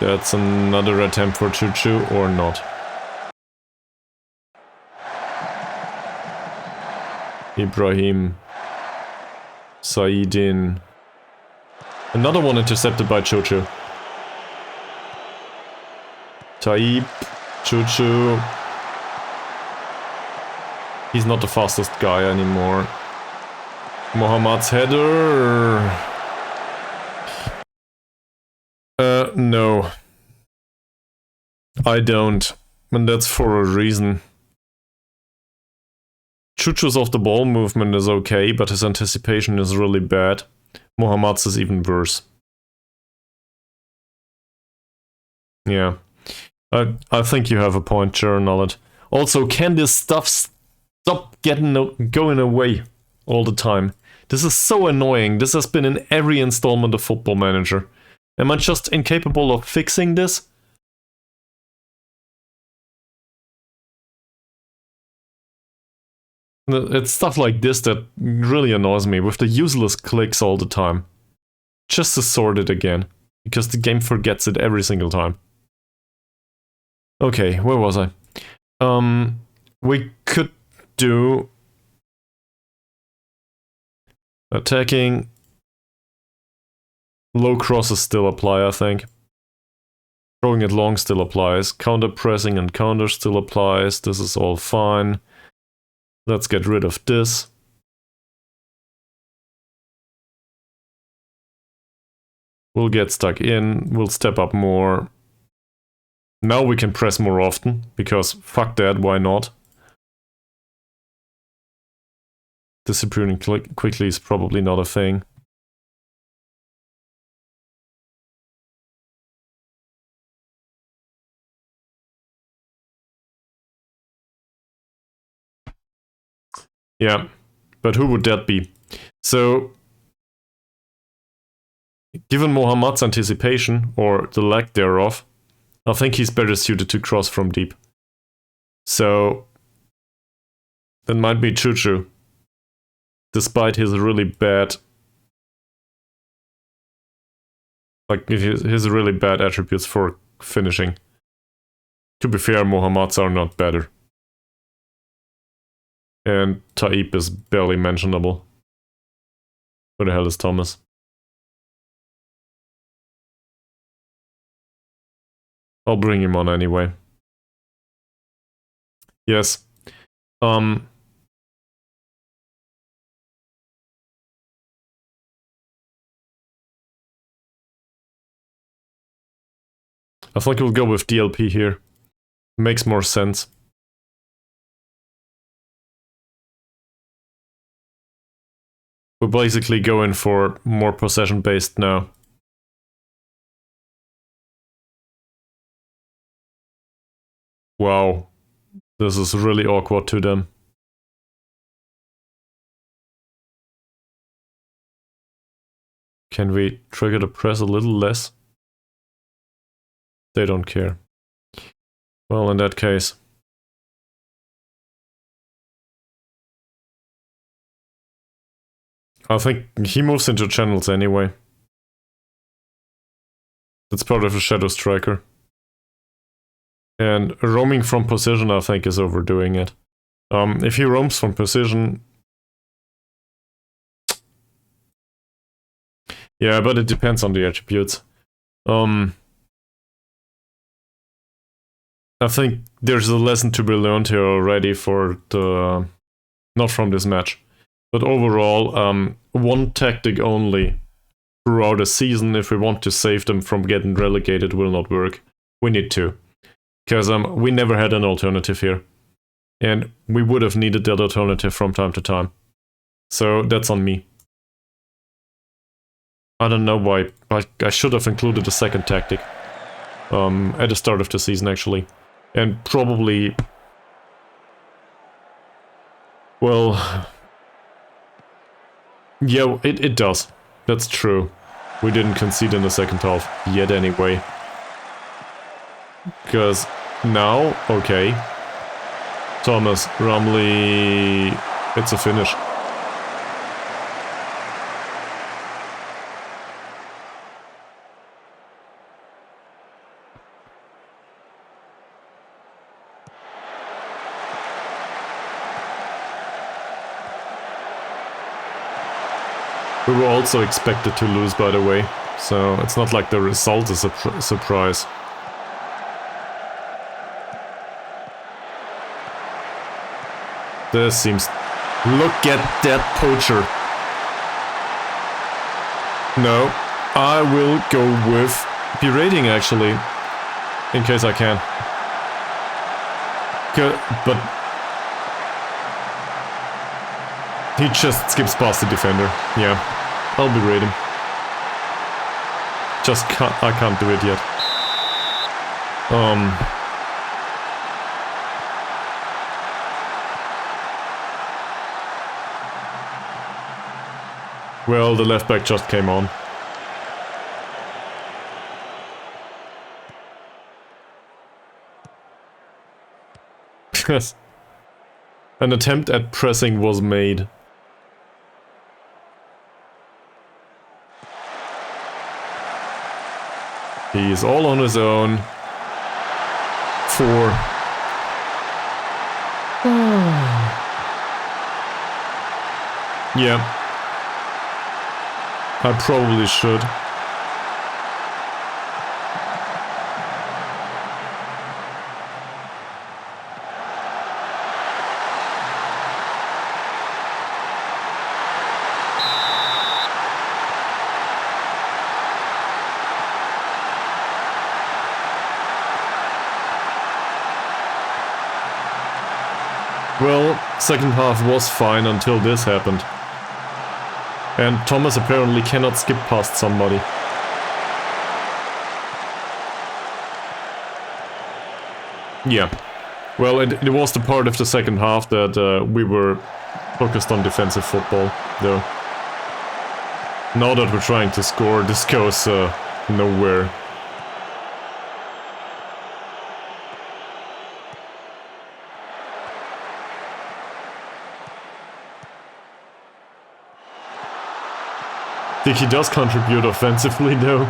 That's another attempt for Chuchu, or not. Ibrahim. Saidin. Another one intercepted by Chuchu. Taib. Chuchu. He's not the fastest guy anymore. Mohammad's header. No. I don't. And that's for a reason. Chuchu's off the ball movement is okay, but his anticipation is really bad. Mohammad's is even worse. Yeah. I think you have a point, Journal. Also, can this stuff stop going away all the time? This is so annoying. This has been in every installment of Football Manager. Am I just incapable of fixing this? It's stuff like this that really annoys me, with the useless clicks all the time. Just to sort it again, because the game forgets it every single time. Okay, where was I? We could do attacking. Low crosses still apply, I think. Throwing it long still applies. Counter pressing and counter still applies. This is all fine. Let's get rid of this. We'll get stuck in. We'll step up more. Now we can press more often, because fuck that, why not? Disappearing quickly is probably not a thing. Yeah, but who would that be? So, given Mohammad's anticipation, or the lack thereof, I think he's better suited to cross from deep. So, that might be Chuchu. Despite his really bad... like, his really bad attributes for finishing. To be fair, Mohammad's are not better. And Taib is barely mentionable. Where the hell is Thomas? I'll bring him on anyway. Yes. I think we'll go with DLP here. Makes more sense. We're basically going for more possession-based now. Wow. This is really awkward to them. Can we trigger the press a little less? They don't care. Well, in that case... I think he moves into channels anyway. That's part of a Shadow Striker. And roaming from position, I think, is overdoing it. If he roams from position... Yeah, but it depends on the attributes. I think there's a lesson to be learned here already for the... Not from this match. But overall, one tactic only throughout a season, if we want to save them from getting relegated, will not work. We need two. Because we never had an alternative here. And we would have needed that alternative from time to time. So that's on me. I don't know why. I should have included a second tactic. At the start of the season, actually. And probably... Well... Yeah, it does. That's true. We didn't concede in the second half yet anyway. Because now, okay. Thomas, Rumley... It's a finish. We were also expected to lose, by the way, so it's not like the result is a surprise. This seems... Look at that poacher! No, I will go with berating, actually, in case I can. But... He just skips past the defender, yeah. I'll berate him. I can't do it yet. Well, the left back just came on. Yes. An attempt at pressing was made. He's all on his own. 4. Yeah. I probably should. Well, second half was fine until this happened. And Thomas apparently cannot skip past somebody. Yeah. Well, it was the part of the second half that we were focused on defensive football, though. Now that we're trying to score, this goes nowhere. I think he does contribute offensively, though.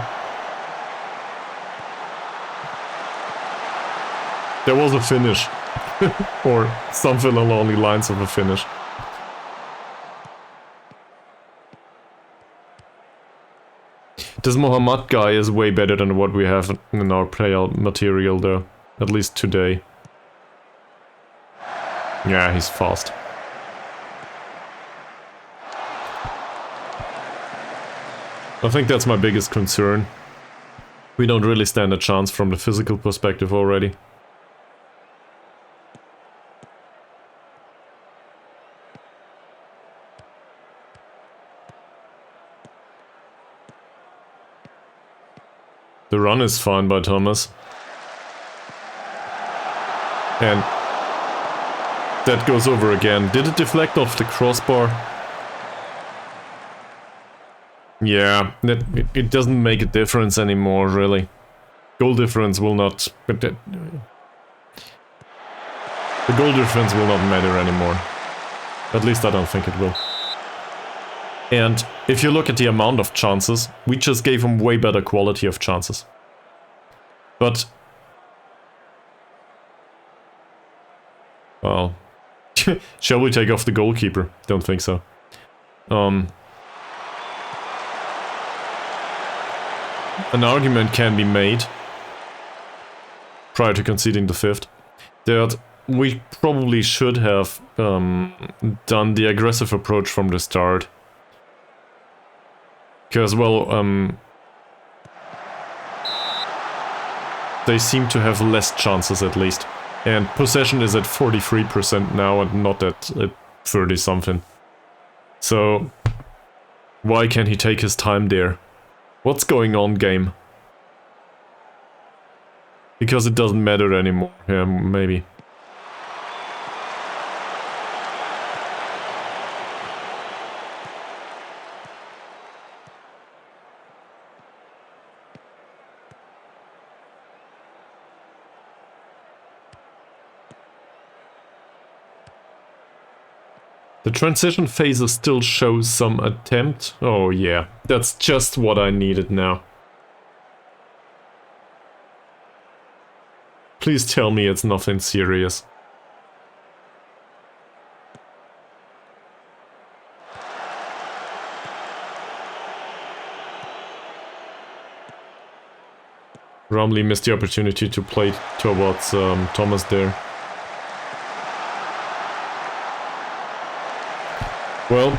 There was a finish. Or something along the lines of a finish. This Mohammad guy is way better than what we have in our player material, though. At least today. Yeah, he's fast. I think that's my biggest concern. We don't really stand a chance from the physical perspective already. The run is fine by Thomas. And that goes over again. Did it deflect off the crossbar? Yeah, it doesn't make a difference anymore, really. Goal difference will not... The goal difference will not matter anymore. At least I don't think it will. And if you look at the amount of chances, we just gave him way better quality of chances. But... well... shall we take off the goalkeeper? Don't think so. An argument can be made, prior to conceding the 5th, that we probably should have done the aggressive approach from the start. Because, well, they seem to have less chances at least. And possession is at 43% now and not at 30-something. So, why can't he take his time there? What's going on, game? Because it doesn't matter anymore. Yeah, maybe. The transition phases still show some attempt. Oh yeah, that's just what I needed now. Please tell me it's nothing serious. Rumley missed the opportunity to play towards Thomas there. Well,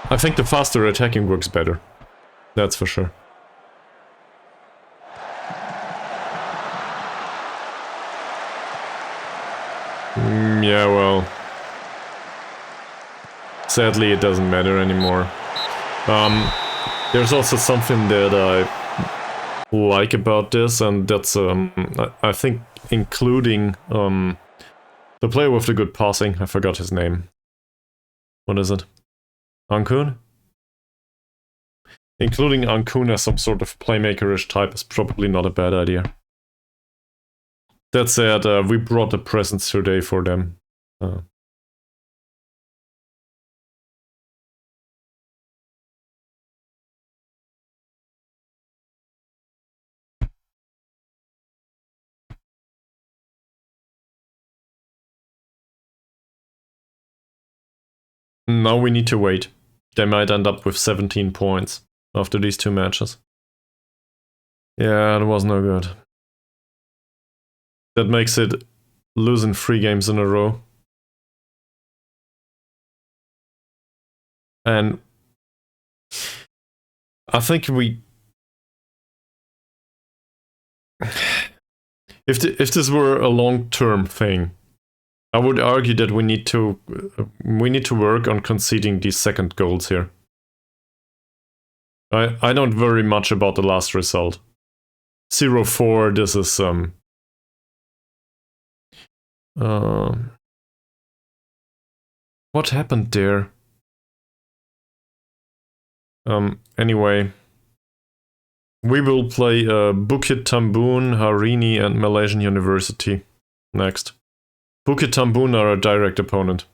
I think the faster attacking works better. That's for sure. Yeah, well... sadly, it doesn't matter anymore. There's also something that I like about this, and that's, I think, including the player with the good passing. I forgot his name. What is it? Ankun? Including Ankun as some sort of playmaker-ish type is probably not a bad idea. That said, we brought the presents today for them. Now we need to wait. They might end up with 17 points after these 2 matches. Yeah, it was no good. That makes it losing 3 games in a row. And I think we... if this were a long-term thing, I would argue that we need to work on conceding these second goals here. I don't worry much about the last result. 0-4, this is what happened there? Anyway, we will play Bukit Tambun, Harini and Malaysian University next. Bukit Tambun are a direct opponent.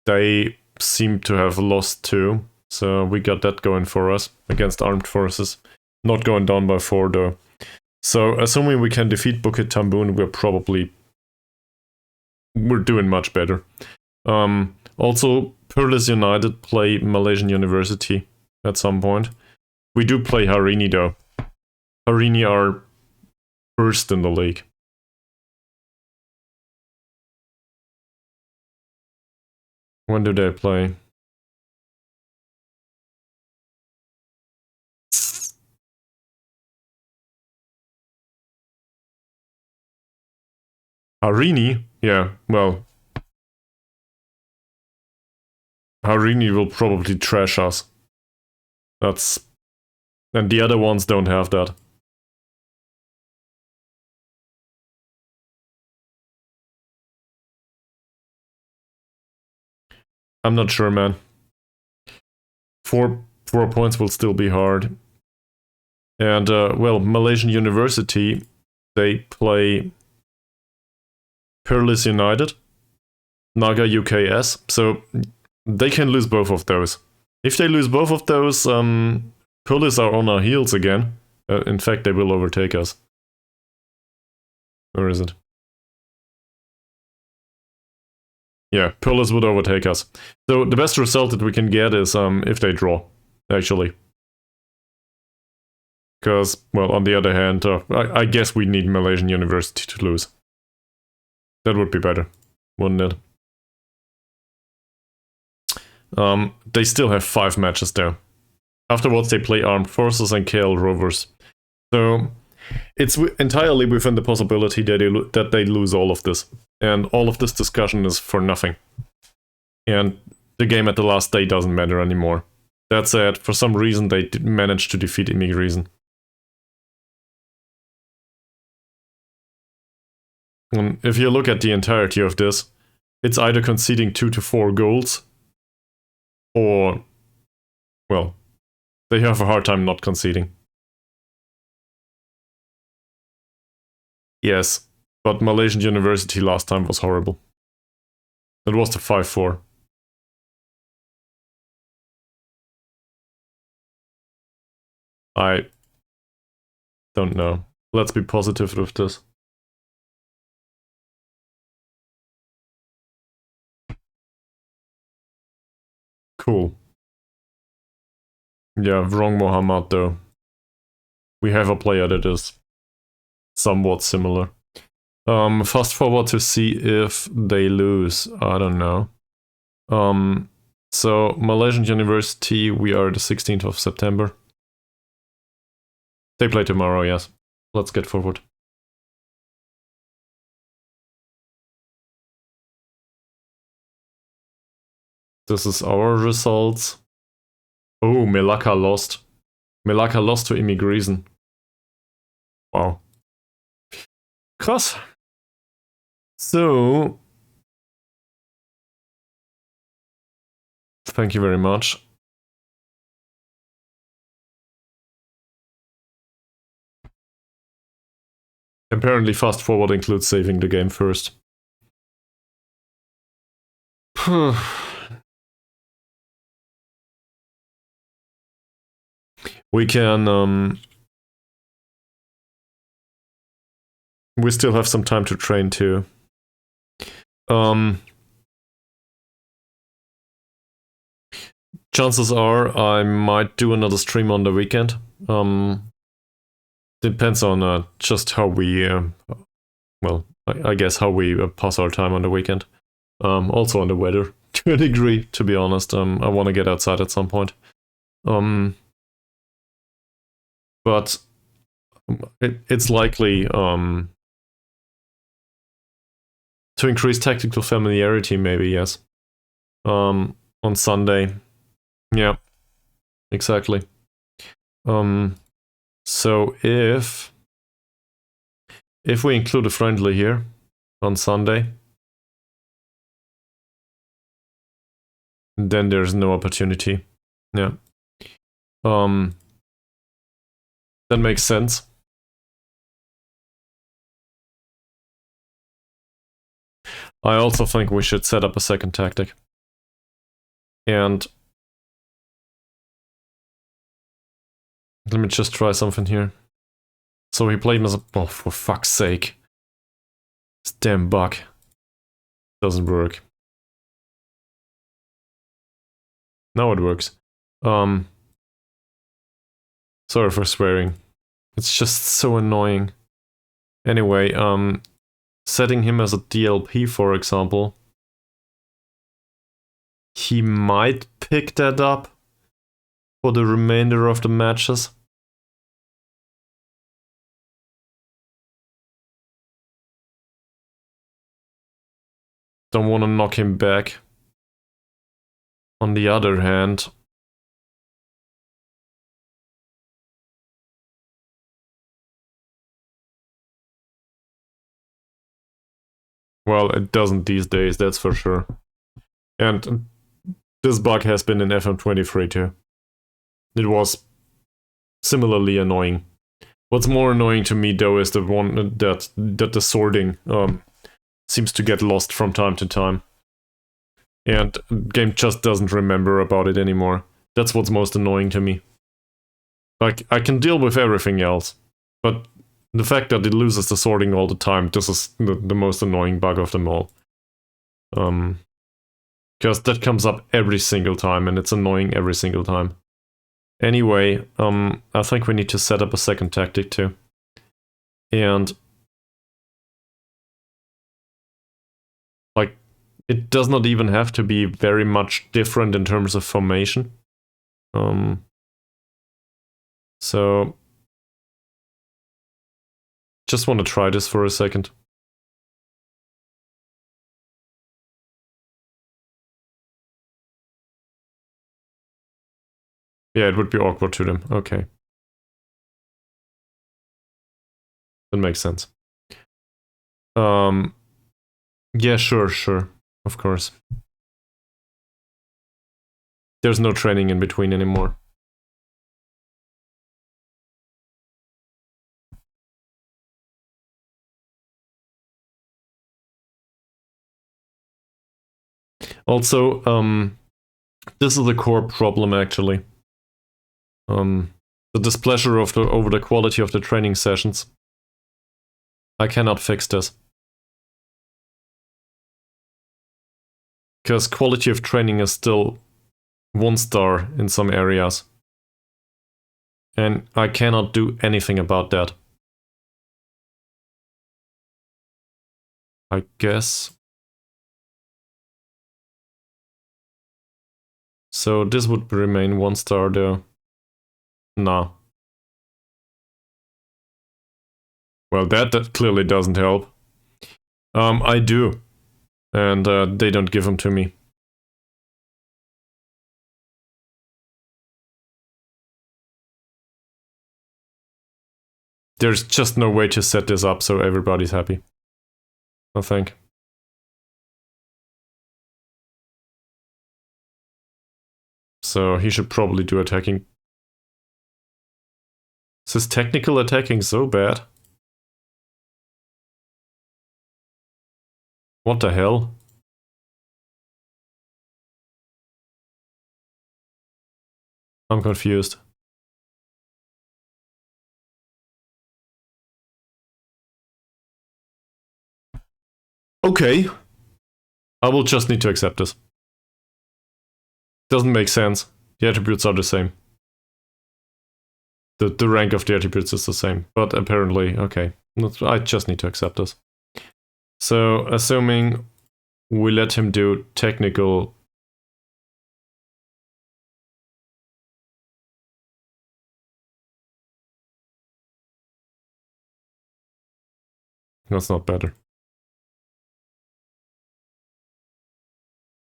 They seem to have lost 2, so we got that going for us against armed forces. Not going down by 4 though. So assuming we can defeat Bukit Tambun, we're doing much better. Also, Perlis United play Malaysian University at some point. We do play Harini though. Harini are first in the league. When do they play? Harini? Yeah, well... Harini will probably trash us. That's... And the other ones don't have that. I'm not sure, man. 4 points will still be hard. And, well, Malaysian University, they play Perlis United, Naga UKS, so they can lose both of those. If they lose both of those, Perlis are on our heels again. In fact, they will overtake us. Where is it? Yeah, Perlis would overtake us. So the best result that we can get is if they draw, actually. Because, well, on the other hand, I guess we need Malaysian University to lose. That would be better, wouldn't it? They still have 5 matches there. Afterwards, they play Armed Forces and KL Rovers. So it's entirely within the possibility that they lose all of this. And all of this discussion is for nothing. And the game at the last day doesn't matter anymore. That said, for some reason they managed to defeat Immigrisen. If you look at the entirety of this, it's either conceding 2 to 4 goals, or, well, they have a hard time not conceding. Yes, but Malaysian University last time was horrible. It was the 5-4. I don't know. Let's be positive with this. Cool. Yeah, wrong Mohammad though. We have a player that is somewhat similar. Fast forward to see if they lose. I don't know. So Malaysian University, we are the 16th of September. They play tomorrow, yes. Let's get forward. This is our results. Oh, Melaka lost. Melaka lost to Immigrisen. Wow. Krass. So, thank you very much. Apparently fast forward includes saving the game first. We can, we still have some time to train too. Chances are I might do another stream on the weekend. Depends on just how we, well, I guess how we pass our time on the weekend. Also on the weather, to a degree, to be honest. I want to get outside at some point. But it's likely to increase tactical familiarity, maybe, yes. On Sunday. Yeah, exactly. So if we include a friendly here on Sunday, then there's no opportunity. Yeah. That makes sense. I also think we should set up a second tactic. And let me just try something here. So he played as a... Oh, for fuck's sake. This damn bug. Doesn't work. Now it works. Sorry for swearing. It's just so annoying. Anyway, setting him as a DLP, for example. He might pick that up for the remainder of the matches. Don't want to knock him back. On the other hand, Well, it doesn't these days, that's for sure. And this bug has been in FM23 too. It was similarly annoying. What's more annoying to me though is the one that the sorting seems to get lost from time to time. And game just doesn't remember about it anymore. That's what's most annoying to me. Like, I can deal with everything else, but the fact that it loses the sorting all the time, this is the most annoying bug of them all. Because that comes up every single time, and it's annoying every single time. Anyway, I think we need to set up a second tactic too. And like, it does not even have to be very much different in terms of formation. So just want to try this for a second. Yeah, it would be awkward to them. Okay. That makes sense. Yeah, sure. Of course. There's no training in between anymore. Also, this is the core problem actually. The displeasure of over the quality of the training sessions. I cannot fix this. Because quality of training is still 1 star in some areas. And I cannot do anything about that. I guess. So this would remain 1 star though. Nah. Well, that clearly doesn't help. I do. And they don't give them to me. There's just no way to set this up so everybody's happy. I think. So he should probably do attacking. Is his technical attacking so bad? What the hell? I'm confused. Okay. I will just need to accept this. Doesn't make sense. The attributes are the same. The rank of the attributes is the same. But apparently, okay. I just need to accept this. So, assuming we let him do technical... That's not better.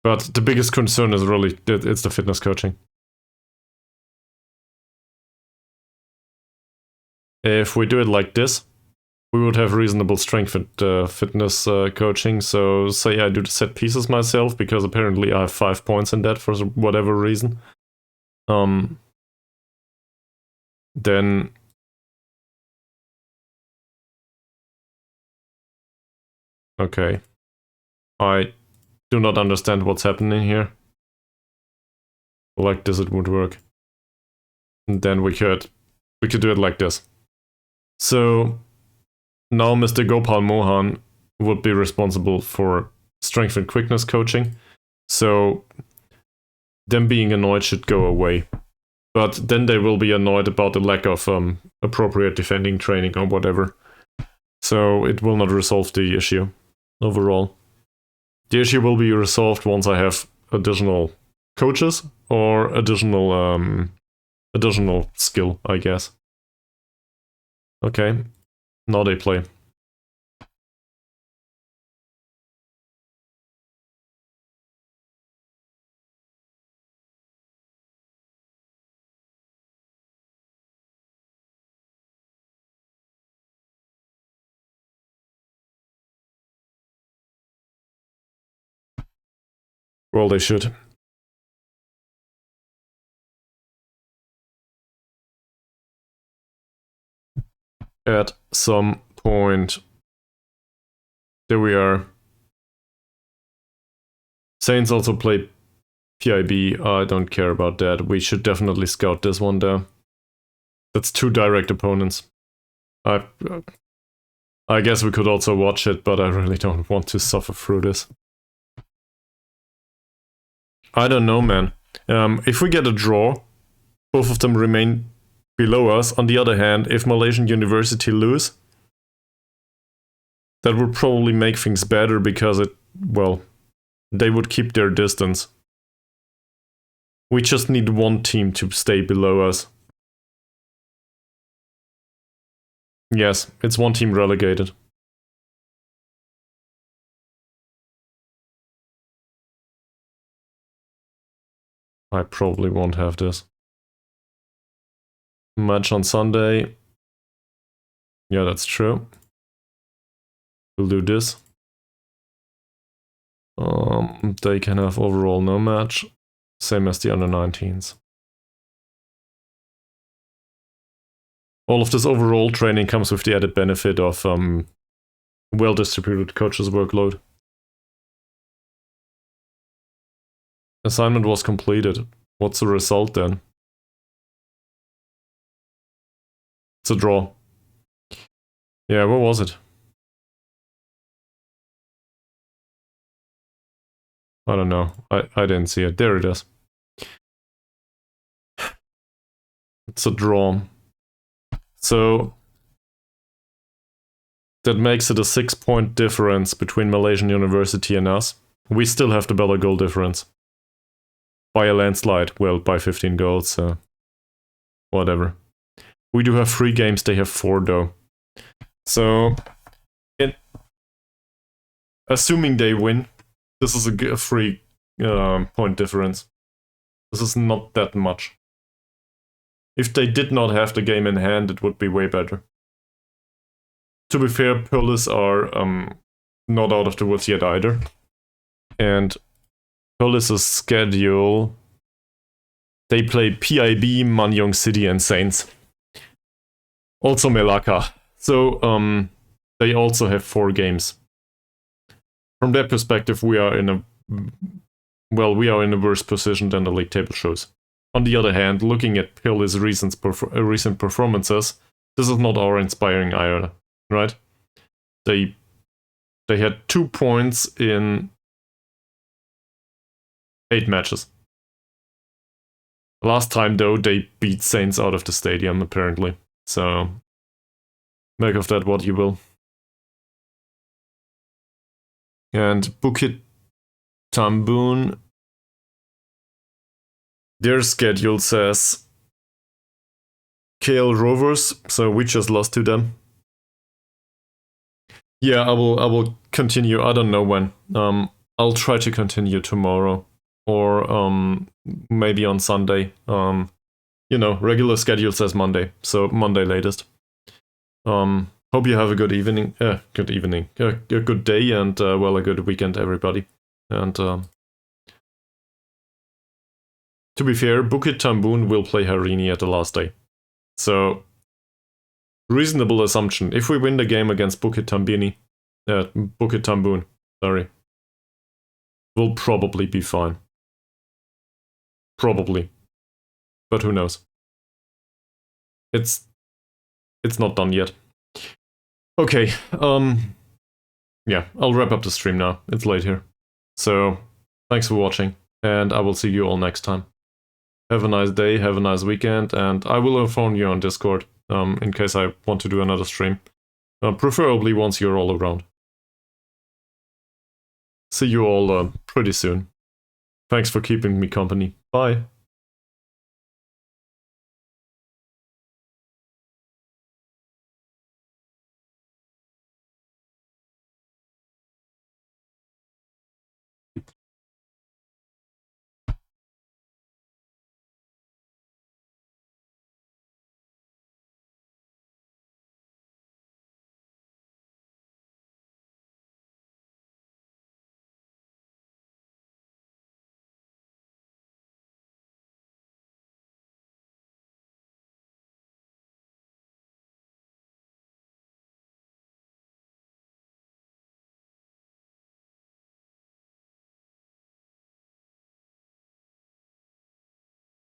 But the biggest concern is really, it's the fitness coaching. If we do it like this, we would have reasonable strength and fitness coaching. So say I do the set pieces myself, because apparently I have 5 points in that for whatever reason. Then... Okay. I do not understand what's happening here. Like this it would work. And then we could do it like this. So now Mr. Gopal Mohan would be responsible for strength and quickness coaching. So them being annoyed should go away. But then they will be annoyed about the lack of appropriate defending training or whatever. So it will not resolve the issue overall. The issue will be resolved once I have additional coaches or additional skill, I guess. Okay, now they play. Well, they should. At some point. There we are. Saints also play PIB. I don't care about that. We should definitely scout this one there. That's 2 direct opponents. I guess we could also watch it, but I really don't want to suffer through this. I don't know, man. If we get a draw, both of them remain below us. On the other hand, if Malaysian University lose, that would probably make things better because they would keep their distance. We just need one team to stay below us. Yes, it's one team relegated. I probably won't have this. Match on Sunday. Yeah, that's true. We'll do this. They can have overall no match. Same as the under 19s. All of this overall training comes with the added benefit of well-distributed coaches' workload. Assignment was completed. What's the result then? It's a draw. Yeah, where was it? I don't know. I didn't see it. There it is. It's a draw. So that makes it a 6-point difference between Malaysian University and us. We still have the better goal difference. By a landslide. Well, by 15 goals, so whatever. We do have 3 games, they have 4 though. So, assuming they win, this is a 3-point difference. This is not that much. If they did not have the game in hand, it would be way better. To be fair, Perlis are not out of the woods yet either. And Perlis' schedule, they play PIB, Manyong City, and Saints. Also Melaka. So they also have 4 games. From that perspective, we are in a worse position than the league table shows. On the other hand, looking at Perlis' recent performances, this is not our inspiring either, right? They had 2 points in 8 matches. Last time, though, they beat Saints out of the stadium, apparently. So, make of that what you will. And Bukit Tambun, their schedule says KL Rovers, so we just lost to them. Yeah, I will continue. I don't know when. I'll try to continue tomorrow or maybe on Sunday. Regular schedule says Monday, so Monday latest. Hope you have a good evening. A good day, and a good weekend, everybody. And to be fair, Bukit Tambun will play Harini at the last day. So, reasonable assumption. If we win the game against Bukit Tambun, we'll probably be fine. Probably. But who knows? It's not done yet. Okay, yeah, I'll wrap up the stream now. It's late here. So, thanks for watching, and I will see you all next time. Have a nice day, have a nice weekend, and I will inform you on Discord in case I want to do another stream. Preferably once you're all around. See you all pretty soon. Thanks for keeping me company. Bye.